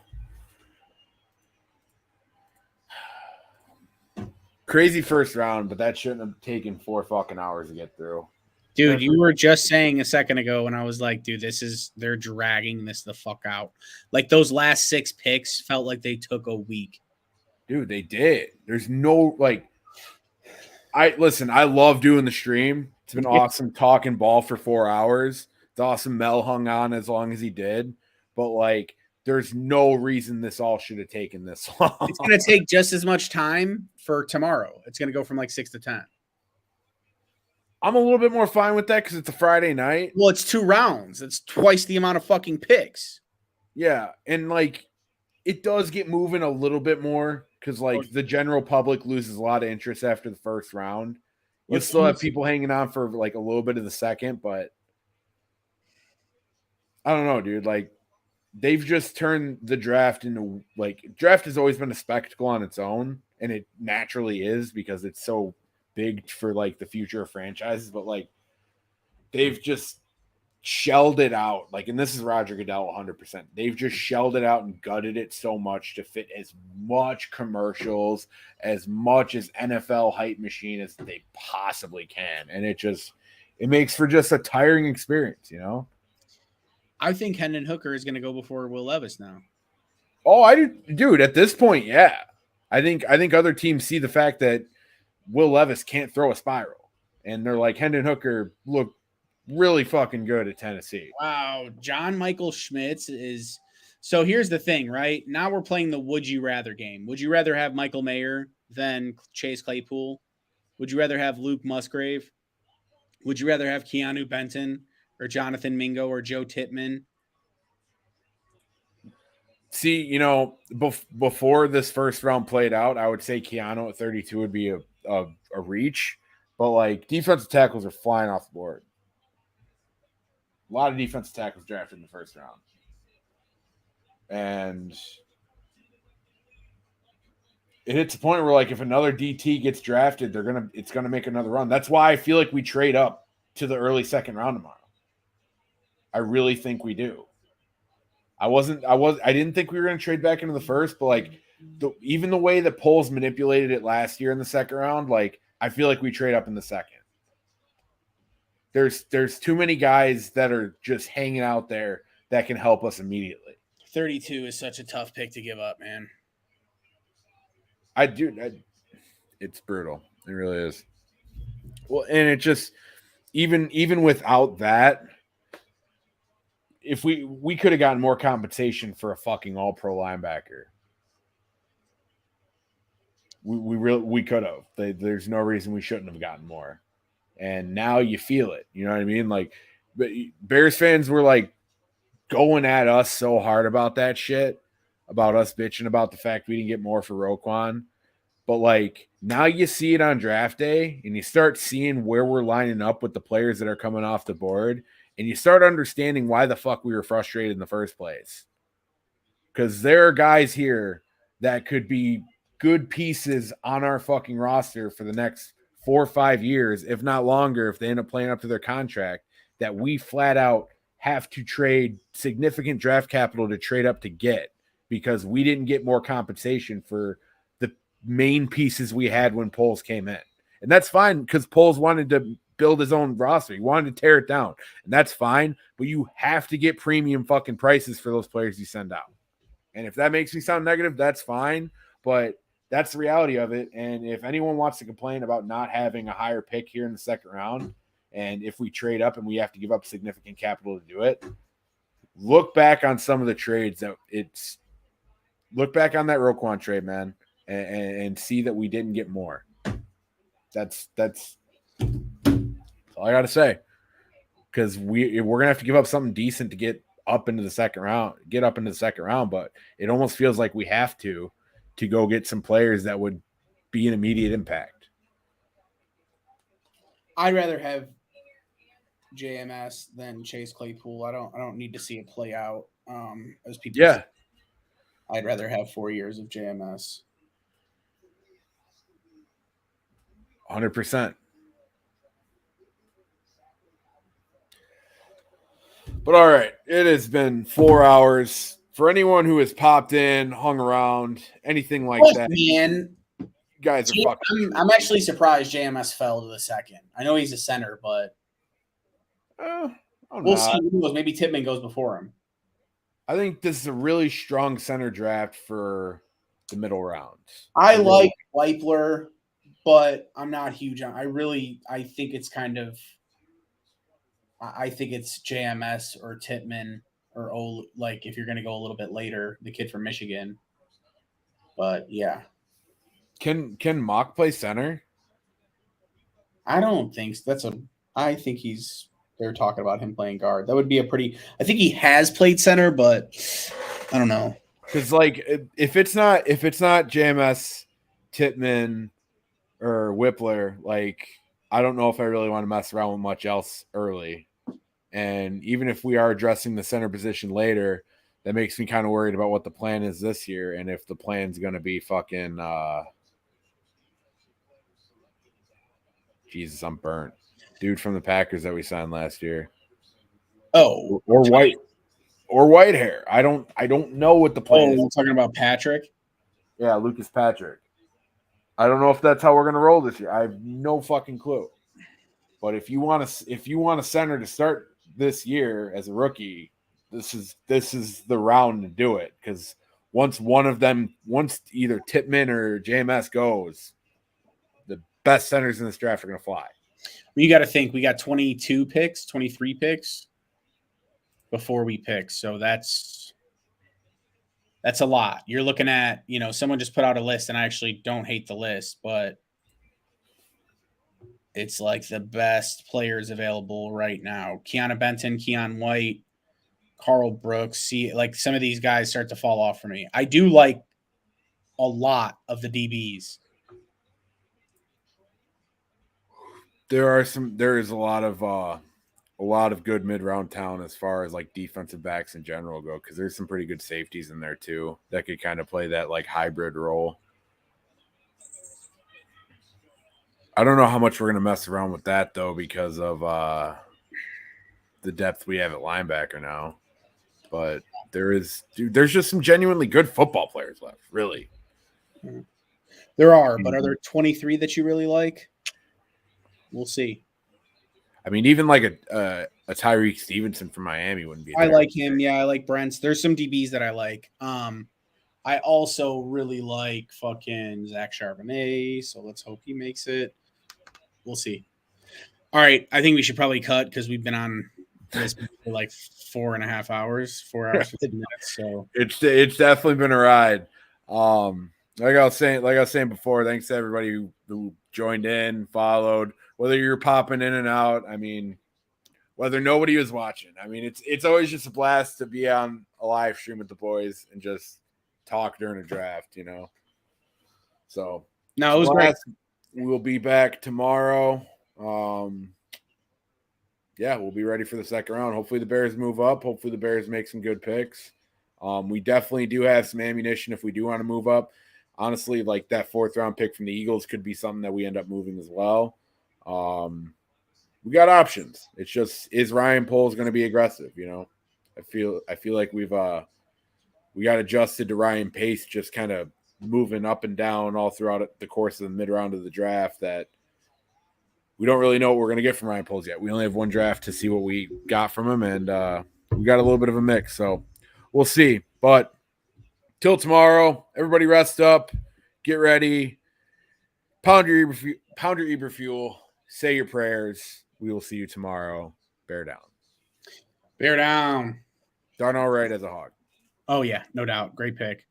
Crazy first round, but that shouldn't have taken 4 fucking hours to get through. Dude, you were just saying a second ago when I was like, dude, they're dragging this the fuck out. Like those last 6 picks felt like they took a week. Dude, they did. There's no I love doing the stream. It's been awesome talking ball for 4 hours. It's awesome Mel hung on as long as he did. But there's no reason this all should have taken this long. It's gonna take just as much time for tomorrow. It's gonna go from 6 to 10. I'm a little bit more fine with that because it's a Friday night. Well, it's 2 rounds. It's twice the amount of fucking picks. Yeah, and it does get moving a little bit more because the general public loses a lot of interest after the first round. You'll still have people hanging on for a little bit of the second, but I don't know, dude. They've just turned the draft into draft has always been a spectacle on its own, and it naturally is because it's so big for the future of franchises, but they've just shelled it out. And this is Roger Goodell 100%. They've just shelled it out and gutted it so much to fit as much commercials, as much as NFL hype machine as they possibly can. And it makes for just a tiring experience, you know? I think Hendon Hooker is going to go before Will Levis now. Oh, I do, dude. At this point, yeah. I think other teams see the fact that Will Levis can't throw a spiral, and they're like, Hendon Hooker looked really fucking good at Tennessee. Wow, John Michael Schmitz is. So here's the thing, right? Now we're playing the would you rather game. Would you rather have Michael Mayer than Chase Claypool? Would you rather have Luke Musgrave? Would you rather have Keanu Benton or Jonathan Mingo or Joe Tippmann? See, before this first round played out, I would say Keanu at 32 would be a reach, but defensive tackles are flying off the board. A lot of defensive tackles drafted in the first round. And it hits a point where if another DT gets drafted, it's gonna make another run. That's why I feel like we trade up to the early second round tomorrow. I really think we do. I didn't think we were going to trade back into the first, but even the way that polls manipulated it last year in the second round, I feel like we trade up in the second. There's too many guys that are just hanging out there that can help us immediately. 32 is such a tough pick to give up, man. It's brutal. It really is. Well, and it just even without that, if we could have gotten more compensation for a fucking all-pro linebacker. We could have. There's no reason we shouldn't have gotten more. And now you feel it. You know what I mean? But Bears fans were going at us so hard about that shit, about us bitching about the fact we didn't get more for Roquan. But now you see it on draft day and you start seeing where we're lining up with the players that are coming off the board. And you start understanding why the fuck we were frustrated in the first place. Because there are guys here that could be good pieces on our fucking roster for the next 4 or 5 years, if not longer, if they end up playing up to their contract, that we flat out have to trade significant draft capital to trade up to get because we didn't get more compensation for the main pieces we had when polls came in. And that's fine because Poles wanted to build his own roster. He wanted to tear it down. And that's fine. But you have to get premium fucking prices for those players you send out. And if that makes me sound negative, that's fine. But that's the reality of it. And if anyone wants to complain about not having a higher pick here in the second round, and if we trade up and we have to give up significant capital to do it, look back on some of the trades look back on that Roquan trade, man, and see that we didn't get more. That's all I got to say. Because we're gonna have to give up something decent to get up into the second round. But it almost feels like we have to go get some players that would be an immediate impact. I'd rather have JMS than Chase Claypool. I don't need to see it play out. As people say. I'd rather have 4 years of JMS. 100%. But all right, it has been 4 hours. For anyone who has popped in, hung around, anything like that, man, you guys are fucking. I'm actually surprised JMS fell to the second. I know he's a center, but we'll see. Maybe Tippmann goes before him. I think this is a really strong center draft for the middle rounds. I like Weipler, but I'm not huge on. I think it's I think it's JMS or Tippmann or if you're going to go a little bit later, the kid from Michigan. But yeah, can Mock play center? I don't think so. I think they're talking about him playing guard. That would be I think he has played center, but I don't know. Because if it's not JMS, Tippmann, or Whippler, I don't know if I really want to mess around with much else early. And even if we are addressing the center position later, that makes me kind of worried about what the plan is this year. And if the plan's going to be fucking Jesus, I'm burnt. Dude from the Packers that we signed last year. Oh, or white hair. I don't know what the plan is. We're talking about Patrick. Yeah, Lucas Patrick. I don't know if that's how we're gonna roll this year. I have no fucking clue. But if you want a center to start this year as a rookie, this is the round to do it. Because once either Tippmann or JMS goes, the best centers in this draft are gonna fly. You got to think we got 22 picks, 23 picks before we pick. So that's a lot. You're looking at, someone just put out a list, and I actually don't hate the list, but it's like the best players available right now. Keanu Benton, Keon White, Carl Brooks. Some of these guys start to fall off for me. I do like a lot of the DBs. There is a lot of good mid-round talent as far as defensive backs in general go, because there's some pretty good safeties in there too that could kind of play that hybrid role. I don't know how much we're going to mess around with that though, because of the depth we have at linebacker now. But there's just some genuinely good football players left, really. There are, but are there 23 that you really like? We'll see. I mean, even a Tyreek Stevenson from Miami wouldn't be. I like him. Yeah, I like Brent's. There's some DBs that I like. I also really like fucking Zach Charbonnet. So let's hope he makes it. We'll see. All right, I think we should probably cut because we've been on this for 4.5 hours, 4 hours 15 minutes. So it's definitely been a ride. Like I was saying before, thanks to everybody who joined in, followed. Whether you're popping in and out, I mean, whether nobody was watching, I mean, it's always just a blast to be on a live stream with the boys and just talk during a draft, So no, it was great. We'll be back tomorrow. Yeah, we'll be ready for the second round. Hopefully the Bears move up. Hopefully the Bears make some good picks. We definitely do have some ammunition if we do want to move up. Honestly, that 4th round pick from the Eagles could be something that we end up moving as well. We got options. It's just, is Ryan Poles going to be aggressive? I feel like we got adjusted to Ryan Pace just kind of moving up and down all throughout the course of the mid round of the draft, that we don't really know what we're going to get from Ryan Poles yet. We only have one draft to see what we got from him, and we got a little bit of a mix, so we'll see. But till tomorrow, everybody rest up, get ready, pound your Eberfuel, say your prayers. We will see you tomorrow. Bear down. Bear down. Darnell Wright as a Hog. Oh, yeah, no doubt. Great pick.